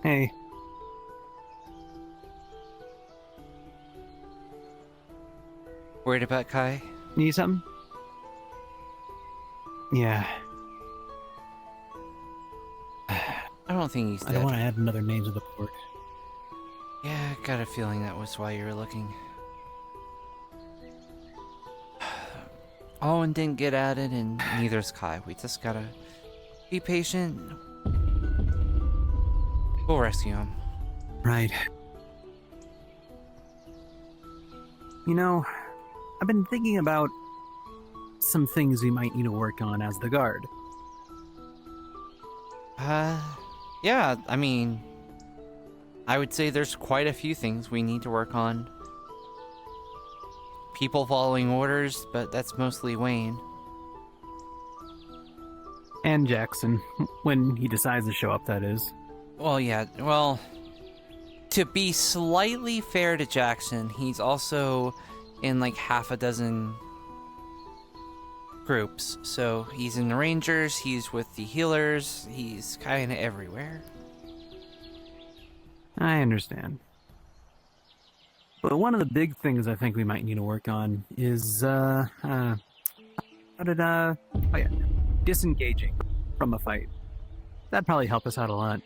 Hey. Worried about Kai? Need something? Yeah. I don't think he's dead. I don't want to add another name to the port. Yeah, I got a feeling that was why you were looking. Owen didn't get added, and neither's Kai. We just gotta be patient. We'll rescue him. Right. You know, I've been thinking about some things we might need to work on as the guard. Yeah, I mean, I would say there's quite a few things we need to work on. People following orders, but that's mostly Wayne. And Jackson, when he decides to show up, that is. Well, yeah, well, to be slightly fair to Jackson, he's also in like half a dozen groups. So he's in the Rangers, he's with the healers, he's kind of everywhere. I understand. But one of the big things I think we might need to work on is, disengaging from a fight. That'd probably help us out a lot.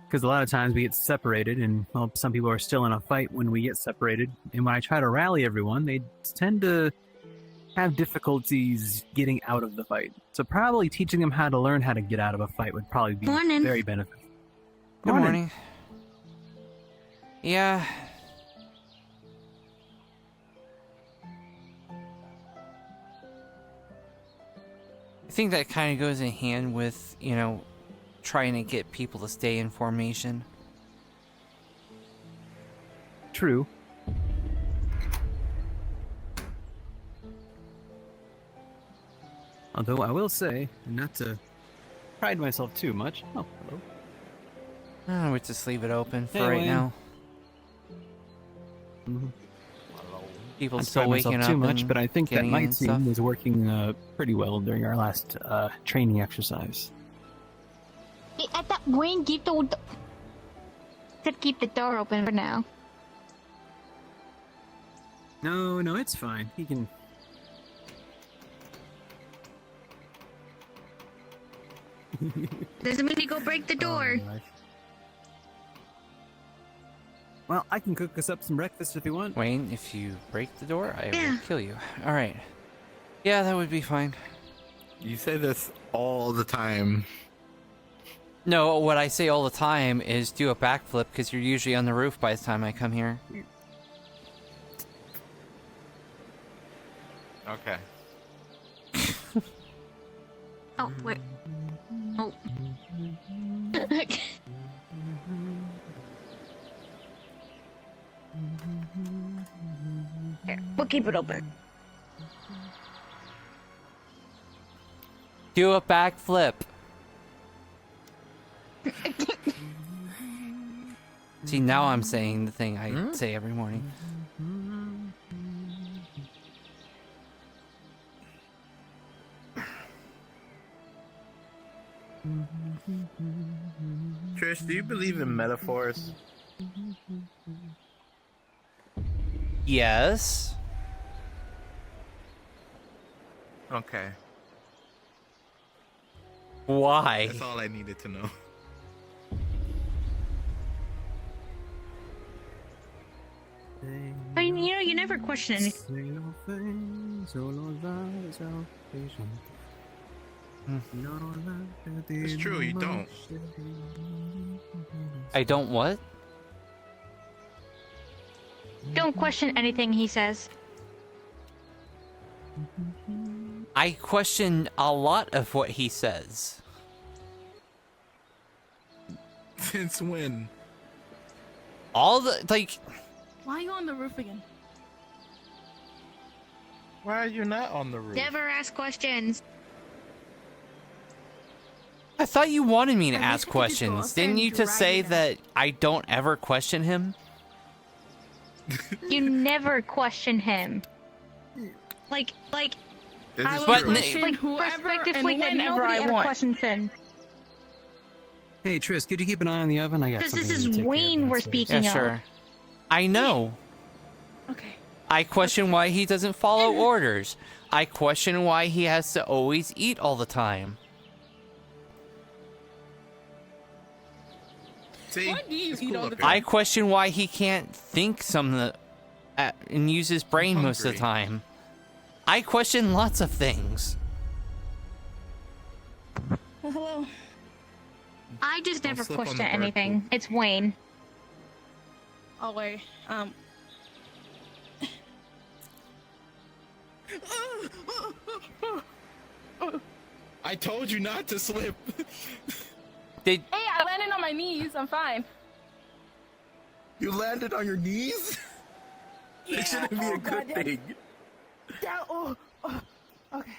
Because a lot of times we get separated, and, well, some people are still in a fight when we get separated. And when I try to rally everyone, they tend to have difficulties getting out of the fight. So probably teaching them how to learn how to get out of a fight would probably be very beneficial. Good morning. Yeah. I think that kind of goes in hand with, you know, trying to get people to stay in formation. True. Although I will say, and not to pride myself too much. Oh, hello. Oh, we just leave it open for Hey, right Wayne. now. Mm-hmm. People I still pride waking myself up too much, and but I think that getting my in and stuff. team was working pretty well during our last training exercise. I thought Wayne keep said keep the door open for now. No, it's fine. He can. Doesn't mean you go break the door. Oh, gosh. Well, I can cook us up some breakfast if you want. Wayne, if you break the door, I Yeah. will kill you. All right. Yeah, that would be fine. You say this all the time. No, what I say all the time is do a backflip because you're usually on the roof by the time I come here. Okay. Oh, wait. Oh. Here, we'll keep it open. Do a backflip. See, now I'm saying the thing I say every morning. Trish, do you believe in metaphors? Yes. Okay. Why? That's all I needed to know. I mean, you know, you never question anything. It's true, you don't. I don't what? Don't question anything he says. I question a lot of what he says. Since when? All the, like... Why are you on the roof again? Why are you not on the roof? Never ask questions. I thought you wanted me to I wish ask I could just go questions. up there Didn't and you to drag say it out. that I don't ever question him? You never question him. Like, This I is will But true. question Like, whoever perspective, and like, whenever nobody I had a want. question then. Hey, Tris, could you keep an eye on the oven? I got Because this something is to take care of Wayne we're downstairs. Yeah, speaking of. sure. I know. Okay. I question why he doesn't follow orders. I question why he has to always eat all the time. See, Why do you it's eat cool all up the here. I question why he can't think and use his brain most of the hungry. time. I question lots of things. Well, hello. I just Don't never slip on question the bird anything. It's Wayne. I'll wait. I told you not to slip. Did Hey, I landed on my knees. I'm fine. You landed on your knees? It shouldn't be a good thing. Down. Okay.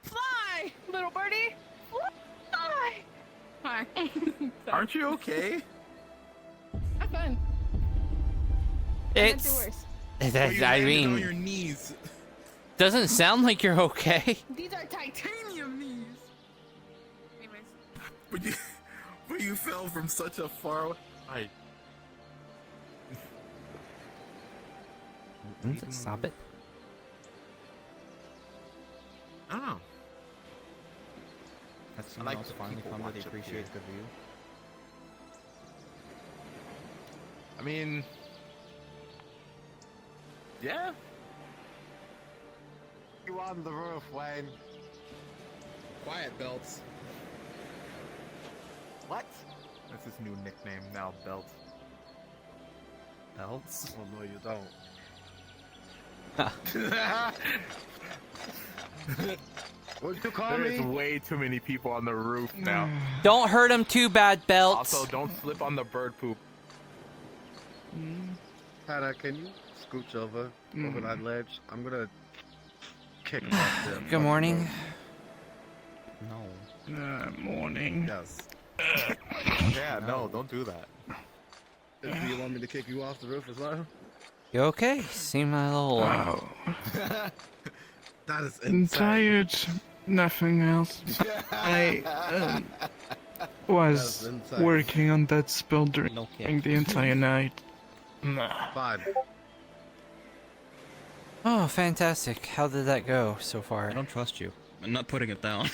Fly, little birdie. Fly. Hi. Sorry. Aren't you okay? I'm fine. I meant to it's? worse. But you I landed on mean, your knees. doesn't sound like you're okay. These are titanium knees. Anyways. But you fell from such a far height. Stop it. I don't know. Has I someone like else the finally people come to watch up appreciate here. the view? I mean, yeah. You on the roof, Wayne. Quiet belts. What? That's his new nickname now, Belt. Belts? Oh no, you don't. What'd you call There's me? way too many people on the roof now. Don't hurt him too bad, Belts. Also, don't slip on the bird poop. Hannah, can you scooch over that ledge? I'm gonna kick him off there. Good morning. No. Morning. Yes. Yeah, no, don't do that. Do you want me to kick you off the roof as well? You okay? Seem a little. Oh, That is I'm insane. tired. Nothing else. I was That's insane. working on that spell during No kidding. the entire night. Nah. Fine. Oh, fantastic. How did that go so far? I don't trust you. I'm not putting it down.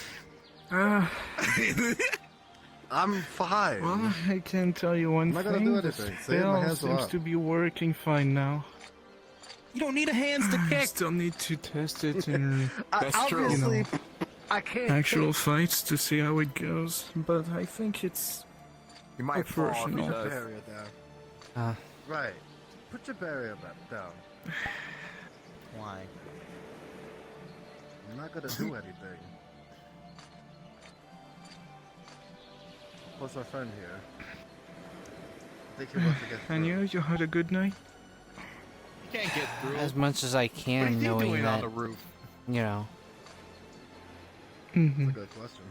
I'm fine. Well, I can tell you one I'm not gonna thing. do The anything. See, my spell hands are seems up. to be working fine now. You don't need a hands to I kick. still need to test it in That's true. Obviously, You know, I can't. actual fights to see how it goes, but I think it's You might fall if he Proportional. Put your does. barrier down. Uh, Right. Put your barrier back down. Why? I'm not gonna do anything. What's our friend here? I think he wants to get through. and you had a good night? You can't get through. as much as I What are can, you knowing doing on that, the roof? you know. Mm-hmm. That's a good question.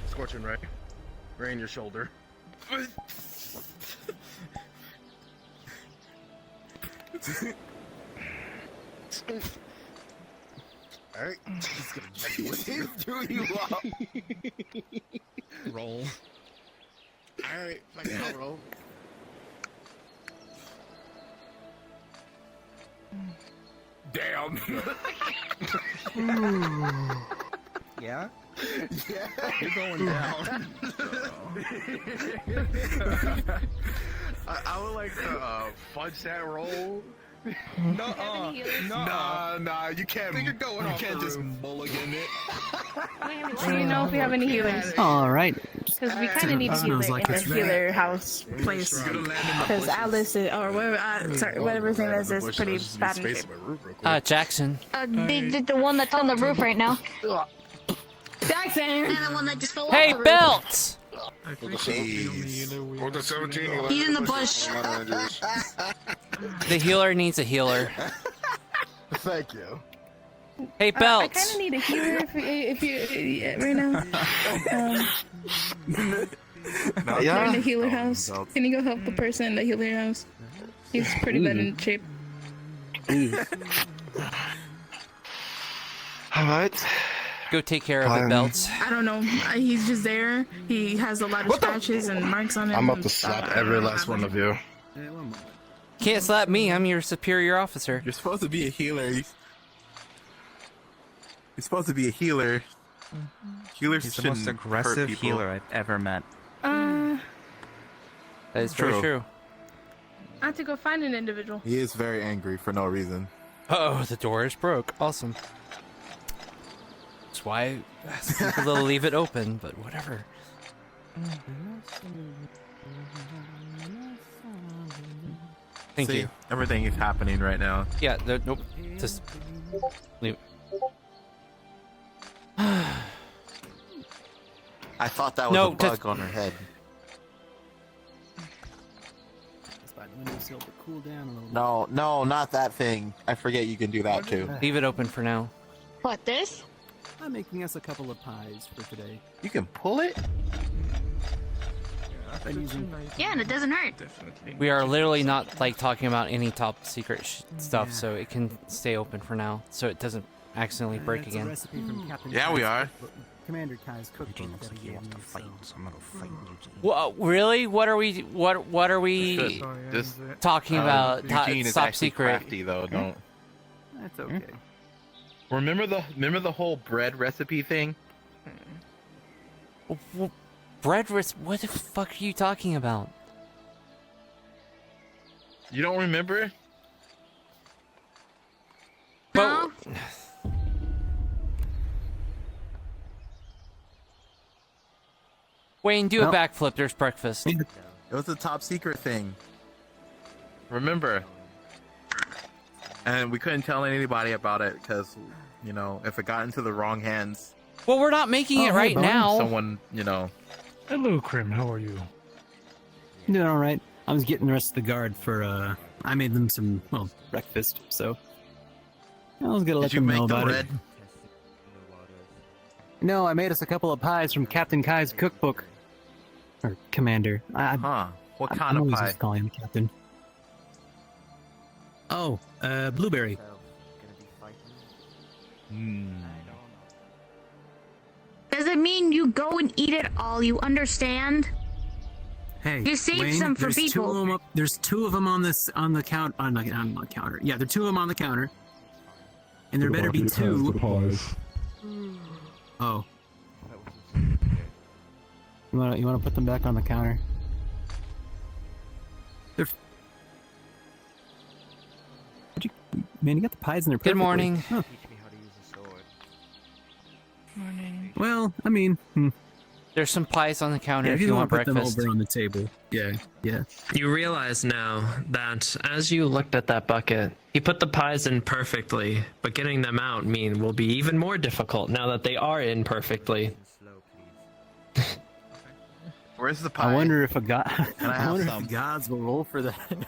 Scorching ray. Ray in your shoulder. Alright. He's gonna check you with you. Threw you up. Roll. Alright, like I'll roll. Damn. Yeah? Yeah. You're going down. I would like to fudge that roll. No, Nah, you can't. Think you're going you off can't the just roof. mulligan it. Do you know if we have any healers? All right. Because we kind of need a Smells healer like in it's the healer house place. You're gonna land in the Because bushes. Alice is, or whatever, sorry, whatever his name is pretty bad in shape. Jackson. The one that's on the roof right now. Jackson! And the one that just fell Hey, off the roof. Belts! I think the only healer we have to He's in the bush. The healer needs a healer. Thank you. Hey, I kind Belts! of need a healer if you right now. We're in the healer house. Can you go help the person in the healer house? He's pretty bad in shape. Alright. Go take care of it, Belts. I don't know. He's just there. He has a lot of scratches and marks on him. I'm about to slap every last one of you. Can't slap me. I'm your superior officer. You're supposed to be a healer. You're supposed to be a healer. Healers He's the shouldn't most hurt aggressive people. healer I've ever met. That is True. true. I have to go find an individual. He is very angry for no reason. Oh, the door is broke. Awesome. That's why I asked people to leave it open, but whatever. Thank See, you. everything is happening right now. Yeah, nope. Just leave it. I thought that was No, a bug just- on her head. No, not that thing. I forget you can do that too. Leave it open for now. What, this? I'm making us a couple of pies for today. You can pull it? Yeah, and it doesn't hurt. Definitely. We are literally not like talking about any top secret stuff, so it can stay open for now, so it doesn't accidentally break It's a again. recipe from Captain Yeah, we are. Commander Kai's cookbook Eugene looks that like he he gave wants to me, fight, so- so I'm gonna go fight Eugene. Well, really? What are we? What are we Sorry, Just- I'm talking about? Eugene is Top actually secret. crafty though. Don't That's okay. remember the whole bread recipe thing? Bread what the fuck are you talking about? You don't remember? No? Wayne, do a Well- backflip. There's breakfast. It was a top secret thing. Remember? And we couldn't tell anybody about it because, you know, if it got into the wrong hands, Well, we're not making it hey, right Bone. now. someone, you know. Hello, Krim. How are you? I'm doing all right. I was getting the rest of the guard for. I made them some breakfast, so I was gonna let Did you them make know the about bread? it. No, I made us a couple of pies from Captain Kai's cookbook. Or Commander. Huh? What I'm kind of always pie? just calling him Captain. Oh, blueberry. Doesn't mean you go and eat it all, you understand? Hey, You saved Wayne, some for there's people. Two of them there's two of them on the counter. Yeah, there are two of them on the counter. And there better be two. Oh. You wanna put them back on the counter? They're. Man, you got the pies in there. Good Perfectly. morning. Huh. Morning. Well, I mean, There's some pies on the counter yeah, if if you want want to put them breakfast. over on the table. Yeah. You realize now that as you looked at that bucket, he put the pies in perfectly, but getting them out will be even more difficult now that they are in perfectly. Where's the pie? I wonder if a god. Can I I have wonder some? if the gods will roll for that. Just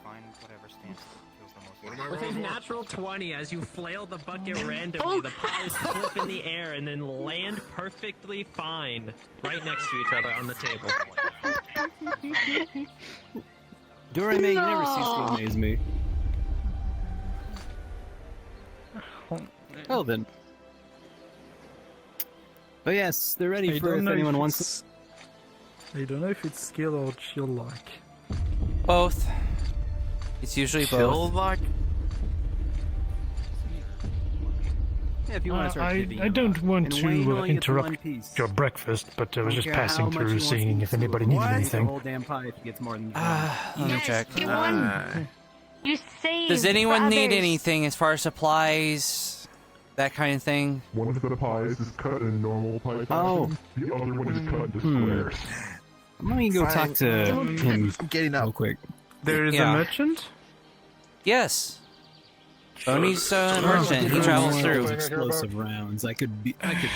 find whatever stance feels the most. With a natural 20, as you flail the bucket randomly, the pies flip in the air and then land perfectly fine right next to each other on the table. Dorime, you never cease to amaze me. Well then. But yes, they're ready for if anyone wants. I don't know if it's skill or chill like. Both. It's usually both. like? Yeah, if you want to start I don't want And to Wayne only gets one interrupt piece. your breakfast, but I was Don't just care how passing much through he wants to seeing eat, if so anybody needed why? The anything. whole damn pie if it gets more than. Let me Yes, check. you won. You saved Does anyone need others. anything as far as supplies? That kind of thing? One of the pies is cut in normal pie fashion. Oh. The other one is cut into squares. I'm gonna go talk to him I'm getting real up. quick. There is Yeah. a merchant? Yes. Boney's a merchant. He travels through. Explosive rounds. I could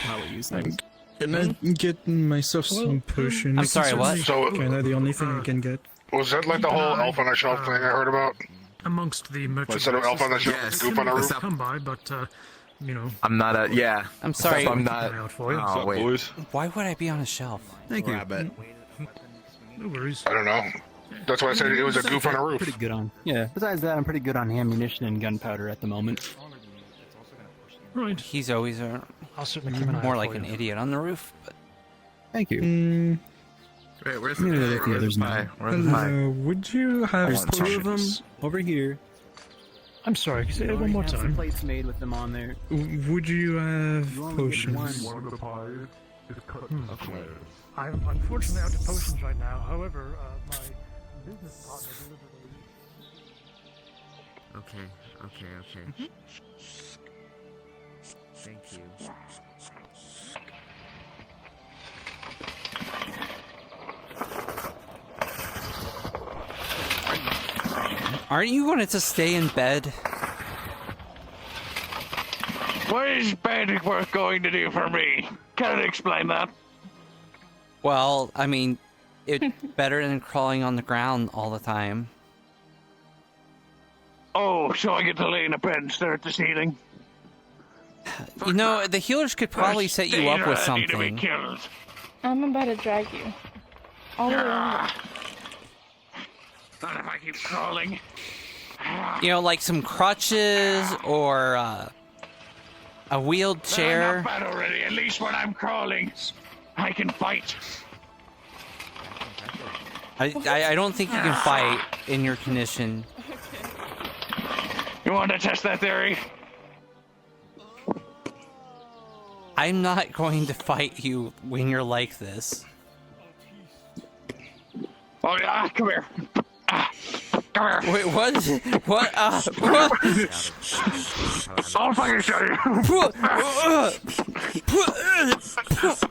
probably use them. Can I get myself some potion? I'm sorry, what? So, Kinda the only thing I can get. was that like the whole elf on the shelf thing I heard about? Amongst the merchants. Instead of elf on the shelf, Yes. goop on the roof? Except- Come by, but, I'm not a. Yeah. I'm sorry. Except I'm keep not. an eye out for you. Oh wait. Boys? Why would I be on a shelf? Thank you. Grab it. No worries. I don't know. That's why I said it was a goof on a roof. Pretty good on. Yeah. Besides that, I'm pretty good on ammunition and gunpowder at the moment. Right. He's always I'll certainly keep an eye more out like for an you. idiot on the roof. But Thank you. Wait, where's I'm the gonna pie? let the others know. Where's the pie? Would you have There's two of them potions? over here. I'm sorry, say it one more Have some time. plates made with them on there. Would you have You only get potions? one. One of the pies is cut into squares. I'm unfortunately out of potions right now. However, my business partner delivered Okay. Thank you. aren't you going to stay in bed? What is Bandicoot going to do for me? Can you explain that? Well, I mean, it's better than crawling on the ground all the time. Oh, so I get to lay in a bed and stare at the ceiling? You know, the healers could probably set you up with Need to be something. killed. I'm about to drag you. All the way over. Not if I keep crawling. You know, like some crutches or a wheelchair. I'm not bad already. At least when I'm crawling, I can fight. I don't think you can fight in your condition. You want to test that theory? I'm not going to fight you when you're like this. Oh yeah, come here. Come here. Wait, what? What? What? I'll fucking show you.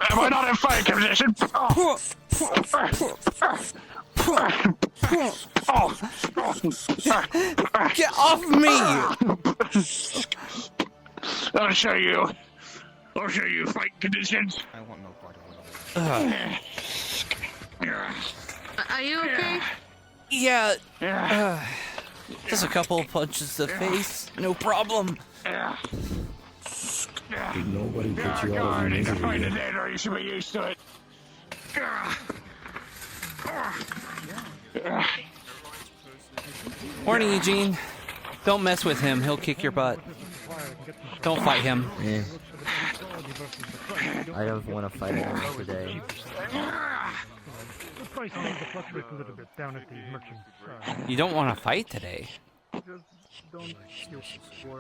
Am I not in fighting condition? Get off me! I'll show you. I'll show you fight conditions. I want no part of it. Are you okay? Yeah. Just a couple of punches to the face. No problem. Nobody put you out of your misery. Fight it later. You should be used to it. Warning, Eugene. Don't mess with him. He'll kick your butt. Don't fight him. I don't want to fight him today. The price tends to fluctuate a little bit down at the merchant side. You don't want to fight today.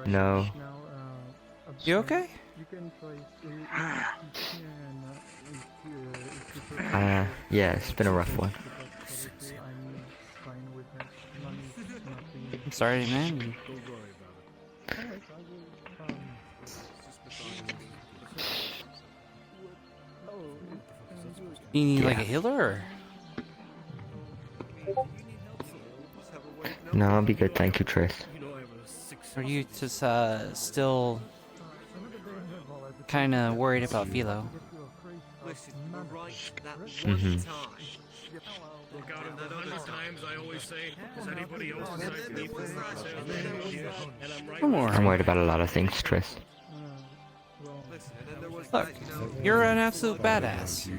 No. You okay? Yeah, it's been a rough one. I'm sorry, man. You need like a healer? Or? No, I'll be good, thank you, Tris. Are you just still kind of worried about Philo? Mm-hmm. I'm worried about a lot of things, Tris. Look, you're an absolute badass.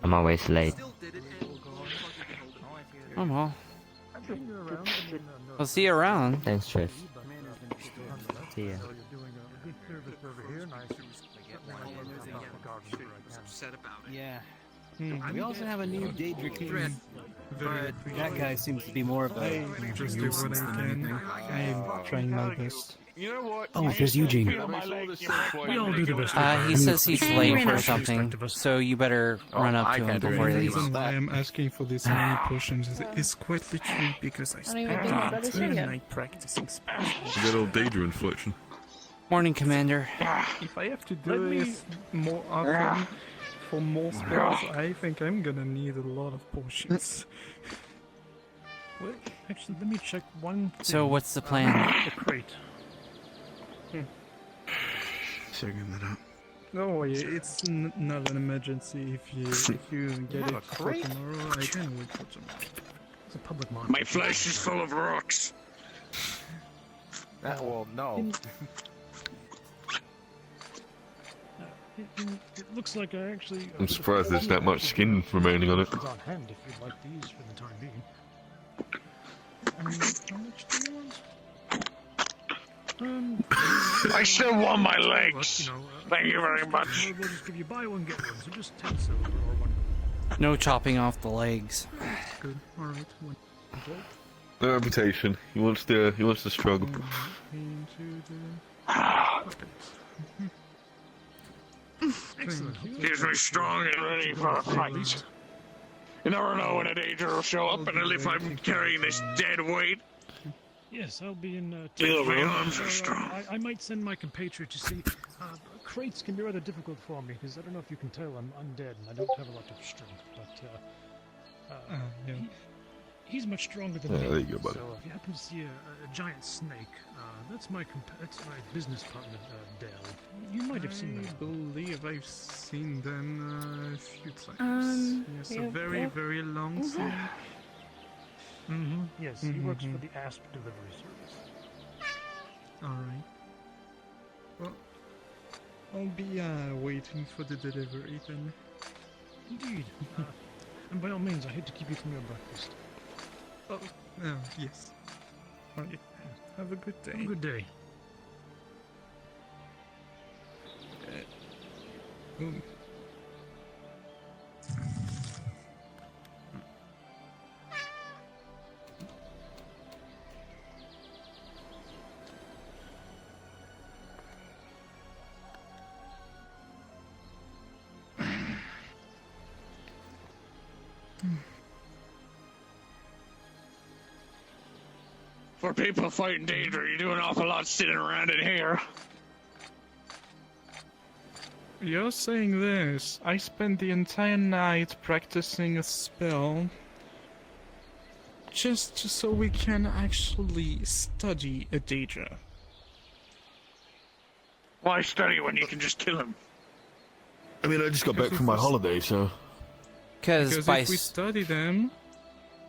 I'm always late. Oh well. I'll see you around. Thanks, Tris. See ya. Yeah. We also have a new Daedra King, but that guy seems to be more of a Just do what I can. I'm trying my best. You know what? Oh, there's Eugene. We all do the best we can. He says he's late for something, so you better run up to him before he The leaves. reason why I'm asking for this many potions is quite literally because I spent the entire night practicing spells. Good old Daedra infliction. Morning, Commander. If I have to do this more often for more spells, I think I'm gonna need a lot of potions. Well, actually, let me check one thing. So what's the plan? The crate. Checking that out. No, it's not an emergency. If you get it for tomorrow, I can wait for tomorrow. It's a public market. My flesh is full of rocks. Well, no. It looks like I actually. I'm surprised there's that much skin remaining on it. On hand if you'd like these for the time being. How much do you want? I still want my legs. Thank you very much. We'll just give you buy one, get one, so just 10 silver or one. No chopping off the legs. Good, alright. No reputation. He wants to struggle. Excellent. Keeps me strong and ready for a fight. You never know when a danger will show up, and if I'm carrying this dead weight. Yes, I'll be in. My arms are strong. I might send my compatriot to see. Crates can be rather difficult for me because I don't know if you can tell I'm undead and I don't have a lot of strength. But he's much stronger than me. There you go, buddy. So if you happen to see a giant snake, that's my business partner, Dale. You might have seen them. I believe I've seen them a few times. Yes, a very long snake. Yes, he works for the ASP delivery service. Alright. Well, I'll be waiting for the delivery then. Indeed. And by all means, I hate to keep you from your breakfast. Oh, yes. Alright. Have a good day. Good day. For people fighting danger, you do an awful lot sitting around in here. You're saying this. I spent the entire night practicing a spell just so we can actually study a Daedra. Why study when you can just kill him? I mean, I just got back from my holiday, so. Because if we study them,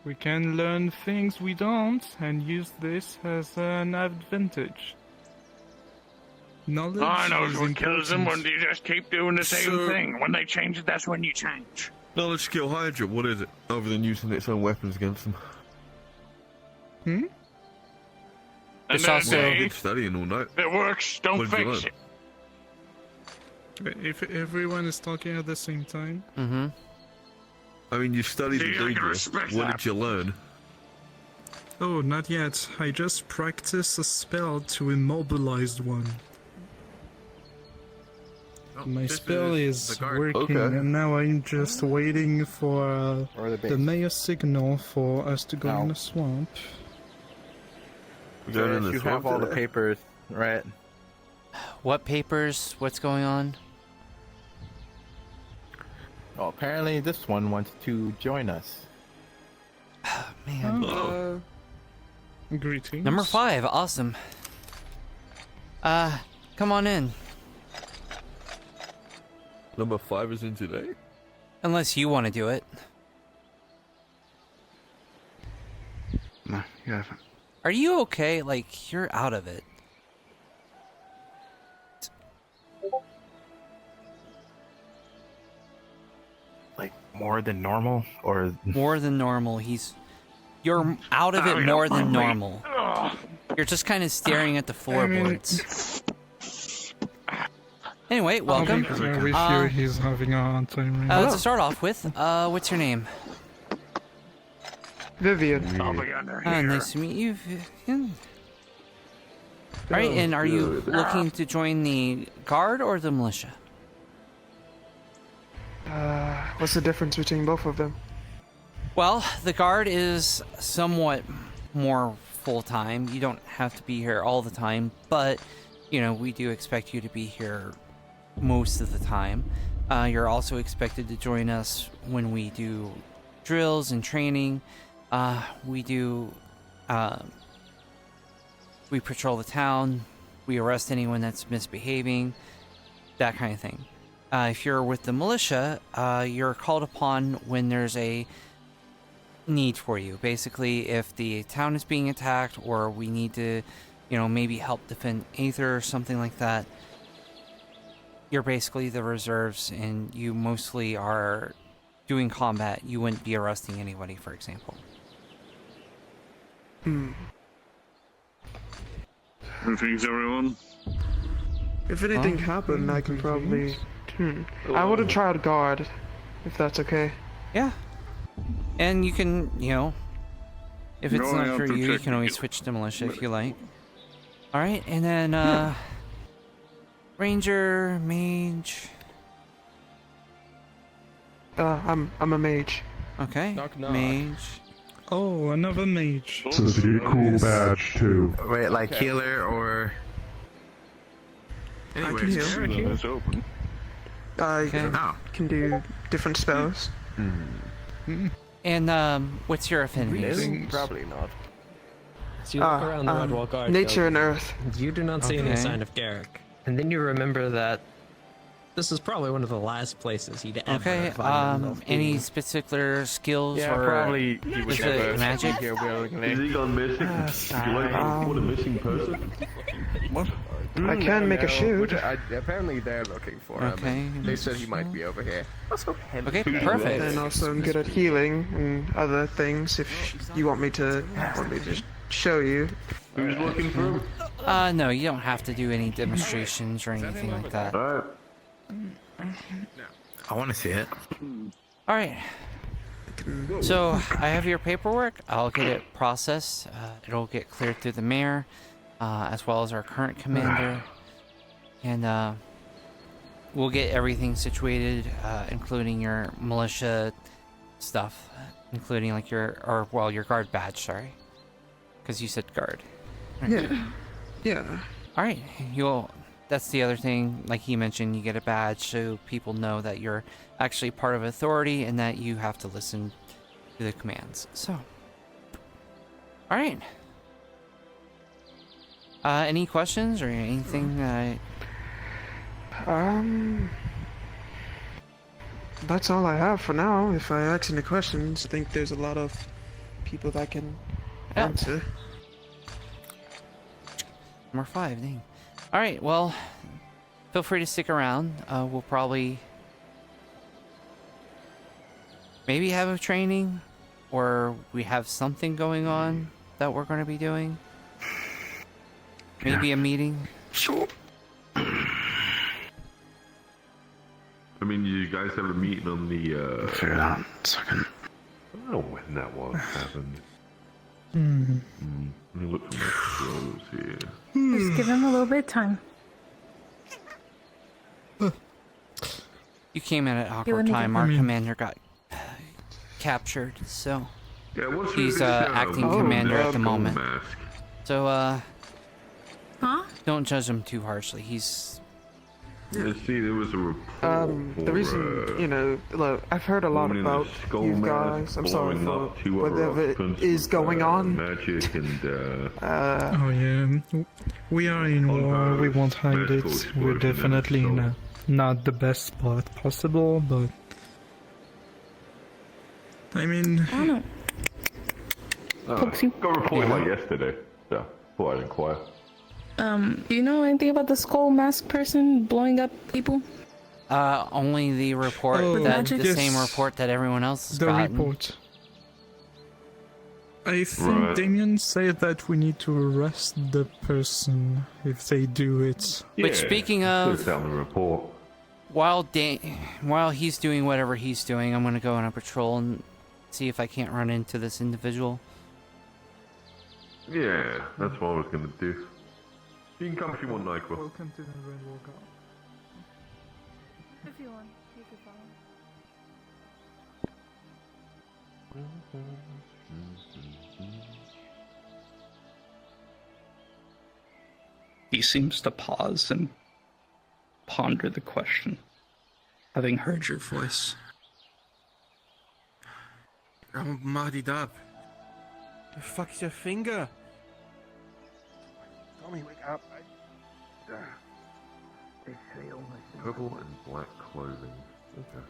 we can learn things we don't and use this as an advantage. Knowledge I know is what kills them when important. you just keep doing the same thing. When they change it, that's when you change. Knowledge skill Hydra, what is it? Other than using its own weapons against them. And It's then also- say, I've been studying all night. if it works, don't What did you fix learn? it. If everyone is talking at the same time. Mm-hmm. I mean, you studied See, the I can Daedra. respect What that. did you learn? Oh, not yet. I just practiced a spell to immobilize one. My spell is working, and now I'm just waiting for the mayor's signal for us to go in the swamp. We're going in the you swamp have all the today? papers, right? What papers? What's going on? Oh, apparently this one wants to join us. Man. Greetings. Number 5, awesome. Come on in. Number 5 is in today? Unless you want to do it. No, you haven't. Are you okay? Like, you're out of it. Like, more than normal? Or... More than normal. You're out of it more than normal. You're just kind of staring at the floorboards. Anyway, welcome. We hear he's having a hard time right now. To start off with, what's your name? Vivian. I'll be under here. Nice to meet you, Vivian. Alright, and are you looking to join the guard or the militia? What's the difference between both of them? Well, the guard is somewhat more full-time. You don't have to be here all the time, but, you know, we do expect you to be here most of the time. You're also expected to join us when we do drills and training. We patrol the town. We arrest anyone that's misbehaving, that kind of thing. If you're with the militia, you're called upon when there's a need for you. Basically, if the town is being attacked or we need to, you know, maybe help defend Aether or something like that. you're basically the reserves, and you mostly are doing combat. You wouldn't be arresting anybody, for example. Greetings, everyone. If anything happened, I can probably. I would have tried guard, if that's okay. Yeah. And you can, you know, if it's Going not out for to you, you check can always it. switch to militia if you like. Alright, and then, Ranger, mage. I'm a mage. Okay. Knock, knock. Mage. Oh, another mage. This is a cool badge too. Wait, like healer or? I can heal. It's open. I Oh. can do different spells. And, what's your affinity? Probably not. As you look around the Redwall Guard, Nature and Earth. you do not see any Okay. sign of Garrick. And then you remember that this is probably one of the last places he'd ever Okay, find himself any being. particular skills Yeah, or probably he would is never it magic? be here willingly. Is he gone missing? You like to report a missing person? What? I can make a shield. Apparently they're looking for him. Okay. and They said he might be over here. Okay, perfect. And also I'm good at healing and other things. If you want me to show you. Who's looking for him? No, you don't have to do any demonstrations or anything like that. Alright. I want to see it. Alright. So, I have your paperwork. I'll get it processed. It'll get cleared through the mayor, as well as our current commander. And, we'll get everything situated, including your militia stuff. Including, like, your guard badge, sorry. Because you said guard. Yeah. Alright, that's the other thing, like he mentioned, you get a badge so people know that you're actually part of authority and that you have to listen to the commands. So, alright. Any questions or anything that That's all I have for now. If I ask any questions, I think there's a lot of people that can answer. Number 5, dang. Alright, well, feel free to stick around. We'll probably maybe have a training, or we have something going on that we're going to be doing. Maybe a meeting. Sure. I mean, you guys have a meeting on the, Figure it out. Second. I don't know when that was happened. Let me look for my clothes here. Just give him a little bit of time. You came in at awkward wouldn't time. get- Our commander got captured, so Yeah, what's he's with this, acting gold commander at the mask? moment. Mask? So Huh? don't judge him too harshly. He's Let's see, there was a report The reason, look, I've heard a lot woman in a about skull you mask guys. I'm sorry blowing for up two other whatever occupants is with, going on. Magic and Oh yeah, we are in war. We won't hide medical it. We're explosion definitely and in not the best spot possible, but I mean, I don't know. got reported like yesterday. So, thought I'd inquire. Do you know anything about the skull mask person blowing up people? only the report Oh, that the yes. same report that everyone else has the gotten. report. I think Right. Damien said that we need to arrest the person if they do it. Which, speaking of- it's down the report. While he's doing whatever he's doing, I'm gonna go on a patrol and see if I can't run into this individual. Yeah, that's what I was gonna do. You can come if you want, Nyquil. Welcome to the Red Walkout. If you want, you can follow. He seems to pause and ponder the question, having heard your voice. I'm muddied up. The fuck's your finger? Tommy, wake up. Purple and black clothing. Okay.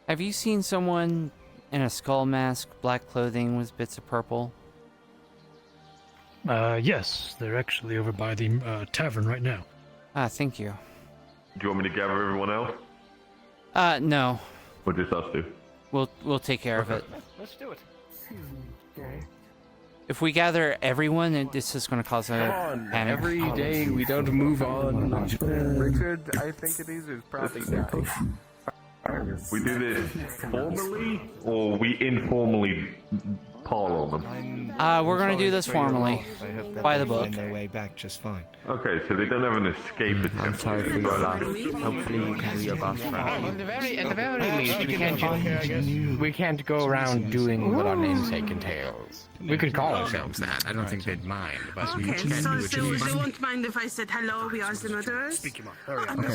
Have you seen someone in a skull mask, black clothing with bits of purple? Yes, they're actually over by the tavern right now. Thank you. you want me to gather everyone else? No. Or just us two? We'll take care of it. Let's do it. If we gather everyone, this is going to cause a panic. Every day we don't move on. Richard, I think it is probably die. We do this formally, or we informally pile on them? We're going to do this formally. By the book. Their way back just fine. Okay, so they don't have an escape attempt. I'm sorry for your loss. Hopefully you can be your boss friend. At the very least, we can't go around doing what our namesake entails. We could call ourselves that. I don't think they'd mind. But we Okay, can't so do it. they won't mind if I said hello, we are the murderers? Okay,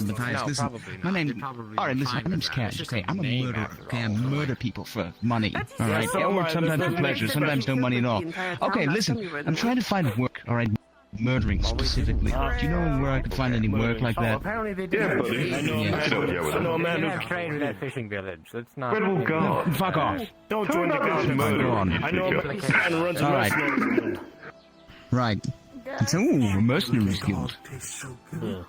Matthias, listen. My name. Alright, listen, my name's Cash. Okay, I'm a murderer. Okay, I murder people for money. Alright, or sometimes for pleasure, sometimes no money at all. Okay, listen, I'm trying to find work, alright? Murdering specifically. Do you know where I could find any work like that? Apparently they do. Yeah, buddy. I know a man who's trained in that fishing village. Let's not. Red will go. Fuck off. Don't join the murder. I know a man who runs a Alright. mercenary guild. Right. It's a mercenaries guild. Yeah.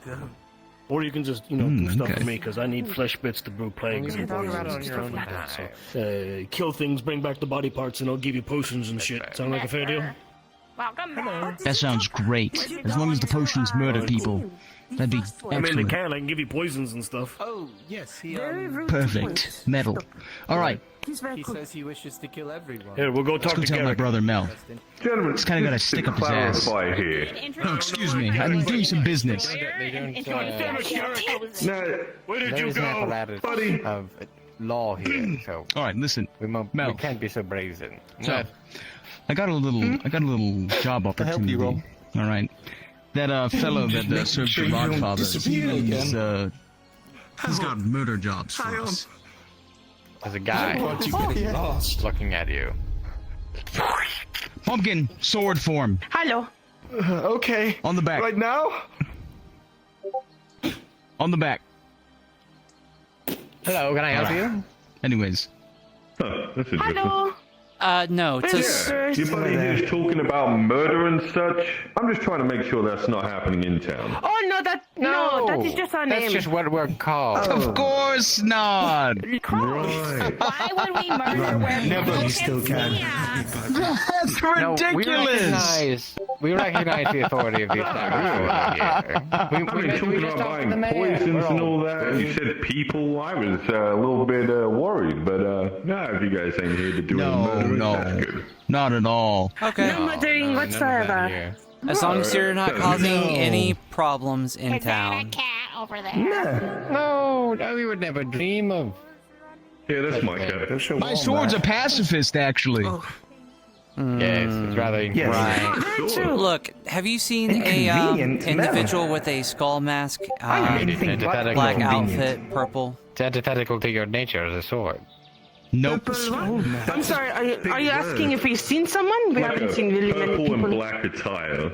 Or you can just, do stuff okay. for me, because I need flesh bits to brew plagues and poisons and stuff like that. So, kill things, bring back the body parts, and I'll give you potions and shit. Sound like a fair deal? That sounds great. As long as the potions murder people. That'd be I mean, they excellent. can. I can give you poisons and stuff. Oh, yes, he Perfect. Metal. Alright. He says he wishes to kill everyone. Here, we'll go Let's talk go to tell my Garrick. brother Mel. Gentlemen, He's kind of got a stick up his ass. clarify here. Oh, excuse me. I'm doing some business. They don't. No, Where did There you is an go, apparatus buddy? of law here, so Alright, listen. we Mel. can't be so brazen. So, I got a little job opportunity. All right, that fellow that serves the Godfather, he's got murder jobs for us. There's a guy looking at you. Pumpkin sword form Hello. Okay. on the back. Right now? On the back. Hello, can I help Alright. you? Anyways, That's interesting. Hello. No, it's a... Your buddy here's talking about murder and such. I'm just trying to make sure that's not happening in town. Oh, no, that is just our name. That's just what we're called. of course not. Right. Why would we murder where Nobody people still can can. see us? That's No, ridiculous. we recognize the authority of these guys here. I mean, talking about buying poisons and all that, and you said people, I was a little bit worried, but no, if you guys ain't here to do any murdering, that's good. Not at all. Okay. No murdering whatsoever. As long as you're not causing any problems in Is that a town. cat over there? No, we would never dream of. Yeah, that's my cat. My sword's a pacifist, actually. Yes, it's rather Right. Look, have you seen a Inconvenient individual with a skull mask, black outfit, purple? It's antithetical to your nature as a sword. Nope. I'm sorry, are you asking if we've seen someone? We Like haven't a seen really many purple people. and black attire.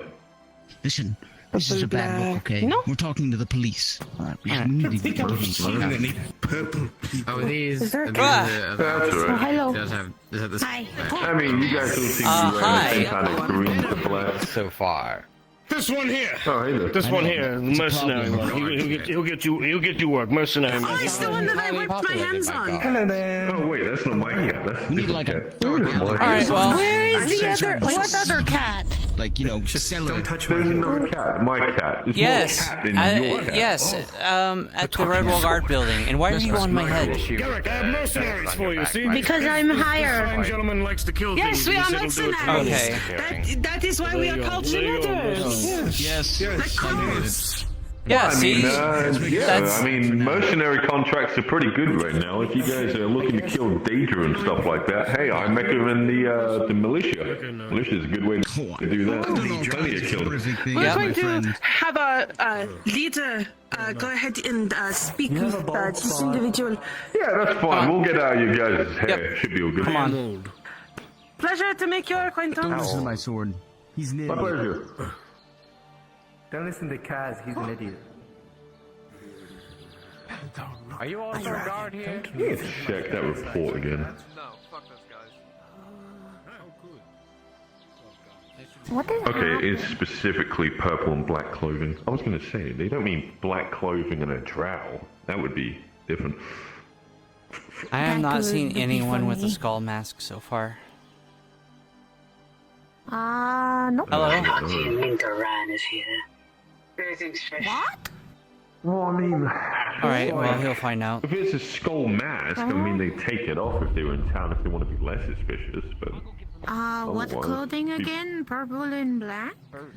Listen, this is a bad look, okay? No. We're talking to the police. Alright, we need to be Purple. Oh, these. Is there a That's right. hello. Hi. I mean, you guys don't seem to be wearing the same kind of green to black. So far. This one here. Oh, hey there. This one here, the mercenary one. He'll get you work, mercenary Oh, man. it's the one that I wiped my hands on. Hello there. Oh, wait, that's not my cat. That's We need different like a cat. Where is my Alright, cat? well, Where is the other? What other cat? like, Don't touch my There's hand. no cat. My cat. It's yes, more cat than your cat. yes, at the Red Wall Guard building. And why are you on my head? Garrick, I have mercenaries for you, see? Because I'm Fine higher. gentleman likes to kill Yes, things. we He are said he'll do it for mercenaries. you. Okay. That is why we are called murderers. Yes. Yeah, I see? mean, That's- I mean, mercenary contracts are pretty good right now. If you guys are looking to kill data and stuff like that, hey, I recommend the militia. Militia is a good way to do that. Plenty of killing. We're going to have a leader go ahead and speak with this individual. Yeah, that's fine. We'll get out of you guys' hair. Should be all good. Come on. Pleasure to make your acquaintance. Don't listen to my sword. He's an My idiot. pleasure. Don't listen to Kaz, he's an idiot. Are you also a guard here? Let's check that report again. What is Okay, it's specifically purple and black clothing. I was gonna say, they don't mean black clothing and a drow. That would be different. I have not seen would be anyone with a funny. skull mask so far. No. Hello? Minkaran is here. Anything special? What? Well, I mean... Alright, well, he'll find out. If it's a skull mask, I mean, they take it off if they were in town, if they want to be less suspicious, but... What's Otherwise, clothing be- again? Purple and black?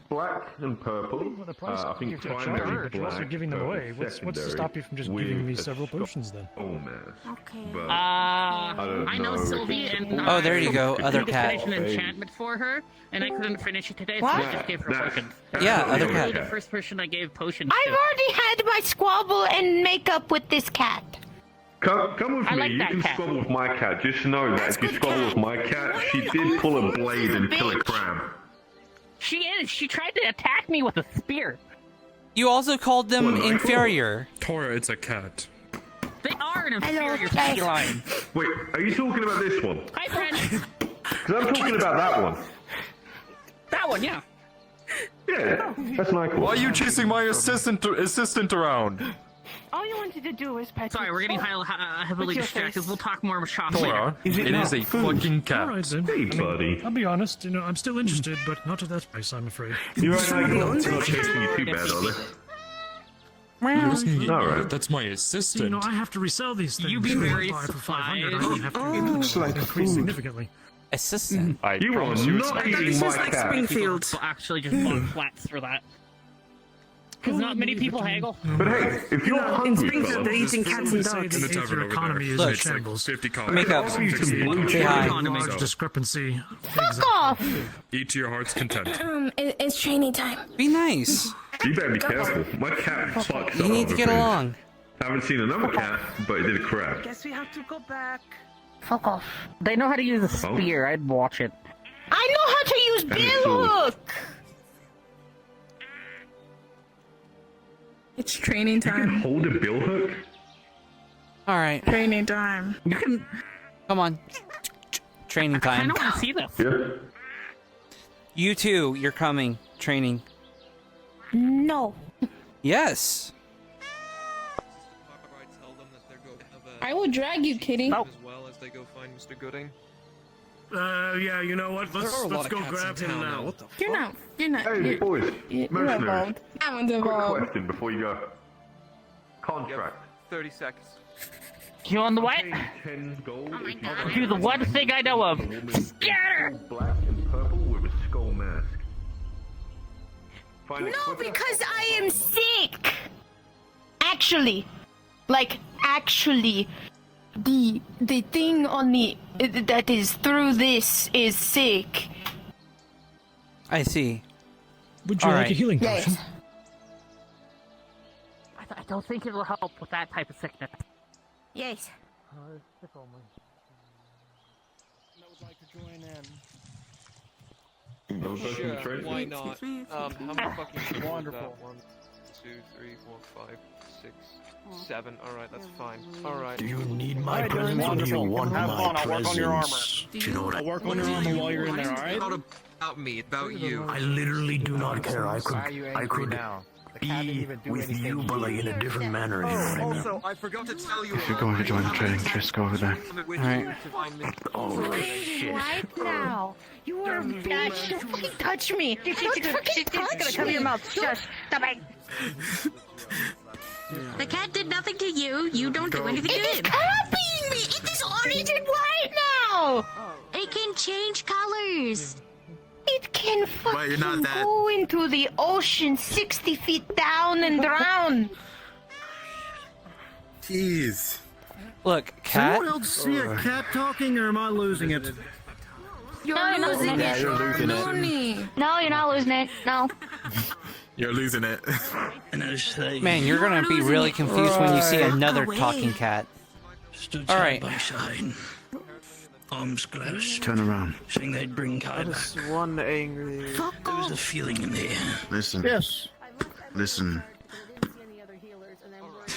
Black and purple. I think primary But you're also black, giving them but away. What's to secondary stop you from just with giving me a several potions then? skull mask. Okay. But I know Sylvie and Oh, there you go, other I cat. finished an enchantment for her, and I couldn't finish it today, so What? I just gave her potions. Yeah, other You're cat. the first person I gave potions I've to. already had my squabble and makeup with this cat. Come with I me, like you that can cat. squabble with my cat. Just know that if you squabble with my cat, she did pull a blade and kill a crab. She is. She tried to attack me with a spear. You also called them What, inferior. Tora, it's a cat. They are an Hello, inferior guys. feline. Wait, are you talking about this one? Hi, friend. Because I'm talking about that one. That one, yeah. Yeah, that's Nyquil. Why are you chasing my assistant around? All you wanted to do was pet. Sorry, we're getting heavily your distracted. face. We'll talk more shop Tora, later. it is a fucking cat. Alright then. Hey, buddy. I'll be honest, I'm still interested, but not at that price, I'm afraid. You're right, Nyquil. They're not chasing you too bad, are they? Alright. That's my You assistant. know, I have to resell these things. You be very Buy for 500, I surprised. have to Looks like increase food. significantly. Assistant. I You are promise you it's not not. eating my cat. Springfield. Actually, just bought flats for that. Because not many people haggle. But hey, if you're hungry, fella, eating cats and Say dogs. the Aether economy is Look, in shambles. 50 Make up. I'll use some blue Say cheese. hi. Large discrepancy. Fuck off! Eat to your heart's content. It's training time. Be nice. You better be careful. My cat fucks up. You need to other get things. along. Haven't seen another cat, but it did a crab. Guess we have to go back. Fuck off. They know how to use a spear. I'd watch it. I know how to use And it's all- billhook. It's training You can time. hold a bill hook? Alright, Training time. You can. come on. Training I time. don't want to see this. Yeah. You too, you're coming. Training. No. Yes. I will drag you, kitty. Oh. As well as they go find Mr. Gooding. Yeah, you know what? Let's go grab him now. What the You're not. You're not. Hey, You're, boys. you're Mercenaries. involved. I'm Quick involved. question before you go. Contract. 30 seconds. You on the way? 10 gold. Oh my if you God. find Do the one thing I know of. a woman Scatter! Black and purple with a skull mask. Find a No, quicker- because I am sick. Actually, the thing on the that is through this is sick. I see. Would you All like right. a healing potion? Yes. I don't think it'll help with that type of sickness. Yes. If only. I would like to join in. Another person in the train? Why not? How many fucking Wonderful. 1, 2, 3, 4, 5, 6, 7. Alright, that's fine. Alright. Do you need my presence or do you want my presence? Do you know what I work on your armor while you're in there, alright? Not about me, it's about you. I literally do not care. I could be with you, but like in a different manner. You know what I mean? Also, I forgot to tell you. If you're going to join the training, just go over there. Alright. Oh shit! Right now, you are a bitch. Don't fucking touch me. Don't fucking touch me. your mouth. Shush. Stop it. The cat did nothing to you. You don't do anything to it. It is copying me. It is origin right now. It can change colors. It can fucking go into the ocean 60 feet down and drown. Jeez. Look, cat. Someone else see a cat talking, or am I losing it? You're losing Yeah, it. you're losing it. Money. No, you're not losing it. No. You're losing it. Man, you're gonna be really confused when you see another talking cat. Alright. Arms closed. Turn around. Saying they'd bring Kai back. One angry. There was a feeling in the air. Listen. Yes. Listen.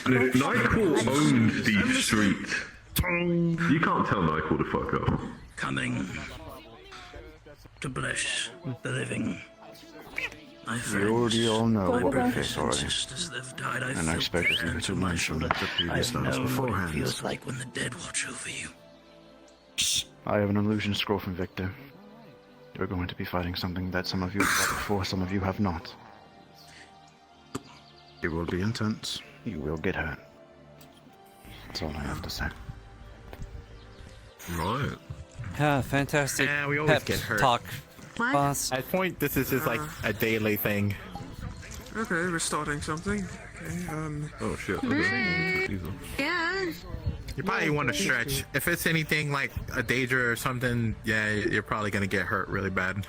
And if Nyquil owns these streets, you can't tell Nyquil to fuck up. Coming. to bless the living. My We already all know what brothers it is and already. sisters that have died, And I expected you to mention the previous I've times known what it beforehand. feels like when the dead watch over you. I have an illusion scroll from Victor. You're going to be fighting something that some of you have fought before, some of you have not. It will be intense. You will get hurt. That's all I have to say. Right. Yeah, fantastic. Yeah, we always pep get hurt. talk. Boss. At point, this is just like a daily thing. Okay, we're starting something. Okay, Oh shit. Yeah. You probably want to stretch. If it's anything like a Daedra or something, yeah, you're probably gonna get hurt really bad.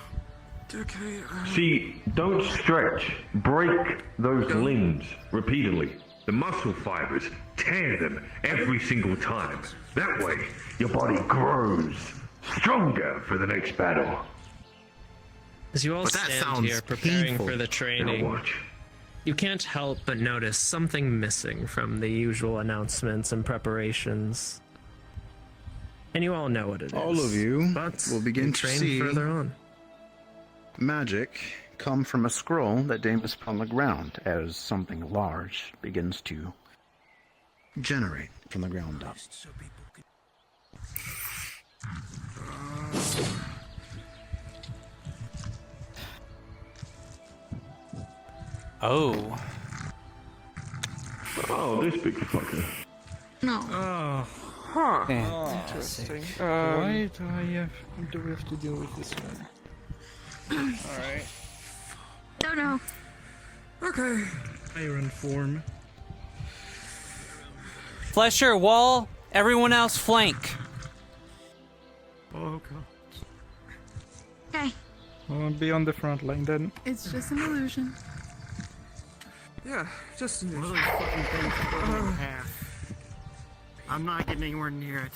Okay, See, don't stretch. Break those limbs repeatedly. The muscle fibers, tear them every single time. That way, your body grows stronger for the next battle. As you all But that stand sounds here preparing painful. for the training, watch. you can't help but notice something missing from the usual announcements and preparations. And you all know what it is. All of you but will begin you to train see further on. magic come from a scroll that Damus put on the ground as something large begins to generate from the ground up. Oh. Oh, this big fucker. No. Oh. Huh. Fantastic. Interesting. Why do we have to deal with this one? Alright. Don't know. Okay. Iron form. Flesher, wall. Everyone else flank. Oh god. Okay. I'll be on the front line then. It's just an illusion. Yeah, just an One of those fucking things cut in half. I'm not getting anywhere near it.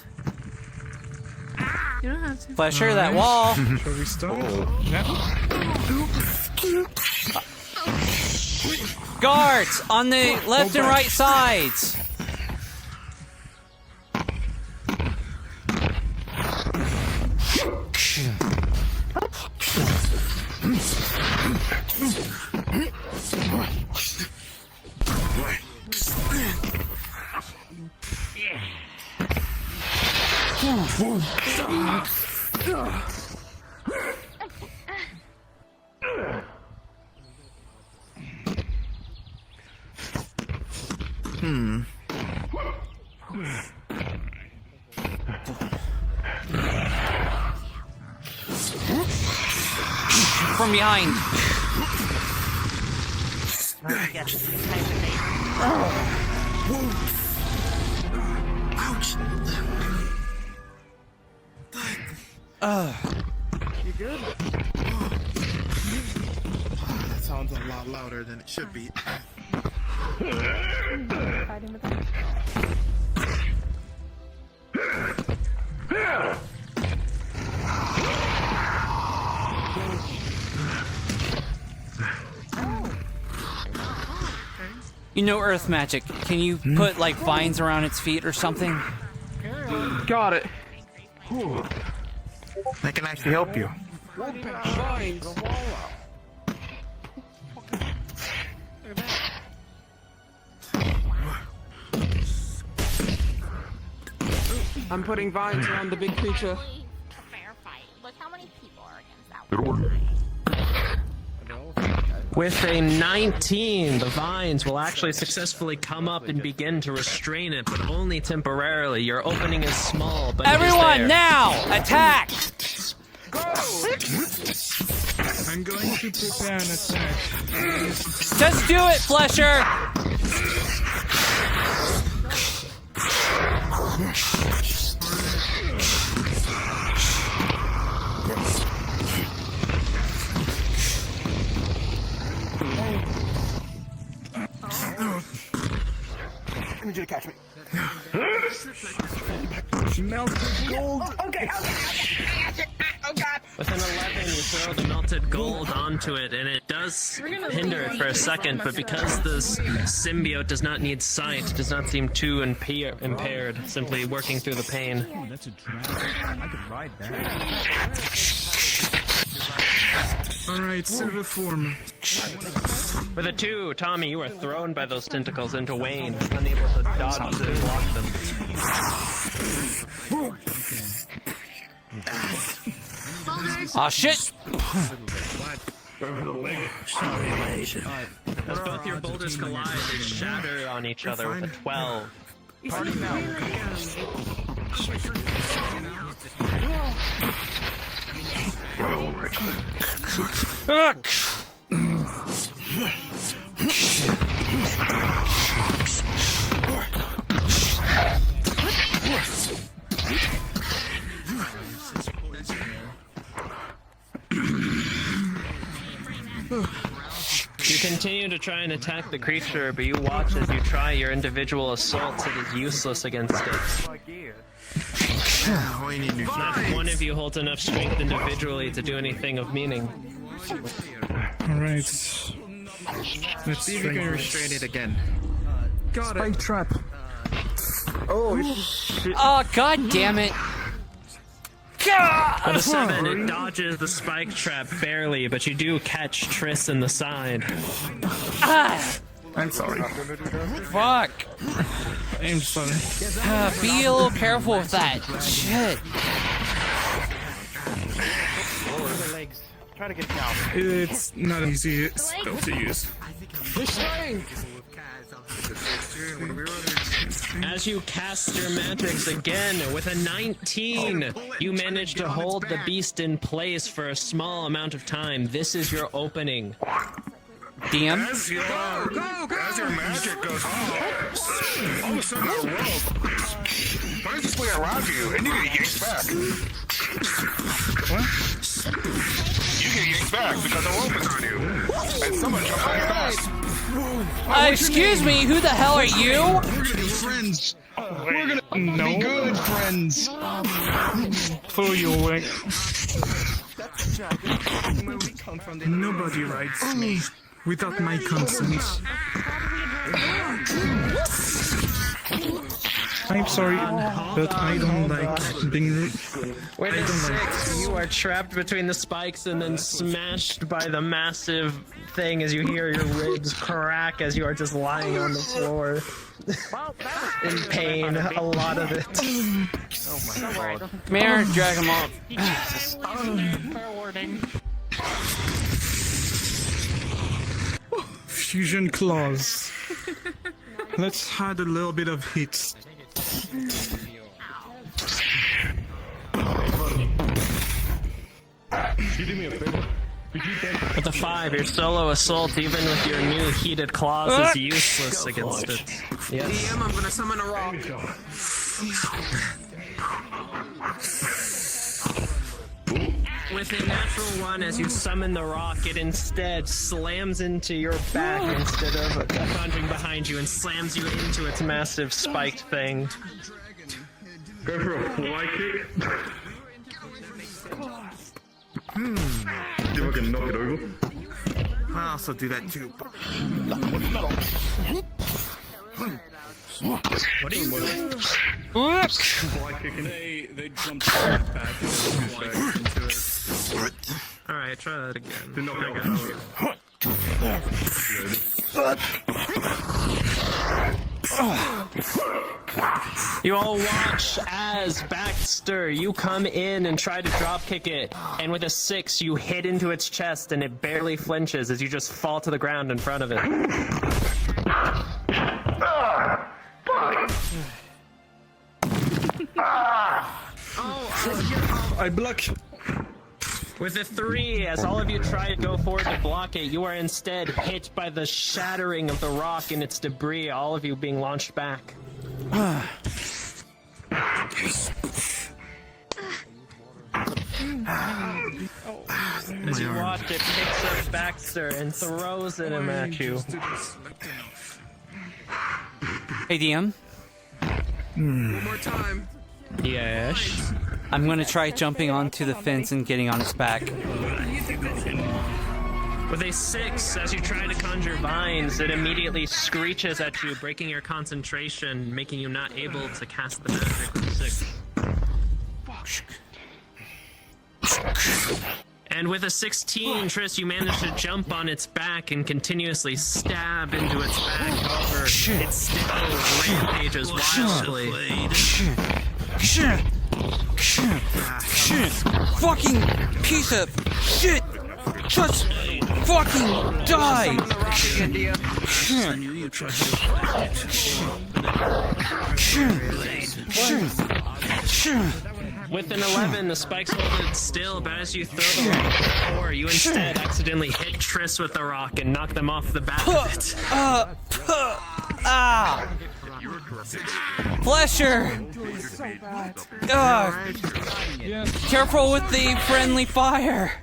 You don't have to. Flesher, that wall. Shall we start? Guards on the left and right sides. From behind. Ouch! You good? That sounds a lot louder than it should be. You know earth magic. Can you put like vines around its feet or something? Got it. That can actually help you. I'm putting vines around the big creature. Fair fight. Look how many people are against that one. With a 19, the vines will actually successfully come up and begin to restrain it, but only temporarily. Your opening is small, but Everyone, now! Attack! Go! I'm going to prepare an attack. Just do it, Flesher! I need you to catch me. Melted gold. Okay. Oh god. With an 11, you throw the melted gold onto it, and it does hinder it for a second, but because this symbiote does not need sight, does not seem too impaired, simply working through the pain. Oh, that's a dragon. I could ride that. Alright, silver form. With a 2, Tommy, you are thrown by those tentacles into Wayne, unable to dodge and block them. Aw, shit! As both your boulders collide, they shatter on each other with a 12. Party now. You continue to try and attack the creature, but you watch as you try your individual assaults. It is useless against it. Not one of you holds enough strength individually to do anything of meaning. Alright. Let's see if you can restrain it again. Got Spike it. trap. Oh shit. Oh, god damn it. With a 7, it dodges the spike trap barely, but you do catch Triss in the side. Ah! I'm sorry. Fuck. I'm sorry. Be a little careful with that. Shit. Try to get down. It's not easy spell to use. As you cast your magics again with a 19, you manage to hold the beast in place for a small amount of time. This is your opening. DM? As your magic goes off, all of a sudden a rope finds its way around you, and you get yanked back. What? You get yanked back because a rope is on you, and someone jumps on your back. Excuse me, who the hell are you? We're gonna be friends. We're gonna be good friends. Throw you away. Nobody writes me without my consent. I'm sorry, but I don't like being rude. With a 6, you are trapped between the spikes and then smashed by the massive thing as you hear your ribs crack as you are just lying on the floor. In pain, a lot of it. Oh my god. Come here, drag him off. Fair warning. Fusion claws. Let's add a little bit of heat. With a 5, your solo assault, even with your new heated claws, is useless against it. Yes. DM, I'm gonna summon a rock. With a natural 1, as you summon the rock, it instead slams into your back instead of conjuring behind you and slams you into its massive spiked thing. Go for a fly kick. See if I can knock it over. I also do that too. What are you doing? Fly kicking. They jumped back into it. Alright, try that again. To knock it over. You all watch as Baxter, you come in and try to drop kick it, and with a 6 you hit into its chest and it barely flinches as you just fall to the ground in front of it. I block. With a 3, as all of you try to go forward to block it, you are instead hit by the shattering of the rock and its debris, all of you being launched back. As you watch, it picks up Baxter and throws it at you. Hey, DM? One more time. Yes? I'm gonna try jumping onto the fence and getting on its back. With a 6, as you try to conjure vines, it immediately screeches at you, breaking your concentration, making you not able to cast the magic with 6. And with a 16, Triss, you manage to jump on its back and continuously stab into its back. However, it still rampages wildly. Fucking piece of shit! Just fucking die! With an 11, the spikes hold it still, but as you throw the rock at the floor, you instead accidentally hit Triss with the rock and knock them off the back of it. Flesher! Careful with the friendly fire!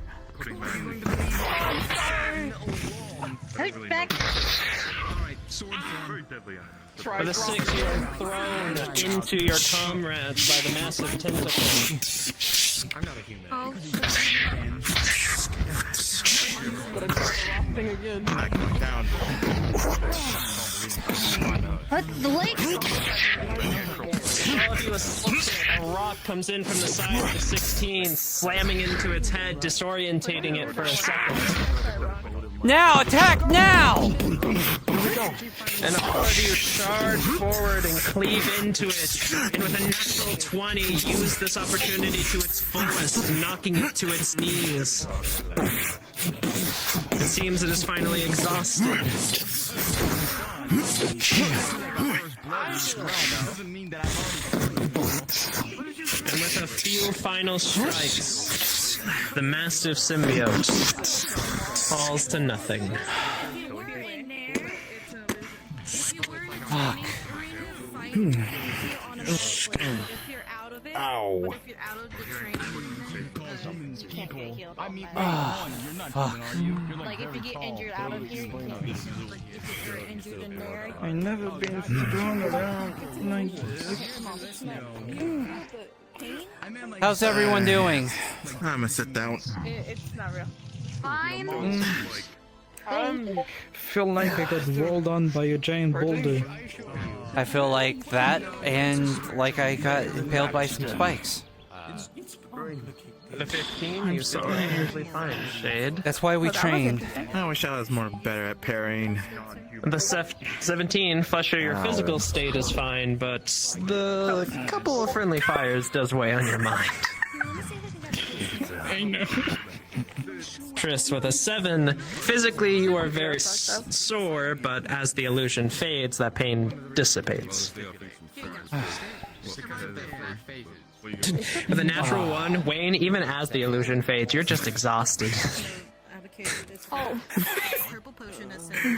Back. With a 6, you are thrown into your comrades by the massive tentacle. I'm not a human. Oh. What the wait? All of you assault, a rock comes in from the side of the 16, slamming into its head, disorientating it for a second. Now! Attack now! And all of you charge forward and cleave into it, and with a natural 20, use this opportunity to its fullest, knocking it to its knees. It seems it is finally exhausted. And with a few final strikes, the massive symbiote falls to nothing. Fuck. Ow. Fuck. Like if you get injured out of here, you can't. Like if you're injured in there. I never been thrown around. How's everyone doing? I'm gonna sit down. It's not real. Fine. I feel like I got rolled on by a giant boulder. I feel like that, and like I got impaled by some spikes. The 15, you saw it usually fine, Shade. That's why we trained. I wish I was more better at parrying. The 17, Flesher, your physical state is fine, but the couple of friendly fires does weigh on your mind. I know. Triss with a 7. Physically, you are very sore, but as the illusion fades, that pain dissipates. With a natural 1, Wayne, even as the illusion fades, you're just exhausted. Oh.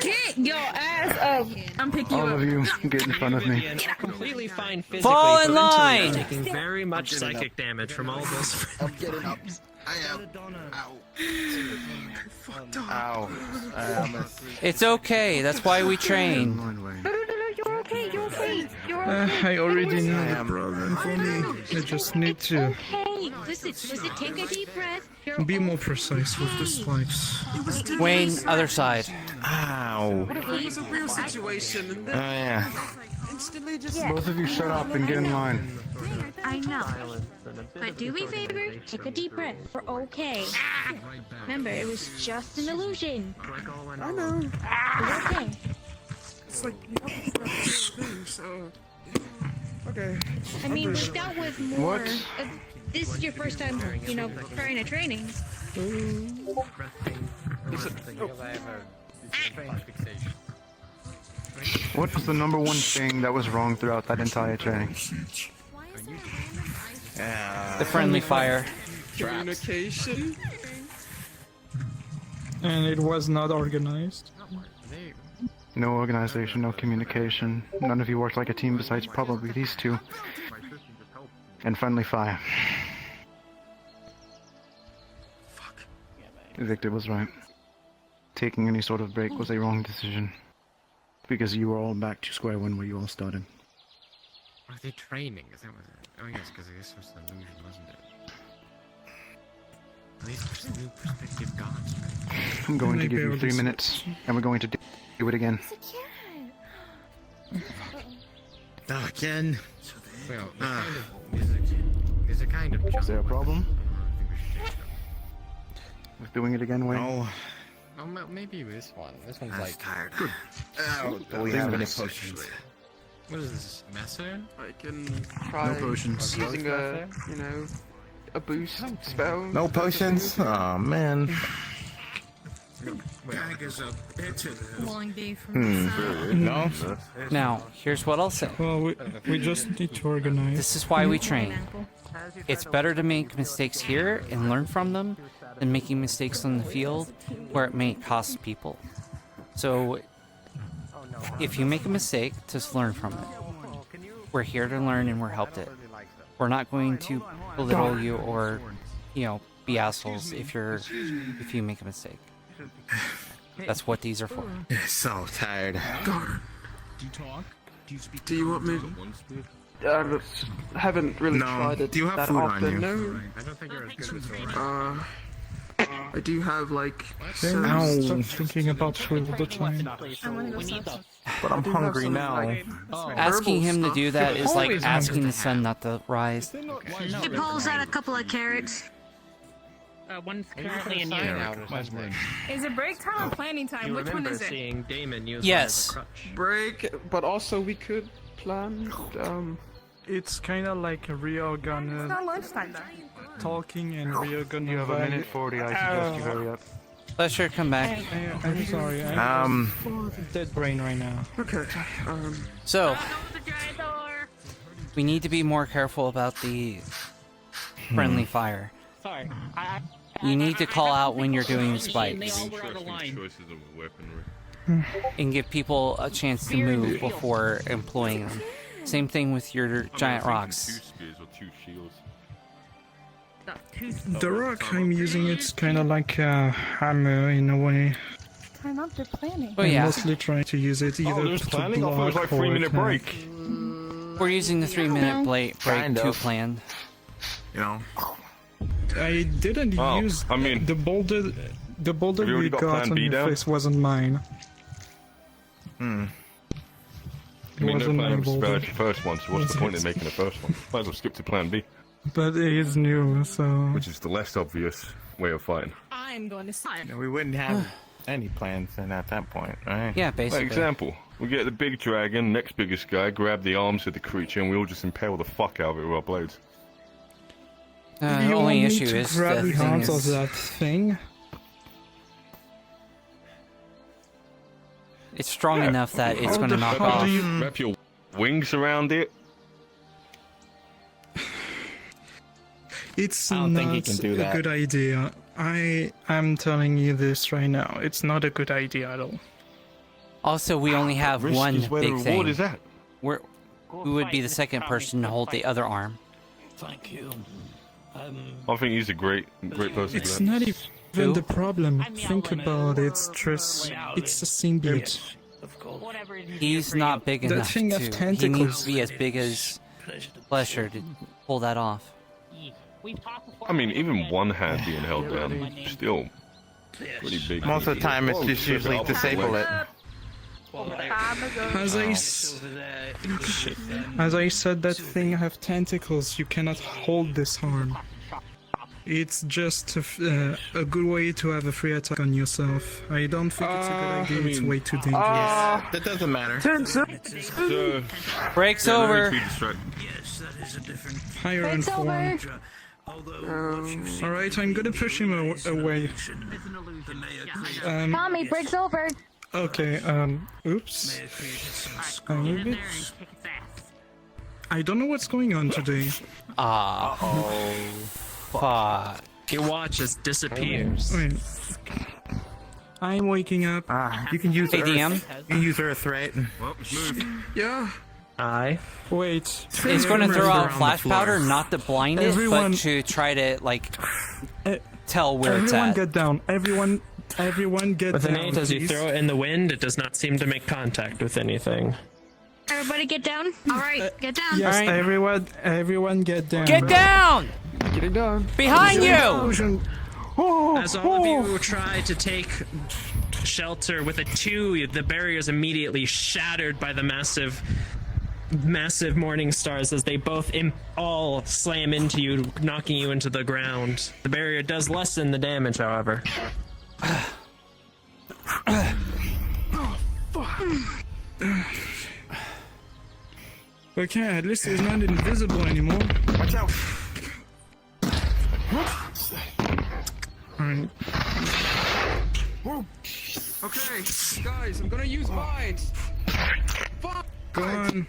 Get your ass up! I'm picking you up. All of you, get in front of me. Completely fine physically. Fall in line! You're taking very much psychic damage from all those. I'm getting up. I am. Ow. Ow. It's okay, that's why we train. No, you're okay, you're okay, you're okay. I already know the problem for me. I just need to Okay, listen, take a deep breath. You're be more precise with the spikes. Wayne, other side. Ow. It was a real situation. Oh yeah. Both of you shut up and get in line. I know. But do me a favor, take a deep breath. We're okay. Remember, it was just an illusion. I know. We're okay. It's like so. Okay. I mean, we've dealt with more. What? This is your first time, you know, trying a training. What was the number one thing that was wrong throughout that entire training? The friendly fire. Communication. And it was not organized. No organization, no communication. None of you worked like a team besides probably these two. And friendly fire. Victor was right. Taking any sort of break was a wrong decision. Because you were all back to square one where you all started. Are they training? Is that what oh yes, because this was the illusion, wasn't it? Are these new perspective gods? I'm going to give you 3 minutes, and we're going to do it again. Again? Well, there's a kind of Is there a problem? with doing it again, Wayne? Oh, maybe this one. This one's like tired. Good. Do we have any potions? What is this, Messer? I can try No potions. using a boost spell. No potions? Oh man. Long day from No. Now, here's what I'll say. Well, we just need to organize. This is why we train. It's better to make mistakes here and learn from them than making mistakes on the field where it may cost people. So, if you make a mistake, just learn from it. We're here to learn and we're helped it. We're not going to belittle you or, be assholes if you make a mistake. That's what these are for. So tired. God. Do you talk? Do you speak? Do you want me? I haven't really No. tried it Do you have that food on often. you? No. I don't think you're as good as I do have like. Stop thinking about food all the time. But I'm hungry now. Asking him to do that is like asking the sun not to rise. He pulls out a couple of carrots. One's currently in use. Is it break time or planning time? Which one is it? Seeing Damon use Yes. Break, but also we could plan. It's kind of like a It's reorganize, not lunchtime though. talking and reorganize. You have a minute 40. I suggest you hurry up. Let her come back. I'm sorry. I'm dead brain right now. Okay. So, we need to be more careful about the friendly fire. Sorry. You need to call out when you're doing the spikes and give people a chance to move before employing them. Same thing with your giant rocks. The rock I'm using, it's kind of like a hammer in a way. Time up, they're planning. Oh I'm yeah, mostly trying to use it either there's to planning? I thought it was block like or 3-minute attack. break. we're using the 3-minute break Kind to of. plan. You know. I didn't use the boulder. The boulder Have you already you got got plan on B your down? face wasn't mine. I mean, It no wasn't plan my was boulder. spelled your first one, so what's the point in making the first one? Might as well skip to plan B. But it is new, so. Which is the less obvious way of fighting. I'm going to sign. We wouldn't have any plans then at that point, right? Yeah, For basically. example, we get the big dragon, next biggest guy, grab the arms of the creature, and we all just impale the fuck out of it with our blades. The you only want me issue to is grab the the thing arms of is, that thing. it's strong enough that it's How going to the knock hell off. do you- Wrap your wings around it. It's I don't not think he can do a that. good idea. I am telling you this right now. It's not a good idea at all. Also, we only have Risk one is where the big reward thing. is at. We would be the second person to hold the other arm. Thank you. I think he's a great person It's for that. not even the problem. Think about it, Triss. It's a singlet. He's not big That enough thing to. of He needs tentacles. to be as big as Flesher to pull that off. I mean, even one hand being held down, still pretty big. Most of the time, it's just usually disable it. As I said, that thing have tentacles. You cannot hold this arm. It's just a good way to have a free attack on yourself. I don't think it's a good idea. It's way too dangerous. That doesn't matter. Breaks over. Higher and Breaks form. over. Alright, I'm gonna push him away. Tommy, breaks over. Okay, oops. I don't know what's going on today. Fuck. Your watch just disappears. Wait. I'm waking up. You can use Hey, Earth. DM. You can use Earth, right? Yeah. Wait. It's going to throw out around flash the floor. powder, not to blind it, Everyone- but to try to, tell where it's Everyone at. get down. Everyone get With down. an 8, as you please. throw it in the wind, it does not seem to make contact with anything. Everybody get down. All right, get down. Yes, Alright. everyone get down. Get down! Get it done. Behind you! As all of you try to take shelter with a 2, the barrier is immediately shattered by the massive massive morning stars as they both all slam into you, knocking you into the ground. The barrier does lessen the damage, however. Okay, at least he's not invisible anymore. Watch out. Alright. Okay, guys, I'm gonna use vines. Fuck. Go on.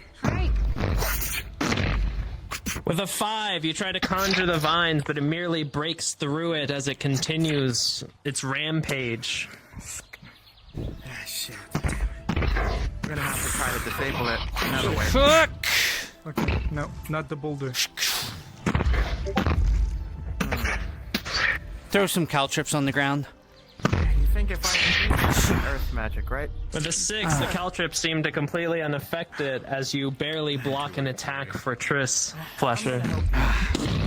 With a 5, you try to conjure the vines, but it merely breaks through it as it continues its rampage. Ah, shit. We're gonna have to try to disable it another way. Fuck! Okay, no, not the boulder. Throw some caltrips on the ground. You think if I can use earth magic, right? With a 6, the caltrips seem to completely unaffected as you barely block an attack for Triss, Flesher. I'm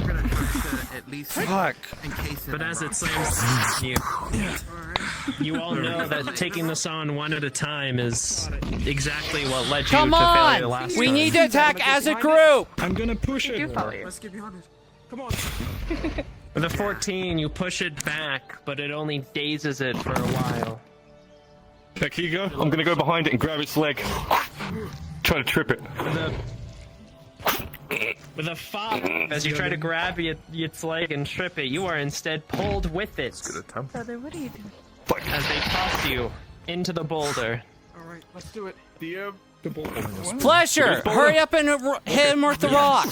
gonna try to at least encase it. But as it slams you, you all know that taking this on one at a time is exactly what led you Come to on! failure last We time. need to attack as a group! I'm gonna push it. Let's get behind it. Come on. With a 14, you push it back, but it only dazes it for a while. Beck, here you go. I'm gonna go behind it and grab its leg. Try to trip it. With a 5, as you try to grab its leg and trip it, you are instead pulled with it. Brother, what are you doing? As they toss you into the boulder. Alright, let's do it. The boulder. Flesher, hurry up and hit him with the rock!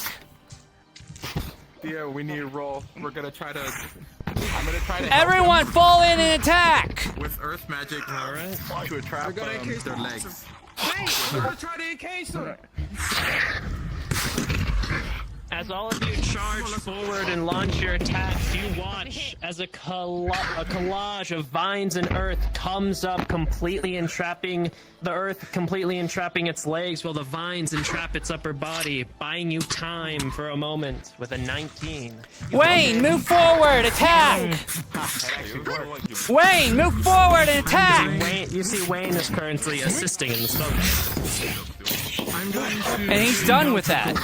Yeah, we need to roll. We're gonna try to. I'm gonna try to. Everyone fall in and attack! With earth magic, to attract We're gonna encase their them. legs. Hey, we're gonna try to encase them. As all of you charge forward and launch your attacks, you watch as a collage of vines and earth comes up, completely entrapping the earth, completely entrapping its legs, while the vines entrap its upper body, buying you time for a moment with a 19. Wayne, move forward, attack! Wayne, move forward and attack! You see Wayne is currently assisting in the smoke. I'm going to... And he's done with that.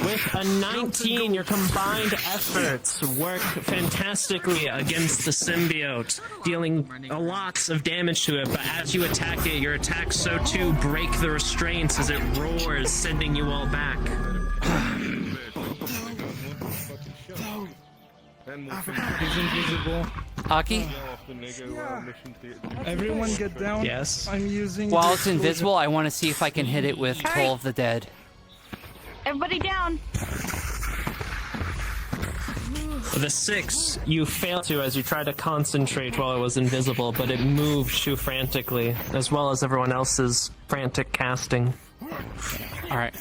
With a 19, your combined efforts work fantastically against the symbiote, dealing a lot of damage to it, but as you attack it, your attacks so too break the restraints as it roars, sending you all back. He's invisible. Aki? Everyone get down. Yes. I'm using... While it's invisible, I want to see if I can hit it with Toll of the Dead. Everybody down. With a 6, you fail to as you try to concentrate while it was invisible, but it moved too frantically, as well as everyone else's frantic casting. Alright.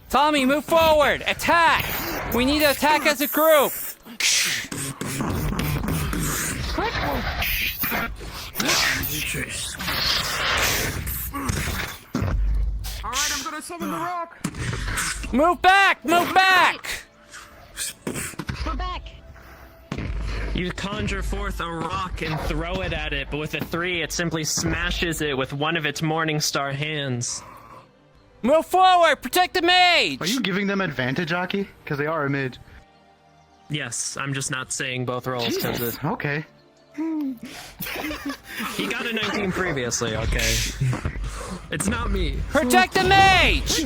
Tommy, move forward! Attack! We need to attack as a group! Alright, I'm gonna summon the rock. Move back! Move back! We're back. You conjure forth a rock and throw it at it, but with a 3, it simply smashes it with one of its Morning Star hands. Move forward! Protect the mage! Are you giving them advantage, Aki? Because they are a mid. Yes, I'm just not saying both rolls because it... Okay. He got a 19 previously, okay? It's not me. Protect the mage!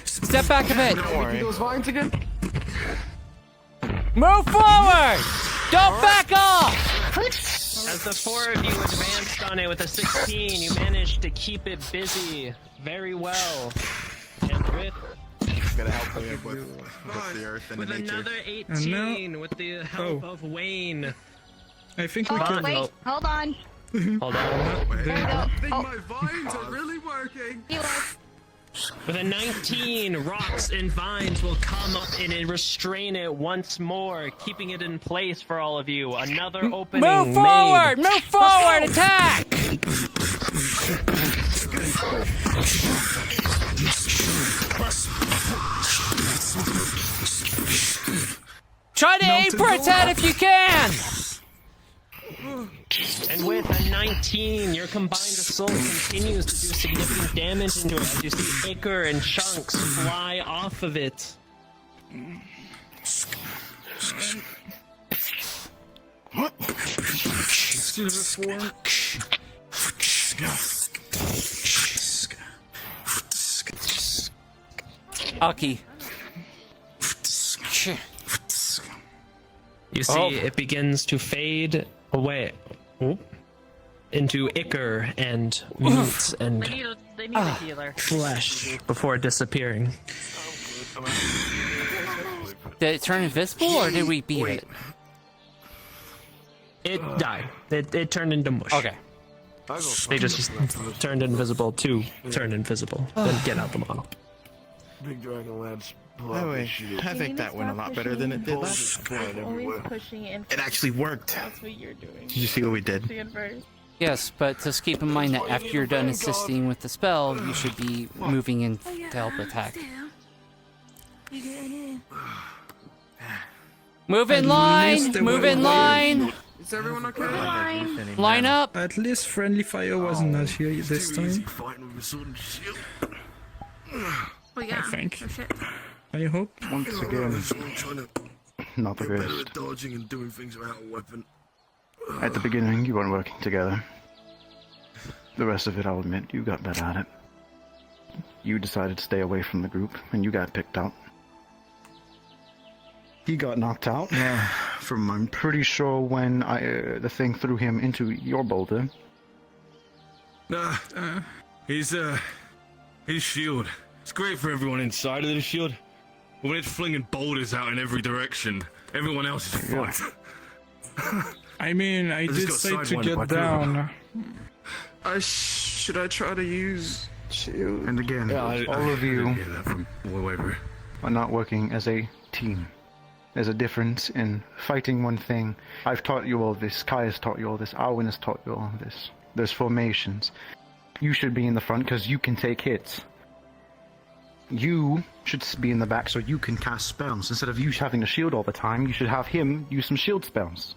Step back a bit. Don't worry. Those vines again? Move forward! Don't back off! As the 4 of you advanced on it with a 16, you managed to keep it busy very well. And with... Gotta help him with the earth and with the nature. another 18, with the help of Wayne. I think we Oh, can... wait, hold on. Hold on. There we go. I think Oh. my vines are really working. He was. With a 19, rocks and vines will come up and restrain it once more, keeping it in place for all of you. Another opening Move forward! Move forward! Attack! Try to aim for its head if you can! And with a 19, your combined assault continues to do significant damage into it as you see Ichor and chunks fly off of it. Silver form. Aki. You see it begins to fade away into ichor and meat and They need a healer. flesh before disappearing. Did it turn invisible or did we beat it? It died. It turned into mush. Okay. They just turned invisible to turn invisible. Then get out the model. Big Dragon Labs. By the way, I think that went a lot better than it did last time. Always pushing it in. It actually worked. That's what you're doing. Did you see what we did? Yes, but just keep in mind that after you're done assisting with the spell, you should be moving in to help attack. Move in line! Move in line! Is everyone okay? Line up! At least friendly fire was not here this time. Oh yeah. I think. Oh, shit. I hope. Once again, not the greatest. Dodging and doing things without a weapon. At the beginning, you weren't working together. The rest of it, I'll admit, you got better at it. You decided to stay away from the group, and you got picked out. He got knocked out. From, I'm pretty sure, when the thing threw him into your boulder. His shield. It's great for everyone inside of the shield. But when it's flinging boulders out in every direction, everyone else is fucked. I mean, I did say to get down. Should I try to use shield? And again, all of you are not working as a team. There's a difference in fighting one thing. I've taught you all this. Kai has taught you all this. Arwen has taught you all this. There's formations. You should be in the front because you can take hits. You should be in the back so you can cast spells. Instead of you having to shield all the time, you should have him use some shield spells.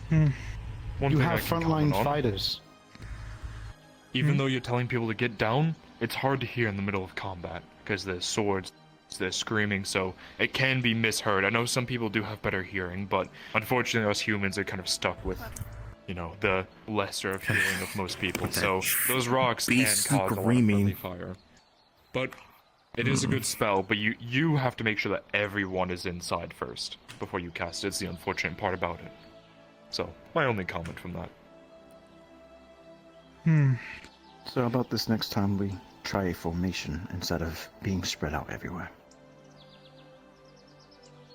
You have frontline fighters. Even though you're telling people to get down, it's hard to hear in the middle of combat because there's swords, there's screaming, so it can be misheard. I know some people do have better hearing, but unfortunately us humans are kind of stuck with, you know, the lesser of hearing of most people. So those rocks can cause a lot of friendly fire. But it is a good spell, but you have to make sure that everyone is inside first before you cast it. It's the unfortunate part about it. So, my only comment from that. So how about this next time we try a formation instead of being spread out everywhere?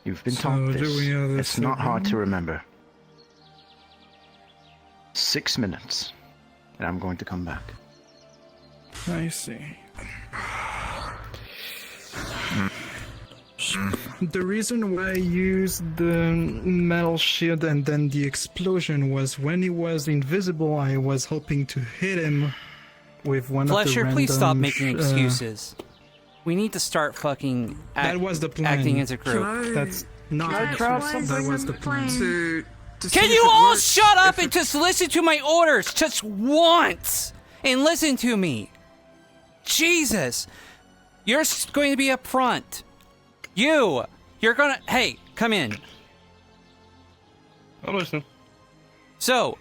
You've been taught this. It's not hard to remember. 6 minutes, and I'm going to come back. I see. The reason why I used the metal shield and then the explosion was when he was invisible, I was hoping to hit him with one of the Flesher, random... please stop making excuses. We need to start fucking that was the plan. acting as a group. That's not that was the plan. Can you all shut up and just listen to my orders just once and listen to me? Jesus. You're going to be up front. You're gonna... Hey, come in. I'm listening. So,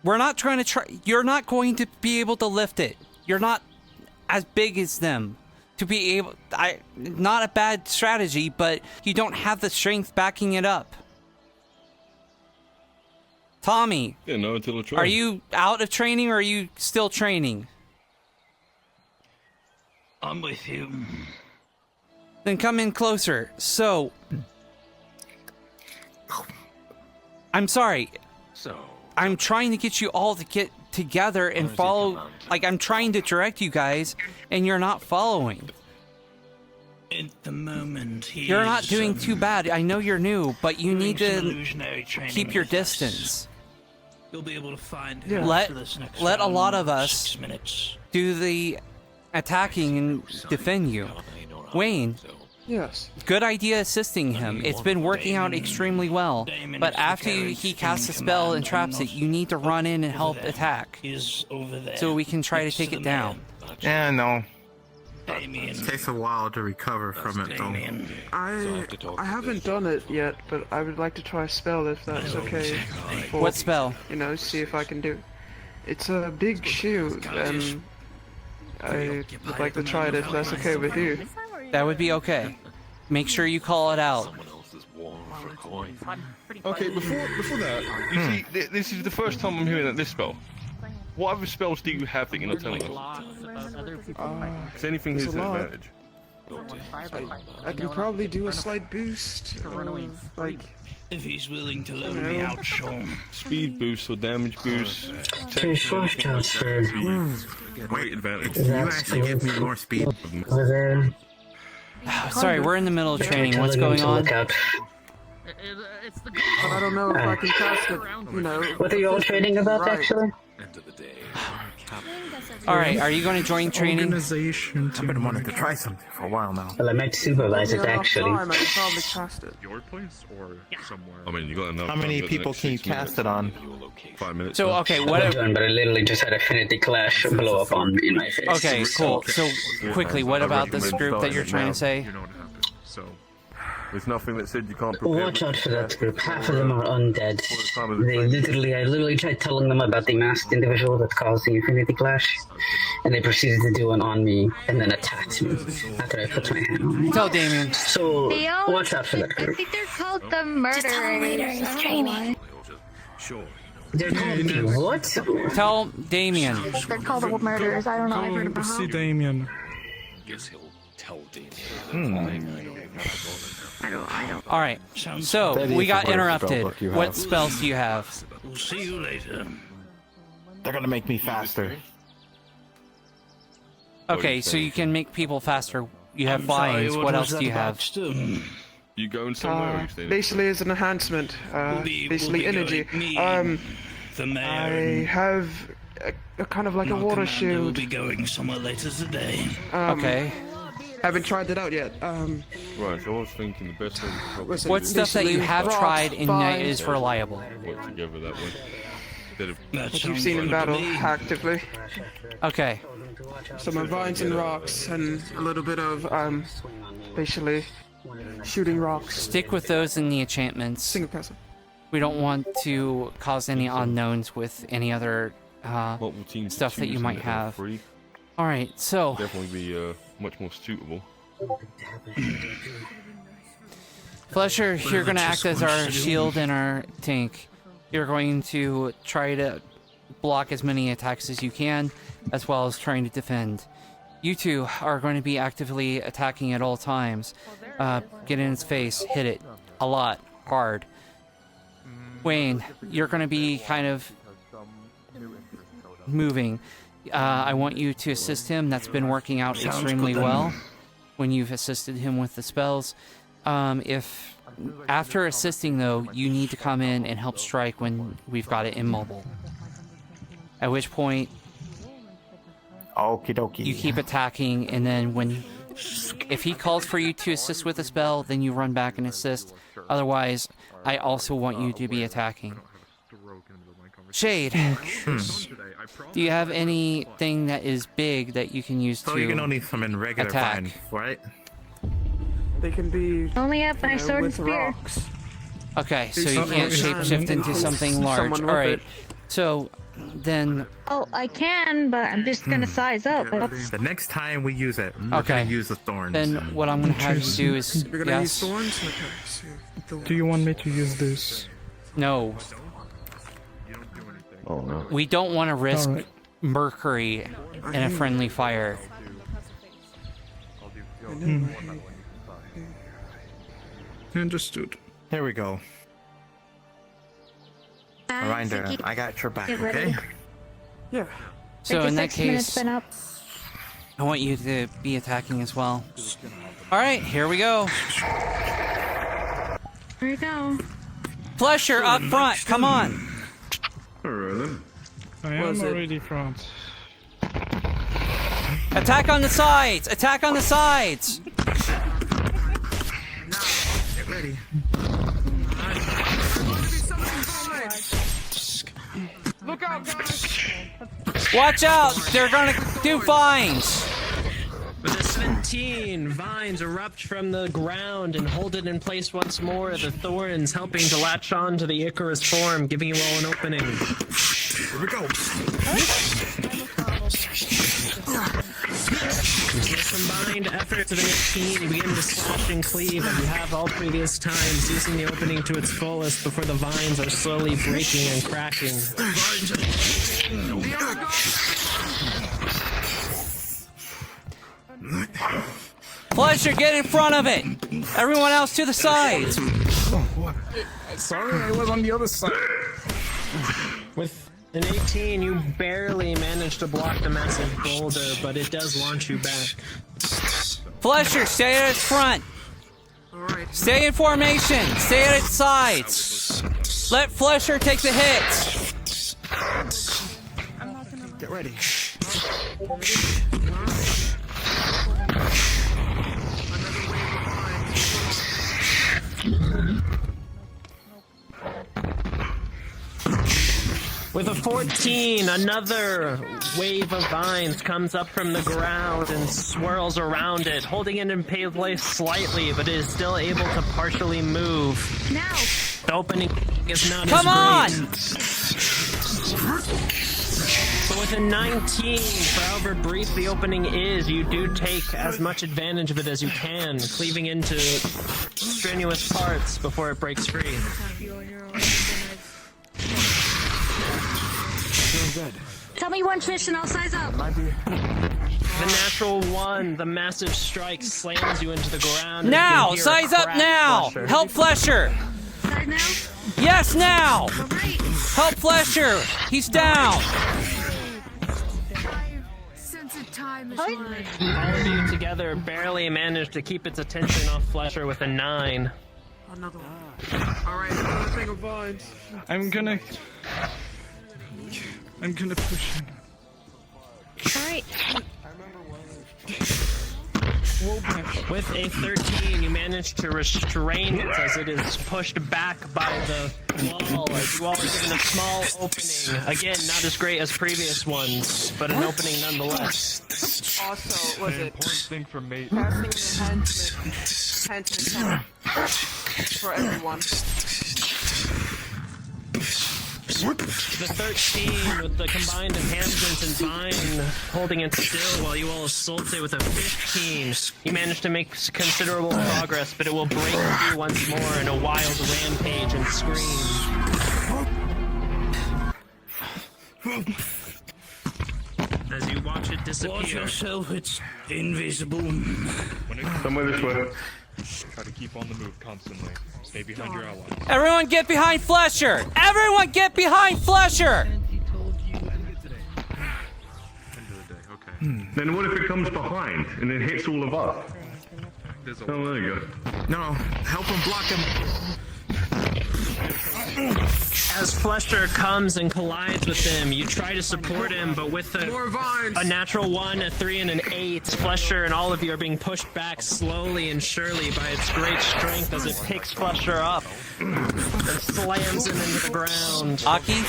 we're not trying to try... You're not going to be able to lift it. You're not as big as them. To be able... Not a bad strategy, but you don't have the strength backing it up. Tommy. Yeah, no, until I try. Are you out of training or are you still training? I'm with you. Then come in closer. So... I'm sorry. I'm trying to get you all to get together and follow... Like, I'm trying to direct you guys, and you're not following. At the moment, You're not doing too bad. I know you're new, but you need to keep your distance. You'll be able to find Let a lot of us do the attacking and defend you. Wayne. Yes. Good idea assisting him. It's been working out extremely well. But after he casts a spell and traps it, you need to run in and help attack. So we can try to take it down. Yeah, no. It takes a while to recover from it, though. I haven't done it yet, but I would like to try a spell if that's okay. What spell? You know, see if I can do. It's a big shield, and I would like to try it if that's okay with you. That would be okay. Make sure you call it out. Okay, before that, you see, this is the first time I'm hearing that this spell. What other spells do you have that you're not telling us? Is anything here's an advantage? I can probably do a slight boost, like... If he's willing to loan me out, Sean. Speed boost or damage boost. Great advantage. You actually give me more speed. Sorry, we're in the middle of training. What's going on? But I don't know if I can cast it, you know... What are you all training about, actually? Alright, are you going to join training? Organization. I've been wanting to try something for a while now. Well, I might supervise it, actually. I can probably cast it. Your place or somewhere? I mean, you got enough. How many people can you cast it on? 5 minutes. So, okay, what... But I literally just had Affinity Clash blow up on me in my face. Okay, cool. So, quickly, what about this group that you're trying to say? So, there's nothing that said you can't prepare. Watch out for that group. Half of them are undead. I literally tried telling them about the masked individual that caused the Infinity Clash, and they proceeded to do one on me and then attacked me after I put my hand on it. Tell Damien. So, watch out for that I group. think they're called the murderers. Training. They're called what? Tell Damien. They're called the murderers. I don't know. I've heard about See Damien. Guess he'll tell Damien. I don't. Alright, so we got interrupted. What spells do you have? We'll see you later. They're gonna make me faster. Okay, so you can make people faster. You have flyings. What else do you have? You going somewhere? Basically, as an enhancement. Basically, energy. I have a kind of like a water shield. We'll be going somewhere later today. Okay. Haven't tried it out yet. Right, so I was thinking the best thing. What stuff that you have tried and that is reliable? Work together that way. What you've seen in battle actively. Okay. Some vines and rocks and a little bit of basically shooting rocks. Stick with those in the enchantments. Single passive. We don't want to cause any unknowns with any other stuff that you might have. Alright, so... Definitely be much more suitable. Flesher, you're going to act as our shield and our tank. You're going to try to block as many attacks as you can, as well as trying to defend. You two are going to be actively attacking at all times. Get in its face, hit it. A lot. Hard. Wayne, you're going to be kind of moving. I want you to assist him. That's been working out extremely well when you've assisted him with the spells. If after assisting, though, you need to come in and help strike when we've got it immobile. At which point, okie dokie. You keep attacking, and then if he calls for you to assist with a spell, then you run back and assist. Otherwise, I also want you to be attacking. Shade, do you have anything that is big that you can use to you can only summon regular attack? vine, right? They can be only have my sword and spear. Rocks. Okay, so you can't shapeshift into something large. Alright, so then... Oh, I can, but I'm just gonna size up. The next time we use it, we're gonna use the thorns. Then what I'm gonna have you do is... You're gonna use thorns? Okay. Do you want me to use this? No. Oh no. We don't want to risk mercury in a friendly fire. Understood. Here we go. Reminder, I got your back, okay? Yeah. So in that case, I want you to be attacking as well. Alright, here we go. Here we go. Flesher, up front, come on! Alright then. I am already front. Attack on the sides! Attack on the sides! Get ready. Look out, guys! Watch out! They're gonna do vines! With a 17, vines erupt from the ground and hold it in place once more, the thorns helping to latch on to the Icarus form, giving you all an opening. Here we go. With combined efforts of an 18, you begin to slash and cleave as you have all previous times, using the opening to its fullest before the vines are slowly breaking and cracking. Fletcher, get in front of it! Everyone else to the sides! Sorry, I was on the other side. With an 18, you barely manage to block the massive boulder, but it does launch you back. Fletcher, stay at its front! Stay in formation! Stay at its sides! Let Fletcher take the hits! Get ready. With a 14, another wave of vines comes up from the ground and swirls around it, holding it in place slightly, but it is still able to partially move. Now! The opening is not Come as on! But with a 19, for however brief the opening is, you do take as much advantage of it as you can, cleaving into strenuous parts before it breaks free. Tell me one fish and I'll size up. The natural one, the massive strike slams you into the ground. Now! Size up now! Help Fletcher! Size now? Yes, now! Alright. Help Fletcher! He's down! Sense of time is All of you together barely managed to keep its attention off Fletcher with a 9. Another one. Alright, another thing of vines. I'm gonna push him. Alright. With a 13, you manage to restrain it as it is pushed back by the wall, as you all are given a small opening. Again, not as great as previous ones, but an opening nonetheless. Also, was it important thing for me? passing enhancement for everyone? The 13 with the combined enhancements and vine holding it still while you all assault it with a 15. You manage to make considerable progress, but it will break through once more in a wild rampage and scream. As you watch it disappear. Watch yourself, it's invisible. Somewhere this way. Try to keep on the move constantly. Stay behind your allies. Everyone get behind Fletcher! Everyone get behind Fletcher! Then what if it comes behind and then hits all of us? Oh, there you go. No, help him block him. As Fletcher comes and collides with him, you try to support him, but with a natural 1, a 3, and an 8, Fletcher and all of you are being pushed back slowly and surely by its great strength as it picks Fletcher up and slams him into the ground. Aki?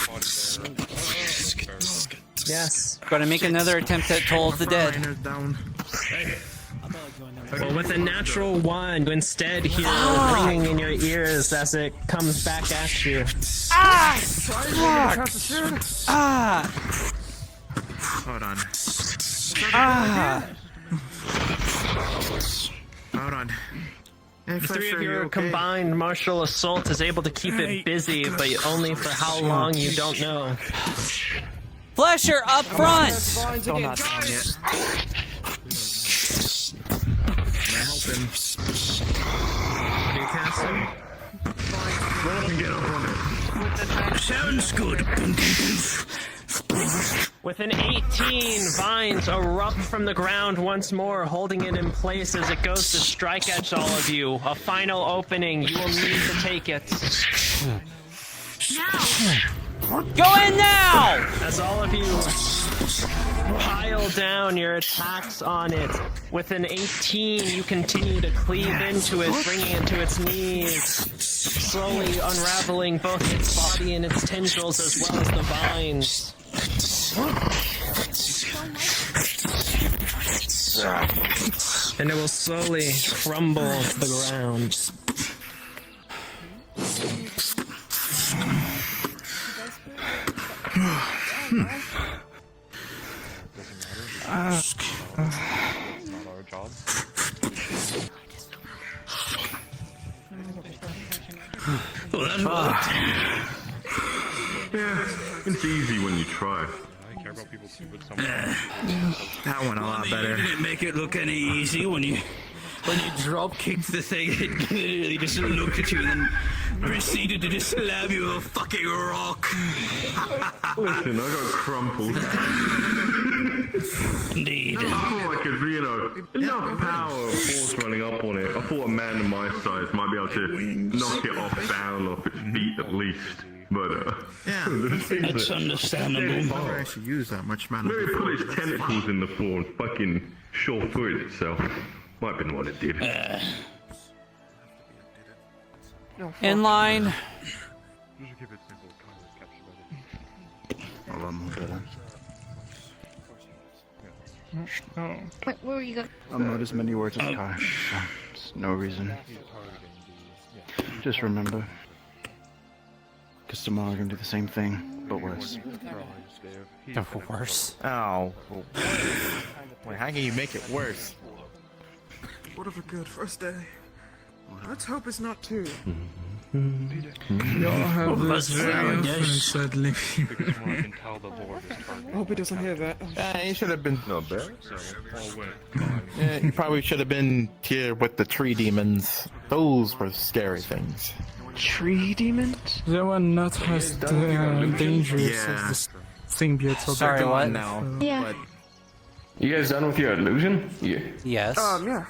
Yes. Gonna make another attempt at Toll of the Dead. Well, with a natural 1, you instead hear ringing in your ears as it comes back at you. Ah! Fuck! Ah! Hold on. Ah! Hold on. The three of your combined martial assault is able to keep it busy, but only for how long you don't know. Fletcher, up front! Still not done yet. Help him. What do you cast him? Sounds good. With an 18, vines erupt from the ground once more, holding it in place as it goes to strike at all of you. A final opening. You will need to take it. Go in now! As all of you pile down your attacks on it. With an 18, you continue to cleave into it, bringing it to its knees, slowly unraveling both its body and its tendrils as well as the vines. And it will slowly crumble to the ground. Well, that worked. Yeah, it's easy when you try. That one a lot better. You didn't make it look any easy when you drop kicked the thing. It literally just looked at you and then proceeded to just slam you with a fucking rock. Listen, I got crumpled. Indeed. I thought I could, enough power or force running up on it. I thought a man of my size might be able to knock it down off its feet at least. But, That's understandable. Never actually use that much mana. Maybe put its tentacles in the floor and fucking short-footed itself. Might have been what it did. In line. A lot more better. Wait, where were you going? I'm not as many words as Kai. There's no reason. Just remember. Because tomorrow we're gonna do the same thing, but worse. Worse? Oh. Wait, how can you make it worse? What of a good first day. Let's hope it's not too. Y'all have this very often, sadly. I hope he doesn't hear that. He should have been. Not bad. Yeah, you probably should have been here with the tree demons. Those were scary things. Tree demons? They were not as dangerous as the symbiotes. Sorry, what? Now, Yeah. but You guys done with your illusion? Yeah. Yes. Yeah.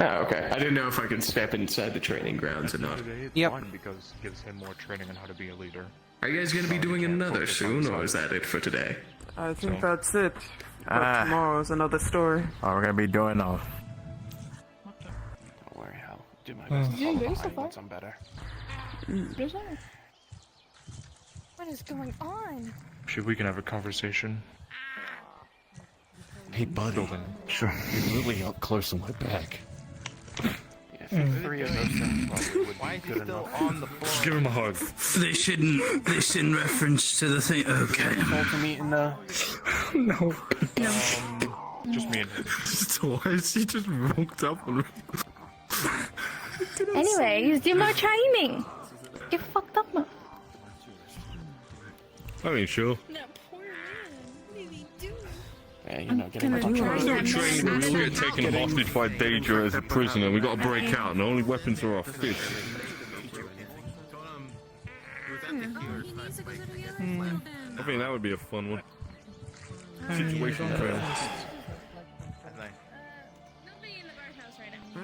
Oh, okay. I didn't know if I could step inside the training grounds or not. Yep. Because it gives him more training on how to be a leader. Are you guys gonna be doing another soon, or is that it for today? I think that's it. But tomorrow's another story. Oh, we're gonna be doing all. Don't worry, I'll do my best to follow behind once I'm better. What is going on? Sure, we can have a conversation. Hey, buddy. Sure. You're really up close on my back. Three of those things probably would be good enough. On the floor. Just give him a hug. This in reference to the thing. Okay. No. Just me and him. Why is he just woke up on me? Anyways, do more training. Get fucked up now. I mean, sure. Yeah, you know, getting Still training, we all get taken hostage by Daedra as a prisoner. We gotta break out, and the only weapons are our fists. I think that would be a fun one. Situation fail.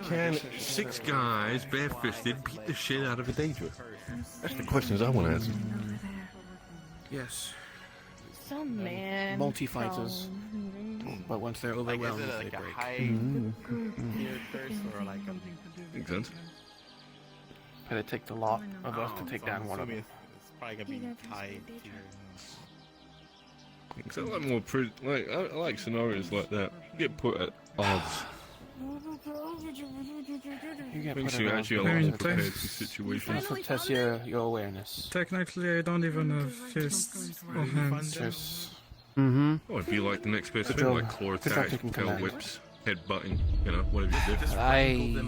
Can 6 guys, bare-fisted, beat the shit out of a Daedra? That's the questions I want to answer. Yes. Some man. Multi-fighters. But once they're overwhelmed, they break. Makes sense. But it takes a lot of us to take down one of them. It's probably gonna be high. Because I like more I like scenarios like that. Get put at odds. You get Makes put you in actually a lot more prepared for situations. To test your awareness. Technically, I don't even have fists or hands. Oh, if you like the next person, like claw attack, tail whips, head butting, whatever you do. I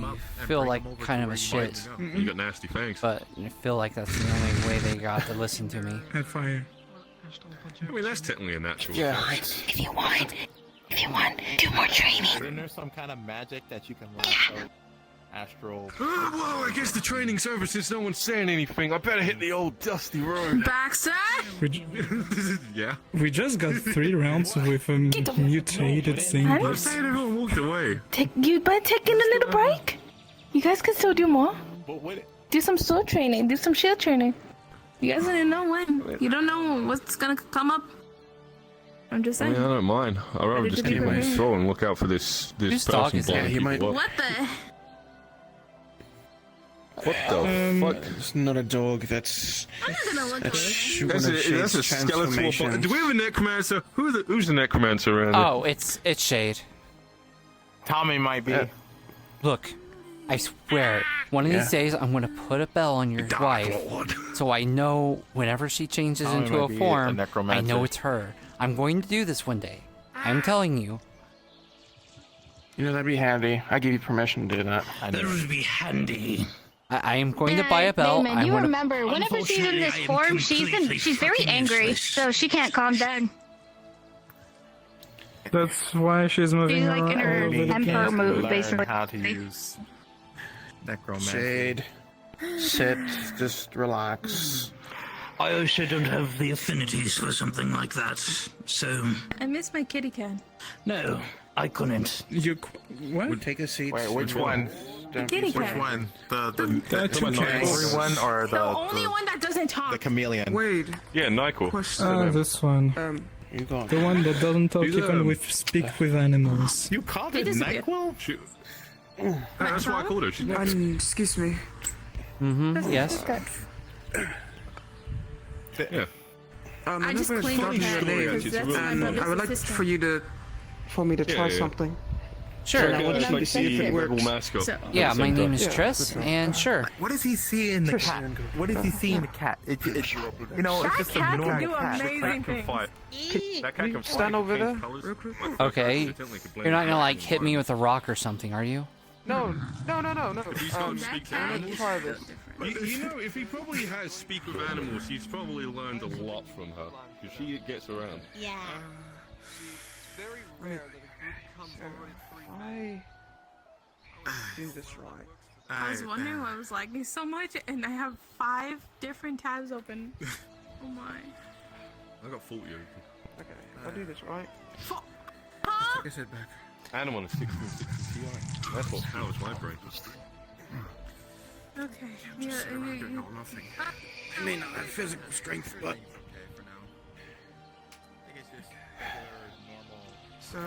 feel like kind of a shit. You got nasty fangs. But I feel like that's the only way they got to listen to me. Fire. I mean, that's technically a natural. If you want, do more training. Isn't there some kind of magic that you can learn? Astral. Well, I guess the training service is no one's saying anything. I better hit the old dusty road. Baxter? Yeah. We just got 3 rounds with a mutated symbiote. Everyone walked away. You better take in a little break. You guys can still do more. Do some sword training. Do some shield training. You guys didn't know when. You don't know what's gonna come up. I'm just I mean, saying. I don't mind. I'd rather Ready just to be keep my prepared. soul and look out for this Whose dog person is that? blowing He people up. What the? What the fuck? It's not a dog. That's. I'm not gonna look That's away. one of That's Shade's a skeletal. transformations. Do we have a necromancer? Who's the necromancer around here? Oh, it's Shade. Tommy might be. Look, I swear, one of these days I'm gonna put a bell on your wife, so I know whenever she changes Tommy into might a be a form, I necromancer. know it's her. I'm going to do this one day. I'm telling you. You know, that'd be handy. I give you permission to do that. That would be handy. I am going to buy a bell. Damon, I'm you gonna... remember, whenever she's in this form, she's very angry, so she can't calm down. That's why she's moving She's like in her all over the emperor place. move, Learn basically. how to use necromancy. Shade. Sit. Just relax. I also don't have the affinities for something like that, so I miss my kitty cat. no, I couldn't. You what? We'll take a seat. Wait, which one? Don't kitty be Which cat. one? The two angry cats. one or The only one that doesn't talk. the chameleon? Wait. Yeah, Nyquil. Ah, this one. You go. The one that doesn't talk He's, even with speak with animals. You called They it disappear. Nyquil? That's why I called her. Excuse me. Mm-hmm. Yes. Yeah. I just never claimed gotten the your cat name, because that's my and brother's I would like assistant. for you to, for me to try yeah. something. Sure. Like, want it's you like to see if the it works. rebel mascot. So- Yeah, my name is Yeah, Triss, and sure. What does he see in the cat? What does he see in the cat? It's you know, it's just a cat can normal do cat. amazing things. That cat can Stand fight, over change there, colours. real quick. Okay. You're not gonna like hit me with a rock or something, are you? No. He's got to speak to cat animals. is Try this. You know, if he probably has speak with animals, he's probably learned a lot from her because she gets around. Yeah. Very rare that a group comes on I do this right. I was wondering why I was lagging so much, and I have 5 different tabs open. Oh my. I got 40 open. Okay, I'll do this right. Take a sit back. And I'm on a 1660 Ti. That's what powers my brain. Okay. Yeah, Nothing. I may not have physical strength, but So.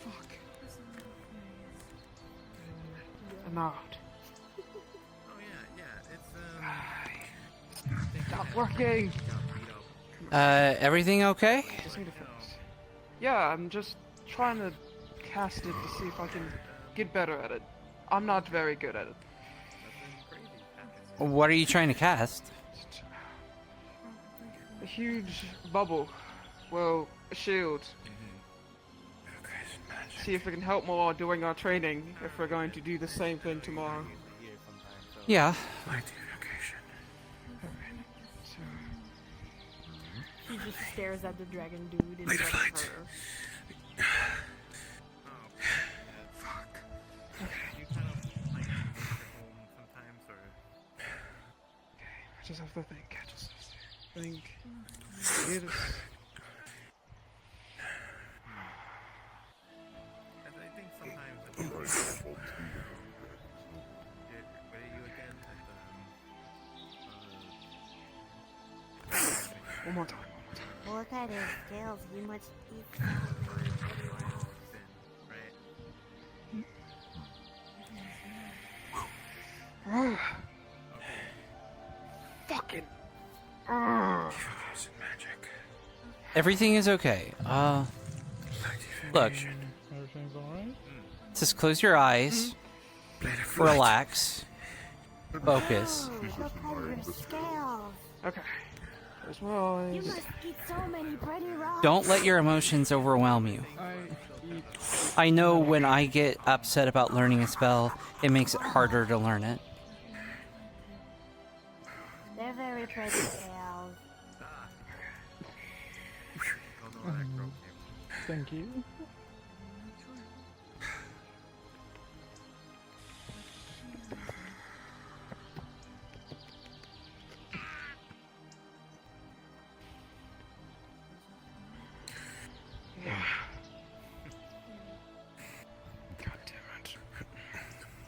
Fuck. Not. It's not working. Everything okay? Just need to fix. Yeah, I'm just trying to cast it to see if I can get better at it. I'm not very good at it. What are you trying to cast? A huge bubble. Well, a shield. See if it can help more during our training if we're going to do the same thing tomorrow. Yeah. He just stares at the dragon dude in front of her. I just have to think. I just have to think. It is. I think sometimes One more time. Look at his scales. He must eat. Fucking. Everything is okay. Look. Everything's alright? Just close your eyes. Relax. Focus. Look at your scales. Okay. There's my eyes. You must eat so many pretty rocks. Don't let your emotions overwhelm you. I know when I get upset about learning a spell, it makes it harder to learn it. They're very pretty scales. Thank you.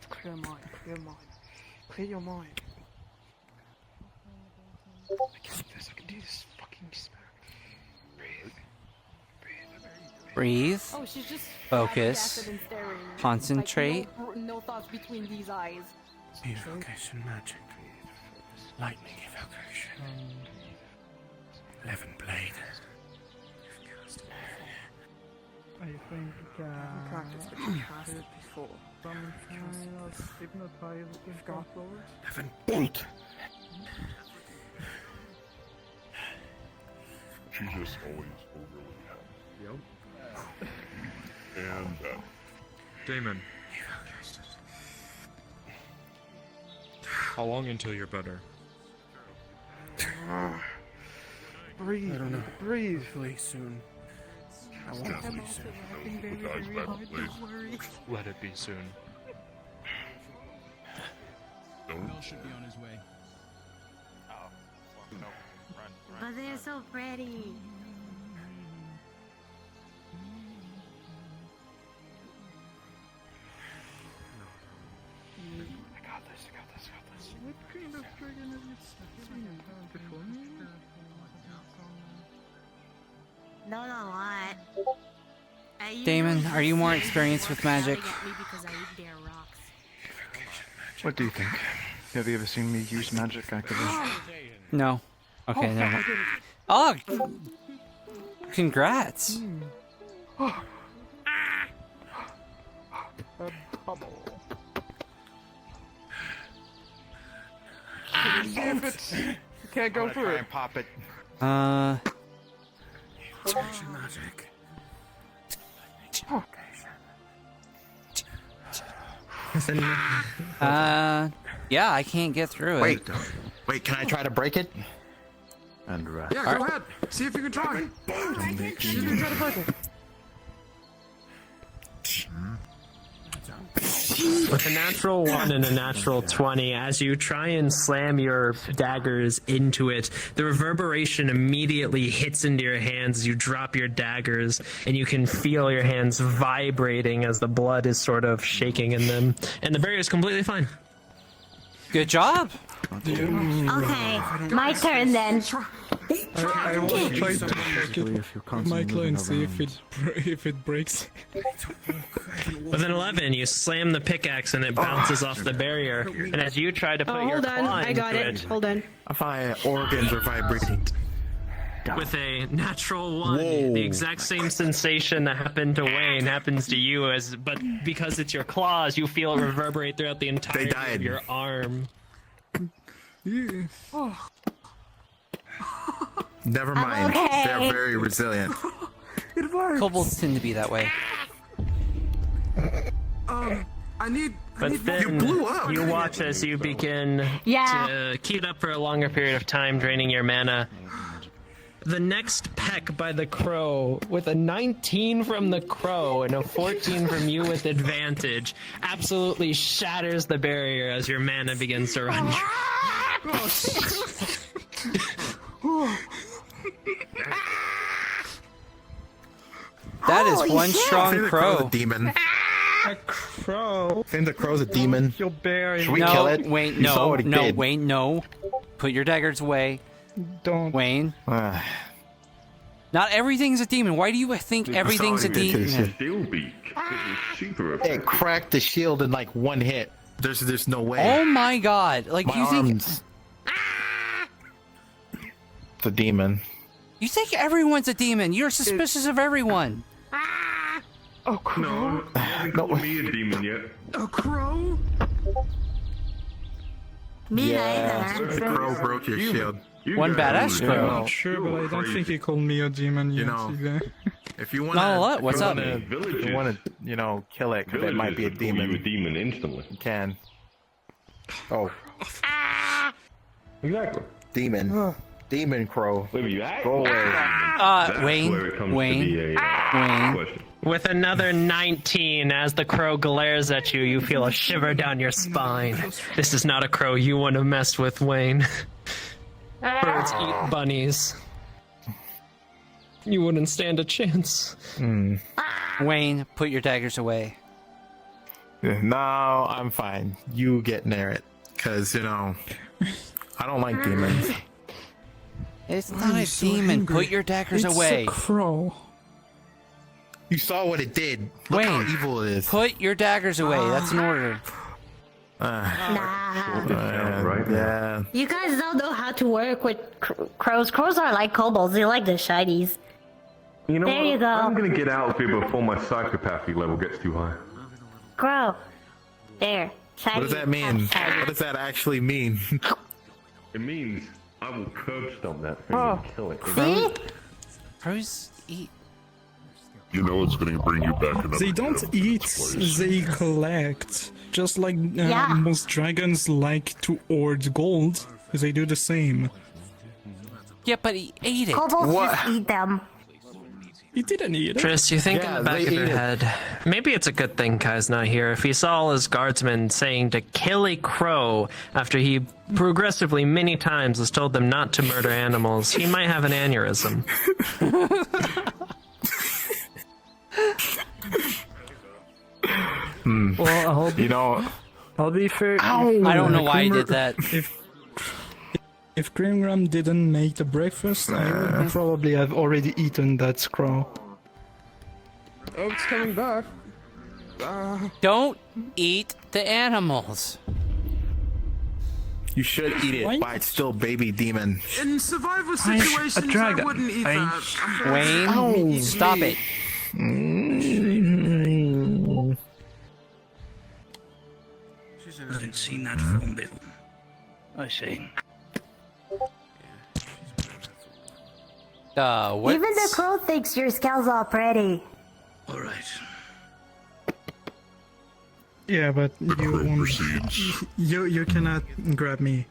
Clear mind, clear mind. Clear your mind. I can do this. I can do this. Fucking breathe. Breathe. Oh, she's just Focus. flabbergasted and staring. Concentrate. Like, no thoughts between these eyes. Evocation magic. Lightning evocation. 11 blade. I think practice, but you have it before. sometimes hypnotized with controllers. 11 bolt. She's just always overly happy. Yep. And Damon. How long until you're better? Breathe. I don't know. Breathe. Hopefully soon. I want Definitely to soon. the guy's back in place. Let it be soon. Don't. should be on his way. But they're so pretty. I got this. What kind of dragon have you seen before me? Not a lot. Damon, are you more experienced with magic? What do you think? Have you ever seen me use magic actively? No. Okay, never mind. Oh, congrats. A bubble. See if it's... You can't go through it. Pop it. Magic. Yeah, I can't get through it. Wait, can I try to break it? And Yeah, go ahead. See if you can try. See if you can try to break it. With a natural 1 and a natural 20, as you try and slam your daggers into it, the reverberation immediately hits into your hands as you drop your daggers, and you can feel your hands vibrating as the blood is sort of shaking in them. And the barrier is completely fine. Good job. Okay, my turn then. I will try to break it, Michael, and see if it breaks. With an 11, you slam the pickaxe and it bounces off the barrier. And as you try to put your hold on, claw I got into it. Hold on. My organs are vibrating. With a natural 1, the exact same sensation that happened to Wayne happens to you, but because it's your claws, you feel it reverberate throughout the entirety of your arm. Never mind. Okay. They're very resilient. Kobolds tend to be that way. I need But then you watch as you begin to keep it up for a longer period of time, draining your mana. The next peck by the crow, with a 19 from the crow and a 14 from you with advantage, absolutely shatters the barrier as your mana begins to run. That is one strong crow. A demon. A crow. I think the crow's a demon. Your barrier. Should we kill it? Wayne, You saw no, what he no, did. Wayne, no. Put your daggers away. Don't. Wayne. Not everything's a demon. Why do you think everything's a demon? It cracked the shield in like one hit. There's no way. Oh my god. Like My you think arms. It's a demon. you think everyone's a demon. You're suspicious of everyone. Oh, crow. No, he hasn't called me a demon yet. A crow? Me Yeah, neither. the crow broke your shield. One badass I'm crow. not sure, but I don't think he called me a demon yet either. If you want Not a lot. What's up? If you want to, kill it, because it might be a demon. You a demon instantly. You can. Oh. Exactly. Demon. Demon crow. Wait, you act? Go away. That's Wayne. where it comes Wayne. to be a Wayne. question. With another 19, as the crow glares at you, you feel a shiver down your spine. This is not a crow you want to mess with, Wayne. Birds eat bunnies. You wouldn't stand a chance. Wayne, put your daggers away. No, I'm fine. You get near it. because you know I don't like demons. It's not a demon. Put your daggers away. It's a crow. You saw what it did. Look how evil it is. Put your daggers away. That's an order. Yeah. You guys don't know how to work with crows. Crows are like kobolds. They like the shinies. You know There what? you go. I'm gonna get out of here before my psychopathy level gets too high. Crow. There. Shiny. What does that mean? Shiny. What does that actually mean? It means I will curb stomp that thing and kill it. See? Crows eat. You know it's going to bring you back another They don't eat, they collect. Just like most dragons like to hoard gold, they do the same. Yeah, but he ate it. Kobolds just eat them. He didn't eat it. Tris, you think in the back of your head, maybe it's a good thing Kai's not here. If he saw all his guardsmen saying to kill a crow after he progressively many times has told them not to murder animals, he might have an aneurysm. Well, I'll be fair. I don't know why he did that. If Grimgram didn't make the breakfast, I would probably have already eaten that scroll. Oh, it's coming back. Don't eat the animals. You should eat it, but it's still baby demon. In survival situations, I wouldn't eat that. Wayne, stop it. I haven't seen that phone bill. I see. What? Even the crow thinks your scale's all pretty. Alright. Yeah, but you cannot grab me.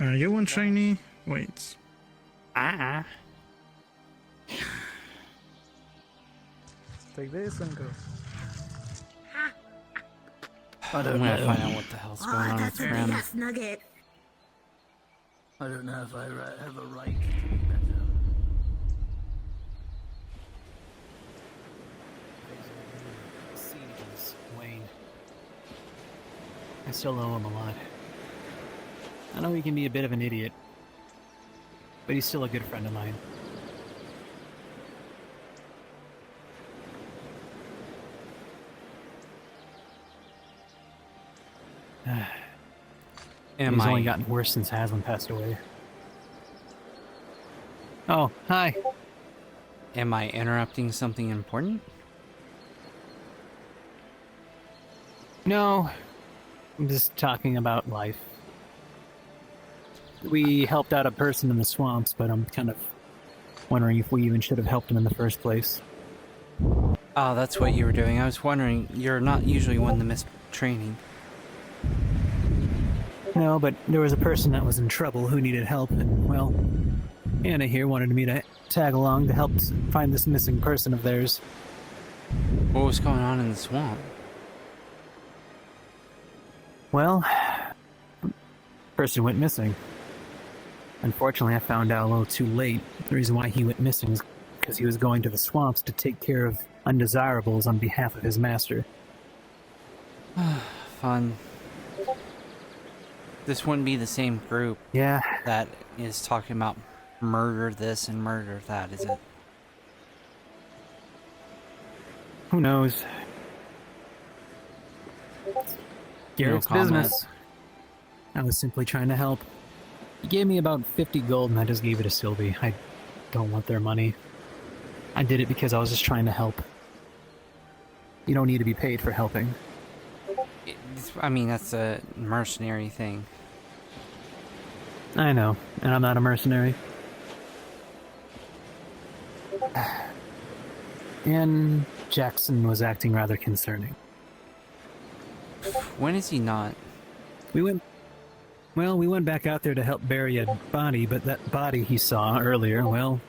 You want shiny? Wait. Take this and go. I'm gonna find out what the hell's going on with Grim. Nugget. I don't know if I have a right. Wayne. I still owe him a lot. I know he can be a bit of an idiot, but he's still a good friend of mine. He's only gotten worse since Haslam passed away. Oh, hi. Am I interrupting something important? No, I'm just talking about life. We helped out a person in the swamps, but I'm kind of wondering if we even should have helped him in the first place. Oh, that's what you were doing. I was wondering, you're not usually one to miss training. No, but there was a person that was in trouble who needed help, and, well, Anna here wanted me to tag along to help find this missing person of theirs. What was going on in the swamp? Well, person went missing. Unfortunately, I found out a little too late. The reason why he went missing is because he was going to the swamps to take care of undesirables on behalf of his master. Fun. This wouldn't be the same group that is talking about murder this and murder that, is it? Who knows? Garrett's business. I was simply trying to help. He gave me about 50 gold and I just gave it to Sylvie. I don't want their money. I did it because I was just trying to help. You don't need to be paid for helping. I mean, that's a mercenary thing. I know, and I'm not a mercenary. And Jackson was acting rather concerning. When is he not? We went back out there to help bury a body, but that body he saw earlier, well,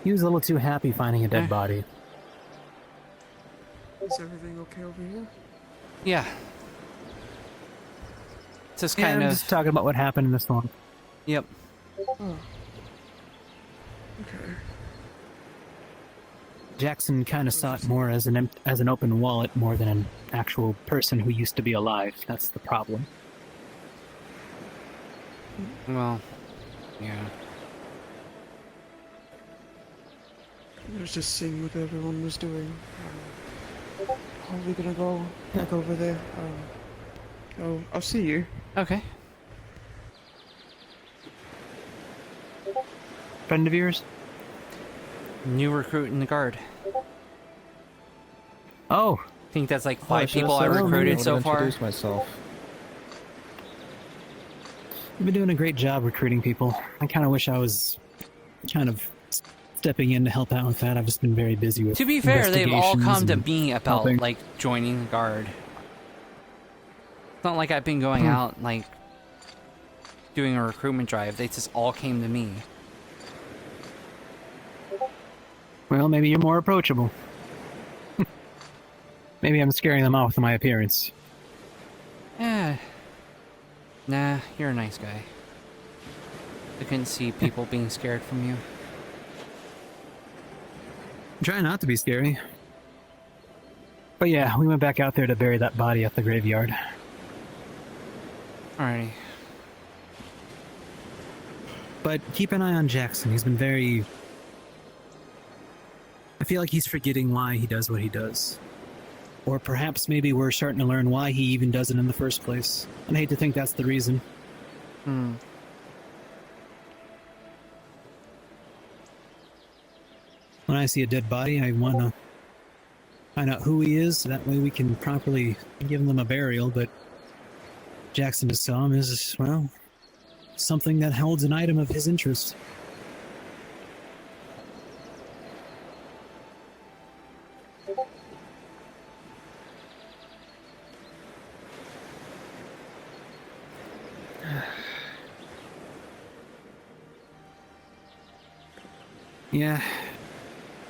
he was a little too happy finding a dead body. Is everything okay over here? Yeah. Just Yeah, kind I'm of just talking about what happened in the swamp. Yep. Oh. Okay. Jackson kind of saw it more as an open wallet more than an actual person who used to be alive. That's the problem. Well, yeah. I was just seeing what everyone was doing. Probably gonna go back over there. I'll see you. Okay. Friend of yours? New recruit in the guard. Oh. I think that's like 5 people I recruited so far. Introduce myself. You've been doing a great job recruiting people. I kind of wish I was kind of stepping in to help out with that. I've just been very busy with To be fair, they've all come to investigations me and about helping. like joining the guard. It's not like I've been going out like doing a recruitment drive. They just all came to me. Well, maybe you're more approachable. Maybe I'm scaring them off with my appearance. Eh. Nah, you're a nice guy. I couldn't see people being scared from you. Try not to be scary. But yeah, we went back out there to bury that body at the graveyard. Alrighty. But keep an eye on Jackson. He's been very... I feel like he's forgetting why he does what he does. Or perhaps maybe we're starting to learn why he even does it in the first place. And I hate to think that's the reason. Hmm. When I see a dead body, I want to find out who he is, so that way we can properly give them a burial, but Jackson to saw him is, well, something that holds an item of his interest. Yeah.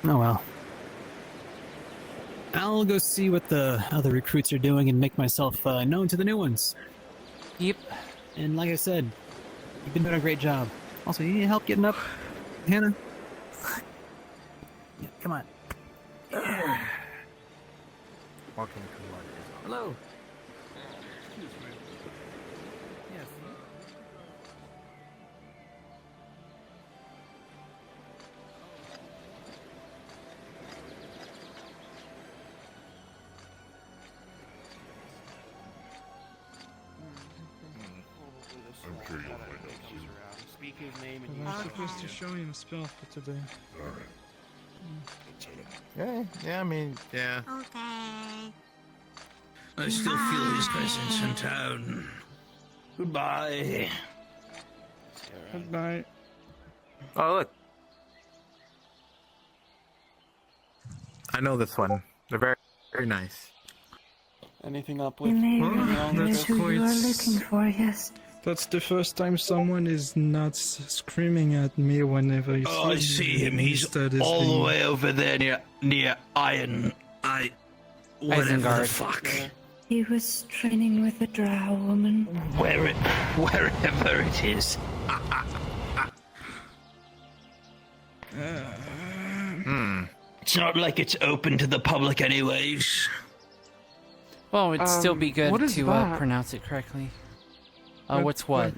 Oh well. I'll go see what the other recruits are doing and make myself known to the new ones. Yep. And like I said, you've been doing a great job. Also, you need help getting up, Hannah? Yeah, come on. Walking Hello. Yes. I'm sure you'll find out soon. Speak his name and I'm supposed to show him a spell for today. Alright. Yeah, I mean, yeah. Okay. I still feel his presence in town. Goodbye. Goodbye. Oh, look. I know this one. They're very, very nice. Anything up with? You may Well, recognize who you are looking for, yes. That's the first time someone is not screaming at me whenever he Oh, I sees see me. him. He's Instead is all the being- way over there near Iron. Whatever the Isengard. fuck. He was training with a drow woman. Wherever it is. It's not like it's open to the public anyways. Well, it'd still be good what is to that? pronounce it correctly. What's what?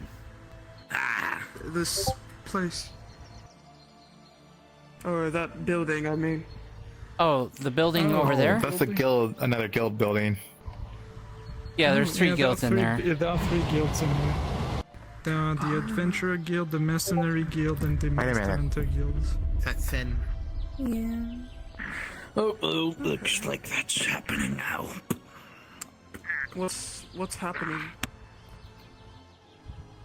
This place. Or that building, I mean. Oh, the building over there? That's a guild, another guild building. Yeah, there's 3 guilds in there. There are 3 guilds in there. There are the Adventurer Guild, the Mercenary Guild, and the Wait a Master minute. Hunter Guild. That's Finn. Yeah. Oh, looks like that's happening now. What's happening?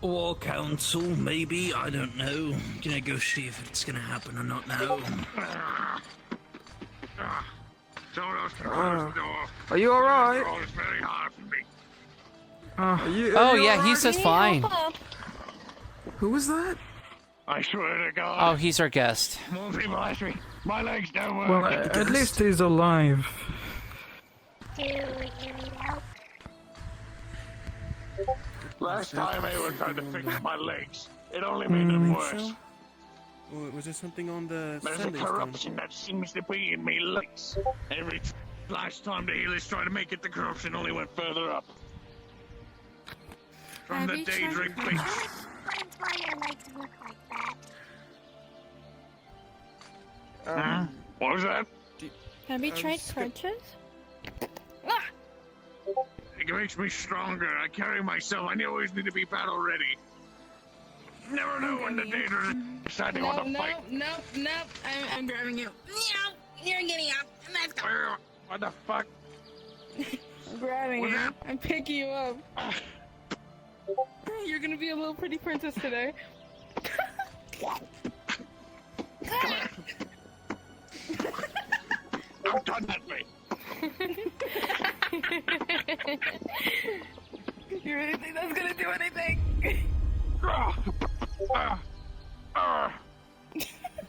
War Council, maybe? I don't know. Gonna go see if it's gonna happen or not now. Are you alright? Oh, yeah, he's just fine. Who was that? I swear to God. Oh, he's our guest. More people ask me. My legs don't work. Well, at least he's alive. Last time I was trying to fix my legs. It only made them worse. Was there something on the There's a Sunday corruption stone? that seems to be in me legs. Last time the healers tried to make it, the corruption only went further up. From Have the you tried daydream crunches? beast. That's why your legs look like that. What was that? Have you tried crunches? It makes me stronger. I carry myself. I always need to be battle ready. Never know when the danger is deciding No, on the no, fight. no, no. I'm grabbing you. No, you're getting up. Let's go. What the fuck? I'm grabbing What's you. that? I'm picking you up. You're gonna be a little pretty princess today. Don't touch me. You really think that's gonna do anything?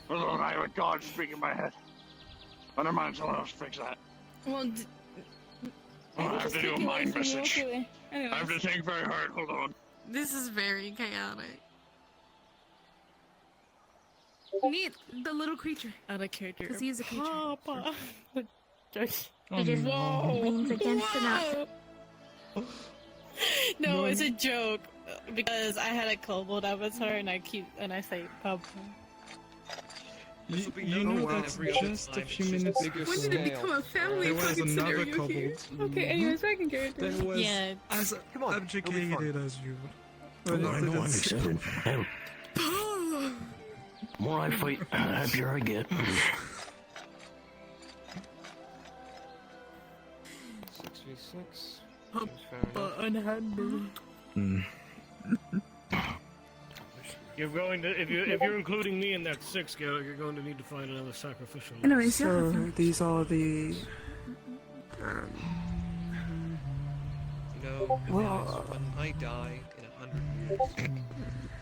I have a god speaking in my head. Never mind, someone else fix that. Well, I have to do a mind message. I Anyways, have to think very hard. Hold on. this is very chaotic. Meet the little creature. Out of character. Because he's a creature. Papa. He just leans against the nut. No, it's a joke because I had a kobold avatar and I say Papa. You know that's just a few minutes ago. When did it become a family There was fucking another scenario here? kobold. Okay, anyways, second character. That was Yeah. as educated as you. I know I'm excited. Hell, the more I fight, the happier I get. 6v6. Unhandled. You're going to if you're including me in that 6 scale, you're going to need to find another sacrificial. Anyways, So these are the. You know, Well, when I die in 100 years,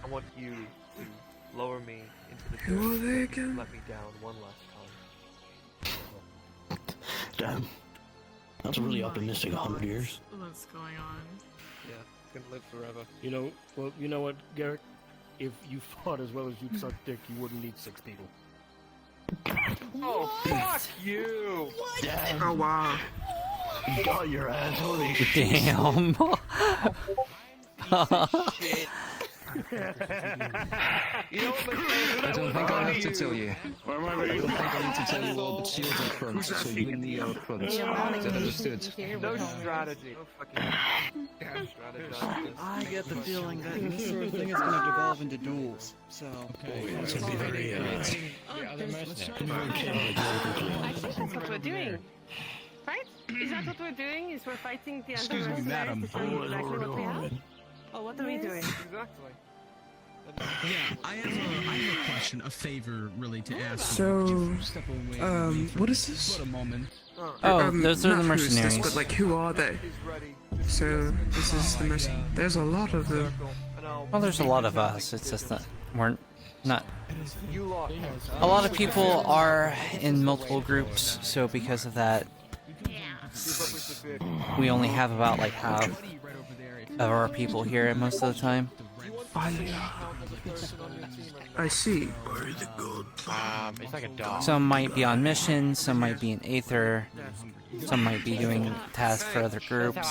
I want you to lower me into the Who are they dirt again? and let me down one last time. Damn, that's really optimistic. 100 years. What's going on? Yeah, gonna live forever. You know, well, you know what, Garrett? If you fought as well as you suck dick, you wouldn't need 6 people. Oh, fuck you! Damn. Oh wow. You got your ass, holy shit. Damn. Shit. You know what, I don't think I have to tell you. I I don't think I need to tell you all, but shields up front, so you can knee out front. Is that understood? No strategy. No fucking strategy. I get the feeling that this sort of thing is going to devolve into duels. So, It's gonna be very, I think that's what we're doing. Right? Is that what we're doing? Is we're fighting the other Excuse me, mercenaries madam. to show you exactly what we have? Oh, what are we doing? Exactly. yeah, I have a question, a favor, really, to ask. So, Step away what is this? For a moment. Oh, those are the not who is this, mercenaries. but like, who are they? So, this is the mercenary. There's a lot of them. Well, there's a lot of us. It's just that we're not. A lot of people are in multiple groups, so because of that, we only have about like half of our people here most of the time. I see. It's like a dog. Some might be on missions, some might be in Aether, some might be doing tasks for other groups.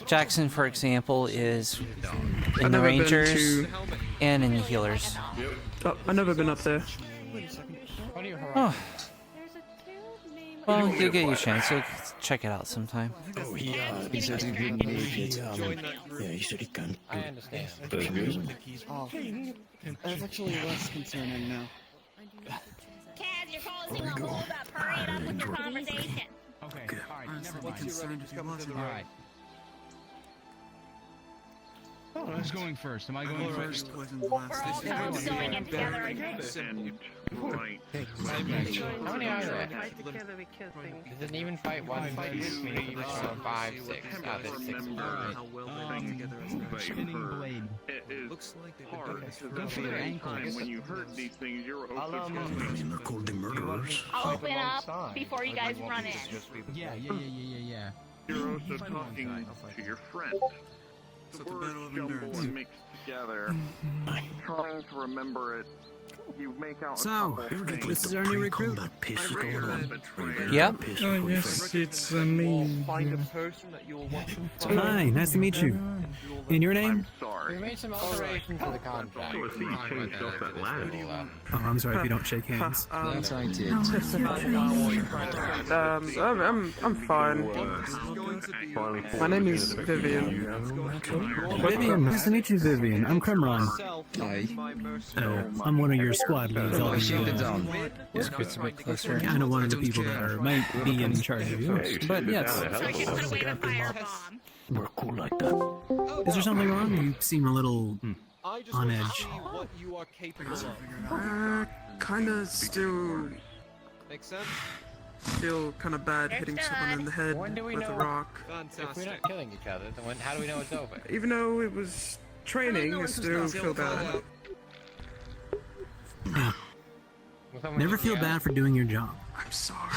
Jackson, for example, is in I've the never been Rangers to- and in the Healers. Oh, I've never been up there. Oh. Well, you'll get your chance. You'll check it out sometime. Oh, he said he couldn't make it. Yeah, he said he can't. I understand. Oh, that's actually less concerning now. Kaz, you're causing a hold up. Hurry it up with your conversation. Okay, alright, never mind. Concerned if you wasn't. Alright. Who's going first? Am I going first? We're all kind of going in together, I think. How many are there? Fight together, we kill things. Does it even fight 1, 2, 3, 4, 5, 6? There's 6 Spinning blade. Looks like they've Hard. been Go for your ankles. When you heard these things, you're I mean, they're called the murderers. I'll open up before you guys run in. Yeah. You're also talking to your friend. So The it's a words battle of jumble endurance. and mixed together, trying to remember it, you make out So, this is our new recruit. Yep. Oh, yes, it's me. Find a person that you'll want to follow. Hi, nice to meet you. And your name? We made some alterations to the contract. Oh, I'm sorry if you don't shake hands. That's I did. I'm fine. My name is Vivian. Vivian, nice to meet you, Vivian. I'm Kremron. I'm one of your squad leads. I'll be This gets a bit closer. kind of one of the people that might be in charge of you. But yes. We're cool like that. Is there something wrong? You seem a little on edge. What you are capable of. Kinda still Makes sense? feel kinda bad hitting someone in the head When do we with a know? rock. If we're not killing each other, then how do we know it's over? Even though it was training, I still feel bad. Never feel bad for doing your job. I'm sorry.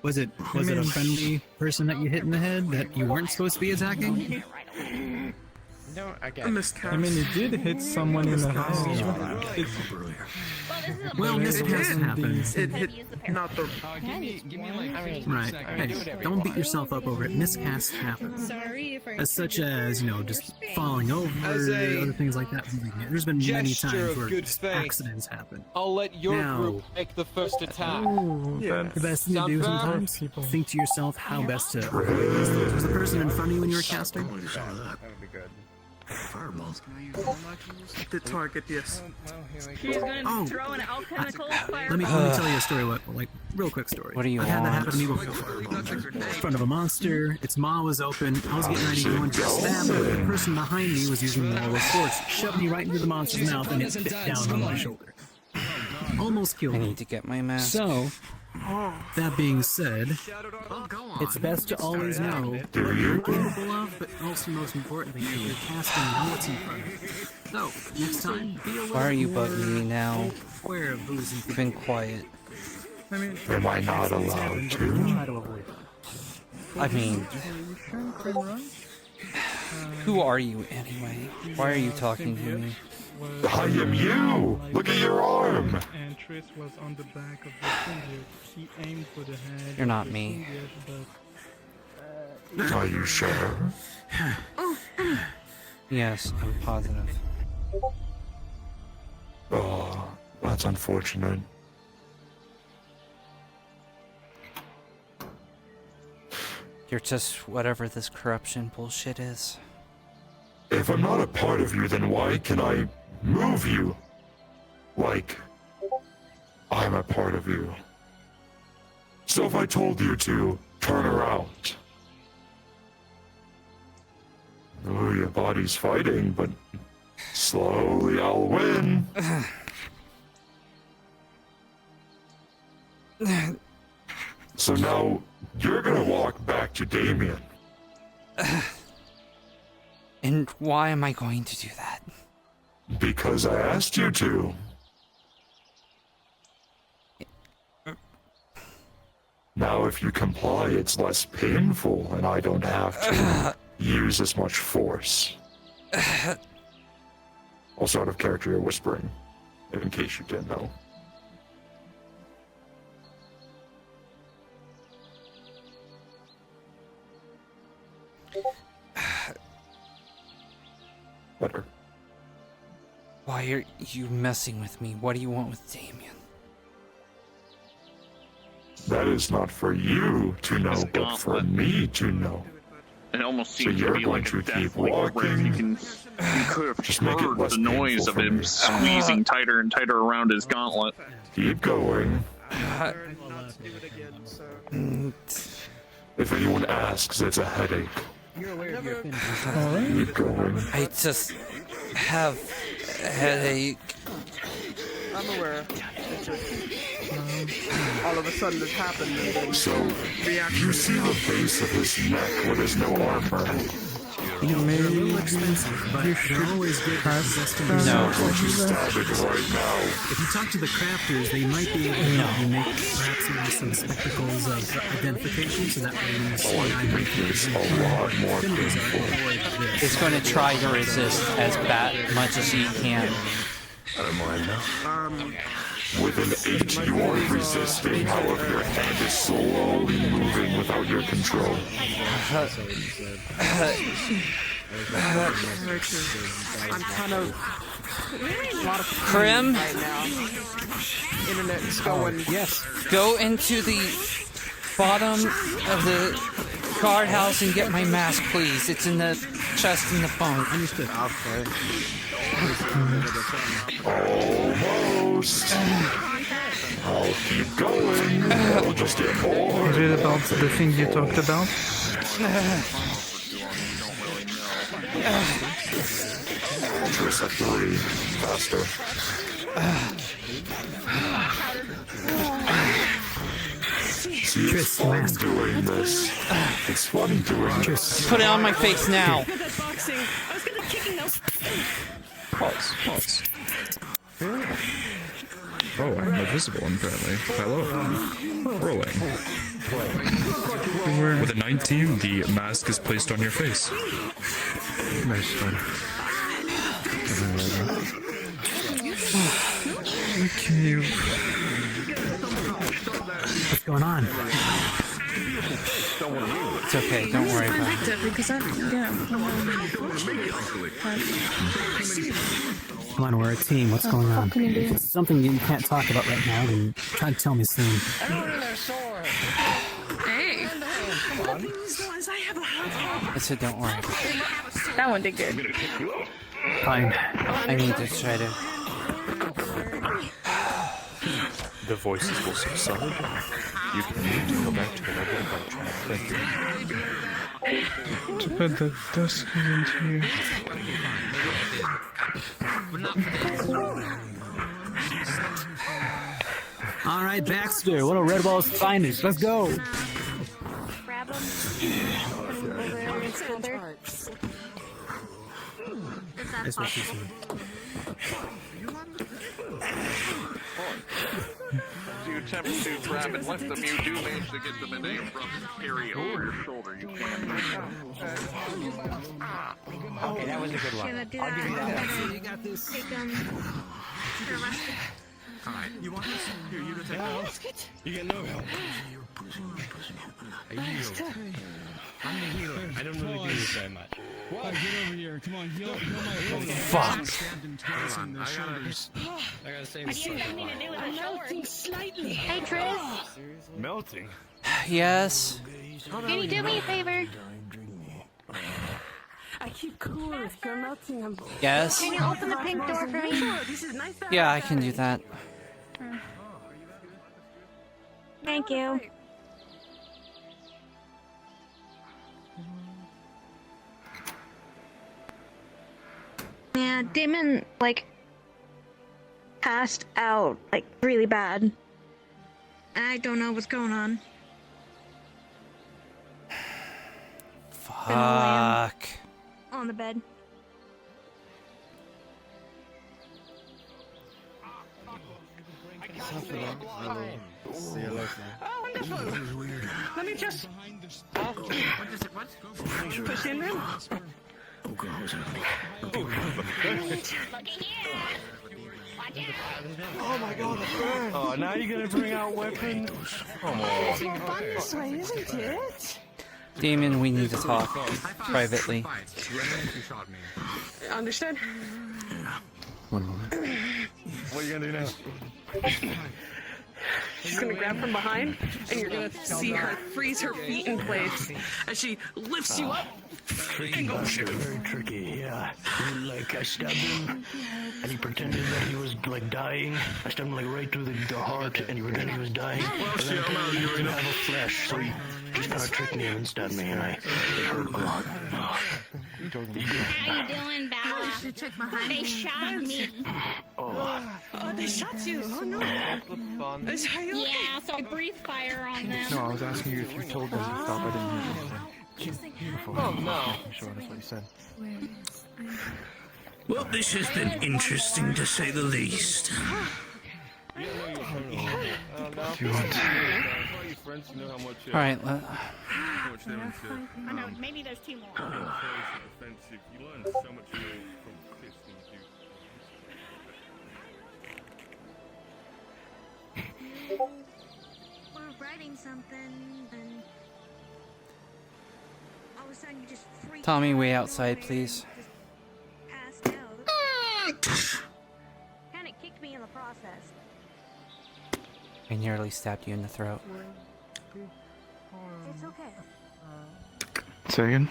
Was it a friendly person that you hit in the head that you weren't supposed to be attacking? No, I again. miscast. I mean, you did hit someone in the head. Well, miscast happens. It hit not the. Right. Hey, don't beat yourself up over it. Miscast happens. As such as, just falling over, other things like that. There's been many times where accidents happen. I'll let your Now- group make the first attack. The best thing to do sometimes, think to yourself how best to avoid these things. Was the person in front of you when you were casting? That would be good. Fireballs. The target, yes. He's going to Oh. throw an alchemical fire. Let me tell you a story. Real quick story. What do you I've had that want? happen to me before. In front of a monster, its maw was open. I was getting ready to go into a stab, but the person behind me was using more force, shoved me right into the monster's mouth, and it bit down on my shoulder. Almost killed I me. need to get my mask. So, that being said, it's best to always know what you're capable of, but also most importantly, if you're casting, know what's in front of you. So, next time, be a little Why are you more bugging me now? aware of who's in front You've been quiet. Am I not allowed to? Try to avoid them. I mean, who are you anyway? Why are you talking to me? I am you! Look at your arm! And Triss was on the back of the symbiote. He aimed for the head. You're not of the me. symbiote, but, Are you sure? Yes, I'm positive. Oh, that's unfortunate. You're just whatever this corruption bullshit is. If I'm not a part of you, then why can I move you? Like, I'm a part of you. So if I told you to, turn around. Oh, your body's fighting, but slowly I'll win. So now, you're gonna walk back to Damien. And why am I going to do that? Because I asked you to. Now if you comply, it's less painful, and I don't have to use as much force. Also out of character, you're whispering, in case you didn't know. Better. Why are you messing with me? What do you want with Damien? That is not for you to know, but for me to know. It almost So seems to you're be going like to a keep deathly grip. walking. You could have Just make it heard less the noise painful of for him me. squeezing tighter and tighter around his gauntlet. Keep going. If anyone asks, it's a headache. You're aware of your Keep going. I just have a headache. I'm aware. It's just, all of a sudden this happened and then So, you see the base of his neck where there's no armor. You may They're a little expensive, but they're always good to possess to If you talk to the crafters, they might be able to help you make perhaps even some spectacles of identification, so that way when you see an item, you can present fingers are avoid this. It's going to try to resist as much as you can. I don't mind now. With an 8, you are resisting, however your hand is slowly moving without your control. I'm kind of a lot of Krim? right now. Internet's going. Yes. Go into the bottom of the guardhouse and get my mask, please. It's in the chest in the bunk. Understood. Okay. Almost. I'll keep going. I'll just get more. Is it about the thing you talked about? Trisyra 3. Faster. See, it's fun doing this. It's funny doing this. Put it on my face now. Pause. Oh, I'm invisible apparently. Hello. Rolling. With a 19, the mask is placed on your face. Nice one. Okay. What's going on? It's okay, don't worry about it. Because Come on, we're a team. What's going on? If it's something you can't talk about right now, then try to tell me soon. Hey. I said don't worry. That one did good. Fine. I need to try to... The voices will subside. You can need to go back to the regular VRchat. Thank you. To put the dust into here. All right, Baxter. What are Red Ball's finest? Let's go. Grab them. That's what she said. You attempt to grab and lift them, you do manage to get them in a from area over your shoulder. You can't. Okay, that was a good one. I'll give you that. You got this. Take them. Alright, you want this? Here, you go take it. You get no help. I heal. I'm the healer. I don't really do this very much. Why? Get over here. Come on, heal my opponent. Fuck. I gotta save What do you expect me to do with a melting slightly? Hey, Tris. Melting? Yes? Can you do me a favor? I keep cool. You're melting. Yes? Can you open the pink door for me? Yeah, I can do that. Thank you. Yeah, Damon, like, passed out, like, really bad. I don't know what's going on. Fuck. On the bed. See you later. Oh, wonderful. Let me just. What? Push in him. Oh my god, the burn! Oh, now you're gonna bring out weapons? Come on. It's more fun this way, isn't it? Damon, we need to talk privately. Understood? One moment. What are you gonna do now? She's gonna grab from behind, and you're gonna see her freeze her feet in place as she lifts you up. Tricky, very tricky, yeah. Like, I stabbed him, and he pretended that he was, like, dying. I stabbed him, like, right through the heart, and he pretended he was dying. Well, and then he didn't have a flesh, so he just kind of tricked me and stabbed me, and it hurt a lot. How you doing, Bella? They shot me. Oh, they shot you. Oh, no. Are you okay? Yeah, so I breathed fire on them. No, I was asking you if you told them you thought I didn't hear anything. Beautiful. Oh, no. I'm sure that's what he said. Well, this has been interesting to say the least. If you want. All right. I know, maybe there's 2 more. We're writing something, and all of a sudden you just freak Tommy, out wait out of outside, nowhere please. and just passed out. Kind of kicked me in the process. I nearly stabbed you in the throat. It's okay. Say again?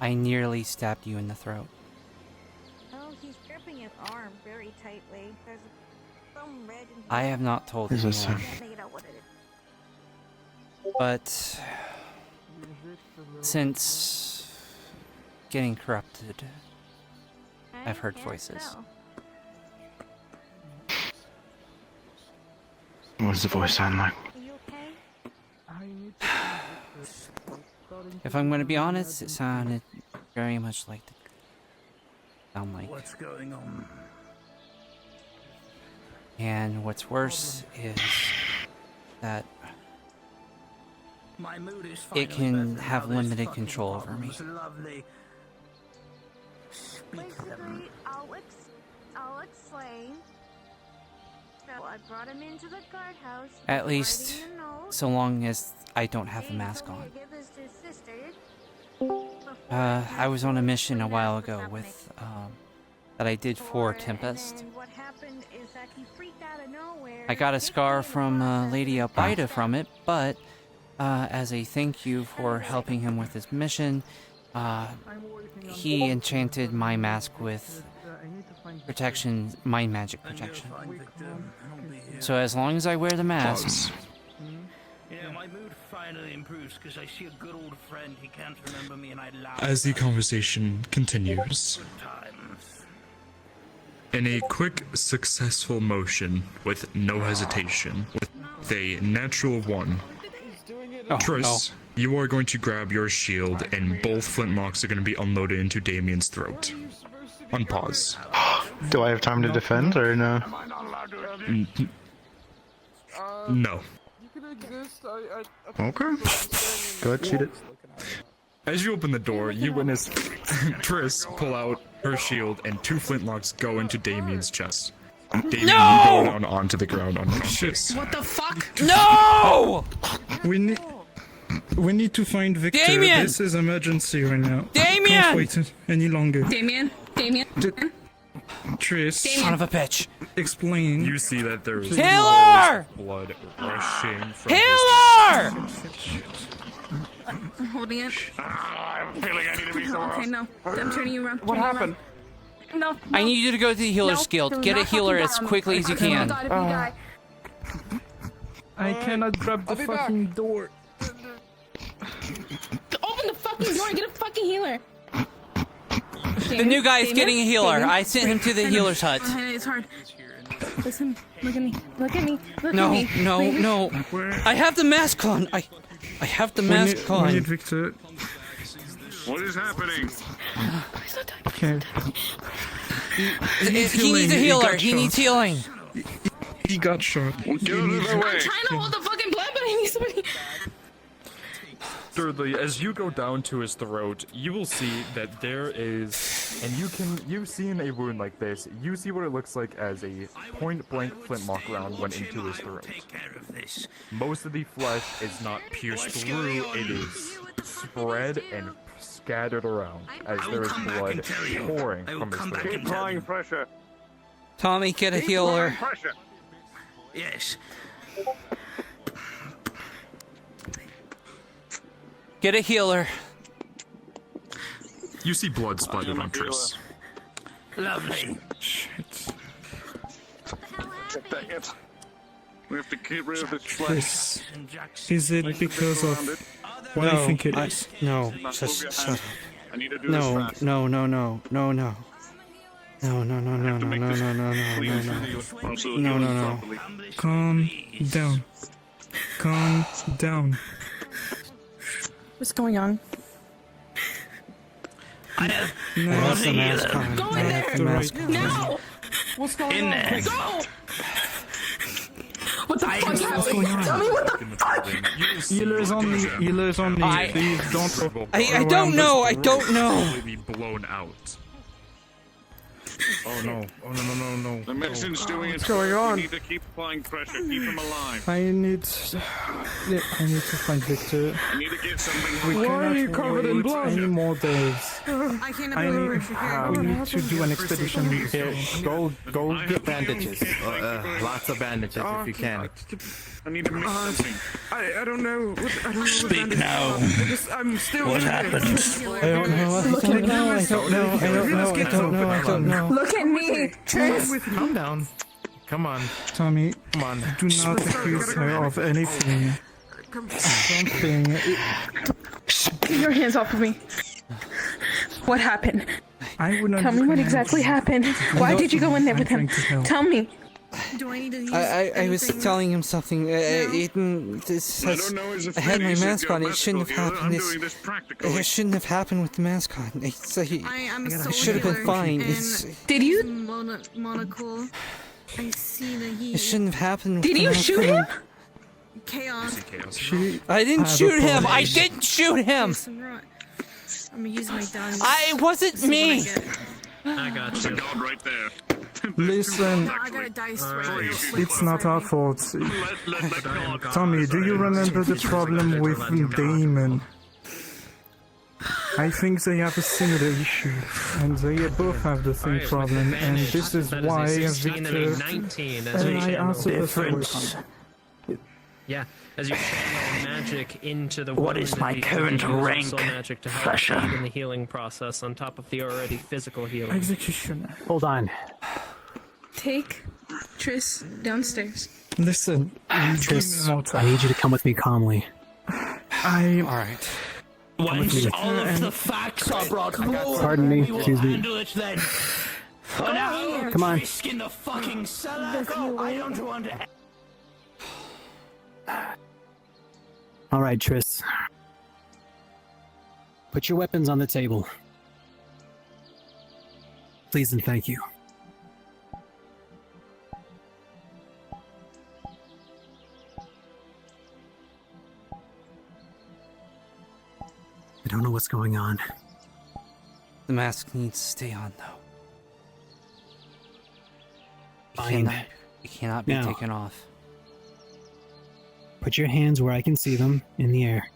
I nearly stabbed you in the throat. Oh, he's gripping his arm very tightly. There's some red in I have not told Is you this more, I can't make it out what it is. but since getting corrupted, I've heard voices. What does the voice sound like? If I'm going to be honest, it sounded very much like the sound like. What's going on? And what's worse is that My mood is it finally can better have now this limited fucking control over me. problem's lovely. Speak them. Basically, I'll explain. So I brought him into the guardhouse. At least, so long as I don't have the mask on. I was on a mission a while ago with, that I did for Tempest. What happened is that he freaked out of nowhere. I got a scar from Lady Albida from it, but as a thank you for helping him with his mission, he enchanted my mask with protection, mind magic protection. So as long as I wear the mask, Yeah, my mood finally improves because I see a good old friend. He can't remember me and I laugh. As the conversation continues, in a quick, successful motion with no hesitation, with a natural 1, Tris, you are going to grab your shield and both flintlocks are going to be unloaded into Damien's throat. Unpause. Do I have time to defend or no? No. Okay. Go ahead, shoot it. As you open the door, you witness Tris pull out her shield and 2 flintlocks go into Damien's chest. Damien, you go down onto the ground unconscious. What the fuck? No! We need to find Victor. Damien! This is emergency right now. Damien! Can't wait any longer. Damien? Tris. Son of a bitch. Explain. You see that there is Healer! blood rushing from Healer! I'm holding it. I'm feeling I need to be somewhere Okay, no. I'm turning you around. What happened? No. I need you to go to the healer's guild. do Get a not healer fucking as die. quickly as you Okay, can. God, if you die. I cannot grab the fucking door. Open the fucking door and get a fucking healer. The new guy is getting a healer. I sent him to the healer's hut. It's hard. Listen, look at me. Look at me. Look No, at me. no, Wait. no. I have the mask on. I have the mask We on. need Victor. What is happening? Okay. He needs a healer. He needs healing. He got shot. Get out of the way. I'm trying to hold the fucking blood, but I need somebody. Thirdly, as you go down to his throat, you will see that there is, and you've seen a wound like this, you see what it looks like as a point-blank flintlock round went into his throat. Most of the flesh is not pierced through, it is spread and scattered around, as there is blood pouring from his throat. Keep applying pressure. Tommy, get a healer. Pressure. Yes. Get a healer. You see blood splattered on Tris. Lovely. Shit. Dang it. We have to get rid of this flesh. Chris, is it because of what I think it is? No, just shut up. I need to do No, this fast. no, no, no, no, no. No, no, no, no, no, no, no, no, no, no, no, no, no. Calm down. Calm down. What's going on? I have the mask on. Go I in have there. the mask on. No. What's going on? there. Go. What the fuck What's going on? Tell me what the fuck. Healers on me. Please don't. I don't know. I don't know. Completely blown out. Oh no! Oh no! The medicine's doing its What's going work. on? We need to keep applying pressure, keep him alive. I need to find Victor. We need to get something. We Why are you cannot covered in wait blood? any more days. I can't believe We need to do an expedition. Here, go get bandages. Lots of bandages if you can. I need to mix something. I don't know. I don't know. Speak now. I'm still. What happened? I don't know. I don't know. Look at me, Tris. Calm down. Come on. Tommy, come on. Do not accuse her of anything. Something. Get your hands off of me. What happened? I would not. Tell me what exactly happened. Why did you go in there with him? Tell me. Do I need to use I was telling him something. I had my mask on. It shouldn't have happened. It shouldn't have happened with the mask on. It should have been fine. Did you? Monocle. I see the heat. It shouldn't have happened. Did you shoot him? Chaos. I didn't shoot him. I didn't shoot him. I'm gonna use my gun. It wasn't me. I got you. God right there. Listen, I got a dice right. it's not our fault. Tommy, do you remember the problem with Damon? I think they have a similar issue, and they both have the same problem, and this is why Victor and I are supposed to work on it. Yeah, as you channel magic into the What is my current rank, soul magic to help Fresher? aid in the healing process on top of the already physical healing. Executioner. Hold on. Take Tris downstairs. Listen, Tris, I need you to come with me calmly. Alright. Once all of the facts are brought forward, Pardon me, we will excuse me. handle it then. For now, Come on. risk in the fucking cellar. Go. I don't want to. All right, Tris. Put your weapons on the table. Please and thank you. I don't know what's going on. The mask needs to stay on, though. Fine. It cannot be Now. taken off. Put your hands where I can see them in the air.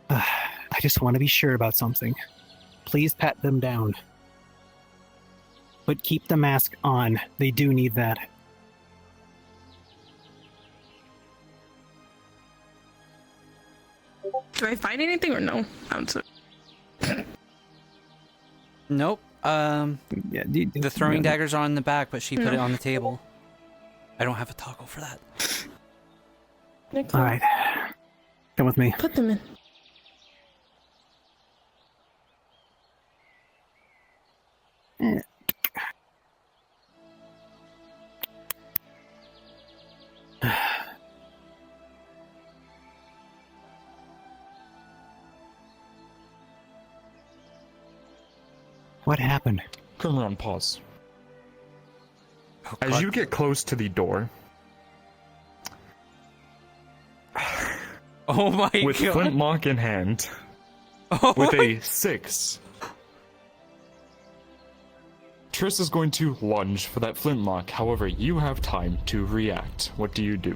I just want to be sure about something. Please pat them down. But keep the mask on. They do need that. Do I find anything or no? Nope. Yeah, the throwing daggers are on the back, but she put No. it on the table. I don't have a toggle for that. Nick, All right. Come with me. Put them in. What happened? Come on, pause. As you get close to the door, Oh my with god. flintlock in hand, Oh with my- a 6, Triss is going to lunge for that flintlock. However, you have time to react. What do you do?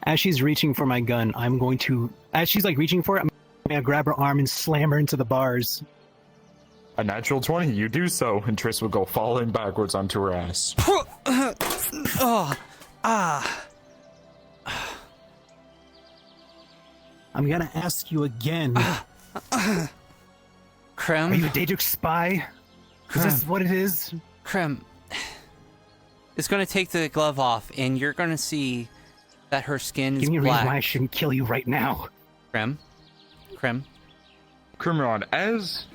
As she's reaching for my gun, I'm going to... As she's like reaching for it, I'm going to grab her arm and slam her into the bars. A natural 20, you do so, and Triss will go falling backwards onto her ass. I'm gonna ask you again. Krem? Are you a Daedric spy? Is this what it is? Krem. It's gonna take the glove off, and you're gonna see that her skin is Give me a black. reason why I shouldn't kill you right now. Krem? Krimrod, as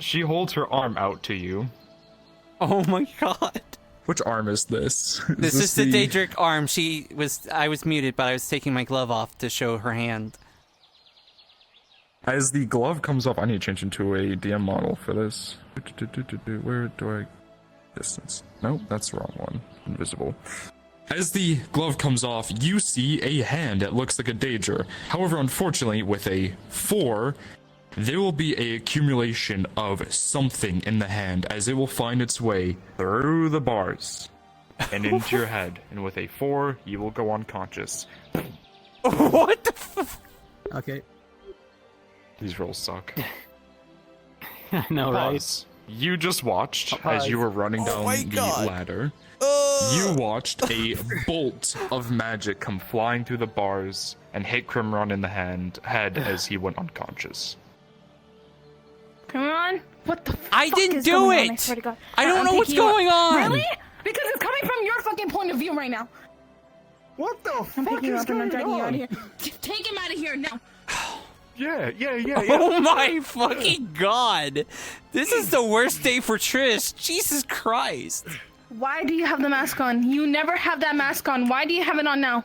she holds her arm out to you... Oh my god. Which arm is this? This is the Daedric arm. I was muted, but I was taking my glove off to show her hand. As the glove comes off, I need to change into a DM model for this. Where do I... Distance. Nope, that's the wrong one. Invisible. As the glove comes off, you see a hand that looks like a Daedra. However, unfortunately, with a 4, there will be an accumulation of something in the hand as it will find its way through the bars and into your head. And with a 4, you will go unconscious. What the f- Okay. These rolls suck. I know, Pause. You just watched, as you were running down the ladder, you watched a bolt of magic come flying through the bars and hit Crimron in the head as he went unconscious. Come on. What the fuck I didn't is do going it! on? I swear to God. I don't I'm know what's picking you up. going on! Really? Because it's coming from your fucking point of view right now. What the I'm fuck picking you is up and I'm going dragging you out on? of here. Take him out of here now. Yeah. Oh my fucking god! This is the worst day for Trish. Jesus Christ! Why do you have the mask on? You never have that mask on. Why do you have it on now?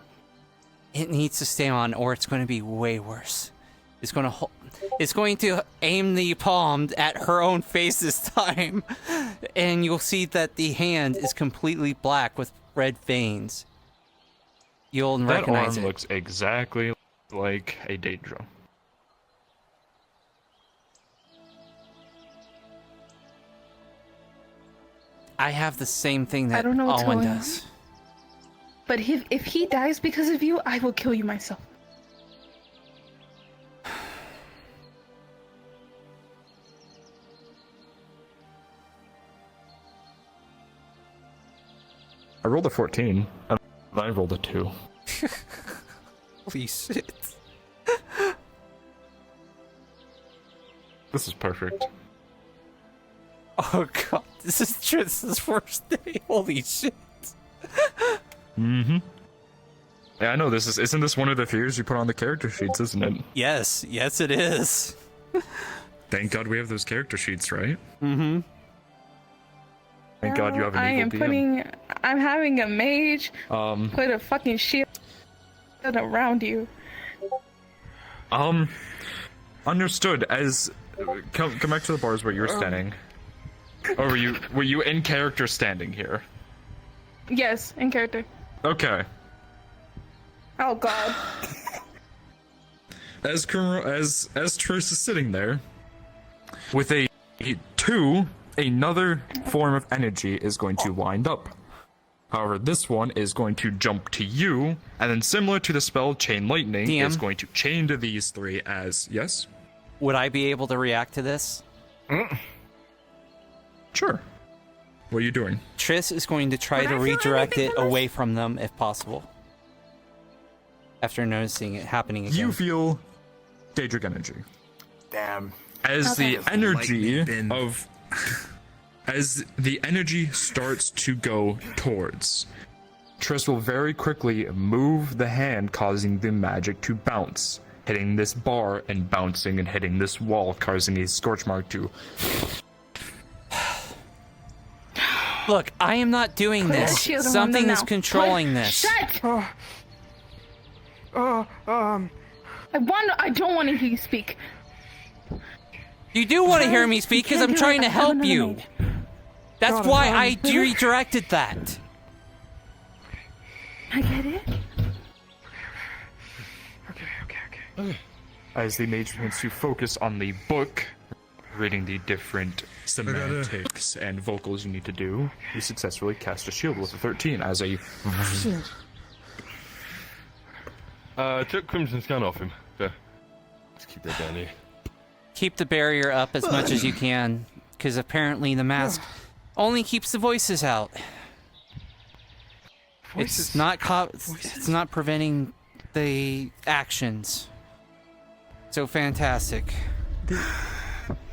It needs to stay on, or it's going to be way worse. It's going to aim the palm at her own face this time, and you'll see that the hand is completely black with red veins. You'll That recognize arm it. looks exactly like a Daedra. I have the same thing that I don't know what's Owen going on. does. But if he dies because of you, I will kill you myself. I rolled a 14, and I rolled a 2. Holy shit. This is perfect. Oh god, this is Trish's first day. Holy shit. Mm-hmm. Yeah, I know this is. Isn't this one of the fears you put on the character sheets, isn't it? Yes, it is. Thank God we have those character sheets, right? Mm-hmm. Thank God you have an evil DM. I'm having a mage put a fucking shield around you. Understood. As come back to the bars where you were standing. Or were you in character standing here? Yes, in character. Okay. Oh god. As Trish is sitting there, with a 2, another form of energy is going to wind up. However, this one is going to jump to you, and then similar to the spell Chain Lightning, DM? is going to chain to these 3 as... Yes? Would I be able to react to this? Sure. What are you doing? Triss is going to try to redirect it away from them if possible. After noticing it happening again. You feel Daedric energy. Damn. As the energy of... As the energy starts to go towards, Triss will very quickly move the hand, causing the magic to bounce, hitting this bar and bouncing and hitting this wall, causing a scorch mark to... Look, I am not doing this. Something is controlling this. Shut! I don't want to hear you speak. You do want to hear me speak because I'm trying to help you. That's why I redirected that. I get it. As the mage begins to focus on the book, reading the different semantics and vocals you need to do, you successfully cast a shield with a 13 as a... Took Crimson Scan off him. There. Let's keep that down here. Keep the barrier up as much as you can, because apparently the mask only keeps the voices out. It's not preventing the actions. So fantastic.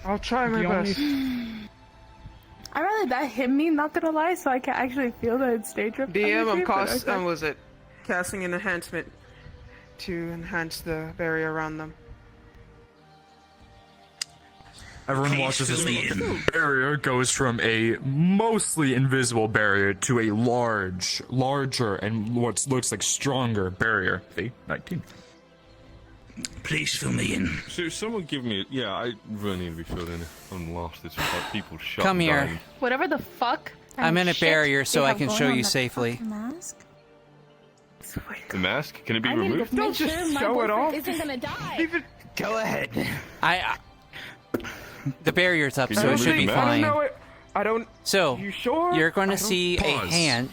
I'll try my best. I'd rather that hit me, not gonna lie, so I can actually feel that it's stage drift. DM, I'm casting an enhancement to enhance the barrier around them. Everyone watches this barrier goes from a mostly invisible barrier to a larger, and what looks like stronger barrier. See? 19. Please fill me in. So someone give me. Yeah, I really need to be filled in. I'm lost. It's like people shot. Come and here. dying. Whatever the fuck. I'm in a shit barrier so they I have can going show on you the safely. Mask? The mask? Can it be I need removed? to make sure my boyfriend isn't gonna die. Go ahead. The barrier's up, Can so you it should be remove it? fine. I don't. So, You sure? you're going to I don't- see a Pause. hand.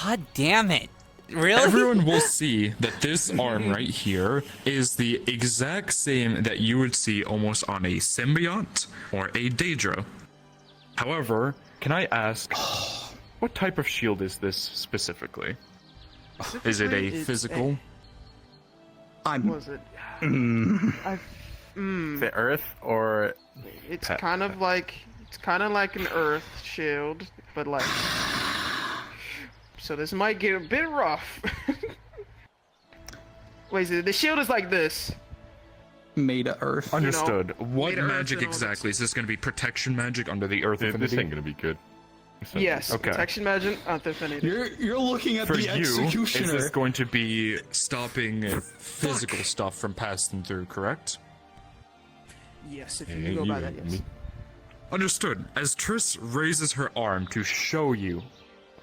God damn it. Really? Everyone will see that this arm right here is the exact same that you would see almost on a symbiote or a Daedra. However, can I ask, what type of shield is this specifically? Is it a physical? Was it? The Earth or It's kind of like an Earth shield, but like. So this might get a bit rough. Wait, so the shield is like this. Made of Earth. Understood. What made of Earth magic and all that exactly? Is this going to be protection magic under the Earth Affinity? This ain't gonna be good. Yes, Okay. protection magic, Earth Affinity. You're looking at For the you, executioner. is this going to be stopping physical stuff from passing through, correct? Yes, if you can go by that, yes. Understood. As Triss raises her arm to show you,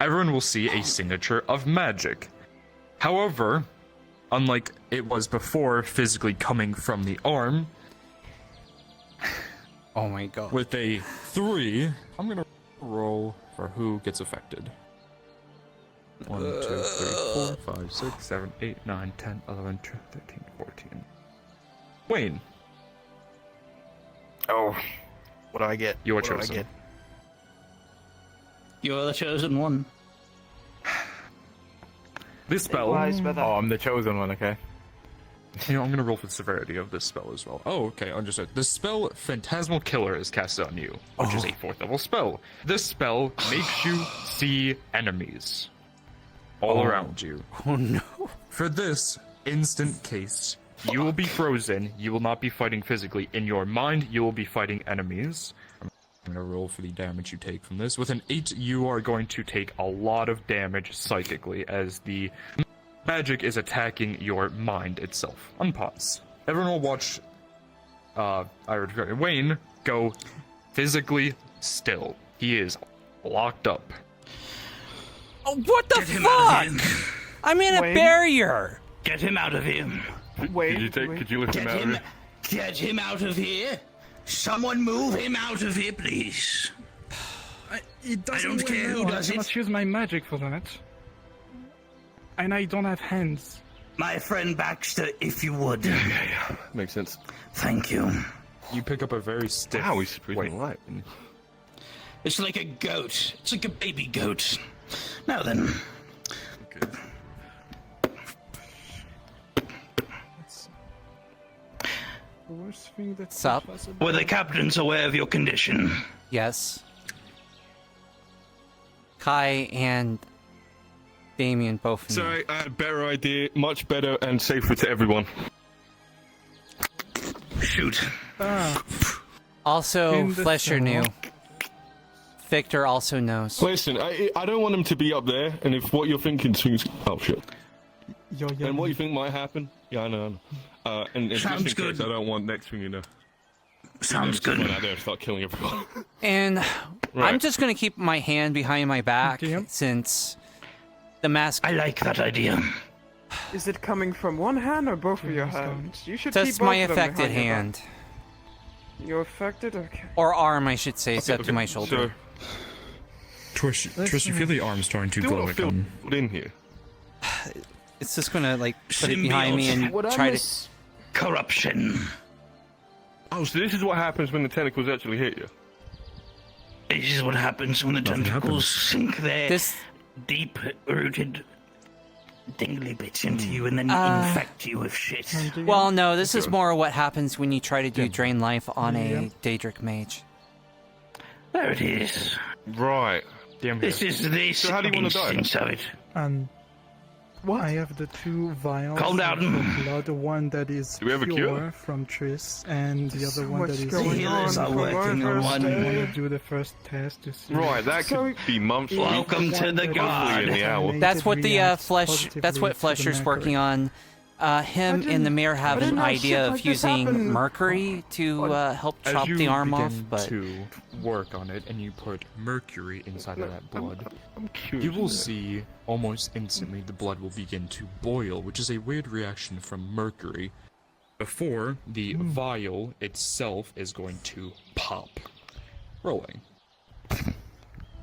everyone will see a signature of magic. However, unlike it was before physically coming from the arm, oh my god. with a 3, I'm gonna roll for who gets affected. 1, 2, 3, 4, 5, 6, 7, 8, 9, 10, 11, 12, 13, 14. Wayne. Oh, what do I get? You are What do I chosen. get? You're the chosen one. This spell. Oh, I'm the chosen one. Okay. You know, I'm gonna roll for the severity of this spell as well. Oh, okay, understood. The spell Phantasmal Killer is casted on you, which is a 4th level spell. This spell makes you see enemies all around you. Oh no. For this instant case, you will be frozen. You will not be fighting physically. In your mind, you will be fighting enemies. I'm gonna roll for the damage you take from this. With an 8, you are going to take a lot of damage psychically as the magic is attacking your mind itself. Unpause. Everyone will watch Wayne go physically still. He is locked up. Oh, what the fuck? I'm in a barrier. Get him out of here. Wait. Could you lift him out of here? Get him out of here. Someone move him out of here, please. I don't care who does I cannot it. use my magic for that. And I don't have hands. My friend Baxter, if you would. Yeah. Makes sense. Thank you. You pick up a very stiff. Wow, he's breathing light. It's like a goat. It's like a baby goat. Now then. Okay. The worst thing that's Sup? Were the captains aware of your condition? Yes. Kai and Damien both knew. Sorry, I had a better idea. Much better and safer to everyone. Shoot. Also, In the Flesher cell. knew. Victor also knows. Listen, I don't want him to be up there, and if what you're thinking is... Oh, shit. And what you think might happen? Yeah, I know. And just Sounds in case, good. I don't want next thing you know. Sounds good. Run out there and start killing everyone. And Right. I'm just going to keep my hand behind my back since the mask... I like that idea. Is it coming from one hand or both of your hands? You should Just keep both my of them affected behind your back. hand. You're affected? Okay. Or arm, I should say, set to my shoulder. Trish, you feel the arm starting to glow again. In here. It's just gonna, like, put it behind me and What I try to... miss- Corruption. Oh, so this is what happens when the tentacles actually hit you? This is what happens when the tentacles sink their deep-rooted dingly bits into you and then infect you with shit. Well, no, this is more what happens when you try to do Drain Life on a Daedric Mage. There it is. Right. Damn. This is the So how do you want to die? instance of it. And I have the 2 vials Calm of down. blood, one that is Do we have a pure cure? from Triss, and the other one What's that is... going on Healers are from working our on first one. I day? want to do the first test to see... Right, that could be months. Welcome to the Hopefully in guard. the hour. That's what the reacts Flesh... positively That's what to the Flesher's macro. working on. Him and the mayor have an idea of using mercury to help chop the arm off, but to work on it and you put mercury inside of that blood, you will see almost instantly the blood will begin to boil, which is a weird reaction from mercury, before the vial itself is going to pop. Rolling.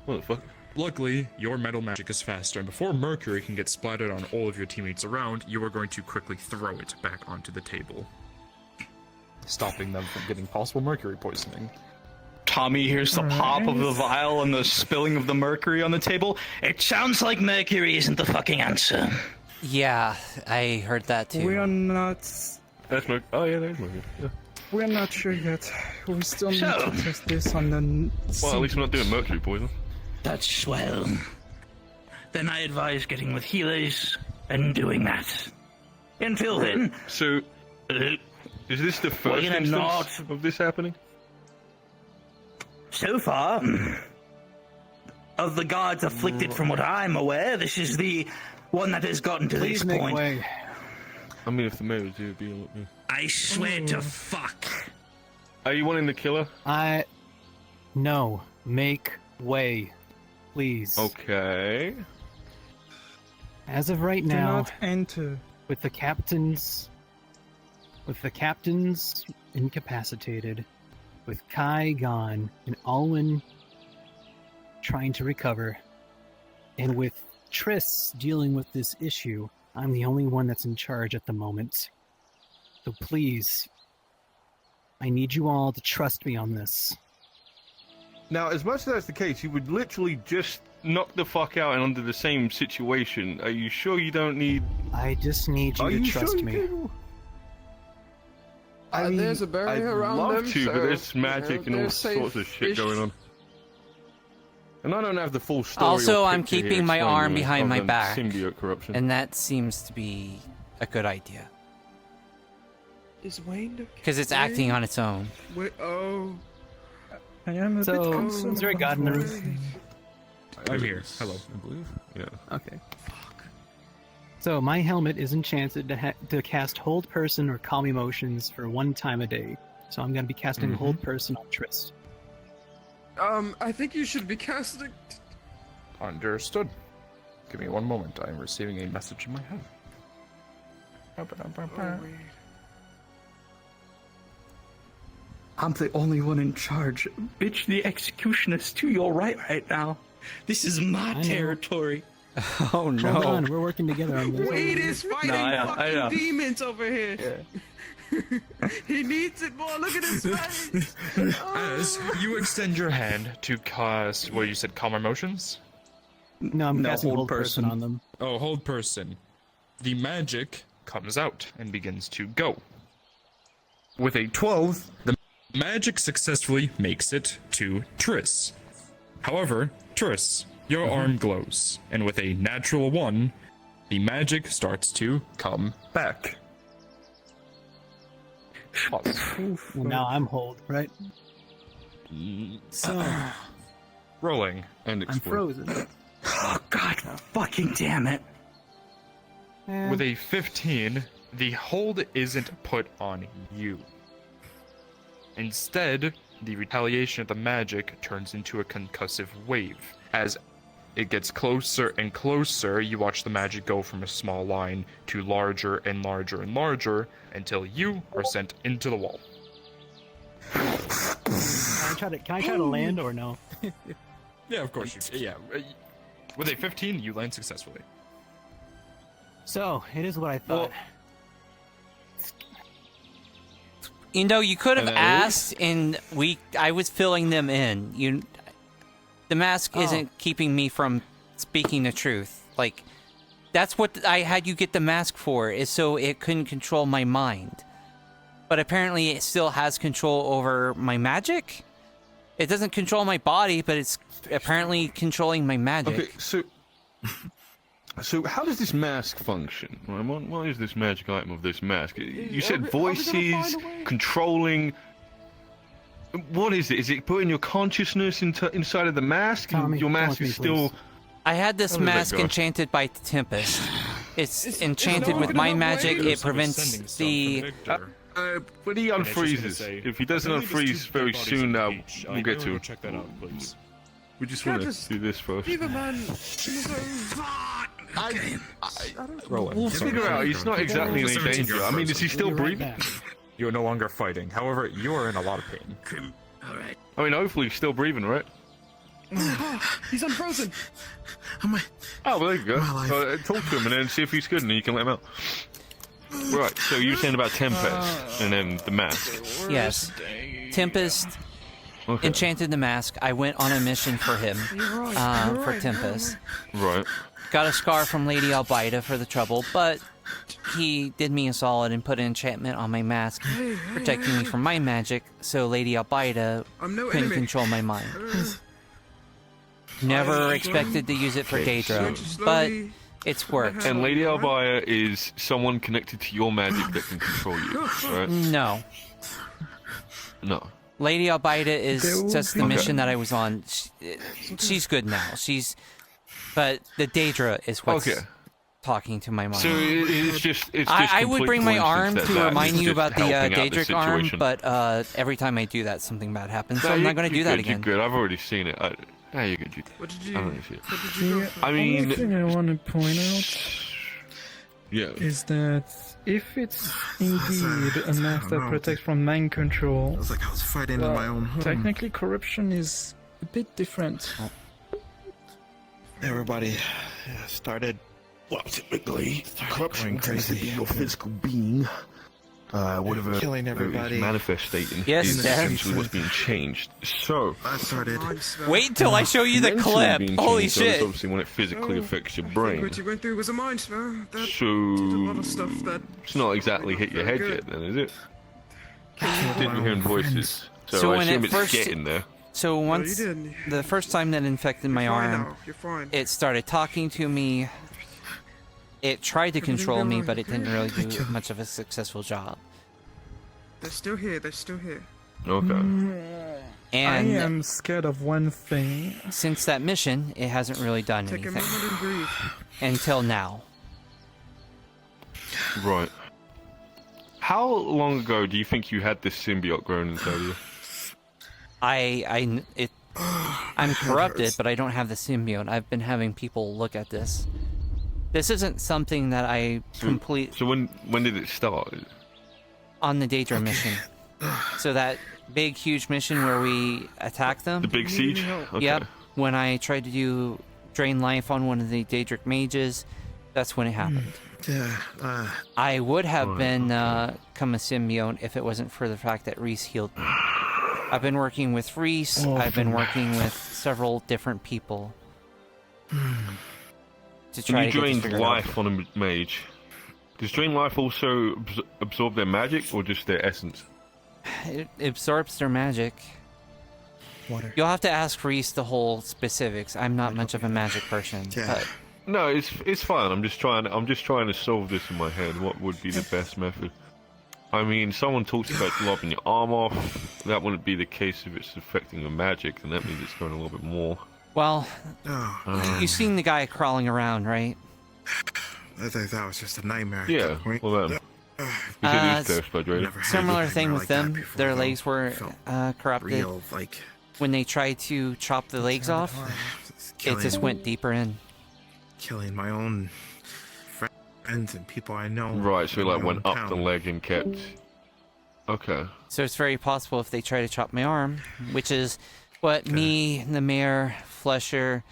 What the fuck? Luckily, your metal magic is faster, and before mercury can get splattered on all of your teammates around, you are going to quickly throw it back onto the table, stopping them from getting possible mercury poisoning. Tommy hears the pop of the vial and the spilling of the mercury on the table. It sounds like mercury isn't the fucking answer. yeah, I heard that too. We are not. That's mercury. Oh yeah, there's mercury. Yeah. We're not sure yet. We still need to test this on the. Well, at least we're not doing mercury poison. That's swell. Then I advise getting with healers and doing that. Until then... So, is this the first instance of this happening? So far, of the gods afflicted from what I'm aware, this is the one that has gotten to this point. Way. I mean, if the mayor was here, it'd be a lot. I swear to fuck. Are you wanting the killer? No. Make way. Please. Okay. As of right now, Do not enter. with the captains incapacitated, with Kai gone and Alwyn trying to recover, and with Triss dealing with this issue, I'm the only one that's in charge at the moment. So please, I need you all to trust me on this. Now, as much as that's the case, you would literally just knock the fuck out and under the same situation. Are you sure you don't need... I just need you to trust me. I mean, there's a barrier around them. I'd love to, so, but there's magic and all sorts of shit going on. And I don't have the full story. Also, I'm picture here keeping my explaining arm it behind my other than back, symbiote corruption. and that seems to be a good idea. Is Wayne okay? Because it's acting on its own. Wait, I am a bit concerned. Is there a god in the room? I'm here. Hello. I believe. Yeah. Okay. So my helmet is enchanted to cast Hold Person or Calm Emotions for 1 time a day. So I'm going to be casting Hold Person on Trist. I think you should be casting... Understood. Give me 1 moment. I am receiving a message in my head. I'm the only one in charge. Bitch, the executionist to your right now. This is my territory. Oh no. Hold on, we're working together on this. Wade is fighting fucking demons over here. Yeah. He needs it more. Look at his face. As you extend your hand to cast, what you said, calm emotions? No, I'm casting Hold person on them. Oh, Hold Person. The magic comes out and begins to go. With a 12, the magic successfully makes it to Triss. However, Triss, your arm glows, and with a natural 1, the magic starts to come back. Well, now I'm Hold, right? So... Rolling and I'm frozen. Oh, God fucking damn it. With a 15, the hold isn't put on you. Instead, the retaliation of the magic turns into a concussive wave. As it gets closer and closer, you watch the magic go from a small line to larger and larger and larger until you are sent into the wall. Can I try to land or no? Yeah, of course. With a 15, you land successfully. So, it is what I thought. You know, you could have asked, and I was filling them in. The mask isn't keeping me from speaking the truth. Like, that's what I had you get the mask for, is so it couldn't control my mind. But apparently it still has control over my magic? It doesn't control my body, but it's apparently controlling my magic. Okay, so how does this mask function? What is this magic item of this mask? You said voices, controlling... What is it? Is it putting your consciousness inside of the mask? Tommy, your mask is still... I had this mask enchanted by Tempest. It's enchanted with mind magic. It prevents the. But he unfreezes. If he doesn't unfreeze very soon, we'll get to it. Check that out, please. We just want to do this first. Leave a man. We'll figure out. He's not exactly in any danger. I mean, is he still breathing? You're no longer fighting. However, you are in a lot of pain. Alright. I mean, hopefully he's still breathing, right? He's unfrozen. Oh, well, there you go. Talk to him and then see if he's good, and then you can let him out. Right, so you were saying about Tempest, and then the mask. Yes. Tempest enchanted the mask. I went on a mission for him, for Tempest. Right. Got a scar from Lady Albaida for the trouble, but he did me a solid and put an enchantment on my mask, protecting me from my magic, so Lady Albaida couldn't control my mind. Never expected to use it for Daedra, but it's worked. And Lady Albaida is someone connected to your magic that can control you, right? No. No. Lady Albaida is just the mission that I was on. She's good now. But the Daedra is what's talking to my mind. So it's just I would bring my arm to remind you about the helping out Daedric arm, but every time I do that, something bad happens. So I'm not going to do that again. You're good. I've already seen it. You're good. What did you? I mean, the only thing I want to point out is that if it's indeed a mask that protects from mind control, It's like I was fighting in my own home. technically corruption is a bit different. Everybody started. Well, typically, corruption tends to be your physical being. Whatever killing everybody, manifesting Yes, is Dad. essentially what's being changed. So I started. Wait until I show you the mentally clip. being Holy changed, so it's shit. obviously when it physically affects your brain. What you went through was a mind spell. That So did a lot of stuff that. it's not exactly hit your head yet, then, is it? Didn't you hear voices? So I when assume it it's first, getting there. So once didn't. the first time that infected my You're fine arm, now. You're fine. it started talking to me. It tried to control me, but it didn't really do much of a successful job. They're still here. They're still here. Okay. And I am scared of one thing. Since that mission, it hasn't really done Take a anything moment and breathe. until now. Right. How long ago do you think you had this symbiote grown inside you? I'm corrupted, but I don't have the symbiote. I've been having people look at this. This isn't something that I complete. So when did it start? On the Daedra mission. So that big, huge mission where we attacked them. The big siege? Okay. Yep. When I tried to drain life on one of the Daedric mages, that's when it happened. Yeah. I would have been come a symbiote if it wasn't for the fact that Reese healed me. I've been working with Reese. I've been working with several different people to try And to you get this drained figured life on a mage. Does drain life also absorb their magic or just their essence? It absorbs their magic. Water. You'll have to ask Reese the whole specifics. I'm not much of a magic person. But No, it's fine. I'm just trying to solve this in my head. What would be the best method? I mean, someone talks about lopping your arm off. That wouldn't be the case if it's affecting your magic, and that means it's going a little bit more. Well, you've seen the guy crawling around, right? I thought that was just a nightmare. Yeah. Well, Similar thing with them. Their legs were corrupted. Real, like when they tried to chop the legs off, it just went deeper in. Killing my own friends and people I know. Right, so it like went up the town. leg and kept. Okay. So it's very possible if they try to chop my arm, which is what me, the mayor, Flesher,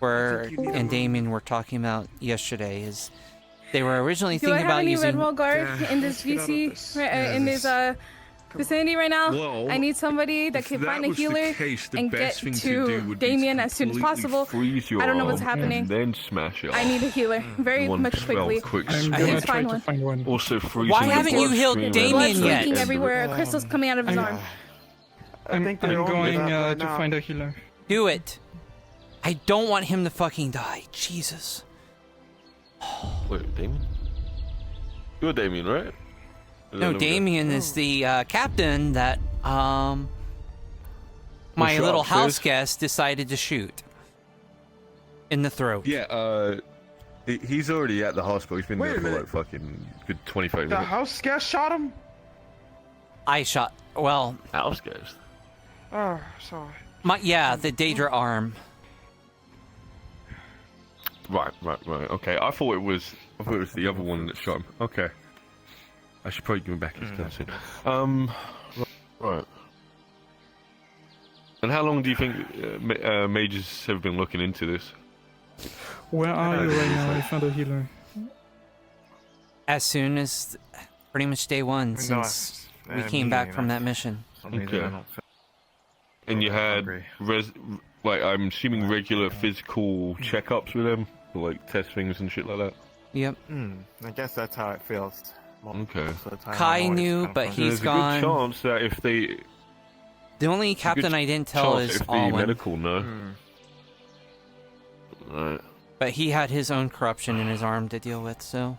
and Damien were talking about yesterday. Is they were originally Do I thinking have about any using. Redwall guard in this VC, in this vicinity right now? Well, I need somebody that can find a healer and get to Damien as soon as possible. I don't know what's happening. And then smash it. I need a healer very One much spell, quickly. quick I spell. need to find one. Also freezing. Why the haven't you healed bloodstream Damien and Blood's yet? leaking everywhere. Crystals coming out of his arm. I'm going to find a healer. Do it. I don't want him to fucking die. Jesus. Wait, Damien? You're Damien, right? No, Damien is the captain that my shot little house first? guest decided to shoot in the throat. Yeah, He's already at the hospital. He's been Wait there a for minute. like fucking good 25 The minutes. house guest shot him? I shot. Well, House guest. Oh, sorry. yeah, the Daedra arm. Right. Okay, I thought it was the other one that shot him. Okay. I should probably give him back his gun soon. Right. And how long do you think mages have been looking into this? Where are you right now? I found a healer. As soon as pretty much day one since we came back from that mission. Okay. And you had I'm assuming regular physical checkups with them, like test things and shit like that. Yep. I guess that's how it feels. Okay. Kai knew, but he's gone. There's a good chance that if they... The only captain I didn't tell is Alwyn. Medical, no. Right. But he had his own corruption in his arm to deal with, so...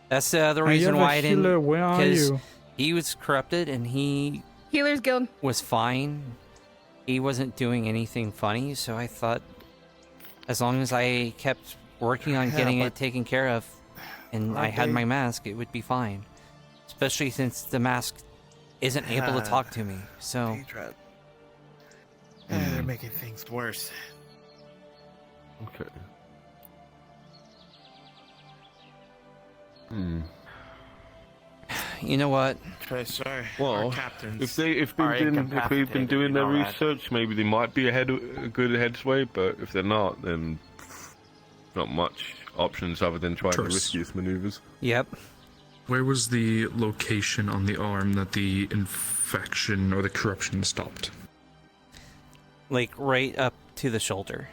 That's the other reason why I didn't... Where are you? He was corrupted and he... Healers Guild. Was fine. He wasn't doing anything funny, so I thought... As long as I kept working on getting it taken care of, and I had my mask, it would be fine. Especially since the mask isn't able to talk to me, so... They're making things worse. Okay. You know what? Trisyra, Well, if they've been doing their research, maybe they might be a good headsway. But if they're not, then not much options other than trying the riskiest maneuvers. Yep. Where was the location on the arm that the infection or the corruption stopped? Like right up to the shoulder.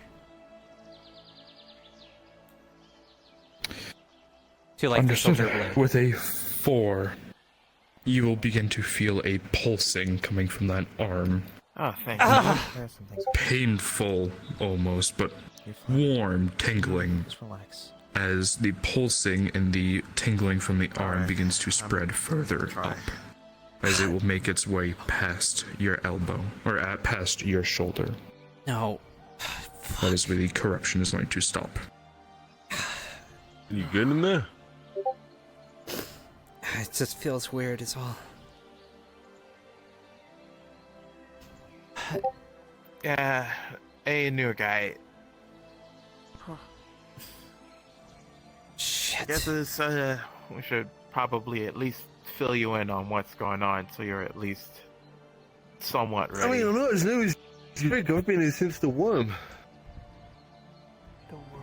To like Understood. the shoulder blade. With a 4, you will begin to feel a pulsing coming from that arm. Oh, thank you. Painful, almost, but warm, tingling. Just relax. As the pulsing and the tingling from the arm begins to spread further up, as it will make its way past your elbow, or past your shoulder. No. That is where the corruption is going to stop. You good in there? It just feels weird is all. Yeah, a new guy. Shit. I guess we should probably at least fill you in on what's going on, so you're at least somewhat ready. I mean, I'm not as new as Drake. I've been here since the worm.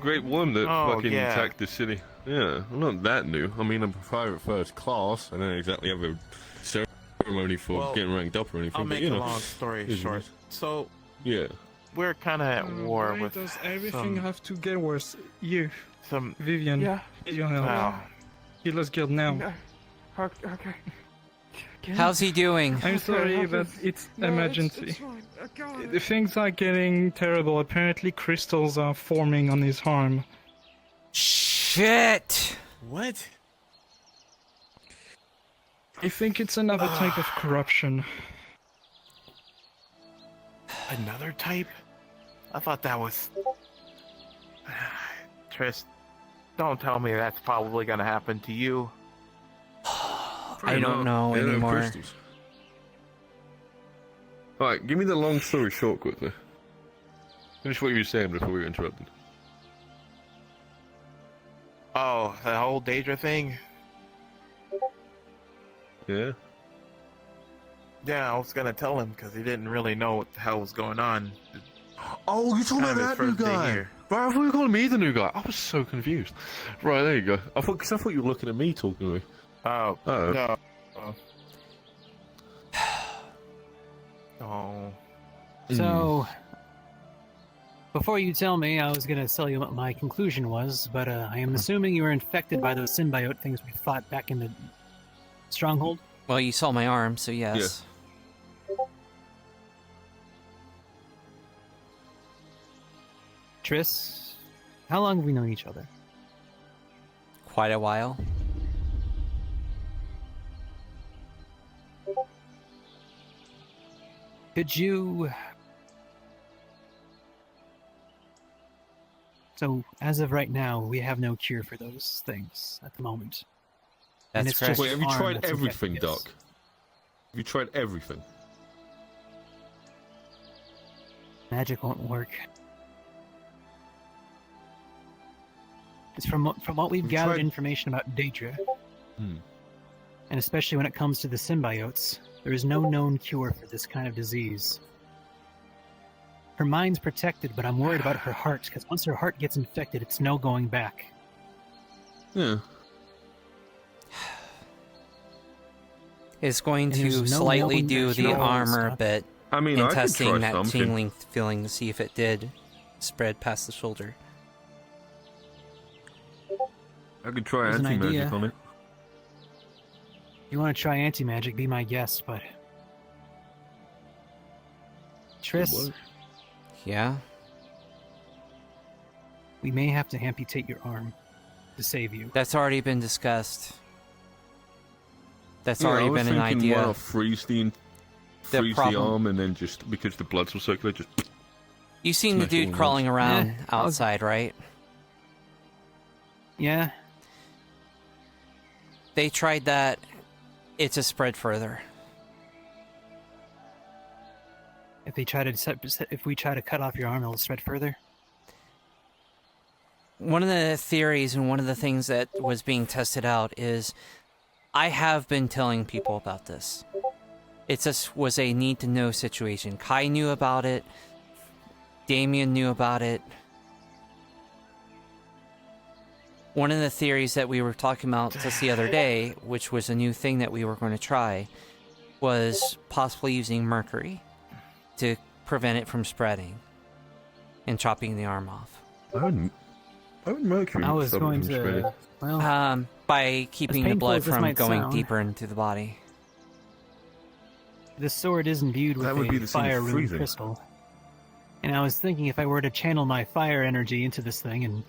Great worm that fucking attacked the city. Yeah, I'm not that new. I mean, I'm a private first class. I don't exactly have a ceremony for getting ranked up or anything. I'll but, make a long story short. So, yeah, we're kind of at war Why with. does everything have to get worse? You, some Vivian. Yeah. Need your help. Healers Guild now. Okay. How's he doing? I'm sorry, but it's emergency. It's fine. I got it. The things are getting terrible. Apparently, crystals are forming on his arm. Shit! What? I think it's another type of corruption. Another type? I thought that was. Tris, don't tell me that's probably gonna happen to you. I don't know anymore. Alright, give me the long story short quickly. Finish what you were saying before we were interrupted. Oh, the whole Daedra thing? Yeah? Yeah, I was gonna tell him because he didn't really know what the hell was going on. Oh, you're talking Kind about of that his new first day guy! here. Right, I thought you were calling me the new guy. I was so confused. Right, there you go. I thought you were looking at me talking to me. Oh, no. Oh. So, before you tell me, I was gonna tell you what my conclusion was, but I am assuming you were infected by those symbiote things we fought back in the stronghold? Well, you saw my arm, so yes. Triss, how long have we known each other? Quite a while. Could you So, as of right now, we have no cure for those things at the moment. And That's it's correct. just Wait, have you arm tried that's everything, infected, yes. Doc? Have you tried everything? Magic won't work. It's from what we've gathered information about Daedra, Hmm. and especially when it comes to the symbiotes, there is no known cure for this kind of disease. Her mind's protected, but I'm worried about her heart, because once her heart gets infected, it's no going back. Yeah. Is going And to there's no slightly known do the cure for armor a stuff. bit. I mean, in I could testing try that something. tingling feeling to see if it did spread past the shoulder. I could try There's an anti-magic idea. on it. If you want to try anti-magic, be my guest, but... Triss, Yeah? we may have to amputate your arm to save you. That's already been discussed. That's Yeah, already I was been an thinking, idea. why not freeze the problem- arm and then just, because the blood will circulate, just... You've seen the smash it all dude at crawling once. around Yeah, I was- outside, right? Yeah, They tried that. It's a spread further. if we try to cut off your arm, it'll spread further. One of the theories and one of the things that was being tested out is I have been telling people about this. It just was a need-to-know situation. Kai knew about it. Damien knew about it. One of the theories that we were talking about just the other day, which was a new thing that we were going to try, was possibly using mercury to prevent it from spreading and chopping the arm off. I would mercury. I was stop it going from to... spreading. Well, By keeping the painful blood as this from might going sound. deeper into the body. this sword is imbued with That would be a the same as fire rune freezing. crystal. And I was thinking if I were to channel my fire energy into this thing and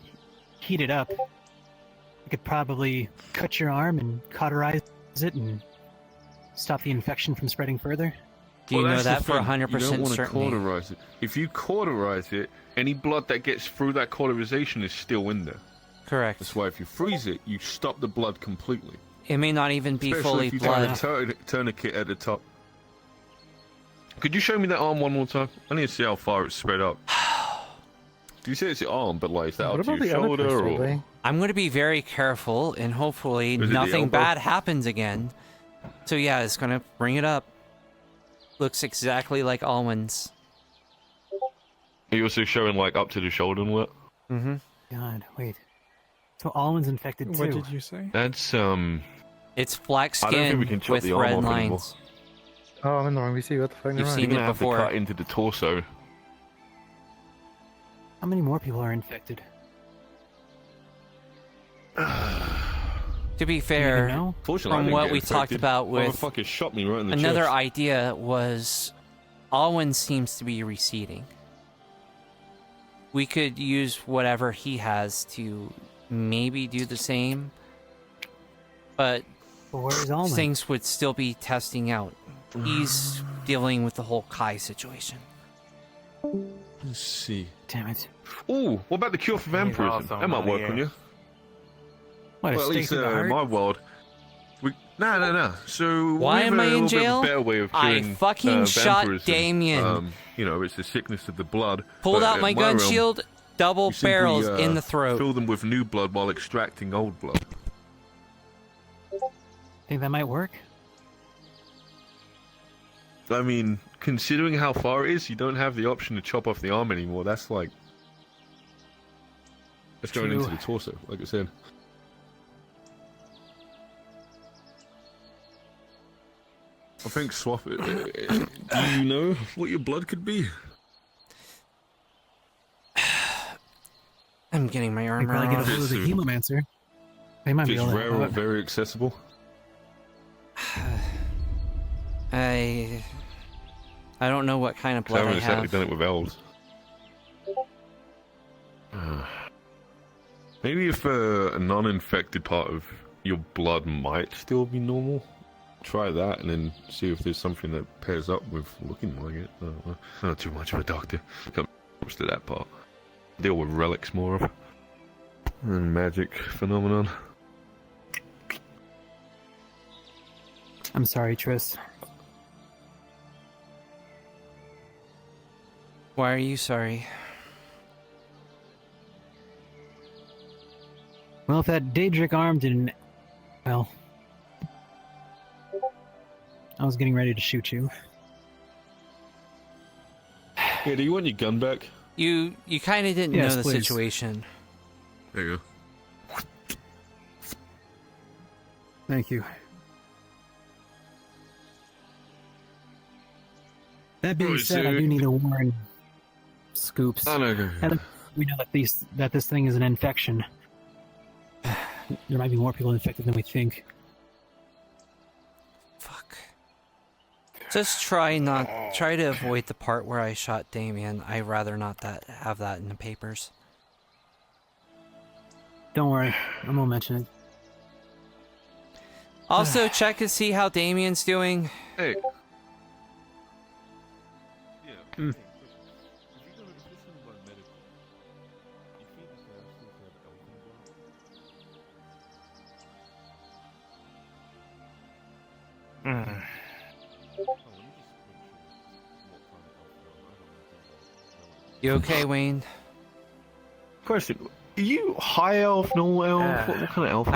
heat it up, I could probably cut your arm and cauterize it and stop the infection from spreading further. Do you know that's the that for thing. 100% You don't want to certainty? cauterize it. If you cauterize it, any blood that gets through that cauterization is still in there. Correct. That's why if you freeze it, you stop the blood completely. It may not even be Especially fully if you blood. turn a tourniquet at the top. Could you show me that arm one more time? I need to see how far it's spread up. Do you say it's your arm, but like, is that What up to about your the other shoulder crystal, or? Lee? I'm going to be very careful, and hopefully Is it the nothing elbow? bad happens again. So yeah, it's going to bring it up. Looks exactly like Alwyn's. Are you also showing like up to the shoulder and what? Mm-hmm. God, wait. So Alwyn's infected too. What did you say? That's It's black I don't think we skin can chop with the arm red off anymore. lines. Oh, I'm in the wrong VC. What the fuck? You've Never mind. seen You're gonna it have to before. cut into the torso. How many more people are infected? To be Do you fair, even know? Fortunately, I from didn't what get we talked infected. about with Motherfucker shot me right in the another chest. idea was Alwyn seems to be receding. We could use whatever he has to maybe do the same, but But where's Alwyn? things would still be testing out. He's dealing with the whole Kai situation. Let's see. Damn it. Ooh, what about the cure for vampirism? awesome, That might work yeah. on you. What, a Well, at stake least through the heart? in my world. No. So Why we have am I a in little bit of jail? a better way of I curing, fucking shot vampirism. Damien. You know, it's the sickness of the blood. Pulled But out in my gun realm, shield, double you simply, barrels in the throat. Fill them with new blood while extracting old blood. Think that might work? I mean, considering how far it is, you don't have the option to chop off the arm anymore. That's like... That's going True. into the torso, like I said. I think swap it. Do you know what your blood could be? I'm getting my I armor probably get a on. hold of the Yes, sir. hemomancer. They might be It's able to rare help or out. very accessible. I don't know what kind of I blood I haven't exactly have. done it with elves. Maybe if a non-infected part of your blood might still be normal, try that and then see if there's something that pairs up with looking like it. Not too much of a doctor. Comes to that part. deal with relics more of than magic phenomenon. I'm sorry, Triss. Why are you sorry? Well, if that Daedric arm didn't... Well... I was getting ready to shoot you. Yeah, do you want your gun back? You kind of didn't know the situation. There you go. Thank you. That being said, I do need to warn Scoops. Oh, no. We know that this thing is an infection. There might be more people infected than we think. Fuck. Just try to avoid the part where I shot Damien. I'd rather not have that in the papers. Don't worry, I won't mention it. Also, check and see how Damien's doing. Hey. You okay, Wayne? Question: are you high elf, normal elf? What kind of elf?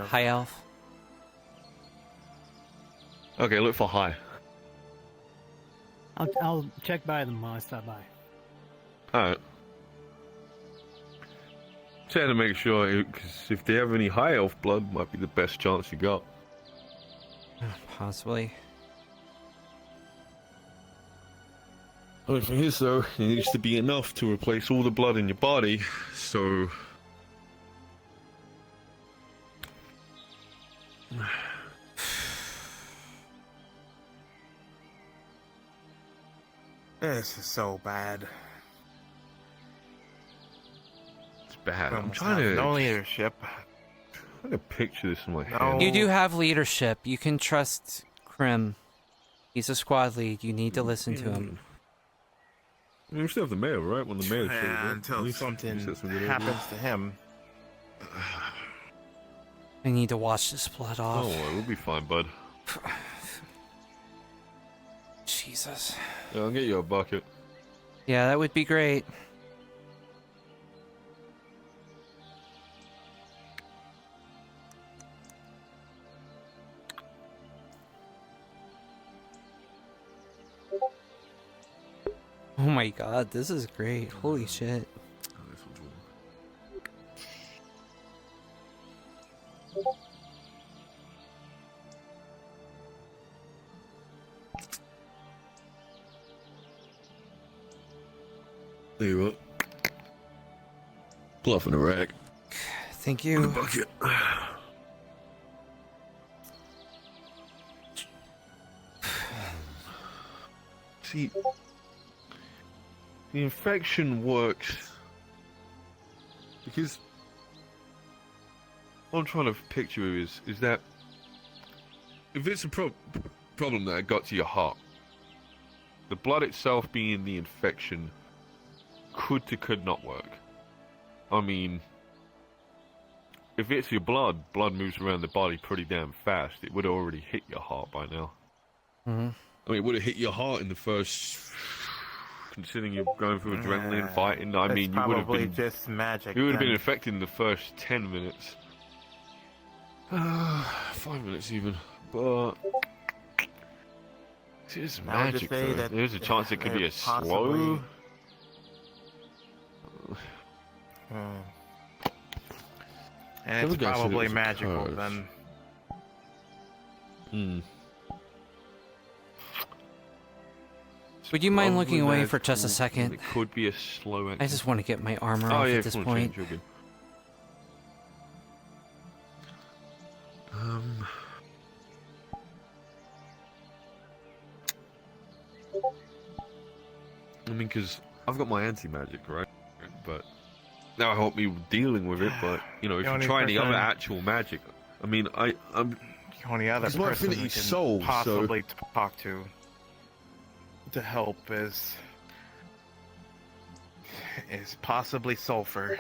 High elf. Okay, look for high. I'll check by them while I stop by. Alright. Trying to make sure, because if they have any high elf blood, might be the best chance you got. Possibly. I mean, for his though, it needs to be enough to replace all the blood in your body, so... This is so bad. It's bad. I'm trying to... No leadership. I'm trying to picture this in my head. You do have leadership. You can trust Krim. He's a squad lead. You need to listen to him. I mean, we still have the mayor, right? When the mayor shows up. Until something happens to him. I need to wash this blood off. Oh, we'll be fine, bud. Jesus. Yeah, I'll get you a bucket. Yeah, that would be great. Oh my god, this is great. Holy shit. There you go. Bluff in the rack. Thank you. Bucket. See, the infection works because what I'm trying to picture is that if it's a problem that got to your heart, the blood itself being the infection could not work. I mean, if it's your blood moves around the body pretty damn fast. It would have already hit your heart by now. Mm-hmm. I mean, it would have hit your heart in the first... Considering you're going through adrenaline, fighting, I mean, you would have been... just magic. You would have been infected in the first 10 minutes. 5 minutes even. But... See, it's magic, though. There's a chance it could be a slow... And it's probably magical, then. Hmm. Would you mind looking away for just a second? It could be a slow action. I just want to get my armor off at this point. I mean, because I've got my anti-magic, right? But that'll help me dealing with it. But you know, if you try any other actual magic, I mean, I'm the only other person we can soul, possibly talk to help is is possibly sulfur.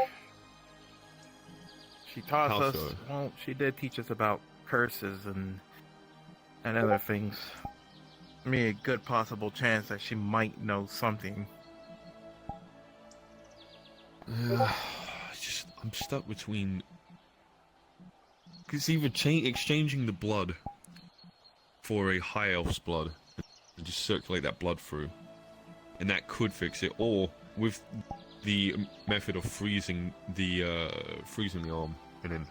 She taught How us. so? Well, she did teach us about curses and other things. I mean, a good possible chance that she might know something. I'm stuck between. It's either exchanging the blood for a high elf's blood and just circulate that blood through, and that could fix it, or with the method of freezing the arm and then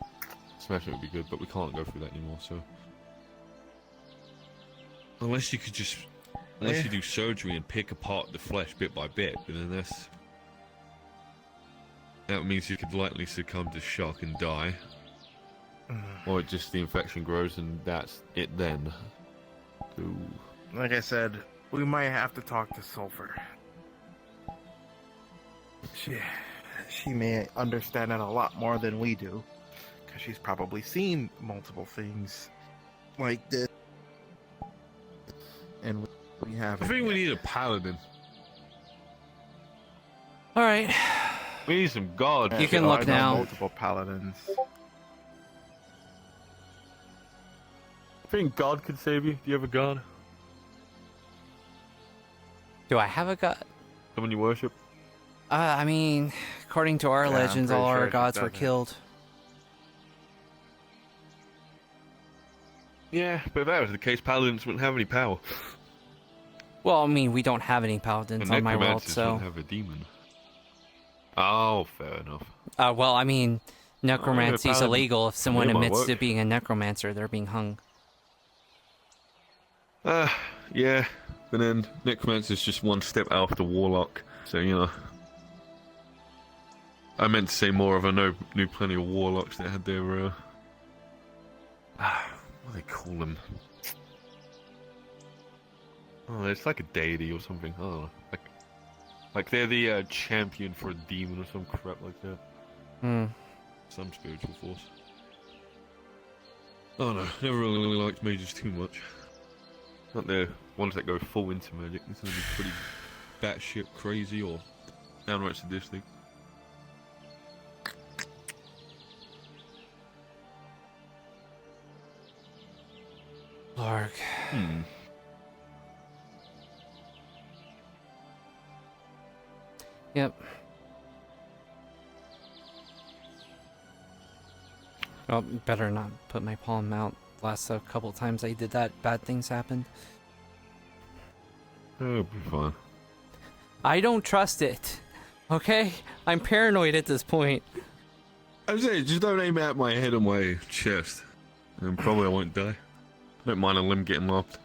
smash it would be good, but we can't go through that anymore. So unless you do surgery and pick apart the flesh bit by bit, but then that means you could likely succumb to shock and die. Or just the infection grows and that's it then. Ooh. Like I said, we might have to talk to Sulfur. She may understand it a lot more than we do, because she's probably seen multiple things like this. And we haven't. I think we need a paladin. Alright. We need some gods. You can look now. Multiple paladins. I think God could save you. Do you have a god? Do I have a god? Someone you worship? I mean, according to our legends, all our gods were killed. Yeah, but if that was the case, paladins wouldn't have any power. Well, I mean, we don't have any paladins on my world, necromancers so... don't have a demon. Oh, fair enough. Well, I mean, necromancy is paladin. illegal. If someone It might admits work. to being a necromancer, they're being hung. Yeah, but then necromancer's just one step after warlock, so you know. I meant to say more of. I knew plenty of warlocks that had their what do they call them? Oh, it's like a deity or something. I don't know. Like they're the champion for a demon or some crap like that. Some spiritual force. Oh no, never really liked mages too much. Not the ones that go full into magic. It's gonna be pretty batshit crazy or downright sadistic. Lark. Yep. Well, better not put my palm out. Last couple times I did that, bad things happened. It'll be fine. I don't trust it. Okay? I'm paranoid at this point. I'm saying, just don't aim at my head or my chest. And probably I won't die. Don't mind a limb getting lopped.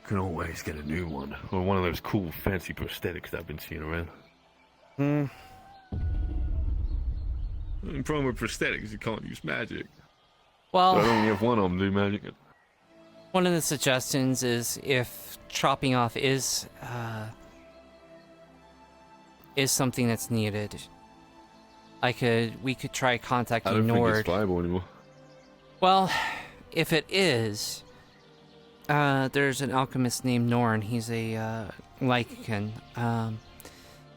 Can always get a new one. Or one of those cool fancy prosthetics that I've been seeing around. The problem with prosthetics, you can't use magic. Well, So I only have one of them do magic. one of the suggestions is if chopping off is something that's needed, we could try I contacting don't think Nord. it's viable anymore. Well, if it is, there's an alchemist named Norn. He's a Lycan.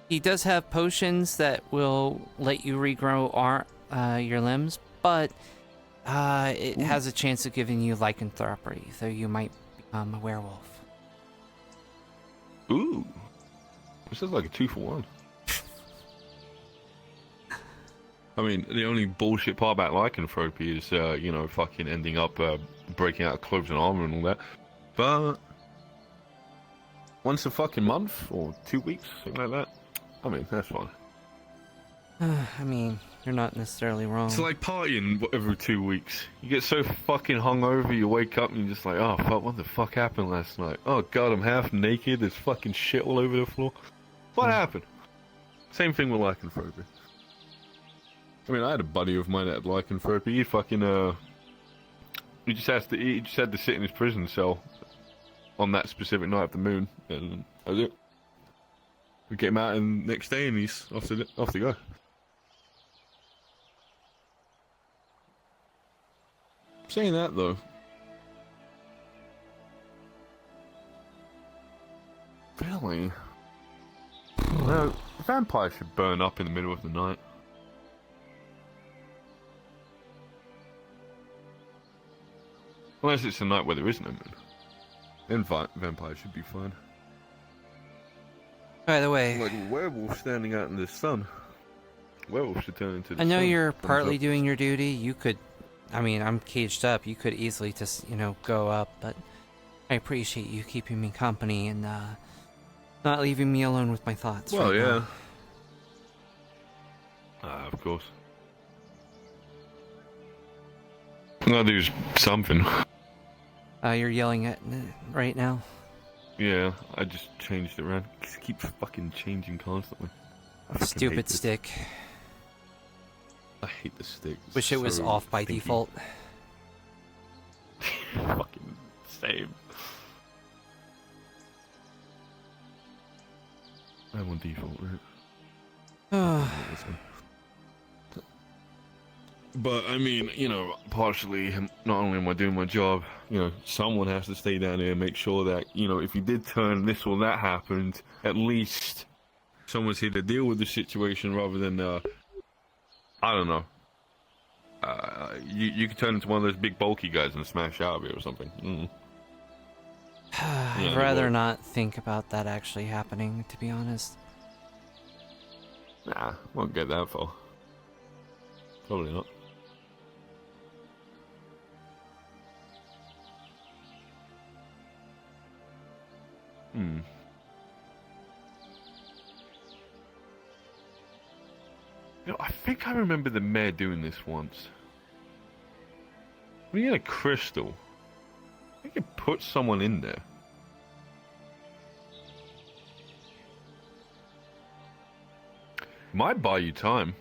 He does have potions that will let you regrow your limbs, but it has a chance of giving you lycanthropy, so you might become a werewolf. Ooh. This is like a 2-for-1. I mean, the only bullshit part about lycanthropy is, you know, fucking ending up breaking out of clothes and armor and all that. But once a fucking month or 2 weeks, something like that. I mean, that's fine. I mean, you're not necessarily wrong. It's like partying every 2 weeks. You get so fucking hungover, you wake up and you're just like, oh fuck, what the fuck happened last night? Oh god, I'm half naked, there's fucking shit all over the floor. What happened? Same thing with lycanthropy. I mean, I had a buddy of mine that had lycanthropy. He fucking, he just had to sit in his prison cell on that specific night of the moon, and that was it. We get him out and next day and he's off to go. Saying that though, really, No, vampires should burn up in the middle of the night. Unless it's a night where there is no moon. Then vampires should be fine. By the way, like a werewolf standing out in the sun. Werewolves should turn into the I know sun. you're Thumbs partly up. doing your duty. You could, I mean, I'm caged up. You could easily just, go up, but I appreciate you keeping me company and not leaving me alone with my thoughts. Well, right yeah. now. Of course. I'll do something. You're yelling at me right now? Yeah, I just changed it around. It keeps fucking changing constantly. I fucking hate Stupid this. stick. I hate the stick. It's Wish it was so off by stinky. default. Fucking same. I'm on default, right? But I mean, partially, not only am I doing my job, someone has to stay down there and make sure that, if you did turn this or that happened, at least someone's here to deal with the situation rather than, I don't know. You could turn into one of those big bulky guys and smash out of it or something. I'd rather not think about that actually happening, to be honest. Nah, won't get that far. Probably not. I think I remember the mayor doing this once. When he had a crystal, he could put someone in there. Might buy you time.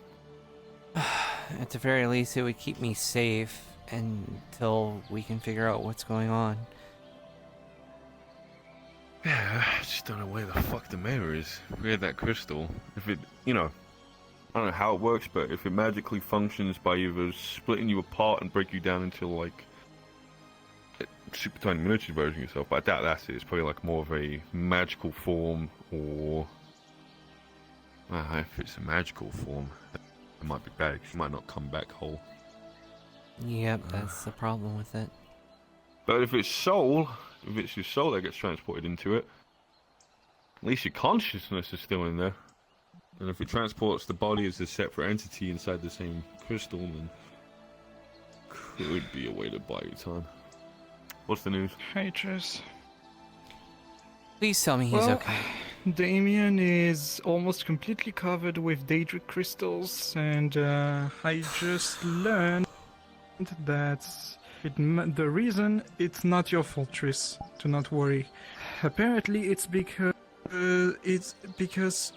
At the very least, it would keep me safe until we can figure out what's going on. Yeah, I just don't know where the fuck the mayor is. If we had that crystal, if it, I don't know how it works, but if it magically functions by either splitting you apart and break you down into, like, super tiny miniature version of yourself, but I doubt that's it. It's probably, like, more of a magical form, or... if it's a magical form, it might be bad, 'cause you might not come back whole. Yep, that's the problem with it. But if it's soul, if it's your soul that gets transported into it, at least your consciousness is still in there. And if it transports the body as a separate entity inside the same crystal, then could be a way to buy you time. What's the news? Hey, Tris. Please tell me he's okay. Damien is almost completely covered with Daedric crystals, and I just learned that the reason it's not your fault, Tris. Do not worry. Apparently, it's because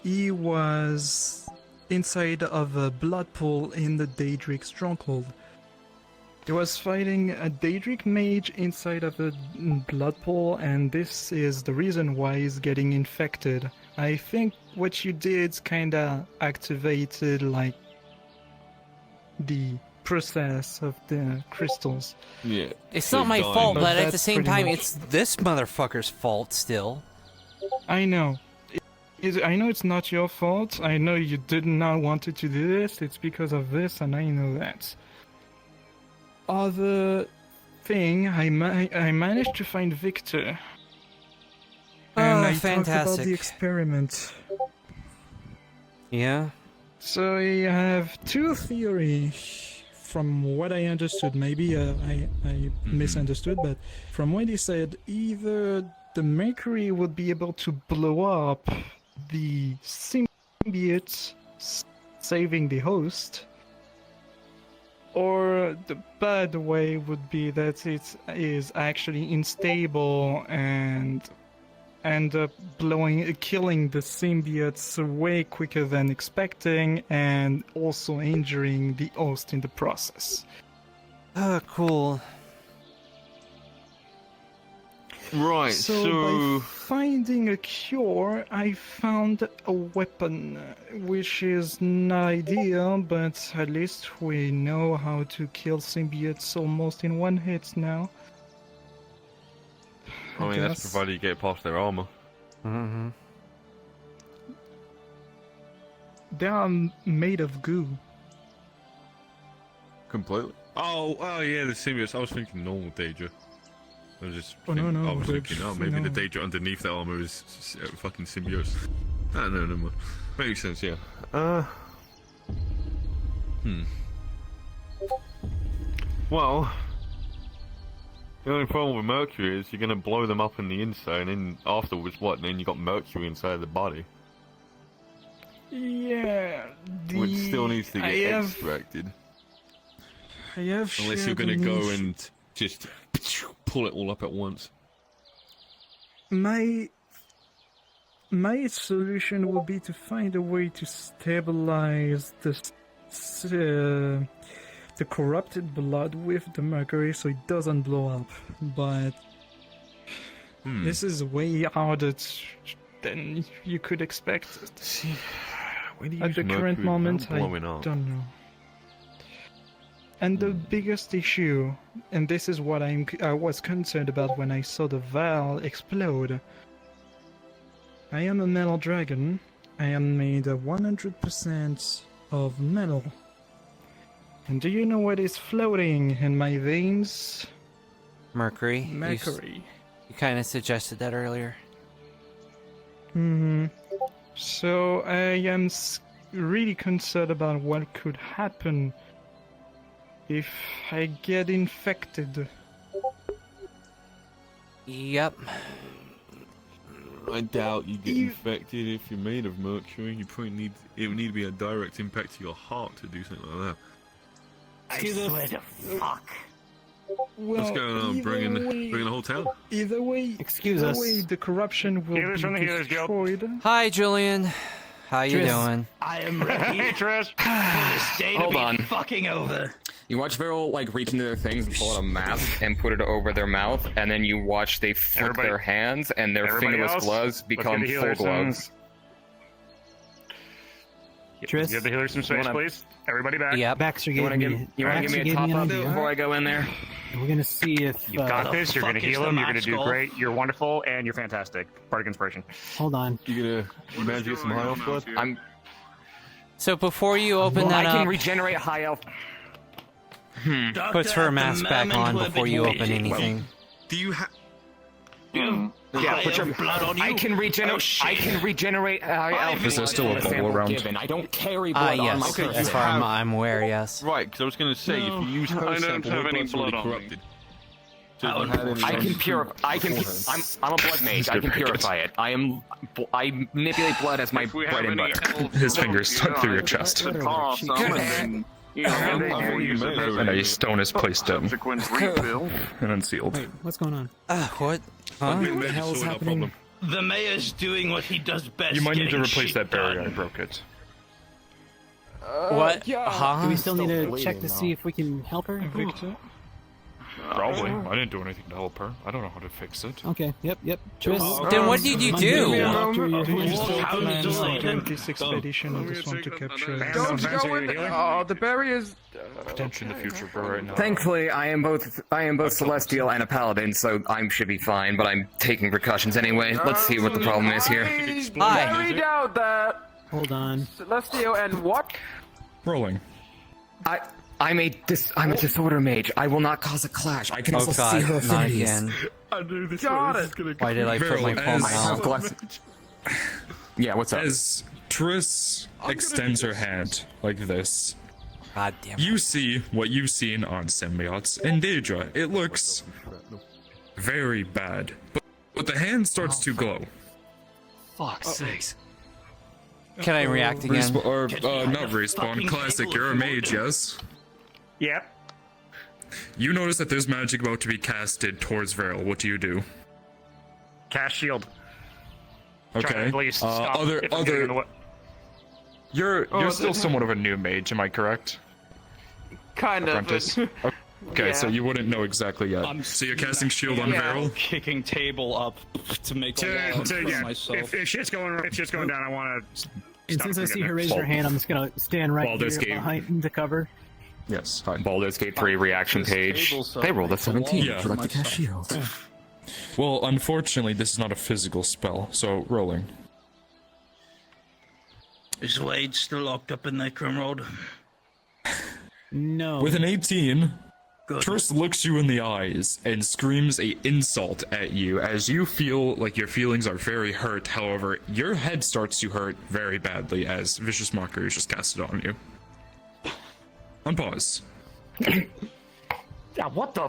he was inside of a blood pool in the Daedric stronghold. He was fighting a Daedric mage inside of a blood pool, and this is the reason why he's getting infected. I think what you did kinda activated, like, the process of the crystals. Yeah. It's not my fault, but at the that's same pretty time, much- it's this motherfucker's fault still. I know. I know it's not your fault. I know you did not want to do this. It's because of this, and I know that. Other thing, I managed to find Victor. And I talked about fantastic. the experiment. Yeah? So I have two theories from what I understood. Maybe I misunderstood, but from what he said, either the mercury would be able to blow up the symbiote, saving the host, or the bad way would be that it is actually unstable and end up killing the symbiotes way quicker than expecting, and also injuring the host in the process. Cool. Right, So by finding a cure, I found a weapon, which is not ideal, but at least we know how to kill symbiotes almost in one hit now. I mean, that's guess. provided you get past their armor. Mm-hmm. they are made of goo. Completely. Oh, yeah, the symbiotes. I was thinking normal Daedra. I was just. Oh, no, I was thinking, maybe no. the Daedra underneath the armor is fucking symbiotes. No, never mind. Makes sense, yeah. Well, the only problem with Mercury is you're gonna blow them up in the inside, and then afterwards, what? And then you got Mercury inside the body, Yeah. which still needs to get extracted. I have Unless you're gonna go and just pull it all up at once. My solution would be to find a way to stabilize the corrupted blood with the mercury so it doesn't blow up. But this is way harder than you could expect. See, at the current moment, I blowing up. don't know. And the biggest issue, and this is what I was concerned about when I saw the vial explode. I am a metal dragon. I am made 100% of metal. And do you know what is floating in my veins? Mercury. Mercury. You kind of suggested that earlier. So I am really concerned about what could happen if I get infected. Yep. I doubt you get infected if you're made of mercury. You probably it would need to be a direct impact to your heart to do something like that. I swear to fuck. What's going on? Bringing the whole town? Either way, the corruption will be destroyed. Hi, Julian. How you doing? I am ready. Hey, Trish. For this day to Hold be on. fucking over. You watch Viral like reach into their things and pull out a mask and put it over their mouth, and then you watch they flip their hands and their fingerless gloves become full gloves. Give the healer some space, please. Everybody back. Yep. Baxter You gave want to me. give me a top up before I go in there? We're gonna see if. You've got this. You're gonna fuck is heal the him. You're gonna match do goal? great. You're wonderful, and you're fantastic. Bardic inspiration. Hold on. You manage to get some high elf blood? So before you open that I can up, regenerate high elf. puts her mask back on before you open anything. Do you have? Yeah, put your blood on you. I can regenerate. I can regenerate high elf. Is there still a bubble around? Given. I don't carry blood on my Yes. person. As far as I'm aware, yes. Right, because I was going to say, if you use her I don't sample, have her any blood's already blood on me. corrupted. So if you had any I can purify. I'm a blood mage. I can purify it. I manipulate blood as my bread and butter. His fingers stuck through your chest. Awesome. And then, And a stone is placed down subsequent refill. and unsealed. Wait, what's going on? What? Huh? What the hell is happening? The mayor's doing what he does best. You might need to getting replace shit that barrier. I done. broke it. What? Do Huh? we still need to check to see if we can help her? Victor? Probably. I didn't do anything to help her. I don't know how to fix it. Okay. Yep. Tris. Then what did you do? This expedition, I just want to capture. Don't go in there. The barriers. Potential in the future, but right now. Thankfully, I am both celestial and a paladin, so I should be fine. But I'm taking precautions anyway. Let's see what the problem is here. Hi. Doubt that. Hold on. Celestial and what? Rolling. I'm a disorder mage. I will not cause a clash. I can Oh also see her god, not affinities. again. I knew this Got was it. gonna Why did I put my palm out? Yeah, what's up? As Triss extends her hand like this, God damn it. you see what you've seen on symbiotes and Daedra. It looks very bad, but the hand starts to glow. Fuck's sakes. Can I react again? Not respawn. Classic. You're a mage, yes? Yep. You notice that there's magic about to be casted towards Varel. What do you do? Cast shield. Try to Okay. at least stop Other. it from getting in the way. You're still somewhat of a new mage, am I correct? Kind of. Apprentice. Okay, Yeah. so you wouldn't know exactly yet. So you're casting shield on Varel. Kicking table up to make a wall for Yeah. myself. If shit's going down, I want to. And since I see her raise her hand, I'm just gonna stand right Baldur's here Gate. behind the cover. Yes. Hi. Baldur's Gate 3 reaction page. They rolled a 17. Yeah. Would you like to cast shield? Well, unfortunately, this is not a physical spell, so rolling. Is Wade still locked up in that Crimrod? No. With an 18, Good. Triss looks you in the eyes and screams a insult at you as you feel like your feelings are very hurt. However, your head starts to hurt very badly as Vicious Mockery is just casted on you. On pause. Yeah, what the?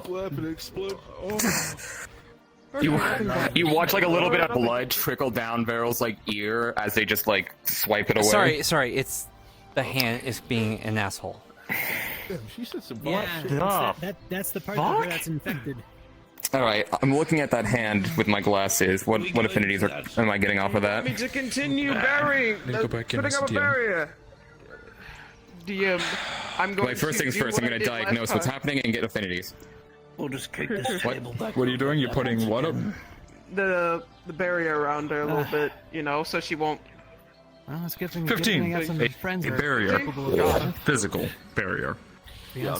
You watch like a little bit of blood trickle down Veryl's like ear as they just like swipe it away. Sorry, it's the hand is being an asshole. Damn, she said some Yeah, shit. that's the part of her that's infected. All right, I'm looking at that hand with my glasses. What affinities am I getting off of that? Me to continue burying. Go back in Putting as up a DM. barrier. DM, I'm going Wait, first to things do first, I'm what going I to did diagnose last what's time. happening and get affinities. We'll just kick this table back. What are you doing? You're putting what up? The barrier around her a little bit, you know, so she won't. Well, it's good thing 15. we got some friends A that are barrier. capable of God. Physical barrier. Yeah.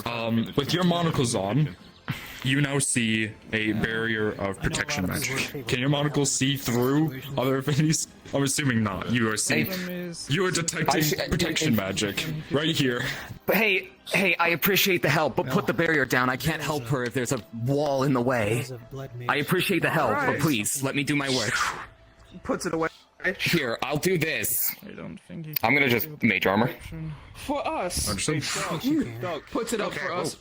With your monocles on, you now see a barrier of protection magic. Can your monocles see through other affinities? I'm assuming not. You are detecting protection magic right here. But hey, I appreciate the help, but put the barrier down. I can't help her if there's a wall in the way. I appreciate the help, but please, let me do my work. Puts it away. Here, I'll do this. I don't think he I'm gonna just mage armor. For us. Understood. Puts it up for us.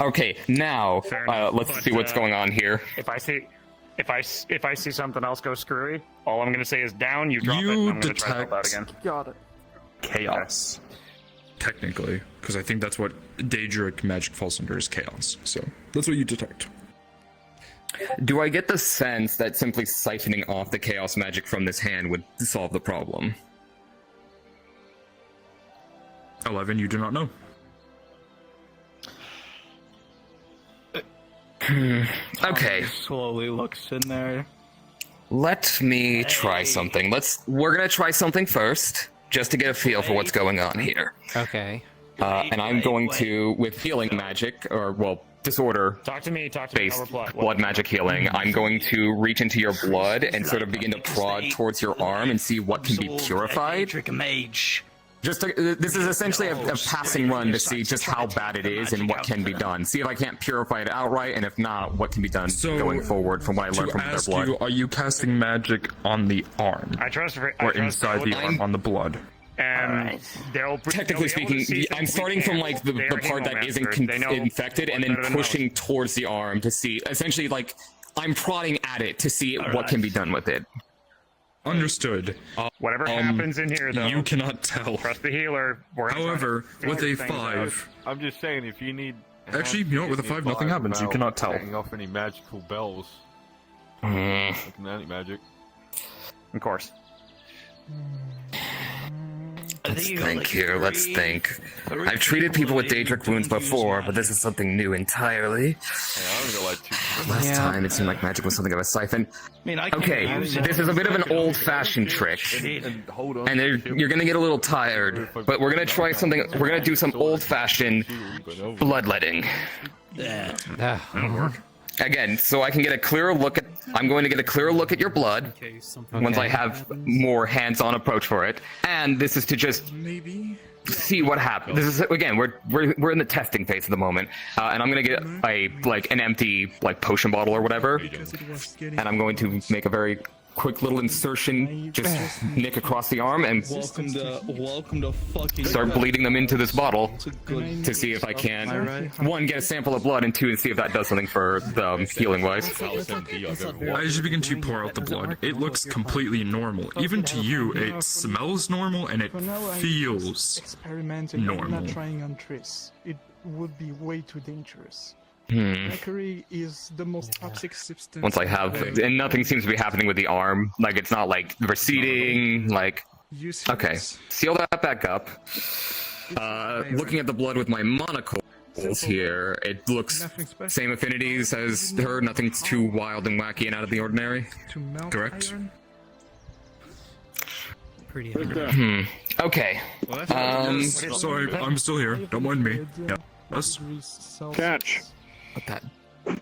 Okay, now let's see what's going on here. If I see something else go screwy, all I'm gonna say is down. You drop it. And I'm gonna try to help out again. Got it. Chaos. Technically, because I think that's what Daedric magic falls under is chaos. So that's what you detect. Do I get the sense that simply siphoning off the chaos magic from this hand would solve the problem? 11, you do not know. Okay. Slowly looks in there. Let me try something. We're gonna try something first, just to get a feel for what's going on here. Okay. And I'm going to, with healing magic, or well, disorder Talk to me. based blood magic healing, I'm going to reach into your blood and sort of begin to prod towards your arm and see what can be purified. This is essentially a passing run to see just how bad it is and what can be done. See if I can't purify it outright, and if not, what can be done going forward from what I learned from their blood. Are you casting magic on the arm? Or inside the arm on the blood? And technically speaking, I'm starting from like the part that isn't infected and then pushing towards the arm to see, essentially like I'm prodding at it to see what can be done with it. Understood. Whatever happens in here, though, you cannot tell. Trust the healer. However, with a 5, I'm just saying, if you need. Actually, you know what? With a 5, nothing happens. You cannot tell. Setting off any magical bells. Mm. Like magic. Of course. Let's think here, let's think. I've treated people with Daedric wounds before, but this is something new entirely. Last time it seemed like magic was something of a siphon. Okay, this is a bit of an old-fashioned trick, and you're gonna get a little tired, but we're gonna try something, we're gonna do some old-fashioned bloodletting. Again, so I can get a clearer look at, I'm going to get a clearer look at your blood once I have more hands-on approach for it, and this is to just see what happens. This is, again, we're in the testing phase at the moment, and I'm gonna get an empty potion bottle or whatever, and I'm going to make a very quick little insertion, just nick across the arm and welcome to fucking start bleeding them into this bottle to see if I can, one, get a sample of blood, and two, to see if that does something for the healing wise. As you begin to pour out the blood, it looks completely normal. Even to you, it smells normal and it feels experimenting. normal. I'm not trying on Triss. It would be way too dangerous. Hmm. Mercury is the most toxic substance. Once I have, and nothing seems to be happening with the arm. Like, it's not like receding, like, okay. Seal that back up. Looking at the blood with my monocles here, it looks same affinities as her, nothing's too wild and wacky and out of the ordinary. Correct? Pretty Okay. Sorry, I'm still here. Don't mind me. Yeah. Us? Catch. What that?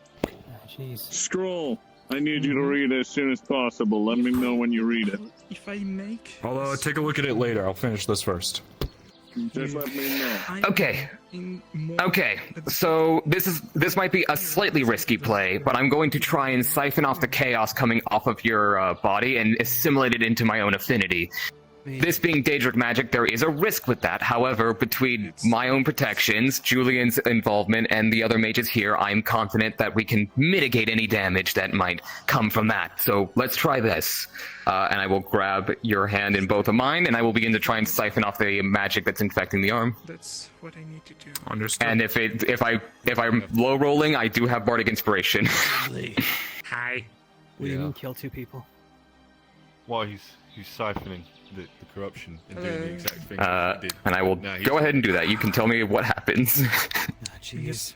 Jeez. Scroll. I need you to read it as soon as possible. Let me know when you read it. If I make... I'll take a look at it later. I'll finish this first. Just let me know. Okay. Okay. So this might be a slightly risky play, but I'm going to try and siphon off the chaos coming off of your body and assimilate it into my own affinity. This being Daedric magic, there is a risk with that. However, between my own protections, Julian's involvement, and the other mages here, I'm confident that we can mitigate any damage that might come from that. So let's try this. And I will grab your hand in both of mine, and I will begin to try and siphon off the magic that's infecting the arm. That's what I need to do. Understood. And if I'm low rolling, I do have bardic inspiration. Hi. We didn't kill 2 people. While he's siphoning the corruption and doing the exact thing he did. And I will go ahead and do that. You can tell me what happens. Jeez.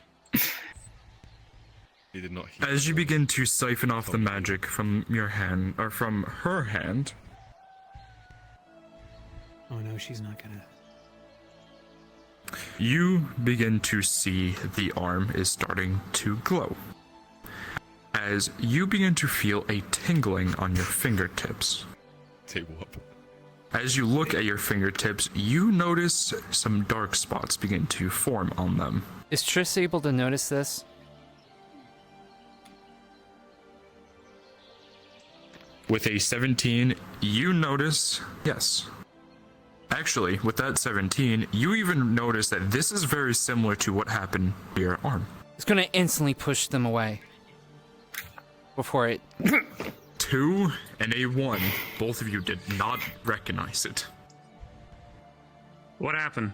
He did not. As you begin to siphon off the magic from your hand, or from her hand. Oh no, she's not gonna. You begin to see the arm is starting to glow. As you begin to feel a tingling on your fingertips. As you look at your fingertips, you notice some dark spots begin to form on them. Is Triss able to notice this? With a 17, you notice, yes. Actually, with that 17, you even notice that this is very similar to what happened to your arm. It's gonna instantly push them away. Before it... 2 and a 1. Both of you did not recognize it. What happened?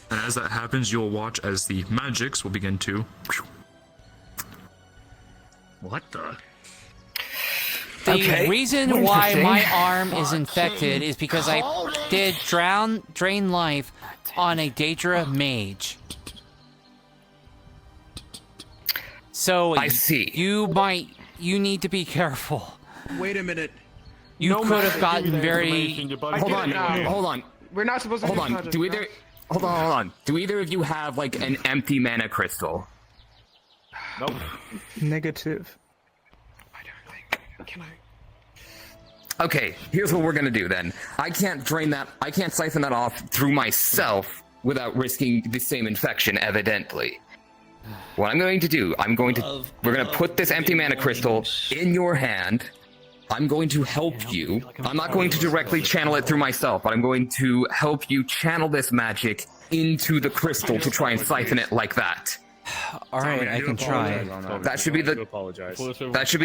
And as that happens, you'll watch as the magics will begin to... What the? The reason why my arm is infected is because I did drain life on a Daedra mage. So I see. You need to be careful. Wait a minute. You could have gotten very... Hold on. We're not supposed to Hold on. Hold on. Do either of you have like an empty mana crystal? Nope. Negative. Can I? Okay, here's what we're gonna do then. I can't siphon that off through myself without risking the same infection, evidently. What I'm going to do, we're gonna put this empty mana crystal in your hand. I'm going to help you. I'm not going to directly channel it through myself, but I'm going to help you channel this magic into the crystal to try and siphon it like that. Alright, I can try. That should be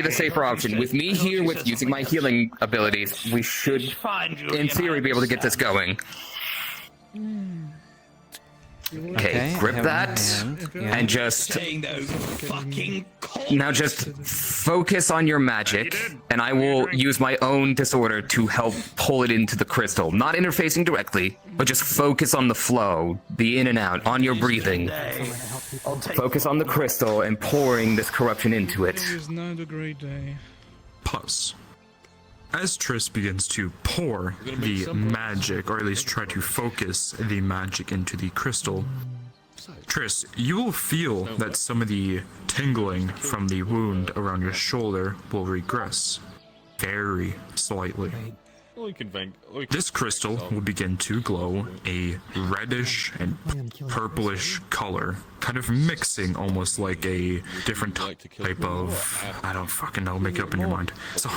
the safer option. With me here, with using my healing abilities, we should, in theory, be able to get this going. Okay, grip that, and just... Now just focus on your magic, and I will use my own disorder to help pull it into the crystal. Not interfacing directly, but just focus on the flow, the in and out, on your breathing. Focus on the crystal and pouring this corruption into it. It was not a great day. Pause. As Triss begins to pour the magic, or at least try to focus the magic into the crystal, Triss, you will feel that some of the tingling from the wound around your shoulder will regress, very slightly. This crystal will begin to glow a reddish and purplish color, kind of mixing almost like a different type of, I don't fucking know, make it up in your mind. So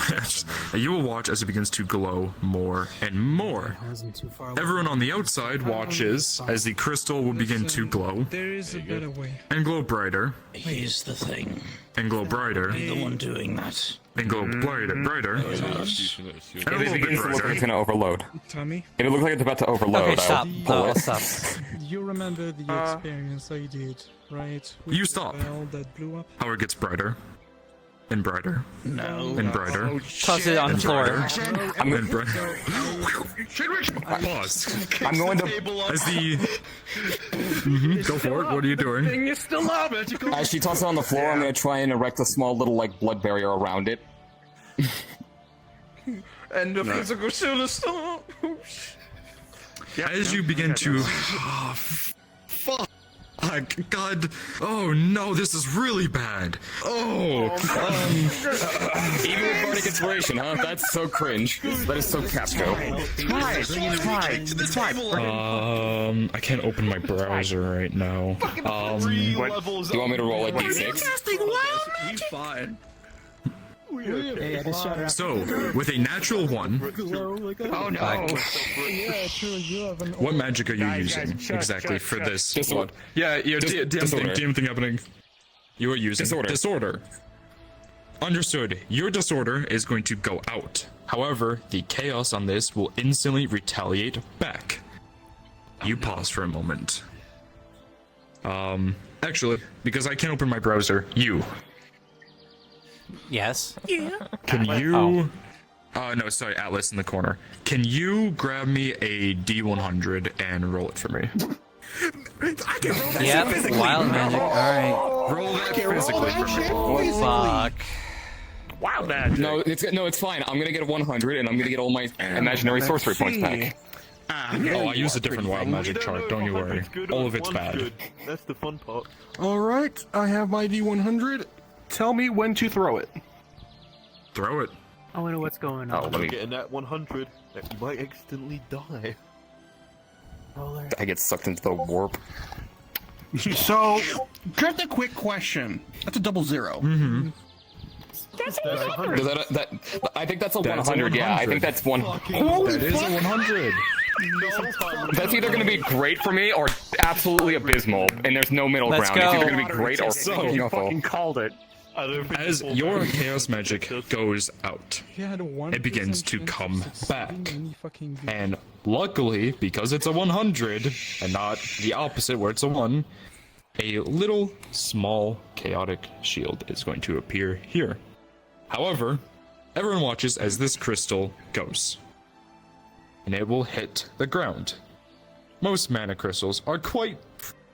you will watch as it begins to glow more and more. Everyone on the outside watches as the crystal will begin to glow. There is a better way. And glow brighter. Here's the thing. And glow brighter. I'm the one doing that. And glow brighter. And a little bit brighter. It's gonna overload. Tommy? If it looks like it's about to overload, Okay, stop. I'll pull it. Stop. You remember the experience I did, right? With You stop. the bell that blew up? How it gets brighter. And brighter. No. And brighter. Toss it on the floor. I'm going to pause. I'm going to as the go for it. What are you doing? It's still up. As she tosses it on the floor, I'm going to try and erect a small little like blood barrier around it. And the physical shield is still up. As you begin to back. God. Oh no, this is really bad. Oh. Even with bardic inspiration, huh? That's so cringe. That is so Capco. I can't open my browser right now. Do you want me to roll a d6? Fine. So, with a natural 1, Oh no! what magic are you using exactly for this? Disorder. Yeah, damn thing happening. You are using disorder. Understood. Your disorder is going to go out. However, the chaos on this will instantly retaliate back. You pause for a moment. Actually, because I can't open my browser, you. Yes. Yeah. Can you... no, sorry, Atlas in the corner. Can you grab me a D100 and roll it for me? I can roll that. Yep, wild magic. Alright. Roll that physically for me. Fuck. Wild magic. No, it's fine. I'm gonna get a 100 and I'm gonna get all my imaginary sorcery points back. Oh, I used a different wild magic chart, don't you worry. All of it's bad. That's the fun part. Alright, I have my D100. Tell me when to throw it. Throw it. I wonder what's going on. I'm getting that 100. You might accidentally die. I get sucked into the warp. So, just a quick question. That's a 0. Mm-hmm. Does I think that's a 100. Yeah, I think that's one. That is a 100. That's either going to be great for me or absolutely abysmal, and there's no middle ground. It's either going to be great or you fucking called it. As your chaos magic goes out, it begins to come back. And luckily, because it's a 100, and not the opposite where it's a 1, a little small chaotic shield is going to appear here. However, everyone watches as this crystal goes. And it will hit the ground. Most mana crystals are quite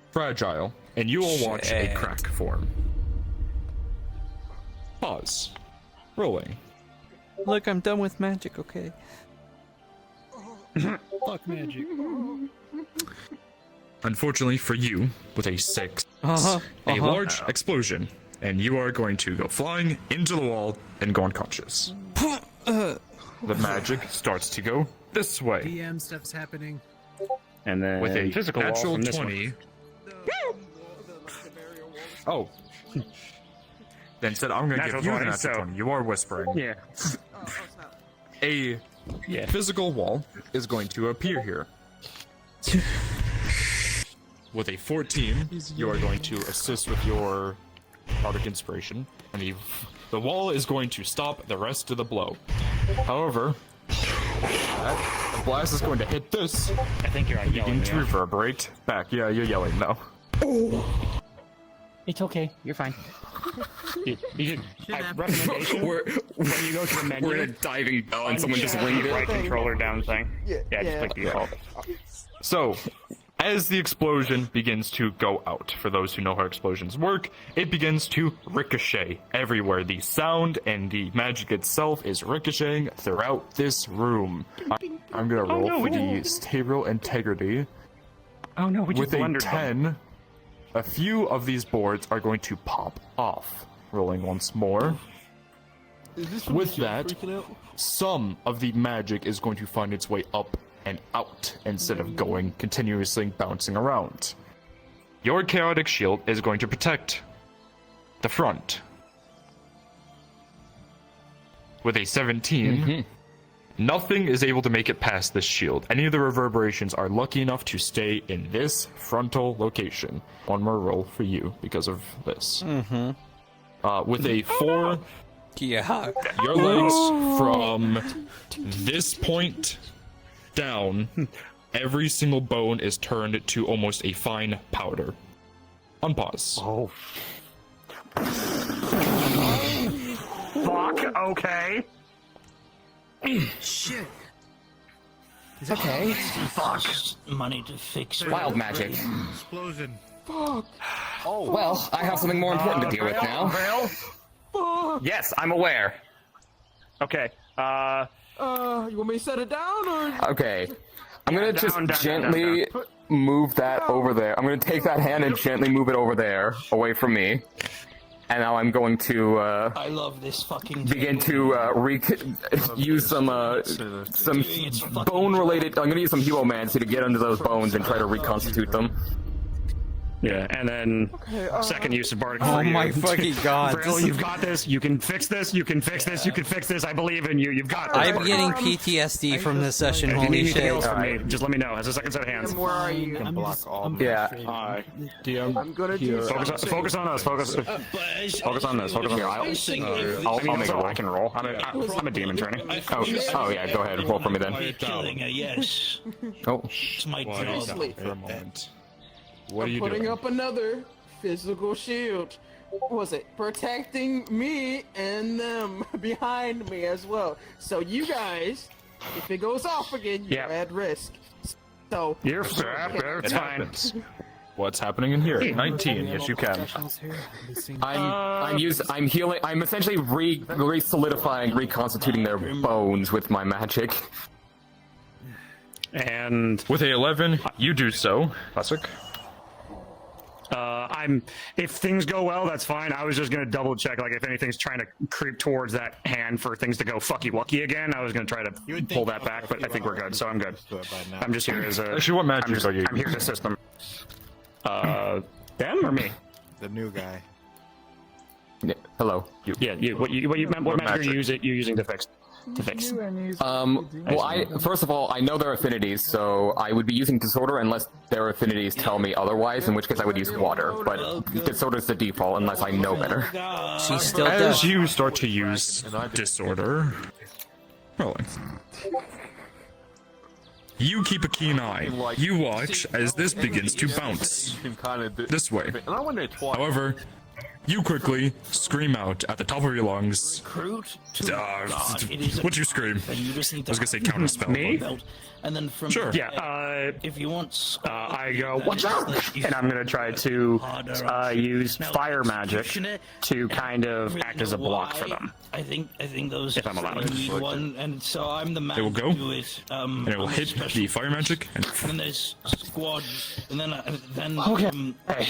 fragile, and you will watch a crack form. Pause. Rolling. Look, I'm done with magic, okay? Fuck magic. Unfortunately for you, with a 6, a large explosion, and you are going to go flying into the wall and go unconscious. The magic starts to go this way. DM stuff's happening. And then with a physical wall natural from this 20. Oh. Then said I'm going to give you the natural 20. You are whispering. Yeah. A physical wall is going to appear here. With a 14, you are going to assist with your bardic inspiration, and the wall is going to stop the rest of the blow. However, the blast is going to hit this. I think you're begin to reverberate back. Yeah, you're yelling now. It's okay. You're fine. Recommendation: when you go to the menu, we're diving bell and someone just ringed it. Right controller down thing. Yeah, just click default. So, as the explosion begins to go out, for those who know how explosions work, it begins to ricochet everywhere. The sound and the magic itself is ricocheting throughout this room. I'm gonna roll for the stable integrity. Oh no, we just with a blundered 10. A few of these boards are going to pop off. Rolling once more. With that, some of the magic is going to find its way up and out instead of going continuously bouncing around. Your chaotic shield is going to protect the front. With a 17, nothing is able to make it past this shield. Any of the reverberations are lucky enough to stay in this frontal location. One more roll for you because of this. With a 4, your legs from this point down, every single bone is turned to almost a fine powder. Unpause. Oh. Fuck, okay. Shit. Is it okay? Fuck. Money to fix wild magic. Explosion. Fuck. Oh, well, I have something more important to deal with now. Fuck. Yes, I'm aware. Okay, you want me to set it down, or? Okay. I'm gonna just gently move that over there. I'm gonna take that hand and gently move it over there, away from me. And now I'm going to I love this fucking begin to use some bone-related. I'm gonna use some hemomancy to get under those bones and try to reconstitute them. Yeah, and then second use of bardic. Oh my fucking god! Brill, you've got this. You can fix this. You can fix this. You can fix this. I believe in you. You've got this. I'm getting PTSD from this session. If you need Holy anything shit! else from me, just let me know. Has a second set of hands. Where are you? Yeah. Hi. I'm gonna do Focus on us. Focus on this. Focus on here. I'll make a roll. I can roll. I'm a demon trainer. Oh yeah. Go ahead. Roll for me then. Killing her, yes. Oh. It's my job. Seriously. For a moment. What are I'm you putting doing? up another physical shield. What was it? Protecting me and them behind me as well. So you guys, if it goes off again, you're at risk. So You're fair. It's fine. What's happening in here? 19. Yes, you can. I'm healing. I'm essentially re-solidifying, reconstituting their bones with my magic. And with a 11, you do so. Classic. If things go well, that's fine. I was just gonna double check, like if anything's trying to creep towards that hand for things to go fucky wucky again. I was gonna try to pull that back, but I think we're good, so I'm good. I'm just here as a. Actually, what magic are you? I'm here to assist them. Them or me? The new guy. Yeah, hello. You. Yeah. What magic are you using to fix? Well, first of all, I know their affinities, so I would be using disorder unless their affinities tell me otherwise, in which case I would use water, but disorder is the default unless I know better. She's still As you start to use disorder, rolling. You keep a keen eye. You watch as this begins to bounce this way. However, you quickly scream out at the top of your lungs. What'd you scream? I was gonna say counter spell. Me? And then from Sure. Yeah. If you want, I go, watch out! And I'm gonna try to use fire magic to kind of act as a block for them. I think those. If I'm allowed. Need one, and so I'm the man It will go, to do it. and it will hit the fire magic. And then there's squad, and then Okay. Hey.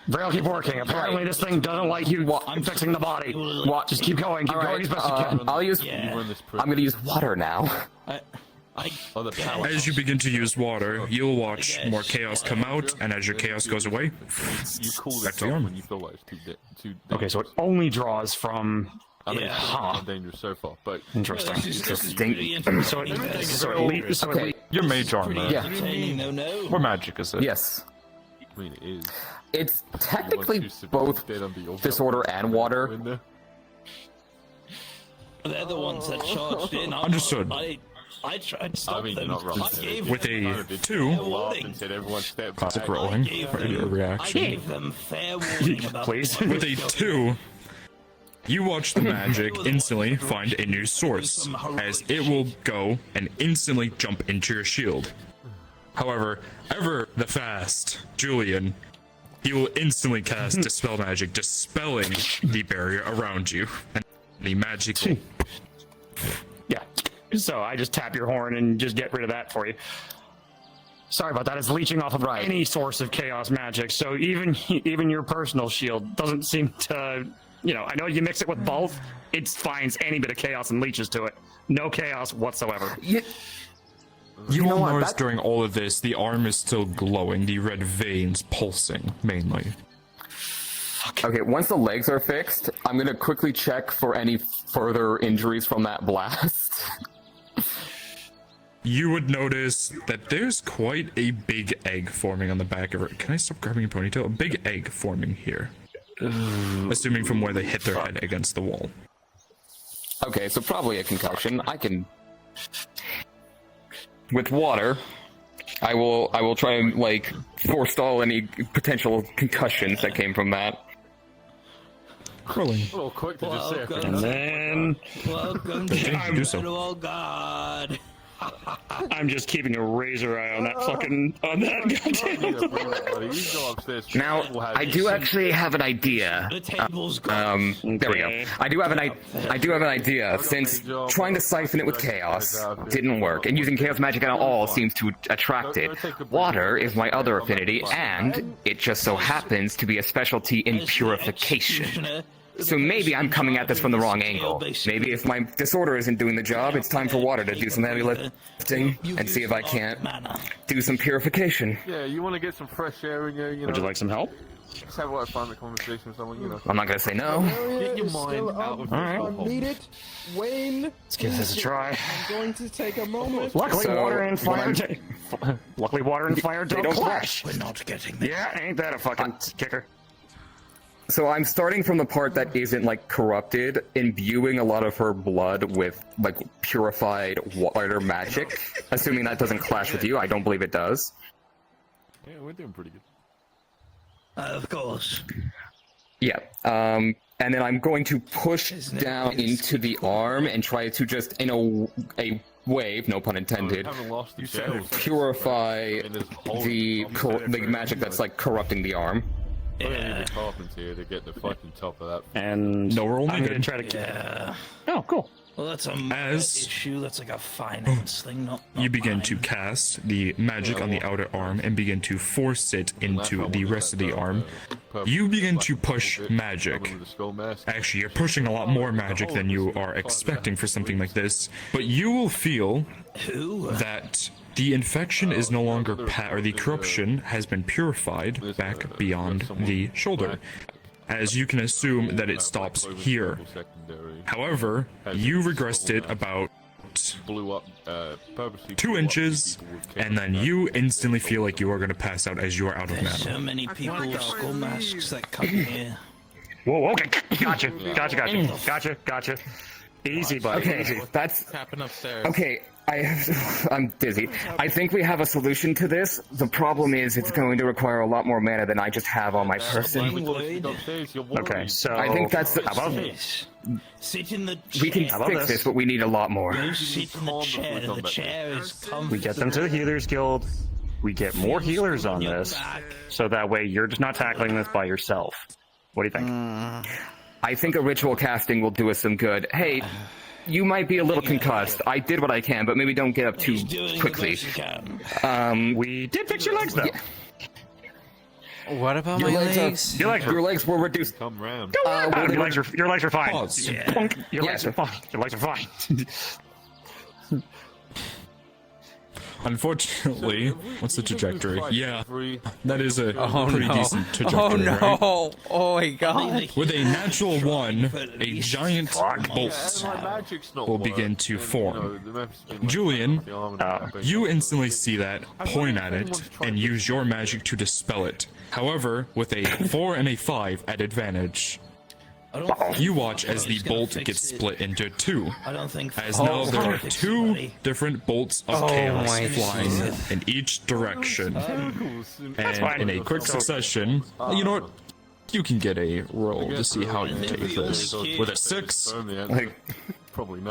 Braille, keep working. Apparently this thing doesn't like you fixing the body. Just keep going. Keep going as best you can. I'm gonna use water now. As you begin to use water, you'll watch more chaos come out, and as your chaos goes away, back to the armor. Okay, so it only draws from. Dangerous so far, but interesting. Okay, your mage armor. Yeah. What magic is it? Yes. I mean, it is. It's technically both disorder and water. They're the ones that charged in. Understood. I tried to stop them. Not wrong. With a 2, classic rolling, your I reaction. gave them fair warning about Please. With a 2, you watch the magic instantly find a new source, as it will go and instantly jump into your shield. However, ever the fast Julian, he will instantly cast Dispel Magic, dispelling the barrier around you, and the magical. Yeah. So I just tap your horn and just get rid of that for you. Sorry about that. It's leeching off of any source of chaos magic. So even your personal shield doesn't seem to. I know you mix it with both. It finds any bit of chaos and leeches to it. No chaos whatsoever. You will notice during all of this, the arm is still glowing, the red veins pulsing, mainly. Okay, once the legs are fixed, I'm gonna quickly check for any further injuries from that blast. You would notice that there's quite a big egg forming on the back of her. Can I stop grabbing your ponytail? A big egg forming here. Assuming from where they hit their head against the wall. Okay, so probably a concussion. I can... With water, I will try and, forestall any potential concussions that came from that. Rolling. A little quick to just say. And then... Welcome to do so. oh God. I'm just keeping a razor eye on that goddamn. Now, I do actually have an idea. There we go. I do have an idea. Since trying to siphon it with chaos didn't work, and using chaos magic at all seems to attract it, water is my other affinity, and it just so happens to be a specialty in purification. So maybe I'm coming at this from the wrong angle. Maybe if my disorder isn't doing the job, it's time for water to do some heavy lifting and see if I can't do some purification. Yeah, you want to get some fresh air in here, you know? Would you like some help? Just have a private conversation with someone, you know. I'm not gonna say no. Get your mind out of I need it. Wayne. Let's give this a try. I'm going to take a moment. Luckily, water and fire. Luckily, water and fire don't clash. We're not getting there. Yeah, ain't that a fucking kicker? So I'm starting from the part that isn't, like, corrupted, imbuing a lot of her blood with, like, purified water magic. Assuming that doesn't clash with you. I don't believe it does. Yeah, we're doing pretty good. Of course. Yeah. And then I'm going to push down into the arm and try to just, in a wave, no pun intended, purify the magic that's, like, corrupting the arm. Yeah. The carpenter here to get the fucking top of that. And no, we're only I'm gonna gonna try to. Yeah. Oh, cool. Well, that's a issue. That's like a finance thing, not you begin mine. to cast the magic on the outer arm and begin to force it into the rest of the arm. You begin to push magic. Actually, you're pushing a lot more magic than you are expecting for something like this, but you will feel that the infection is no longer or the corruption has been purified back beyond the shoulder, as you can assume that it stops here. However, you regressed it about 2 inches, and then you instantly feel like you are going to pass out as you are out of mana. So many people with skull masks that come here. Whoa, okay. Gotcha. Easy, buddy. Okay, easy. that's happened upstairs. Okay, I'm dizzy. I think we have a solution to this. The problem is it's going to require a lot more mana than I just have on my person. Okay, so I think that's the, Sit in the chair. we can fix this, but we need a lot more. You sit in the chair. The chair is comfortable. We get them to the Healers Guild. We get more healers on this, so that way you're just not tackling this by yourself. What do you think? I think a ritual casting will do us some good. Hey, you might be a little concussed. I did what I can, but maybe don't get up too quickly. We did fix your legs, though. Yeah. What about my legs? Your legs were reduced. Come round. Your legs are fine. Yeah. Your legs are fine. Your legs are fine. Unfortunately, what's the trajectory? Yeah, that is a pretty decent trajectory. Oh no! Right? Oh my god! With a natural 1, a giant bolt will begin to form. Julian, you instantly see that, point at it, and use your magic to dispel it. However, with a 4 and a 5 at advantage, you watch as the bolt gets split into 2. As now there are 2 different bolts of chaos flying in each direction. And in a quick succession, you know what? You can get a roll to see how you take this. With a 6,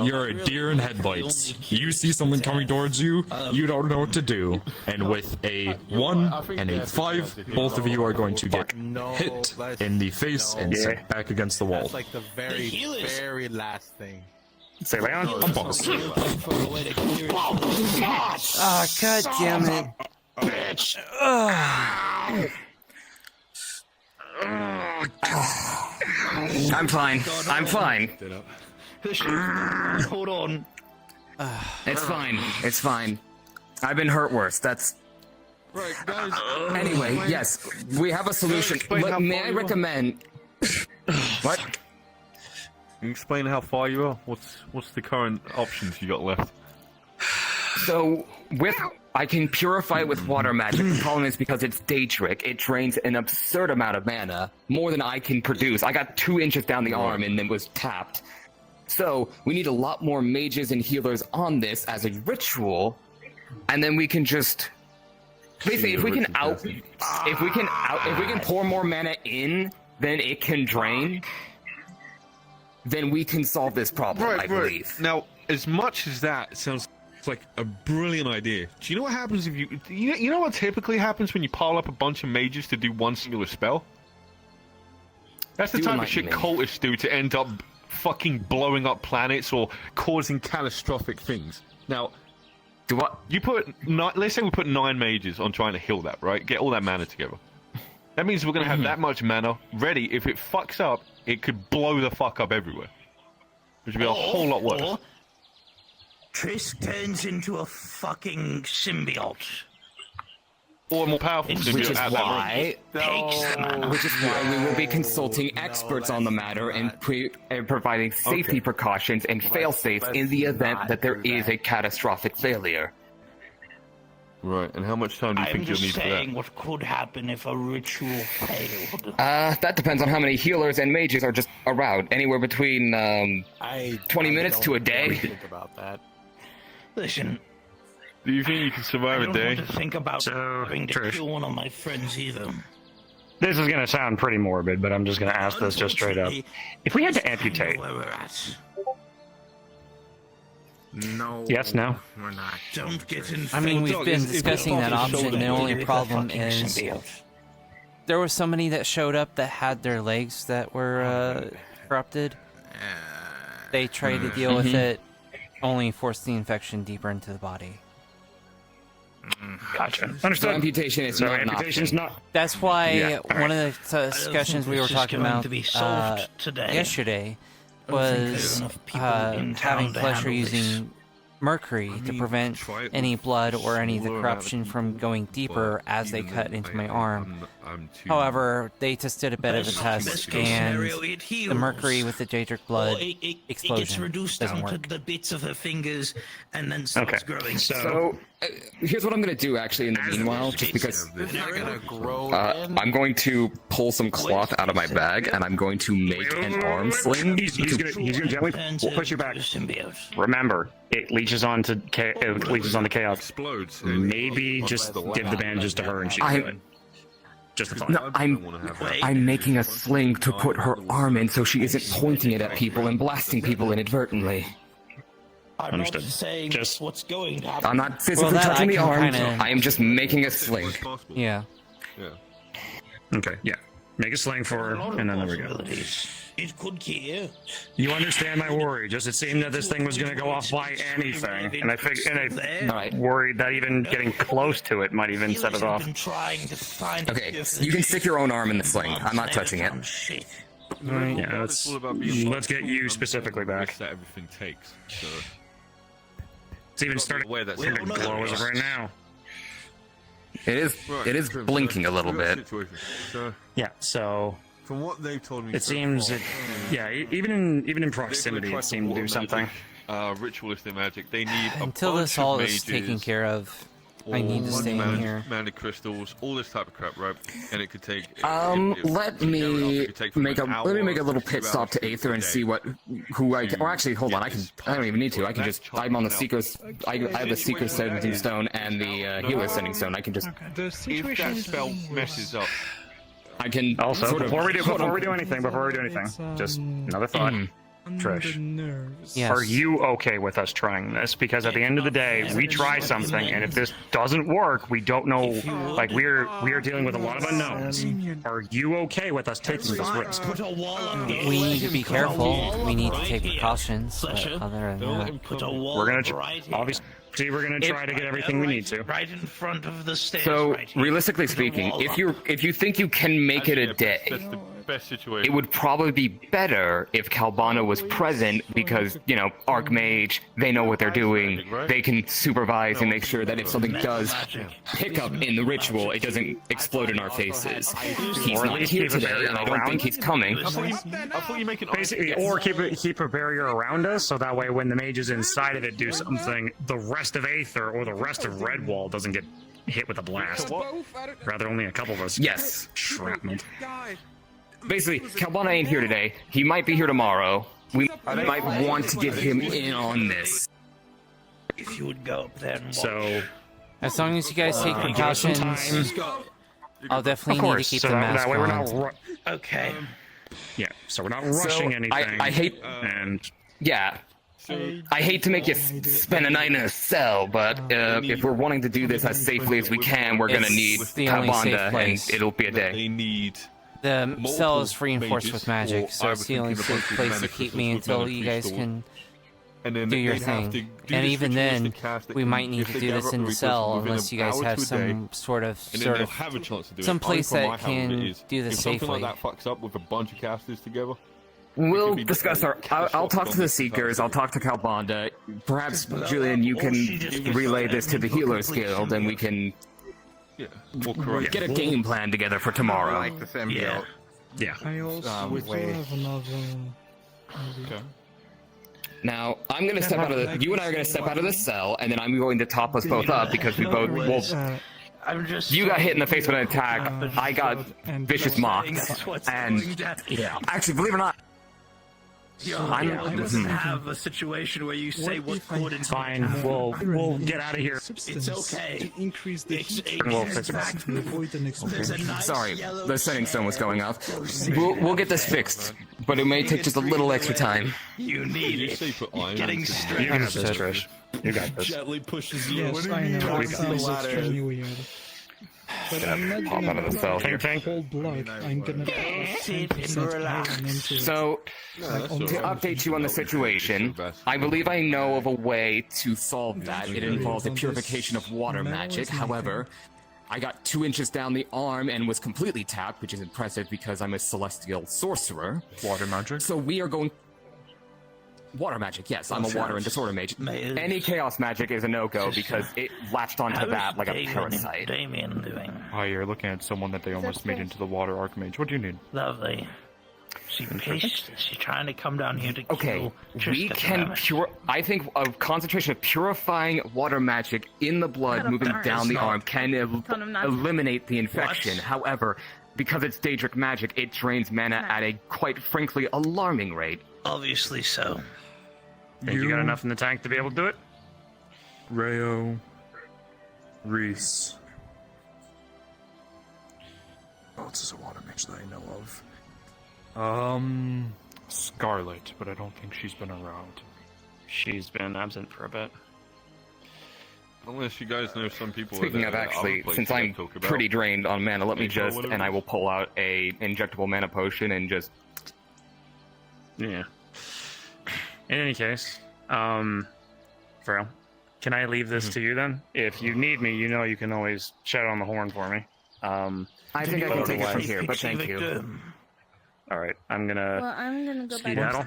you're a deer in headlights. You see something coming towards you, you don't know what to do. And with a 1 and a 5, both of you are going to get hit in the face and sent back against the wall. That's like the very last thing. Say, Leon, I'm boss. Ah, god damn it. Bitch. I'm fine. I'm fine. Hold on. It's fine. It's fine. I've been hurt worse. That's... Right, guys. Anyway, yes, we have a solution. May I recommend... What? Can you explain how far you are? What's the current options you got left? So, I can purify it with water magic. The problem is because it's Daedric, it drains an absurd amount of mana, more than I can produce. I got 2 inches down the arm and then was tapped. So, we need a lot more mages and healers on this as a ritual, and then we can just... Basically, if we can pour more mana in, then it can drain, then we can solve this problem, I believe. Now, as much as that sounds It's like a brilliant idea. Do you know what happens if you know what typically happens when you pile up a bunch of mages to do one singular spell? That's the type of shit cultists do to end up fucking blowing up planets or causing catastrophic things. Now, let's say we put 9 mages on trying to heal that, right? Get all that mana together. That means we're gonna have that much mana ready. If it fucks up, it could blow the fuck up everywhere, which would be a whole lot worse. Triss turns into a fucking symbiote. Or a more powerful symbiote. Which is why we will be consulting experts on the matter and providing safety precautions and fail-safes in the event that there is a catastrophic failure. Right, and how much time do you think you'll need for that? I'm just saying what could happen if a ritual failed. That depends on how many healers and mages are just around. Anywhere between 20 minutes to a day. Think about that. Listen. Do you think you can survive a day? I don't want to think about having to kill one of my friends either. This is going to sound pretty morbid, but I'm just going to ask this just straight up. If we had to amputate... No. Yes, no? We're not. Don't get in. I mean, we've been discussing that option. The only problem is there was somebody that showed up that had their legs that were corrupted. They tried to deal with it, only forced the infection deeper into the body. Gotcha. Understood. So amputation is not an option. That's why one of the discussions we were talking about yesterday was having Fletcher using mercury to prevent any blood or any of the corruption from going deeper as they cut into my arm. However, they just did a bit of a test, and the mercury with the Daedric blood explosion gets reduced down to the bits of her fingers and then starts growing. So here's what I'm going to do, actually, in the meanwhile, just because I'm going to pull some cloth out of my bag, and I'm going to make an arm sling. He's going to gently push you back. Remember, it leeches onto chaos. Explodes. Maybe just give the bandages to her and she's good. Just a thought. No, I'm making a sling to put her arm in so she isn't pointing it at people and blasting people inadvertently. Understood. Just what's going to happen. I'm not physically touching the arm. I am just making a sling. Yeah. Okay, yeah. Make a sling for her, and then there we go. It could kill. You understand my worry. Just it seemed that this thing was going to go off by anything, and I worried that even getting close to it might even set it off. Okay, you can stick your own arm in the sling. I'm not touching it. Right, yeah, let's get you specifically back. That everything takes. So. It's even starting to glow as of right now. It is blinking a little bit. Yeah, so from what they've told me, it seems even in proximity it seemed to do something. Ritualistic magic. They need until this all is taken care of. I need to stay in here. Mana crystals, all this type of crap, right? And it could take. Let me make a little pit stop to Aether and see who I can. Or actually, hold on. I don't even need to. I can just. I'm on the Seeker's. I have the Seeker's Sending Stone and the Healer's Sending Stone. I can just. If that spell messes up, I can. Also, before we do anything, just another thought. Trish, yes. Are you okay with us trying this? Because at the end of the day, we try something, and if this doesn't work, we don't know. Like we are dealing with a lot of unknowns. Are you okay with us taking this risk? We need to be careful. We need to take precautions. But other than that, we're gonna we're gonna try to get everything we need to. Right in front of the stairs. So, realistically speaking, if you think you can make it a day. Best situation. It would probably be better if Kalbana was present because, Archmage, they know what they're doing. They can supervise and make sure that if something does pick up in the ritual, it doesn't explode in our faces. He's not here today, and I don't think he's coming. Basically, or keep a barrier around us, so that way when the mages inside of it do something, the rest of Aether or the rest of Redwall doesn't get hit with a blast. Rather, only a couple of us. Yes. Shrapnel. Basically, Kalbana ain't here today. He might be here tomorrow. We might want to get him in on this. If you would go up there and so, as long as you guys take precautions, I'll definitely need to keep the mask on. Okay. Yeah, so we're not rushing anything. I hate... And... Yeah. I hate to make you spend a night in a cell, but if we're wanting to do this as safely as we can, we're gonna need the only safe Kabanda, and place. it'll be a day. They need. The cell is reinforced with magic, or so I it's would the only think a bunch safe of place to manacles keep me with until you guys manacles can and then do your they'd have thing. to do And this even then, ritualistic cast that we can- might need if to they do gather this up in the the resources cell within unless you an guys hour have to a day, some sort of and then they'll have a chance to do it. some place Only from that my how it can is. do this If something safely. like that fucks up with a bunch of casters together. We'll be discuss our. I'll talk to the Seekers. I'll talk to Calbanda. Perhaps Julian, you can relay this to the Healers Guild, and we can get a game plan together for tomorrow. Like the symbiote. Yeah. I also we do wait. have another. Okay. Now, I'm gonna step out of the. You and I are gonna step out of the cell, and then I'm going to top us both up because we both. Well, you got hit in the face with an attack. I got vicious mocked, and actually, believe it or not, I doesn't have a situation where you say what could and Fine, we'll get out of here. It's okay. To increase the heat We'll to avoid an explosion. sorry, the setting stone was going off. We'll get this fixed, but it may take just a little extra time. You need You it. say put iron Getting into straight. You got this, Trish. You got this. Gently pushes you. Yes, I know. It sounds extremely weird. But I'm not Pop out of the cell here. cold blood. I'm gonna So, to update you on the situation, I believe I know of a way to solve that. It involves a purification of water magic. However, I got 2 inches down the arm and was completely tapped, which is impressive because I'm a celestial sorcerer. Water magic? So we are going... Water magic, yes. I'm a water and disorder mage. Any chaos magic is a no-go because it latched onto that like a parasite. Damien doing? Oh, you're looking at someone that they almost made into the water archmage. What do you need? Lovely. She's trying to come down here to Okay, kill we Triska can Damage. pure. I think a concentration of purifying water magic in the blood moving down the arm can eliminate the infection. However, because it's Daedric magic, it drains mana at a quite frankly alarming rate. Obviously so. Think you got enough in the tank to be able to do it? Rayo, Reese. Who else is a water mage that I know of? Scarlet, but I don't think she's been around. She's been absent for a bit. Unless you guys know some people. Speaking of actually, since I'm pretty drained on mana, let me just, and I will pull out a injectable mana potion and just. Yeah. In any case, Frail, can I leave this to you then? If you need me, you know you can always shout on the horn for me. I think I can take it from here, but thank you. All right, I'm gonna. Well, I'm gonna go back. Skedaddle.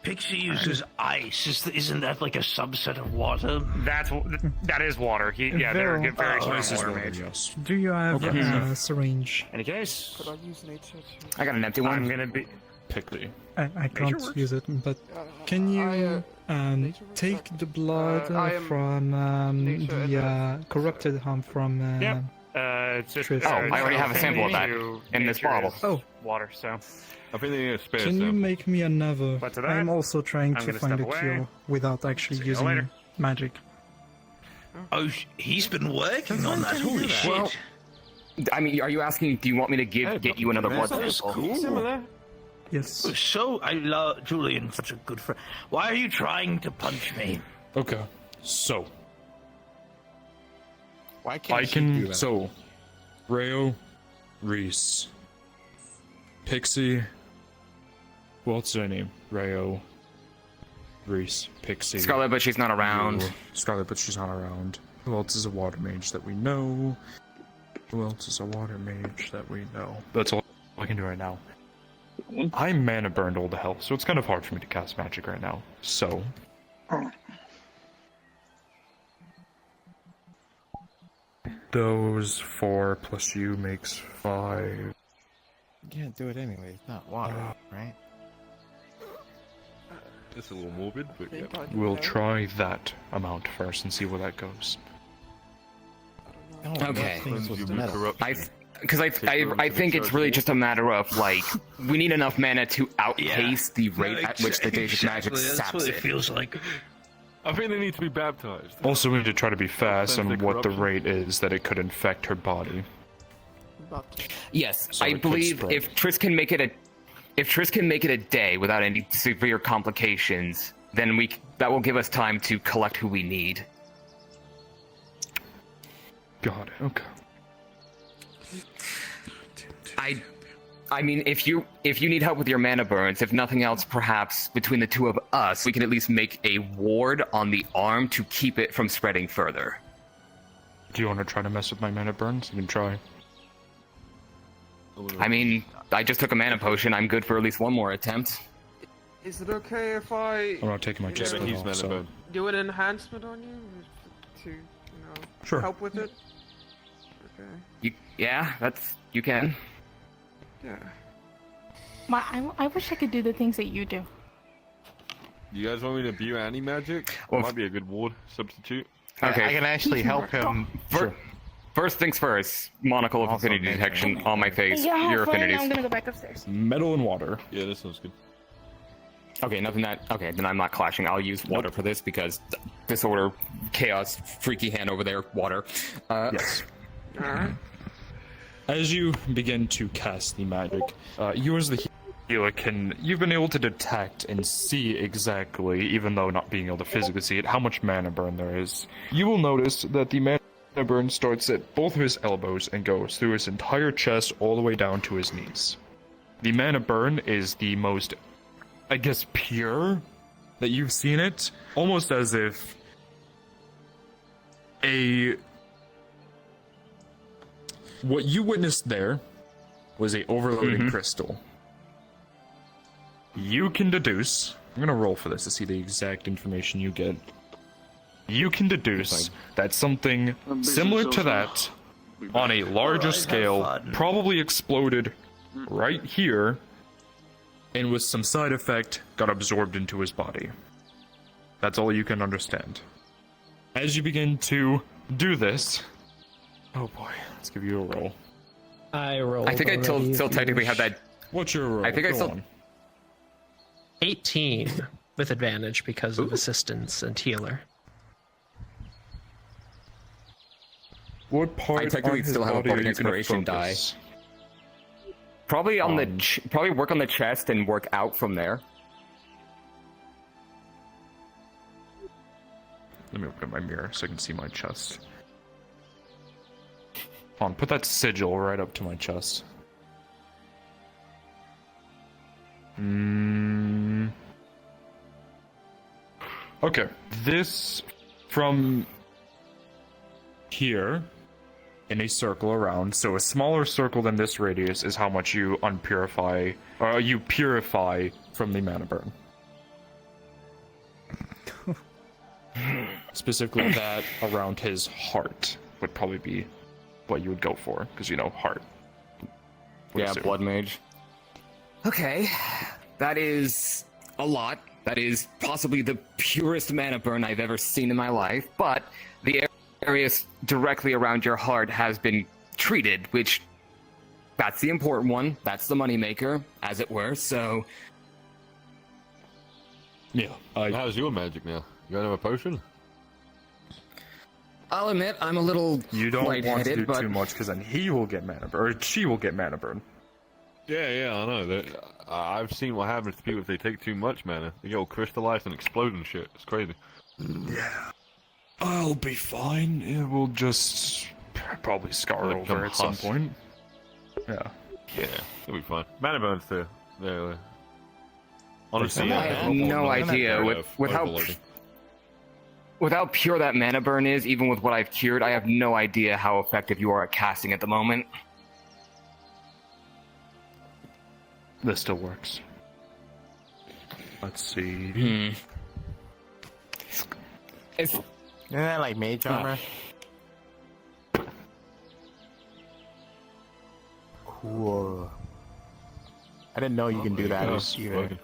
Pixie uses ice. Isn't that like a subset of water? That is water. They're a very strong water mage. Do you have Okay. a syringe? Any case, Could I use nature I got an empty one. I'm gonna be. Pickly. I can't use it, but can you take the blood from the corrupted harm from Yep. It's just. Trish? I already have a sample of that in this bottle. Oh. Water. So. I think they need a spare Can you sample. make me another? But to that, I'm also trying I'm to gonna find a step away. cure without actually See you using later. magic. Oh, he's been working on that. Holy shit! Well, I mean, are you asking? Do you want me to get you another blood sample? Similar. Yes. So I love Julian, such a good friend. Why are you trying to punch me? Okay, so. Why can't she do that? So, Rayo, Reese, Pixie. Who else did I name? Rayo, Reese, Pixie. Scarlet, but she's not around. you. Scarlet, but she's not around. Who else is a water mage that we know? Who else is a water mage that we know? That's all I can do right now. I'm mana burned all to hell, so it's kind of hard for me to cast magic right now. So. Those 4 plus you makes 5. You can't do it anyway. It's not water, right? It's a little morbid, but yeah. We'll try that amount first and see where that goes. Okay. Because I think it's really just a matter of like we need enough mana to outpace the rate at which the Daedric magic saps it. Feels like. I think they need to be baptized. Also, we need to try to be fast on Authentic what the corruption. rate is that it could infect her body. Yes, So I it could believe spread. if Triss can make it a day without any severe complications, then that will give us time to collect who we need. Got it. Okay. I mean, if you need help with your mana burns, if nothing else, perhaps between the two of us, we can at least make a ward on the arm to keep it from spreading further. Do you want to try to mess with my mana burns? You can try. I mean, I just took a mana potion. I'm good for at least one more attempt. Is it okay if I... I'm not taking my chest off, so... do an enhancement on you to, Sure. help with it? Okay. You can. Yeah. I wish I could do the things that you do. You guys want me to view anti-magic? Well, Might be a good ward substitute. Okay. I can actually help him. First things first, monocle of affinity detection on my face. Yeah, Your fine, affinities. I'm gonna go back upstairs. Metal and water. Yeah, this sounds good. Okay, okay, then I'm not clashing. I'll use water for this because disorder, chaos, freaky hand over there, water. Yes. As you begin to cast the magic, you as the healer you've been able to detect and see exactly, even though not being able to physically see it, how much mana burn there is. You will notice that the mana burn starts at both of his elbows and goes through his entire chest all the way down to his knees. The mana burn is the most, I guess, pure that you've seen it, almost as if what you witnessed there was a overloading crystal. You can deduce, I'm gonna roll for this to see the exact information you get. You can deduce that something similar to that, on a larger scale, probably exploded right here, and with some side effect, got absorbed into his body. That's all you can understand. As you begin to do this, oh boy, let's give you a roll. I rolled. I think I still technically have that. What's your roll? I think I still. 18 with advantage because of assistance and healer. What part? I technically still have a bardic inspiration die. Probably on probably work on the chest and work out from there. Let me open up my mirror so I can see my chest. Hold on, put that sigil right up to my chest. Okay, this from here in a circle around, so a smaller circle than this radius is how much you unpurify, or you purify from the mana burn. Specifically that around his heart would probably be what you would go for, because heart. Yeah, blood mage. Okay, that is a lot. That is possibly the purest mana burn I've ever seen in my life, but the areas directly around your heart has been treated, which that's the important one. That's the moneymaker, as it were, so... Yeah. How's your magic now? You got another potion? I'll admit, I'm a little You don't want to do but... too much, because then he will get mana burn, or she will get mana burn. Yeah, I know. I've seen what happens to people if they take too much mana. They get all crystallized and explode and shit. It's crazy. Yeah. I'll be fine. It will just probably scar over at some point. Yeah. Yeah, it'll be fine. Mana burns too. Yeah. Honestly, I have no idea with how pure that mana burn is, even with what I've cured. I have no idea how effective you are at casting at the moment. This still works. Let's see. Isn't that like mage armor? Cool. I didn't know you can do that either.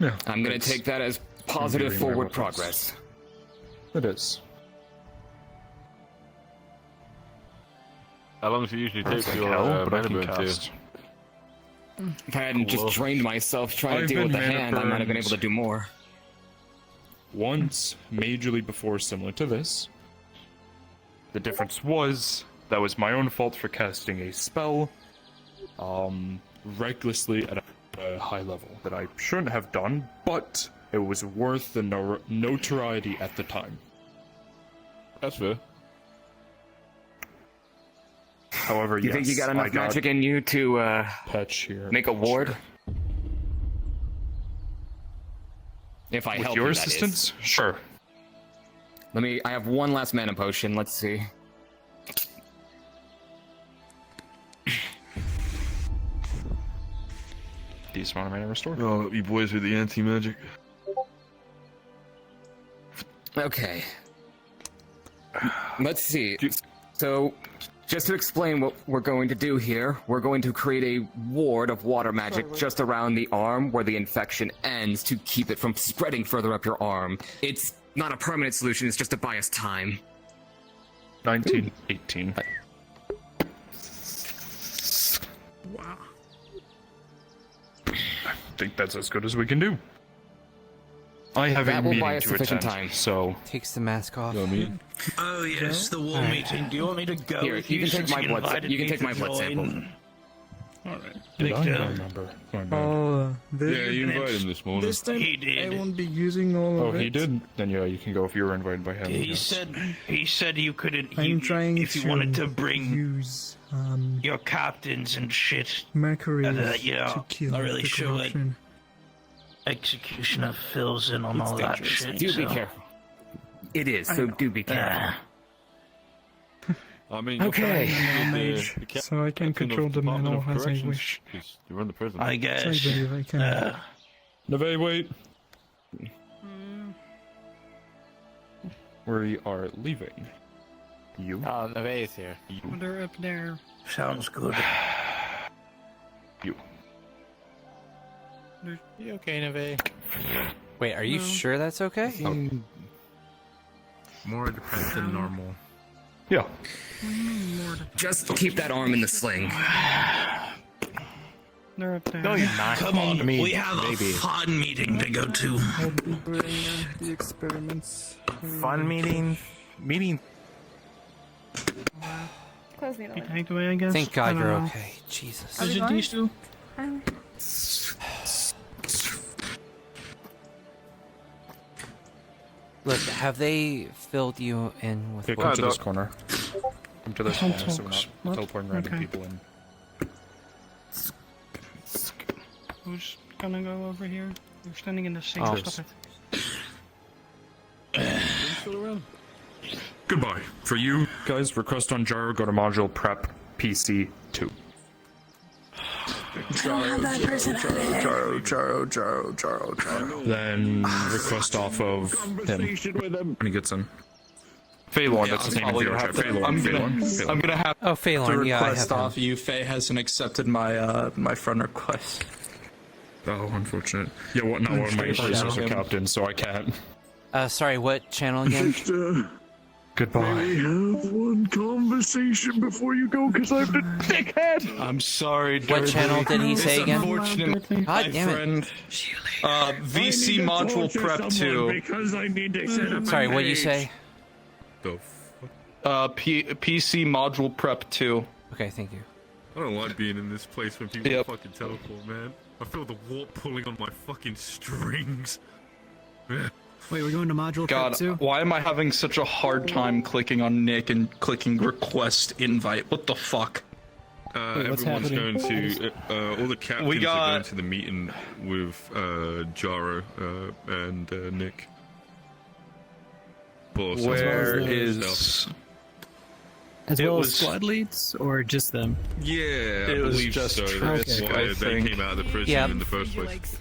Yeah, I'm gonna take that as positive forward progress. It is. How long does it usually take for your mana burn to? If I hadn't just drained myself trying to deal with the hand, I might have been able to do more. Once, majorly before, similar to this. The difference was, that was my own fault for casting a spell, recklessly at a a high level that I shouldn't have done, but it was worth the notoriety at the time. That's fair. However, You think you got enough magic in you to make a ward? If I With help your you, that assistance? is. Sure. I have one last mana potion. Let's see. Decent amount of mana restored. Oh, you boys with the anti-magic. Okay. Let's see. So, just to explain what we're going to do here, we're going to create a ward of water magic just around the arm where the infection ends to keep it from spreading further up your arm. It's not a permanent solution, it's just to buy us time. 1918. Wow. I think that's as good as we can do. I have That a will meeting buy us to sufficient attend, time. so... Takes the mask off. Oh yes, the war meeting. Do you want me to go? Here, with you can take since my blood. invited You can me take to my blood join? sample. Alright. Did I Victor. don't remember. My bad. Oh, Yeah, you invited him this morning. This time He did. I won't be using all Oh, of it. he did? Then yeah, you can go if you were invited by him. He yes. said you couldn't. I'm trying if you wanted to bring use your captains and shit. Mercury You know, to kill not really the sure what corruption. executioner fills in on It's all that dangerous. shit. Do be so- careful. It is, so do be careful. I mean, Okay. So I can control the manor as I wish. You run the prison. I guess. I believe I can. Neve, wait. We are leaving. You? Oh, Neve is here. They're up there. Sounds good. You. You okay, Neve? Wait, are you sure that's okay? More depressed than normal. Yeah. Just keep that arm in the sling. They're up there. No, you're not. Come on, I mean, we have maybe. a fun meeting to go to. I'll be doing the experiments. Fun meeting? Meeting? Close me Be door. tanked away, I guess. Thank I God don't you're know. okay. Jesus. Are we Is it going? these two? Look, have they filled you in with Here, what? come to this corner. Come to this Don't corner so we're talk. not teleporting random Okay. people in. Who's gonna go over here? You're standing in the same Oh. stuff. Goodbye. For you guys, request on Jaro, go to module prep PC 2. Jaro. Then request off of him when he gets in. Phalorn, that's his name in VRchat. Phalorn. I'm gonna have Oh, to Phalorn, yeah, I request have him. off you. Faye hasn't accepted my my friend request. Oh, unfortunate. Yeah, what? Not one of my officers are captain, so I can't. Sorry, what channel again? Victor, Goodbye. may we have one conversation before you go, because I'm the dickhead. I'm sorry. What Dursley. channel did he say It's again? unfortunate, God my damn it. friend. VC I need to module torture prep someone 2. Because I need to set up Sorry, a what'd you page. say? The PC module prep 2. Okay, thank you. I don't like being in this place when people Yep. fucking teleport, man. I feel the warp pulling on my fucking strings. Wait, we're going to module God, prep too? why am I having such a hard time clicking on Nick and clicking request invite? What the fuck? Wait, what's Everyone's happening? going to, all the captains got- are going to the meeting with Jaro and Nick. Boss, Where well as is... As It well was- as squad leads, or just them? Yeah, It I was believe just so. Trisk, That's I why they think. came out of the prison Yeah. in the first place.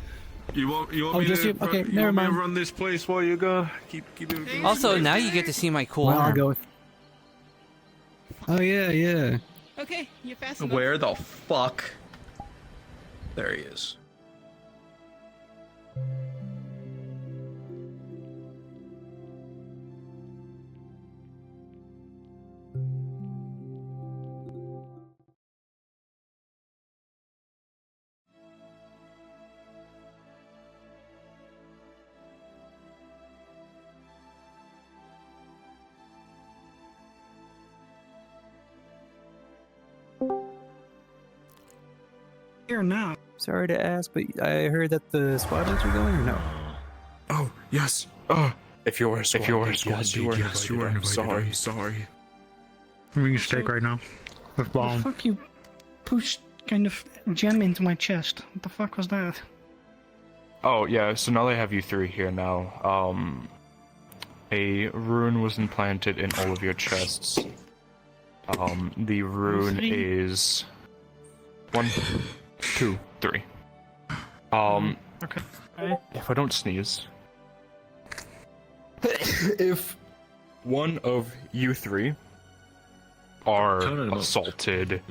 You want Oh, me just to you? Okay, you never want me to mind. run this place while you go? Keep it. Also, now you get to see my cool Well, I'll arm. go with... Oh, yeah, yeah. Okay, you fast enough. Where the fuck? There he is. Here now. Sorry to ask, but I heard that the squad leads are going, or no? Oh, yes. If you're a squad lead, you are invited. Sorry. I'm eating steak right now. With bomb. The fuck you pushed kind of gem into my chest. What the fuck was that? Oh, yeah, so now they have you three here now. A rune was implanted in all of your chests. The rune is 1, 2, 3. Okay. If I don't sneeze. If one of you three are assaulted,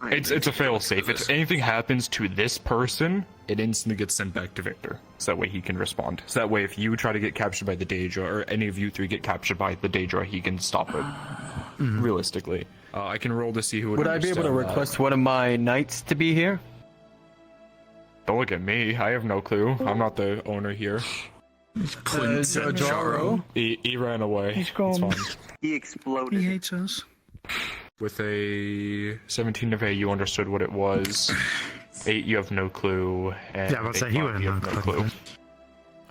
it's a fail-safe. If anything happens to this person, it instantly gets sent back to Victor. So that way he can respond. So that way if you try to get captured by the Daedra, or any of you three get captured by the Daedra, he can stop it. Realistically. I can roll to see who would I be able to request one of my knights to be here? Don't look at me. I have no clue. I'm not the owner here. Jaro? He ran away. He's gone. It's fine. He exploded. He hates us. With a 17 of A, you understood what it was. 8, you have no clue. And Yeah, I was about to say, he would have no clue.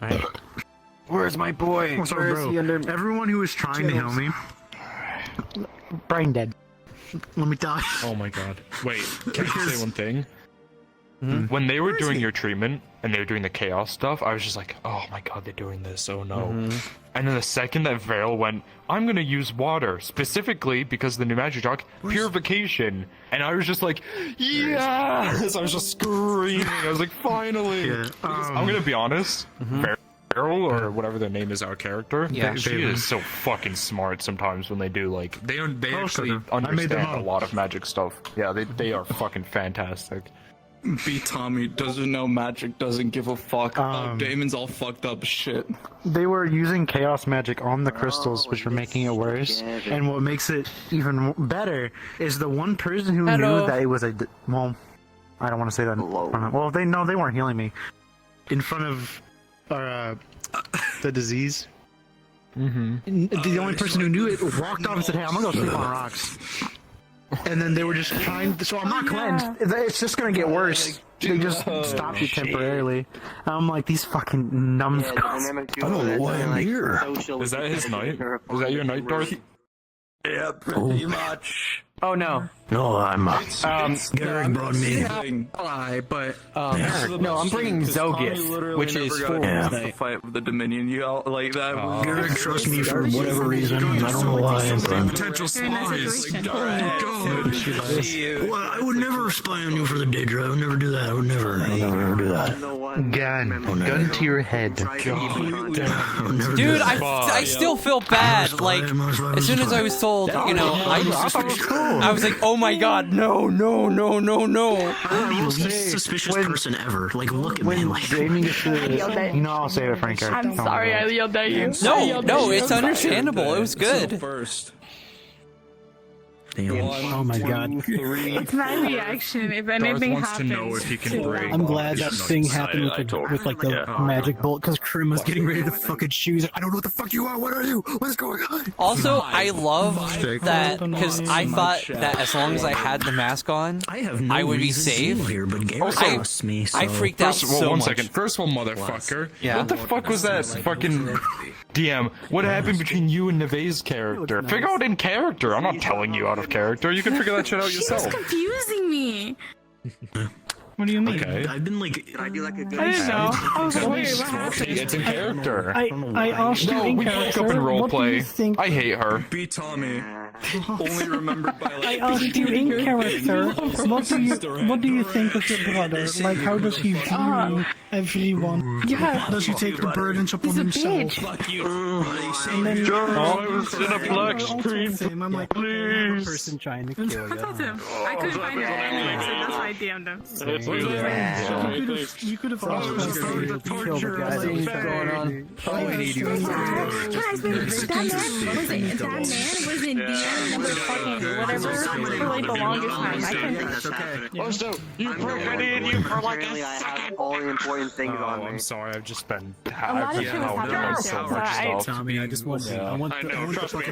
Alright. Where's my boy? What's up, Where is bro? he under... Everyone who was trying to heal me. Brain dead. Let me die. Oh my god. Wait, can I say one thing? When they were doing your treatment, and they were doing the chaos stuff, I was just like, oh my god, they're doing this, oh no. And then the second that Vale went, I'm gonna use water, specifically because the new magic talk, purification. And I was just like, yes! I was just screaming, I was like, finally! Yeah, I'm gonna be honest, Vale, or whatever their name is, our character, she is so fucking smart sometimes when they do, like, they actually understand a lot of magic stuff. Yeah, they are fucking fantastic. B. Tommy doesn't know magic, doesn't give a fuck. Damon's all fucked up shit. They were using chaos magic on the crystals, which were making it worse. And what makes it even better is the one person who knew that it was a... Well, I don't want to say that. Well, they weren't healing me. In front of the disease. The only person who knew it walked off and said, hey, I'm gonna go sleep on rocks. And then they were just trying. So I'm not cleansed. It's just gonna get worse. They just stop you temporarily. I'm like, these fucking numbskulls. I don't know why I'm here. Is that his knight? Is that your knight, Darth? Yeah, pretty much. Oh no. No, I'm Garrick brought me. But no, I'm bringing Zogus, which is for the fight with the Dominion. You all like that? Garrick trusts me for whatever reason. I don't know why. Potential spies. Well, I would never spy on you for the Daedra. I would never do that. I would never do that. Gun to your head. Dude, I still feel bad. Like, as soon as I was told, you know, I was like, oh my god, no. I'm the least suspicious person ever. Like, look at me. Like, you know, I'll save it, Frank. I'm sorry I yelled at you. No, it's understandable. It was good. Damn. Oh my god. It's my reaction. If anything happens. To know if he can bring I'm glad that thing happened with like the magic bolt, because Krim was getting ready to fucking shoot. He's like, I don't know what the fuck you are. What are you? What's going on? Also, I love that because I thought that as long as I had the mask on, I would be safe. I freaked out so much. One second. First of all, motherfucker. Yeah. What the fuck was that fucking DM? What happened between you and Neve's character? Figure out in character. I'm not telling you out of character. You can figure that shit out yourself. She's confusing me. What do you mean? Okay. I've been like, I didn't know. I was like, wait, what happened? It's in character. I asked you in we character. fuck up in What do you roleplay. think? I hate her. B. Tommy. Only remembered by like. I asked you in character. What do you think of your brother? Like, how does he view everyone? Yeah. Does he take the burdens upon himself? Fuck you. And then I was in a black screen. I'm like, please. Person trying to kill you. I told him. I couldn't find her anyway, so that's why I DM'd him. You could have asked to kill the guy that was going on. Guys, that man was in remember fucking whatever for like the longest time. I can. Also, you prick, I needed you for like Apparently, I have all the important things on me. I'm sorry, I've just been. A lot of shit was happening so much stuff. Tommy, I just want to. I want I know, trust me.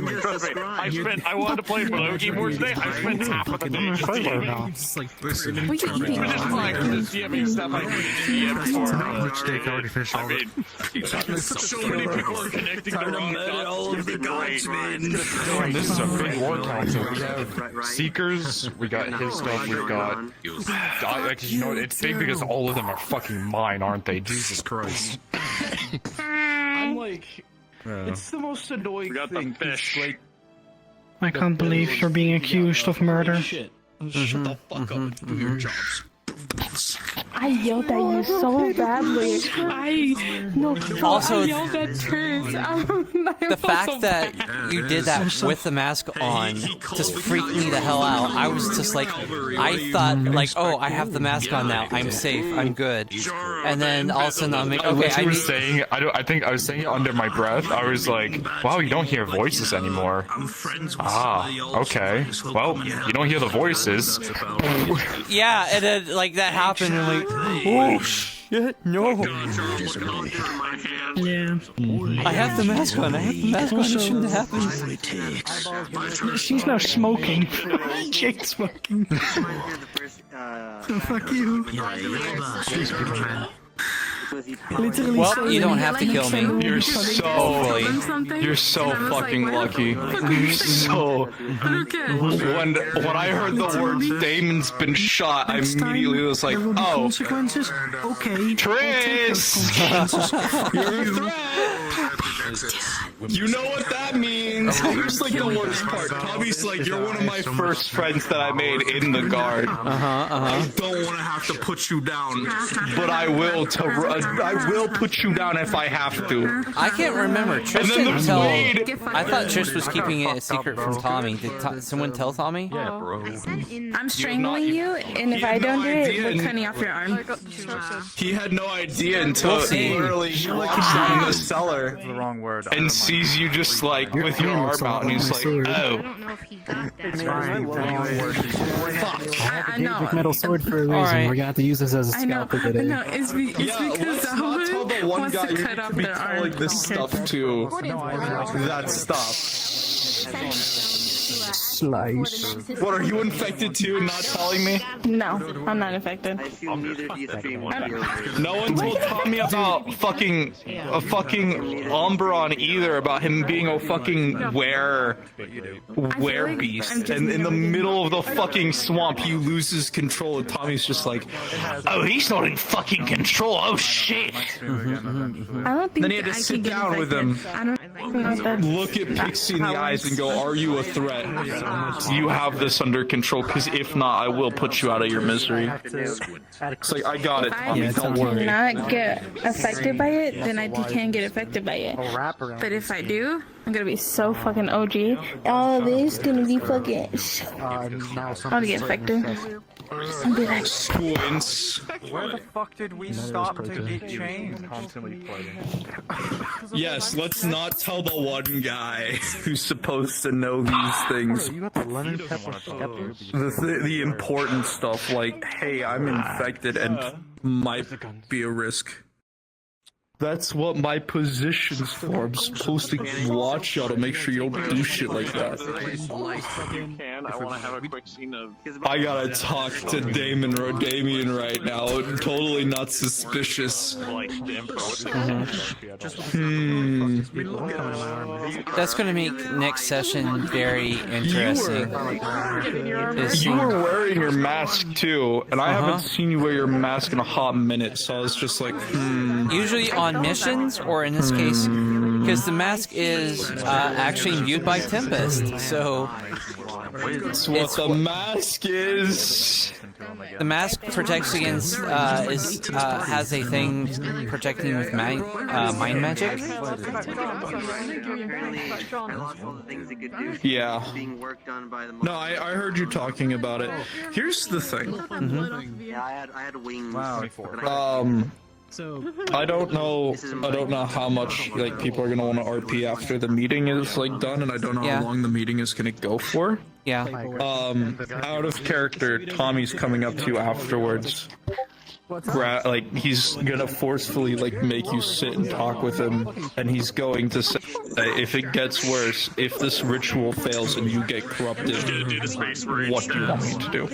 I wanted to play Loki more today. I spent half of the day just DMing. Just like, What are you eating? Just like this DMing stuff I needed to DM for. Which steak already finished all I mean, so many people are connecting the wrong dots. all of the gods, man. This is a big war council. We have Seekers, we got his stuff, we've got... Like, you know, it's big because all of them are fucking mine, aren't they? Jesus Christ. I'm like, it's the most annoying thing. Fish. Like, I can't believe you're being accused of murder. shit the fuck up and do your jobs. I yelled at you so badly. Also, I yelled at Chris. the fact that you did that with the mask on just freaked me the hell out. I was just like, I thought like, oh, I have the mask on now. I'm safe. I'm good. And then all of a sudden I'm like, okay, I was saying, I think I was saying it under my breath. I was like, wow, you don't hear voices anymore. Ah, okay. Well, you don't hear the voices. Yeah, and then like that happened and like, oh shit, no. Yeah. I have the mask on. I have the mask on. It shouldn't happen. She's now smoking. Jake's smoking. Fuck you. Literally. Well, you don't have to kill me. You're so fucking lucky. You're so. When I heard the words "Damon's been shot," I immediately was like, "Oh, consequences? Okay. Tris, you're a threat." You know what that means. Here's like the worst part. Tommy's like, "You're one of my first friends that I made in the guard. I don't want to have to put you down, but I will. I will put you down if I have to." I can't remember. Trish didn't tell. I thought Trish was keeping it a secret from Tommy. Did someone tell Tommy? Yeah, bro. I'm strangling you, and if I don't do it, we're cutting off your arm. He had no idea until literally he walks down in the cellar and sees you just like with your arm out, and he's like, "Oh." I know. Metal sword for a reason. Right. We're gonna have to use this as a scalpel today. No, it's because Not tell the one wants guy to you cut need off to be their arm. telling this stuff to. That stuff. Slice. What, are you infected too and not telling me? No, I'm not infected. No one told Tommy about fucking Ombron either, about him being a fucking beast, and in the middle of the fucking swamp he loses control and Tommy's just like, "Oh, he's not in fucking control, oh shit." I don't think Then he had to sit down with him, look at Pixie in the eyes and go, "Are you a threat? Do you have this under control? Because if not, I will put you out of your misery." It's like, I got it, Tommy, don't worry. Not get affected by it, then I can get affected by it. But if I do, I'm gonna be so fucking OG. All this gonna be fucking. I'm gonna get infected. I'll be like. Twins. Where the fuck did we stop to get changed? Constantly playing. Yes, let's not tell the one guy who's supposed to know these things. You got the lemon pepper steppers? The important stuff, like, hey, I'm infected and might be a risk. That's what my position's for. I'm supposed to watch y'all to make sure you don't do shit like that. I want to have a quick scene of. I gotta talk to Damon Rodamian right now. Totally not suspicious. That's going to make next session very interesting. You were wearing your mask too, and I haven't seen you wear your mask in a hot minute, so I was just like, Usually on missions, or in this case, because the mask is actually imbued by Tempest, so it's what the mask is. The mask protects against has a thing protecting with mind magic. Yeah. No, I heard you talking about it. Here's the thing. Yeah, I had wings. So I don't know how much like people are gonna want to RP after the meeting is like done, and I don't know how long the meeting is gonna go for. Yeah. Out of character, Tommy's coming up to you afterwards. Like he's gonna forcefully like make you sit and talk with him, and he's going to say, if it gets worse, if this ritual fails and you get corrupted, what do you want me to do?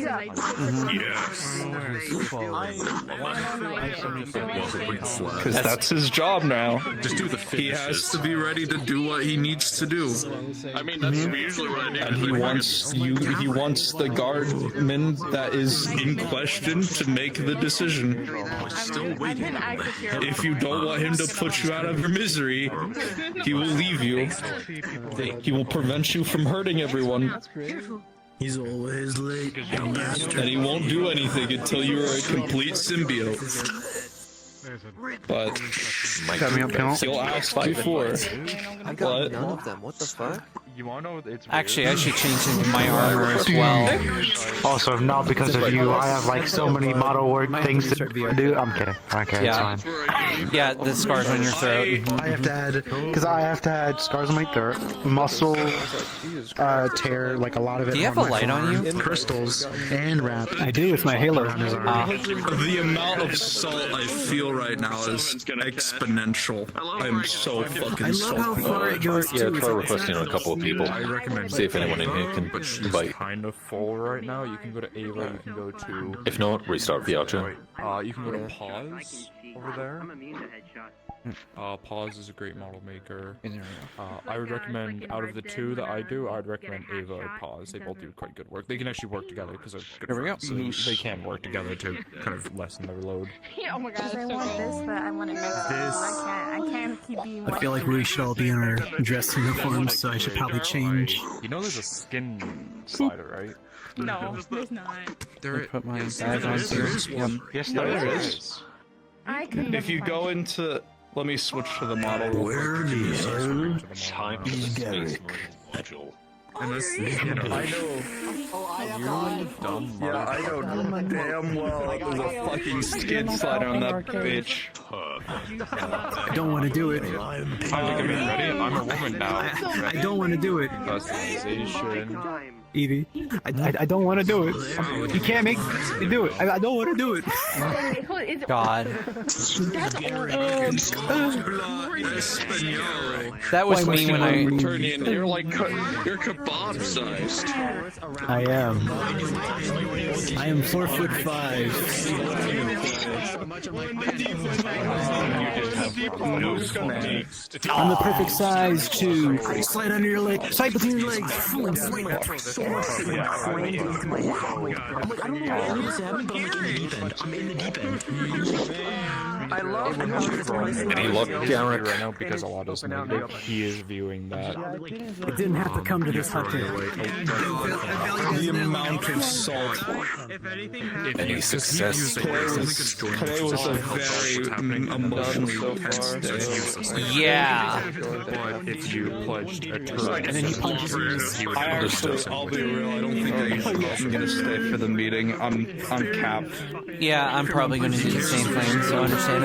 Because that's his job now. Just do the He has to be ready to do what he needs to do. I mean, that's usually what I do. And he wants the guardman that is in question to make the decision. Still waiting. If you don't want him to put you out of your misery, he will leave you. He will prevent you from hurting everyone. He's always late. And he won't do anything until you are a complete symbiote. But he'll ask you for I got none of them. What the fuck? You wanna know it's Actually, I should change into my armor as well. Also, not because of you, I have like so many model work things to do. I'm kidding. Okay, it's fine. Yeah, the scars on your throat. I have to add, because I have to add scars on my throat, muscle tear, like a lot of it. Do you have a light on you? Crystals and wrap. I do with my halo. The amount of salt I feel right now is exponential. I'm so fucking salty. I love how far it goes. Yeah, try requesting a couple of people. I recommend see if anyone in here can bite. Kind of full right now. You can go to Ava. You can go to. If not, restart VRchat. You can go to Pause over there. Pause is a great model maker. I would recommend, out of the two that I do, I'd recommend Ava or Pause. They both do quite good work. They can actually work together because they're good friends, so they can work together to kind of lessen their load. Yeah, oh my god, I want this, but I want it next to I can't keep being I feel like we should all be in our dress uniforms, so I should probably change. You know there's a skin slider, right? No, there's not. Put my badge on too. Yes, there is. If you go into... Let me switch to the model. Where is Time module. And this, you know, I know. You dumb motherfucker. Yeah, I know damn well there's a fucking skin slider on that bitch. I don't want to do it. Ready? I'm a woman now. I don't want to do it. Customization. Evie, I don't want to do it. You can't make me do it. I don't want to do it. God. That was me when I... You're like, you're kebab sized. I am 4'5". I'm the perfect size to slide under your leg, slide between your legs, full and swing. I'm in the deep end. I love Any luck, Garrick? Right now because a lot of negative. He is viewing that. It didn't have to come to this hunting. The amount of salt. Any success? Today was a very emotionally intense day. Yeah. But if you pledged a turret, and then he punches me. I'll be real. I don't think I'm gonna stay for the meeting. I'm capped. Yeah, I'm probably going to do the same thing, so understandable.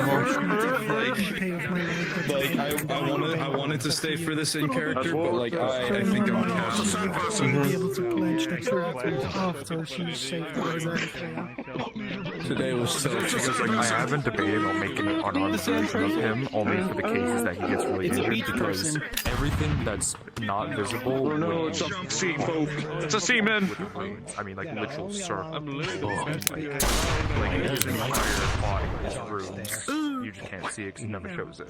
Like I wanted to stay for this in character, but like I think I'm capped. Today was so. Because like I haven't debated on making an unarmed version of him only for the cases that he gets really injured, because everything that's not visible. Oh no, it's a sea folk. It's a seaman. I mean, like literal surf. Like his entire body is runes. You just can't see it because it never shows it.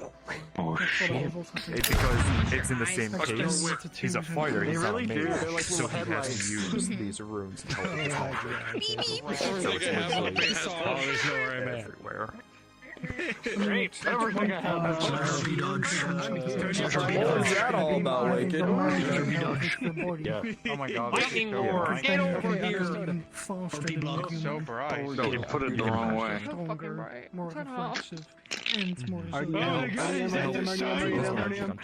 Oh shit! It's because it's in the same case. He's a fighter. He's not a mage, so he has to use these runes to help him fight. So it's literally everywhere. Great. Everything I have. What was that all about, Wicked? Yeah. Oh my god. Lightning Lord, get over here. So bright. No, you put it the wrong way. More offensive and more.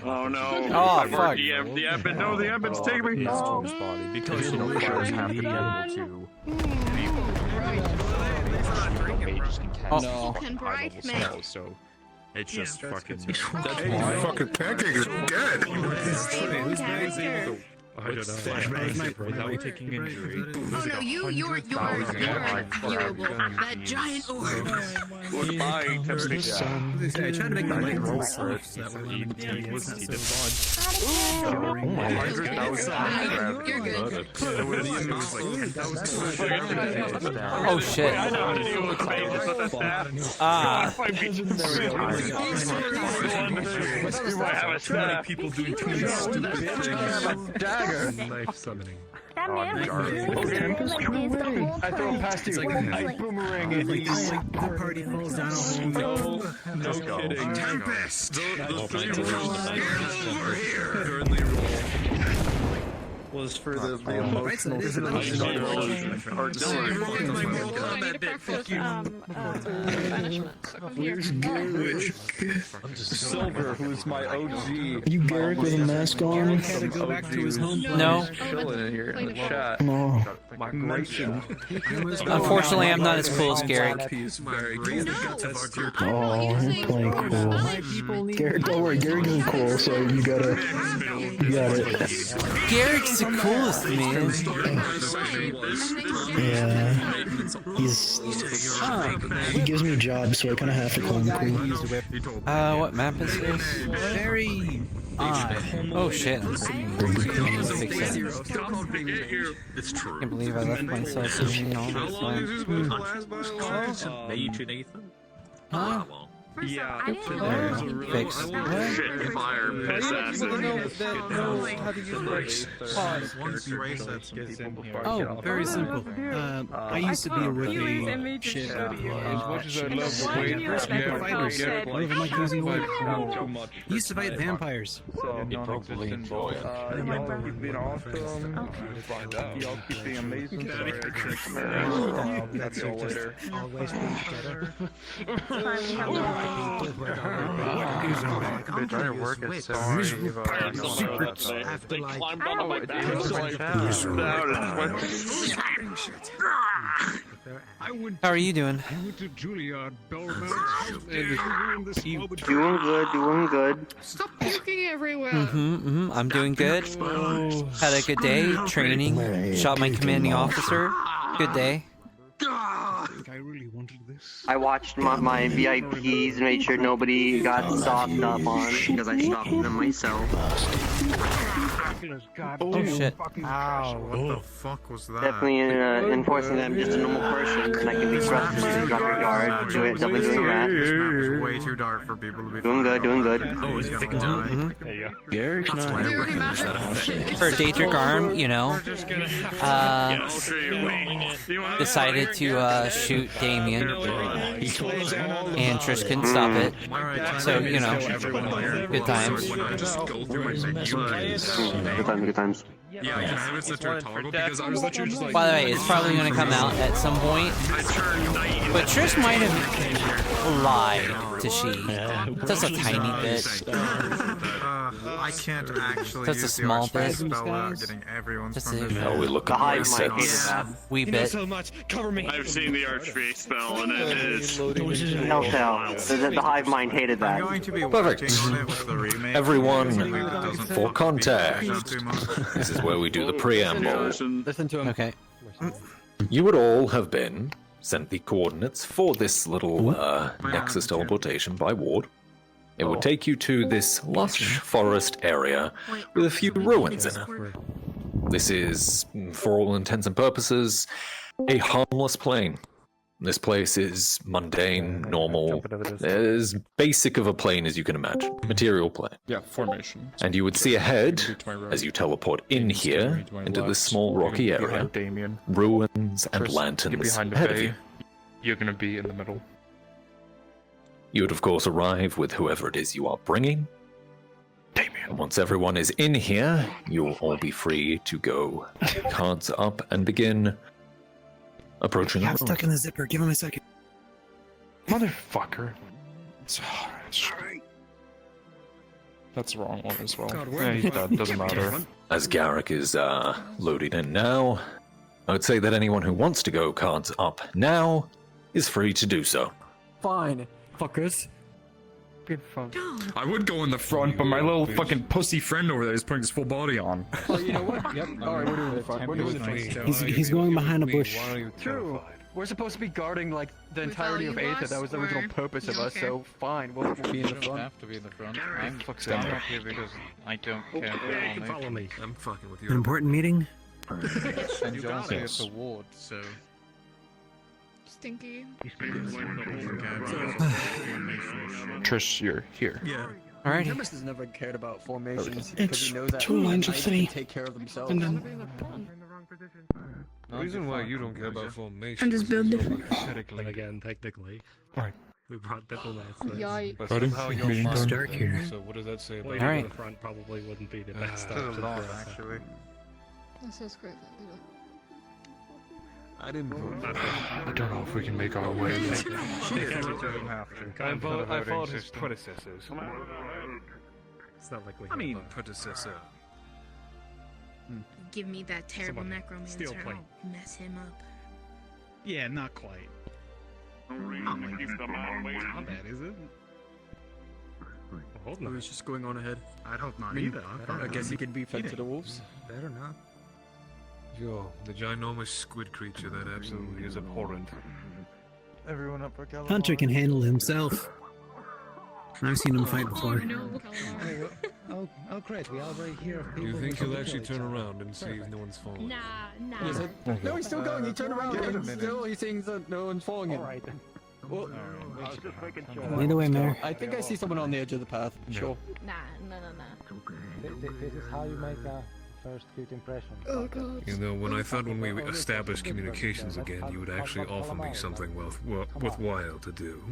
Oh no. Oh fuck. The Ebbin, no, the Ebbin's taking me. His body because you know players have to be able to just can cast No. fucking high-level spells, so it's just fucking... Fucking pancake is dead. Without taking injury. Oh no, you're viewable. That giant orb. Mine. I tried to make the mic roll first. That way He did fine. You're good. Oh shit. Ah. People doing too many stupid things. Dagger. Knife summoning. That man was really Tempest, like no this the way. whole I throw it past you. It's like- I boomerang it. The party falls down a hole. No kidding. Tempest. Was for the emotional Silver, who's my OG. You Garrick with a mask on? Had to go back to his home. No. Chilling in here in the chat. No. Mentioned. Unfortunately, I'm not as cool as Garrick. He's very cool. Oh, you're playing cool. Garrick, don't worry, Garrick isn't cool, so you got it. Garrick's the coolest, man. Yeah. He gives me jobs, so I kind of have to call him cool. What map is this? Very odd. Oh shit. It's true. I can't believe I left myself in all this time. Mage and Aether? Huh? Yeah. Fix. Shit, fire, piss acid. Oh, very simple. I used to be with a shit. As much as I love the way One of my cousins he used to fight vampires. non-existent boy. Y'all keep being awesome. Find out. Y'all keep being amazing. That's all later. Always be together. Bitch, your work is so After like How are you doing? Doing good. Stop puking everywhere. I'm doing good. Had a good day training. Shot my commanding officer. Good day. I watched my VIPs, made sure nobody got stocked up on because I stocked them myself. Oh shit. Ow, what the fuck was that? Definitely enforcing them just a normal person, and I can be trusted to drop your guard. Definitely doing that. This map is way too dark for people to be Doing good, doing good. Oh, he's gonna die. Garrick's not. For a Daedric arm, you know, decided to shoot Damien, and Trish couldn't stop it. So, you know, good times. Good times. Yeah, I have it set to a toggle because I was literally just like... By the way, it's probably going to come out at some point, but Trish might have lied to she. Just a tiny bit. I can't actually Just a use small the archway bit. spell without getting everyone's Just permission. a we look The at hive my mind hated sets. that. wee bit. so much. Cover me. I've seen the archway spell, and it is. No tell. The hive mind hated that. I'm going to be Perfect. watching it with the remake. Everyone, Something that doesn't for contact. sound too much. This is where we do the preamble. Listen to him. Okay. You would all have been sent the coordinates for this little nexus teleportation by Ward. It would take you to this lush forest area with a few ruins in it. This is, for all intents and purposes, a harmless plane. This place is mundane, normal, as basic of a plane as you can imagine. Material plane. Yeah, formation. And you would see ahead, as you teleport in here, into this small rocky area, Damien. ruins and Get lanterns behind the ahead of bay. you. You're gonna be in the middle. You would, of course, arrive with whoever it is you are bringing. And once everyone is in here, you will all be free to go cards up and begin approaching I'm the stuck in the zipper. Give him a second. Motherfucker. That's the wrong one as well. Yeah, he's dead. Doesn't matter. As Garrick is loading in now, I would say that anyone who wants to go cards up now is free to do so. Fine, fuckers. I would go in the front, but my little fucking pussy friend over there is putting his full body on. Oh, you know what? Yep. Alright, we're doing the front. We're doing the front. He's going behind a bush. True. We're supposed to be guarding like the entirety of Aether. That was the original purpose of us. So fine, we'll be in the front. Have to be in the front. I'm up here because I don't care. Yeah, you can follow me. I'm fucking with you. An important meeting? And John's here for Ward, so. Stinky. Trish, you're here. Yeah. Alrighty. Tempest has never cared about formations because It's he knows that 2 lines of knights 3. can take care of themselves. And then The reason why you don't care about formation. I'm just building. And again, technically. Alright. We brought diplomats. Yikes. But Ready? somehow you're Meeting fine. time. Dark here. So what does that say about Well, you Alright. in the front? Probably wouldn't be the best To start the to left, the actually. That sounds great. I didn't vote. I don't know if we can make our way. I followed his predecessors. It's not like we I mean, have a predecessor. Give me that terrible necromancer. Steel plate. I'll mess him up. Yeah, not quite. Not bad, is it? Hold Who's just going on ahead? I'd hope not Me? either. I guess he could be fed to the wolves. Better not. Yo, the ginormous squid creature, that absolutely is abhorrent. Everyone up for Calamari. Hunter can handle himself. I've seen him fight before. Oh, great. We already hear of Do people. you think who he'll kill actually each turn other. around and see if no one's falling? Nah. Is it? No, he's still going. He turned around Give it a and minute. still he's saying that no one's following him. Well, Either way, Mayor. I think I see someone on the edge of the path. Sure. Nah. This is how you make a first good impression. Oh god. You know, when I thought when we established communications again, you would actually offer me something worthwhile to do.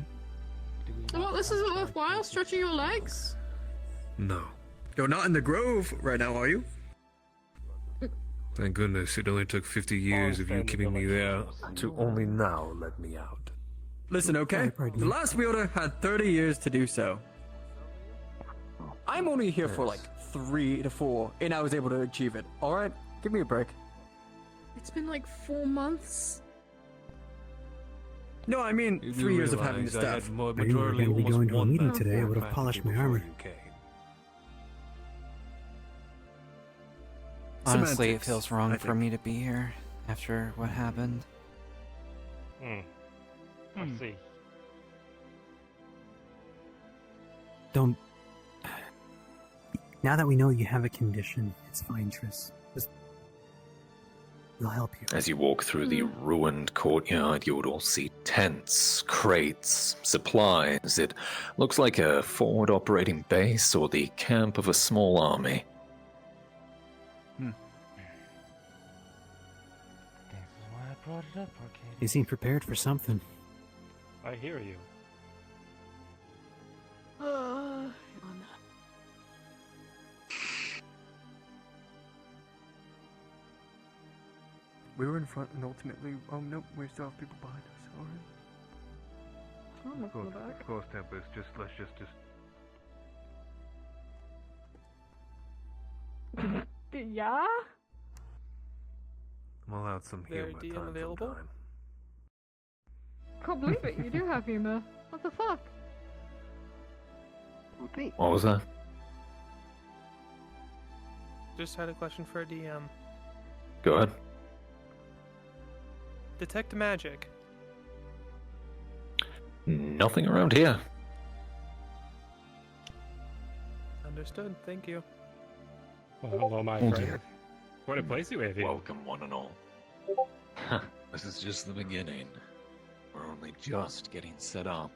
Well, this isn't worthwhile. Stretching your legs. No. You're not in the grove right now, are you? Thank goodness, it only took 50 years of you keeping me there to only now let me out. Listen, okay? The last wielder had 30 years to do so. I'm only here for like 3 to 4, and I was able to achieve it. Alright? Give me a break. It's been like 4 months. No, I mean 3 years of having the staff. I knew we were going to be going to a meeting today. I would have polished my armor. Honestly, it Semantics, feels wrong I for think. me to be here after what happened. I see. Don't. Now that we know you have a condition, it's fine, Triss. We'll help you. As you walk through the ruined courtyard, you would all see tents, crates, supplies. It looks like a forward operating base or the camp of a small army. You seem prepared for something. I hear you. We were in front, and ultimately, oh no, we still have people behind us. Alright. Of course, Tempest, let's just... Yeah? I'm allowed some humor time available? sometime. Can't believe it. You do have humor. What the fuck? What was that? Just had a question for a DM. Go ahead. Detect magic. Nothing around here. Understood. Thank you. Well, hello, my Thank friend. What a place you have here. Welcome, one and all. This is just the beginning. We're only just getting set up.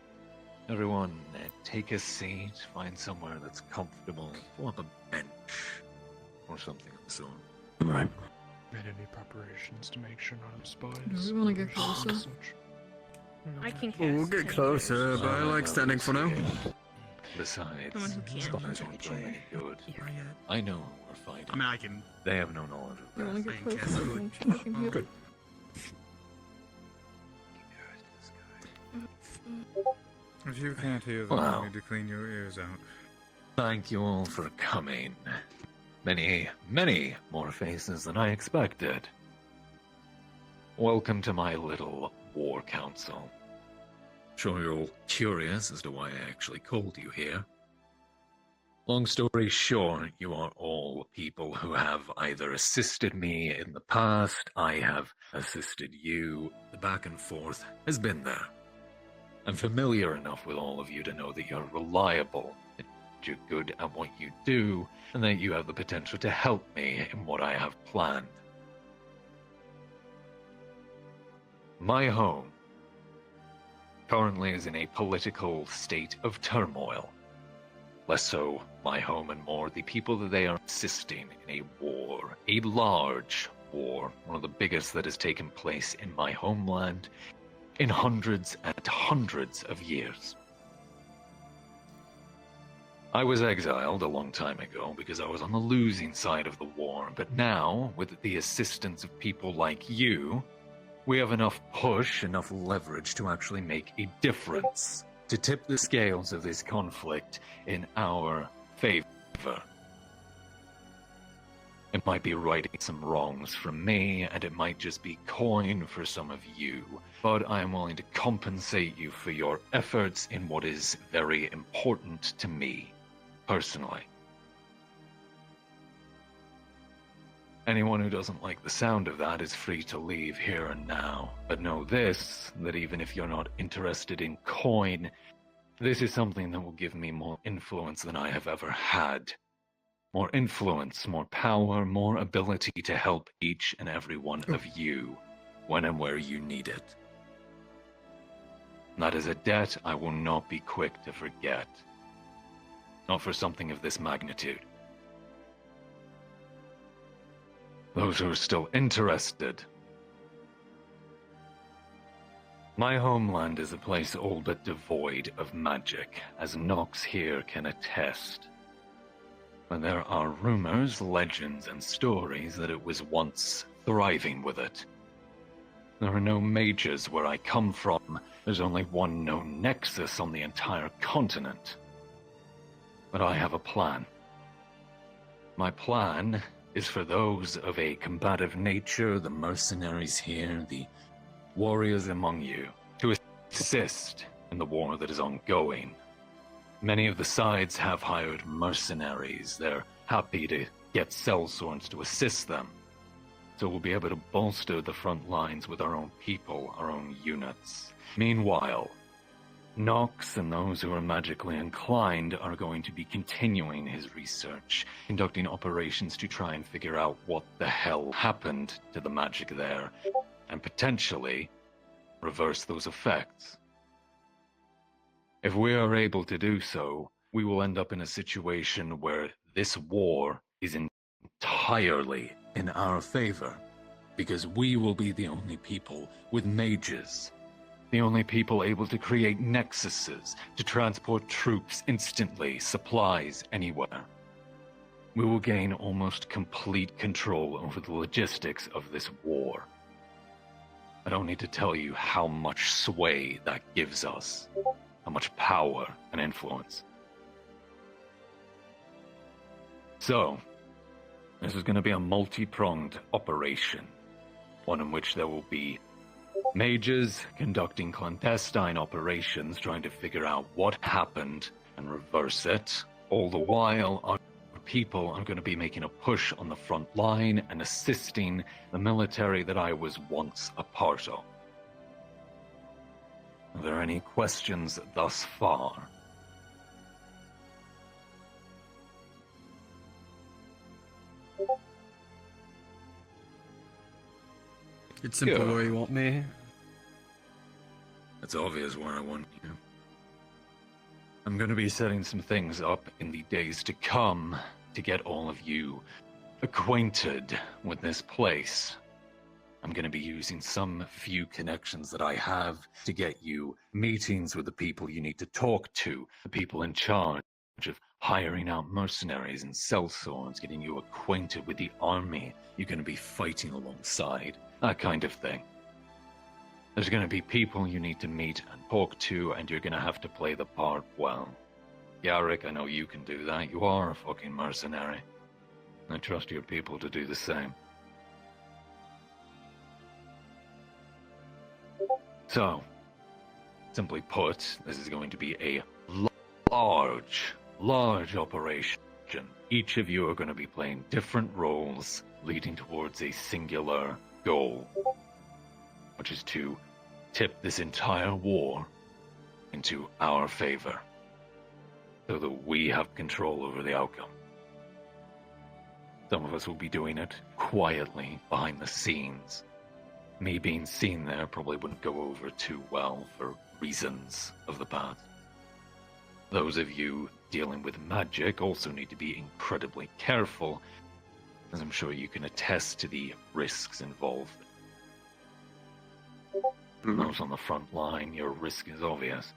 Everyone, take a seat, find somewhere that's comfortable. Pull up a bench or something of the sort. Right. Made any preparations to make sure none of spies. Do we want to get closer? I can cast. We'll get closer, but I like standing for now. Besides, Someone who can't spies won't do any good. I know who we're fighting. I mean, I can. They have no knowledge of You that. want to get closer? Make sure we can hear. Good. If you can't hear them, you need to clean your ears out. Thank you all for coming. Many, many more faces than I expected. Welcome to my little war council. Sure you're all curious as to why I actually called you here. Long story short, you are all people who have either assisted me in the past, I have assisted you. The back and forth has been there. I'm familiar enough with all of you to know that you're reliable, that you're good at what you do, and that you have the potential to help me in what I have planned. My home currently is in a political state of turmoil. Less so my home and more the people that they are assisting in a war, a large war, one of the biggest that has taken place in my homeland in hundreds and hundreds of years. I was exiled a long time ago because I was on the losing side of the war, but now, with the assistance of people like you, we have enough push, enough leverage to actually make a difference, to tip the scales of this conflict in our favor. It might be righting some wrongs from me, and it might just be coin for some of you, but I am willing to compensate you for your efforts in what is very important to me, personally. Anyone who doesn't like the sound of that is free to leave here and now. But know this, that even if you're not interested in coin, this is something that will give me more influence than I have ever had. More influence, more power, more ability to help each and every one of you when and where you need it. That is a debt I will not be quick to forget. Not for something of this magnitude. Those who are still interested. My homeland is a place all but devoid of magic, as Nox here can attest. But there are rumors, legends, and stories that it was once thriving with it. There are no mages where I come from. There's only one known nexus on the entire continent. But I have a plan. My plan is for those of a combative nature, the mercenaries here, the warriors among you, to assist in the war that is ongoing. Many of the sides have hired mercenaries. They're happy to get sellswords to assist them. So we'll be able to bolster the front lines with our own people, our own units. Meanwhile, Nox and those who are magically inclined are going to be continuing his research, conducting operations to try and figure out what the hell happened to the magic there, and potentially reverse those effects. If we are able to do so, we will end up in a situation where this war is entirely in our favor, because we will be the only people with mages. The only people able to create nexuses, to transport troops instantly, supplies anywhere. We will gain almost complete control over the logistics of this war. I don't need to tell you how much sway that gives us, how much power and influence. So, this is going to be a multi-pronged operation, one in which there will be mages conducting clandestine operations trying to figure out what happened and reverse it. All the while, our people are going to be making a push on the front line and assisting the military that I was once a part of. Are there any questions thus far? It's simple where you want me. It's obvious where I want you. I'm going to be setting some things up in the days to come to get all of you acquainted with this place. I'm going to be using some few connections that I have to get you meetings with the people you need to talk to, the people in charge of hiring out mercenaries and sellswords, getting you acquainted with the army you're going to be fighting alongside, that kind of thing. There's going to be people you need to meet and talk to, and you're going to have to play the part well. Yarrick, I know you can do that. You are a fucking mercenary. I trust your people to do the same. So, Simply put, this is going to be a large operation. Each of you are going to be playing different roles, leading towards a singular goal, which is to tip this entire war into our favor, so that we have control over the outcome. Some of us will be doing it quietly, behind the scenes. Me being seen there probably wouldn't go over too well for reasons of the past. Those of you dealing with magic also need to be incredibly careful, as I'm sure you can attest to the risks involved. Those on the front line, your risk is obvious.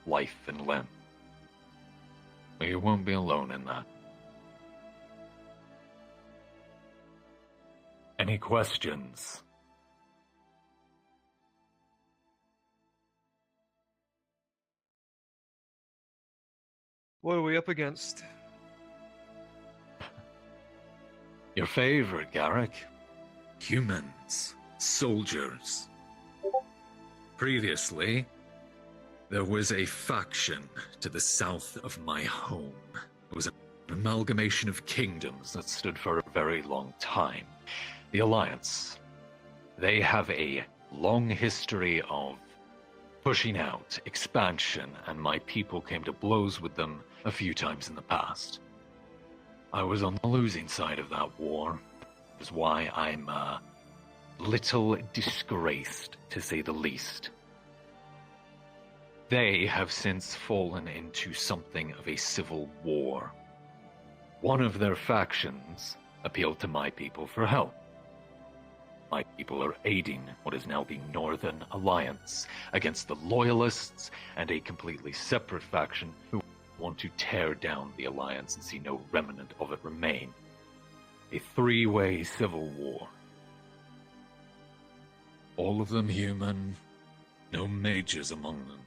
Life and limb. But you won't be alone in that. Any questions? What are we up against? Your favorite, Garrick. Humans. Soldiers. Previously, there was a faction to the south of my home. It was an amalgamation of kingdoms that stood for a very long time. The Alliance. They have a long history of pushing out, expansion, and my people came to blows with them a few times in the past. I was on the losing side of that war, which is why I'm a little disgraced, to say the least. They have since fallen into something of a civil war. One of their factions appealed to my people for help. My people are aiding what is now the Northern Alliance against the Loyalists and a completely separate faction who want to tear down the Alliance and see no remnant of it remain. A three-way civil war. All of them human, no mages among them.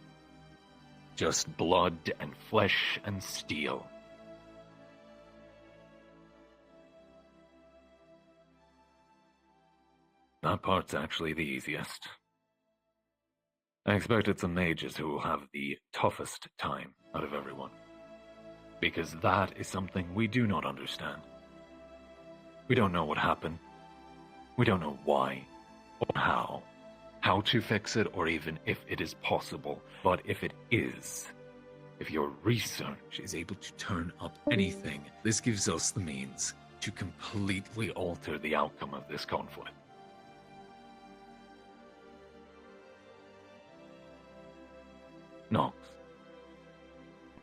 Just blood and flesh and steel. That part's actually the easiest. I expect it's the mages who will have the toughest time out of everyone. Because that is something we do not understand. We don't know what happened. We don't know why or how to fix it, or even if it is possible. But if it is, if your research is able to turn up anything, this gives us the means to completely alter the outcome of this conflict. Nox.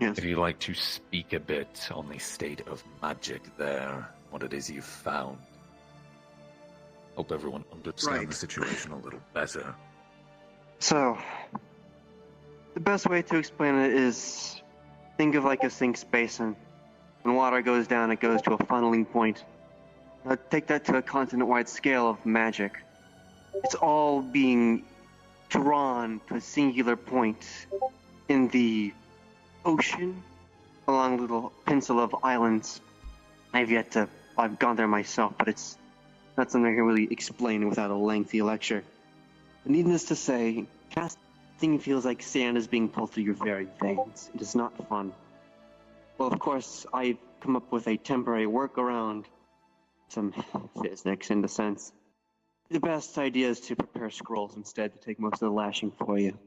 Yes. If you'd like to speak a bit on the state of magic there, what it is you've found. Help everyone understand the situation a little better. So, the best way to explain it is, think of like a sinks basin. When water goes down, it goes to a funneling point. Now, take that to a continent-wide scale of magic. It's all being drawn to a singular point in the ocean along a little peninsula of islands. I've gone there myself, but it's not something I can really explain without a lengthy lecture. But needless to say, casting feels like sand is being pulled through your very veins. It is not fun. Well, of course, I've come up with a temporary workaround, some physics in the sense. The best idea is to prepare scrolls instead to take most of the lashing for you.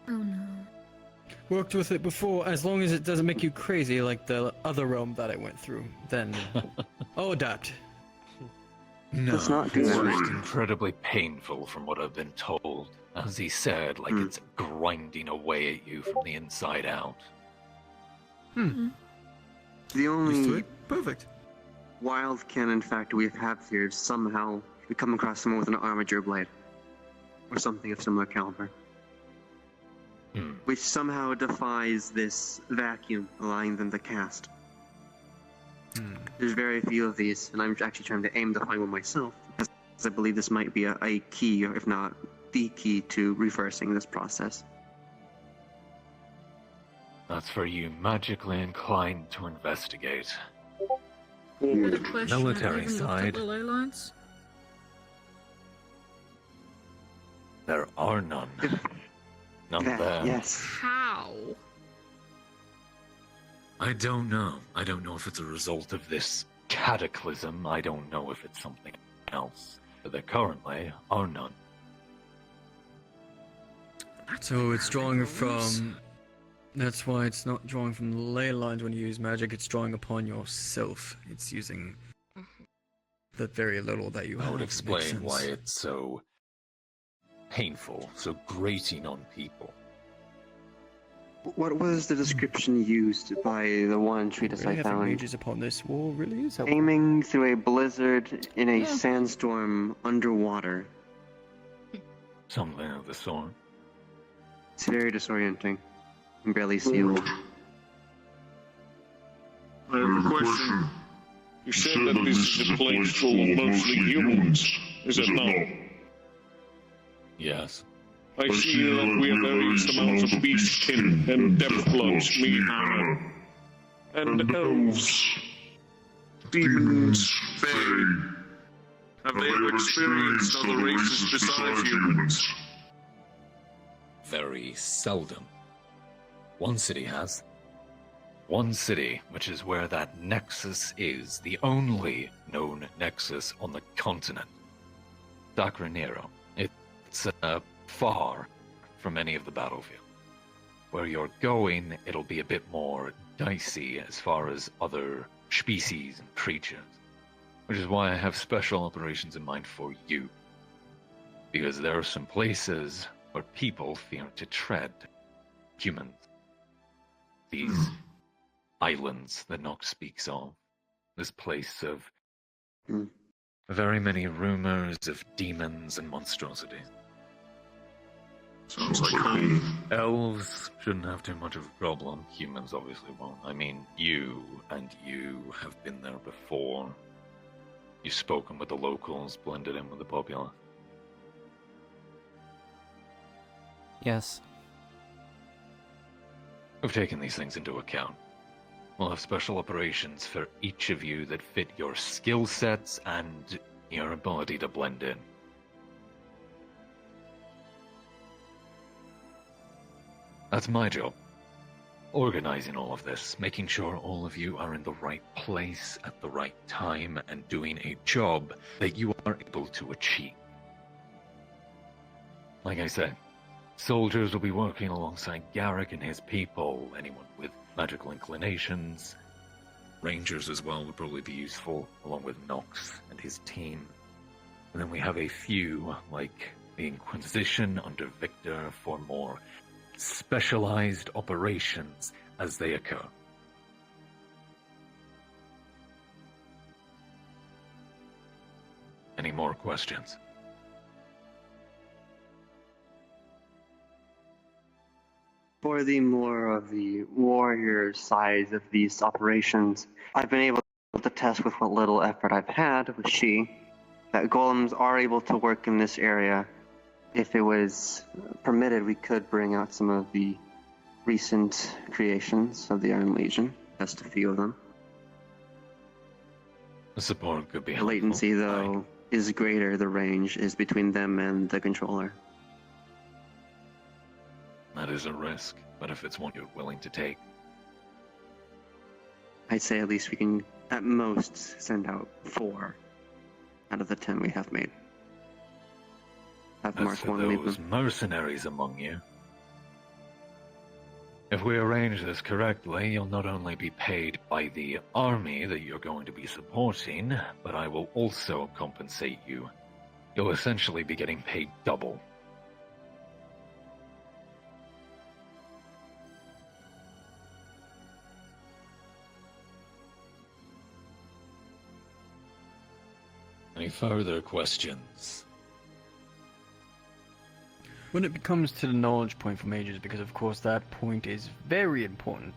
Oh no. Worked with it before, as long as it doesn't make you crazy like the other realm that I went through, then I'll adapt. No, It's not good. it's incredibly painful from what I've been told. As he said, like it's grinding away at you from the inside out. The only perfect wild cannon fact we have here is somehow we come across someone with an armature blade. Or something of similar caliber. Which somehow defies this vacuum, allowing them to cast. There's very few of these, and I'm actually trying to aim to find one myself, because I believe this might be a key, or if not the key, to reversing this process. That's for you magically inclined to investigate. Good question. Military Have you even looked at side, the ley lines? there are none. None That, there. yes. How? I don't know. I don't know if it's a result of this cataclysm. I don't know if it's something else. But there currently are none. So it's drawing from... That's why it's not drawing from the ley lines when you use magic, it's drawing upon yourself. It's using the very little that you That have. would Makes explain sense. why it's so painful, so grating on people. What was the description used by the one treatise Really I having found? mages upon this wall really is helpful. Aiming through a blizzard in a sandstorm underwater. Something of the sort. It's very disorienting. You can barely see it. I have a question. You said that this is a place full of mostly humans, is it not? Yes. I see that we have various amounts of beastkin and depth-bloods, mean and elves, demons, fae. Have they ever experienced other races besides humans? Very seldom. One city has. One city, which is where that nexus is, the only known nexus on the continent. Sacranero. It's far from any of the battlefield. Where you're going, it'll be a bit more dicey as far as other species and creatures. Which is why I have special operations in mind for you. Because there are some places where people fear to tread. Humans. These islands that Nox speaks of. This place of very many rumors of demons and monstrosities. Sounds like home. Elves shouldn't have too much of a problem. Humans obviously won't. I mean, you have been there before. You've spoken with the locals, blended in with the populace. Yes. We've taken these things into account. We'll have special operations for each of you that fit your skill sets and your ability to blend in. That's my job. Organizing all of this, making sure all of you are in the right place at the right time and doing a job that you are able to achieve. Like I said, soldiers will be working alongside Garrick and his people, anyone with magical inclinations. Rangers as well would probably be useful, along with Nox and his team. And then we have a few, like the Inquisition under Victor, for more specialized operations as they occur. Any more questions? For the more of the warrior side of these operations, I've been able to test with what little effort I've had with She, that golems are able to work in this area. If it was permitted, we could bring out some of the recent creations of the Iron Legion, just a few of them. The support could be The helpful. latency, though, is greater. The range is between them and the controller. That is a risk, but if it's one you're willing to take. I'd say at least we can, at most, send out 4 out of the 10 we have made. Have As Mark for 1 lead those them. mercenaries among you, if we arrange this correctly, you'll not only be paid by the army that you're going to be supporting, but I will also compensate you. You'll essentially be getting paid double. Any further questions? When it comes to the knowledge point for mages, because of course that point is very important,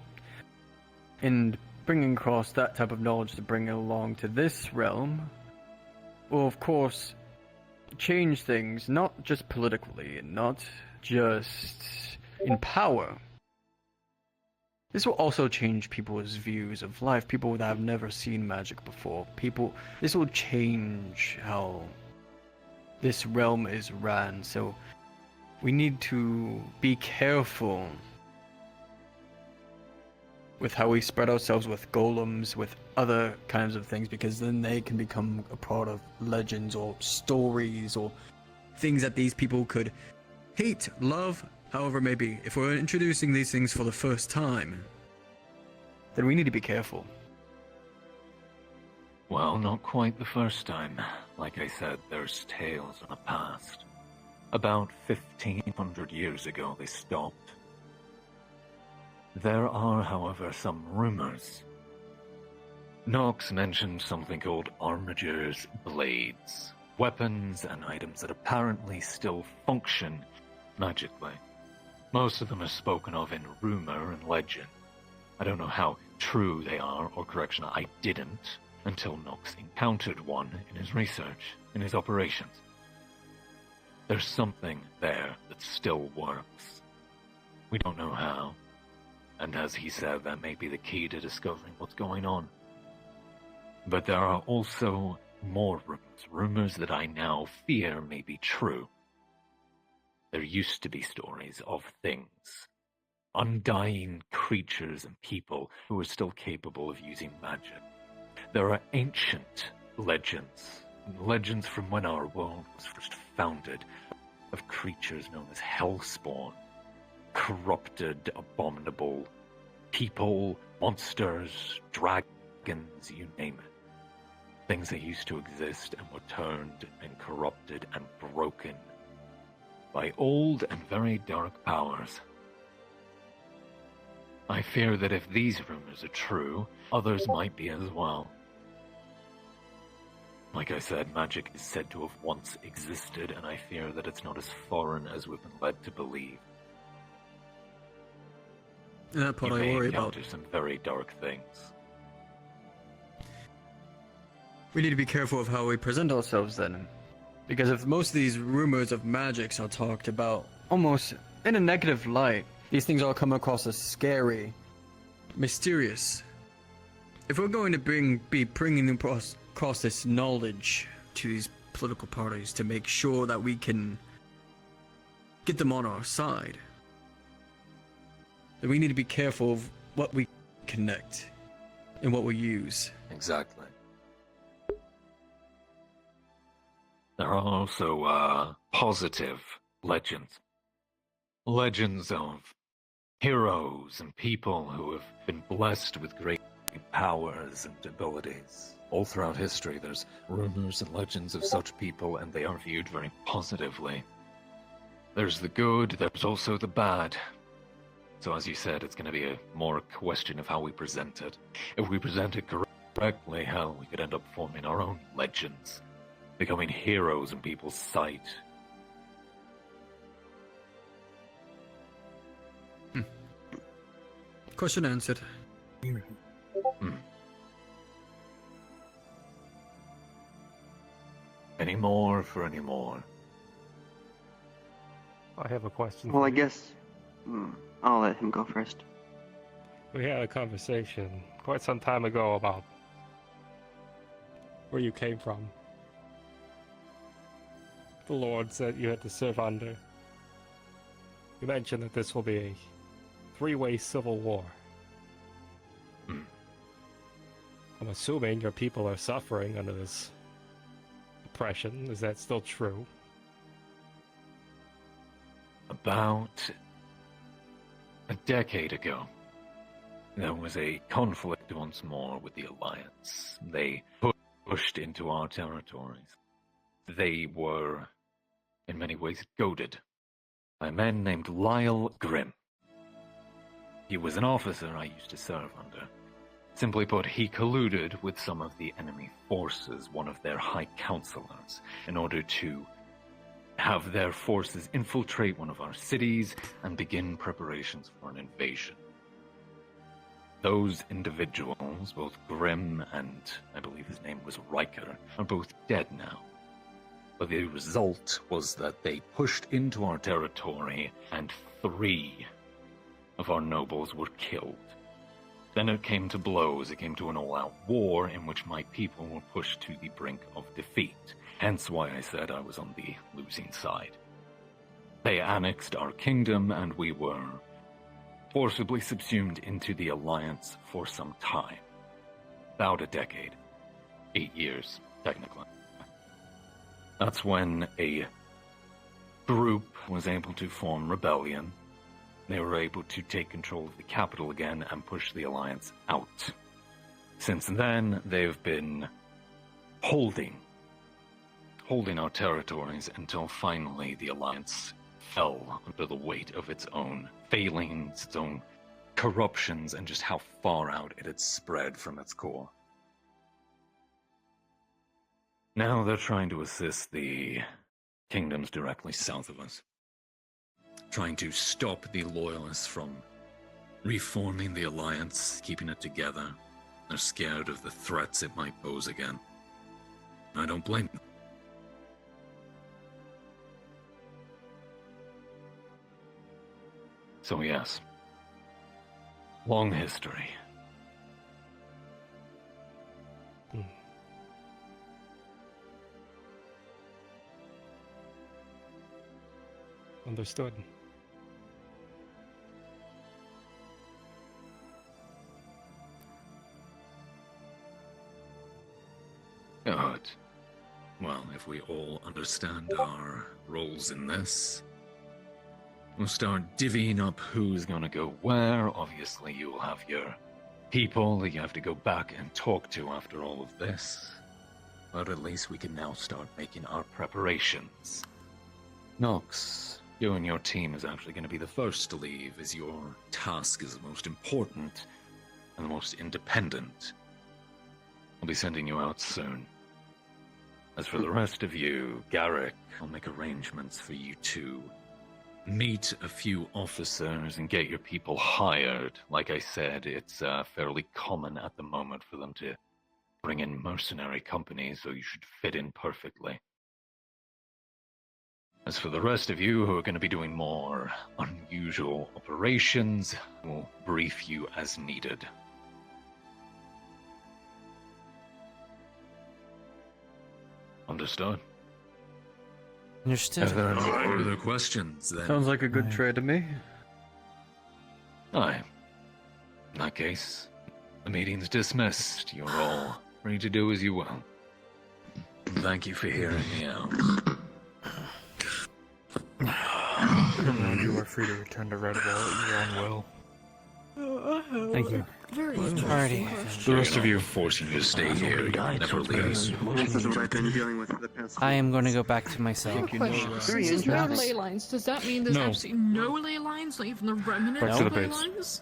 and bringing across that type of knowledge to bring it along to this realm, will of course change things, not just politically, and not just in power. This will also change people's views of life, people that have never seen magic before. This will change how this realm is ran, so we need to be careful with how we spread ourselves with golems, with other kinds of things, because then they can become a part of legends or stories or things that these people could hate, love, however it may be. If we're introducing these things for the first time, then we need to be careful. Well, not quite the first time. Like I said, there's tales of the past. About 1,500 years ago, they stopped. There are, however, some rumors. Nox mentioned something called Armiger's blades. Weapons and items that apparently still function magically. Most of them are spoken of in rumor and legend. I don't know how true they are, or correction, I didn't, until Nox encountered one in his research, in his operations. There's something there that still works. We don't know how, and as he said, that may be the key to discovering what's going on. But there are also more rumors that I now fear may be true. There used to be stories of things, undying creatures and people who are still capable of using magic. There are ancient legends from when our world was first founded, of creatures known as Hellspawn, corrupted, abominable people, monsters, dragons, you name it. Things that used to exist and were turned and corrupted and broken by old and very dark powers. I fear that if these rumors are true, others might be as well. Like I said, magic is said to have once existed, and I fear that it's not as foreign as we've been led to believe. That part You I may worry encounter about. some very dark things. We need to be careful of how we present ourselves then. Because if most of these rumors of magics are talked about almost in a negative light, these things all come across as scary, mysterious. If we're going to be bringing across this knowledge to these political parties to make sure that we can get them on our side, then we need to be careful of what we connect and what we use. Exactly. There are also positive legends. Legends of heroes and people who have been blessed with great powers and abilities. All throughout history, there's rumors and legends of such people, and they are viewed very positively. There's the good, there's also the bad. So as you said, it's going to be a more question of how we present it. If we present it correctly, hell, we could end up forming our own legends, becoming heroes in people's sight. Question answered. Any more for any more? I have a question. Well, for I you. guess I'll let him go first. We had a conversation quite some time ago about where you came from. The lords that you had to serve under. You mentioned that this will be a three-way civil war. I'm assuming your people are suffering under this oppression. Is that still true? About a decade ago, there was a conflict once more with the Alliance. They pushed into our territories. They were, in many ways, goaded by a man named Lyle Grimm. He was an officer I used to serve under. Simply put, he colluded with some of the enemy forces, one of their high counselors, in order to have their forces infiltrate one of our cities and begin preparations for an invasion. Those individuals, both Grimm and I believe his name was Riker, are both dead now. But the result was that they pushed into our territory and 3 of our nobles were killed. Then it came to blows. It came to an all-out war in which my people were pushed to the brink of defeat. Hence why I said I was on the losing side. They annexed our kingdom, and we were forcibly subsumed into the Alliance for some time. About a decade. 8 years, technically. That's when a group was able to form rebellion. They were able to take control of the capital again and push the Alliance out. Since then, they've been holding our territories until finally the Alliance fell under the weight of its own failings, its own corruptions, and just how far out it had spread from its core. Now they're trying to assist the kingdoms directly south of us, trying to stop the Loyalists from reforming the Alliance, keeping it together. They're scared of the threats it might pose again. I don't blame them. So yes, long history. Understood. Good. Well, if we all understand our roles in this, we'll start divvying up who's gonna go where. Obviously, you will have your people that you have to go back and talk to after all of this. But at least we can now start making our preparations. Nox, you and your team is actually going to be the first to leave, as your task is the most important and the most independent. I'll be sending you out soon. As for the rest of you, Garrick, I'll make arrangements for you to meet a few officers and get your people hired. Like I said, it's fairly common at the moment for them to bring in mercenary companies, so you should fit in perfectly. As for the rest of you who are going to be doing more unusual operations, we'll brief you as needed. Understood? Understood. If there are no further questions, then... Sounds like a good trade to me. Aye. In that case, the meeting's dismissed. You're all free to do as you will. Thank you for hearing me out. You are free to return to Red Wall at your own will. Thank you. Alrighty. The rest of you forcing you to stay here. Never leave. This is what I've been dealing with for the past. I am going to go back to my cell. Since there's no ley lines, does that mean there's No. absolutely no ley lines, not even the remnants Back to of the ley base. lines?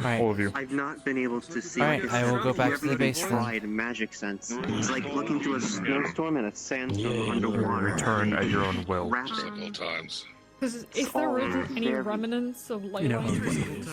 Right. All of you. I've not been able to see. Alright, like, I will go back to the everything base then. tried magic sense. It's like looking through a snowstorm and a sandstorm underwater. Return at your own will. Rapid. Times. Because if there isn't any remnants of ley lines,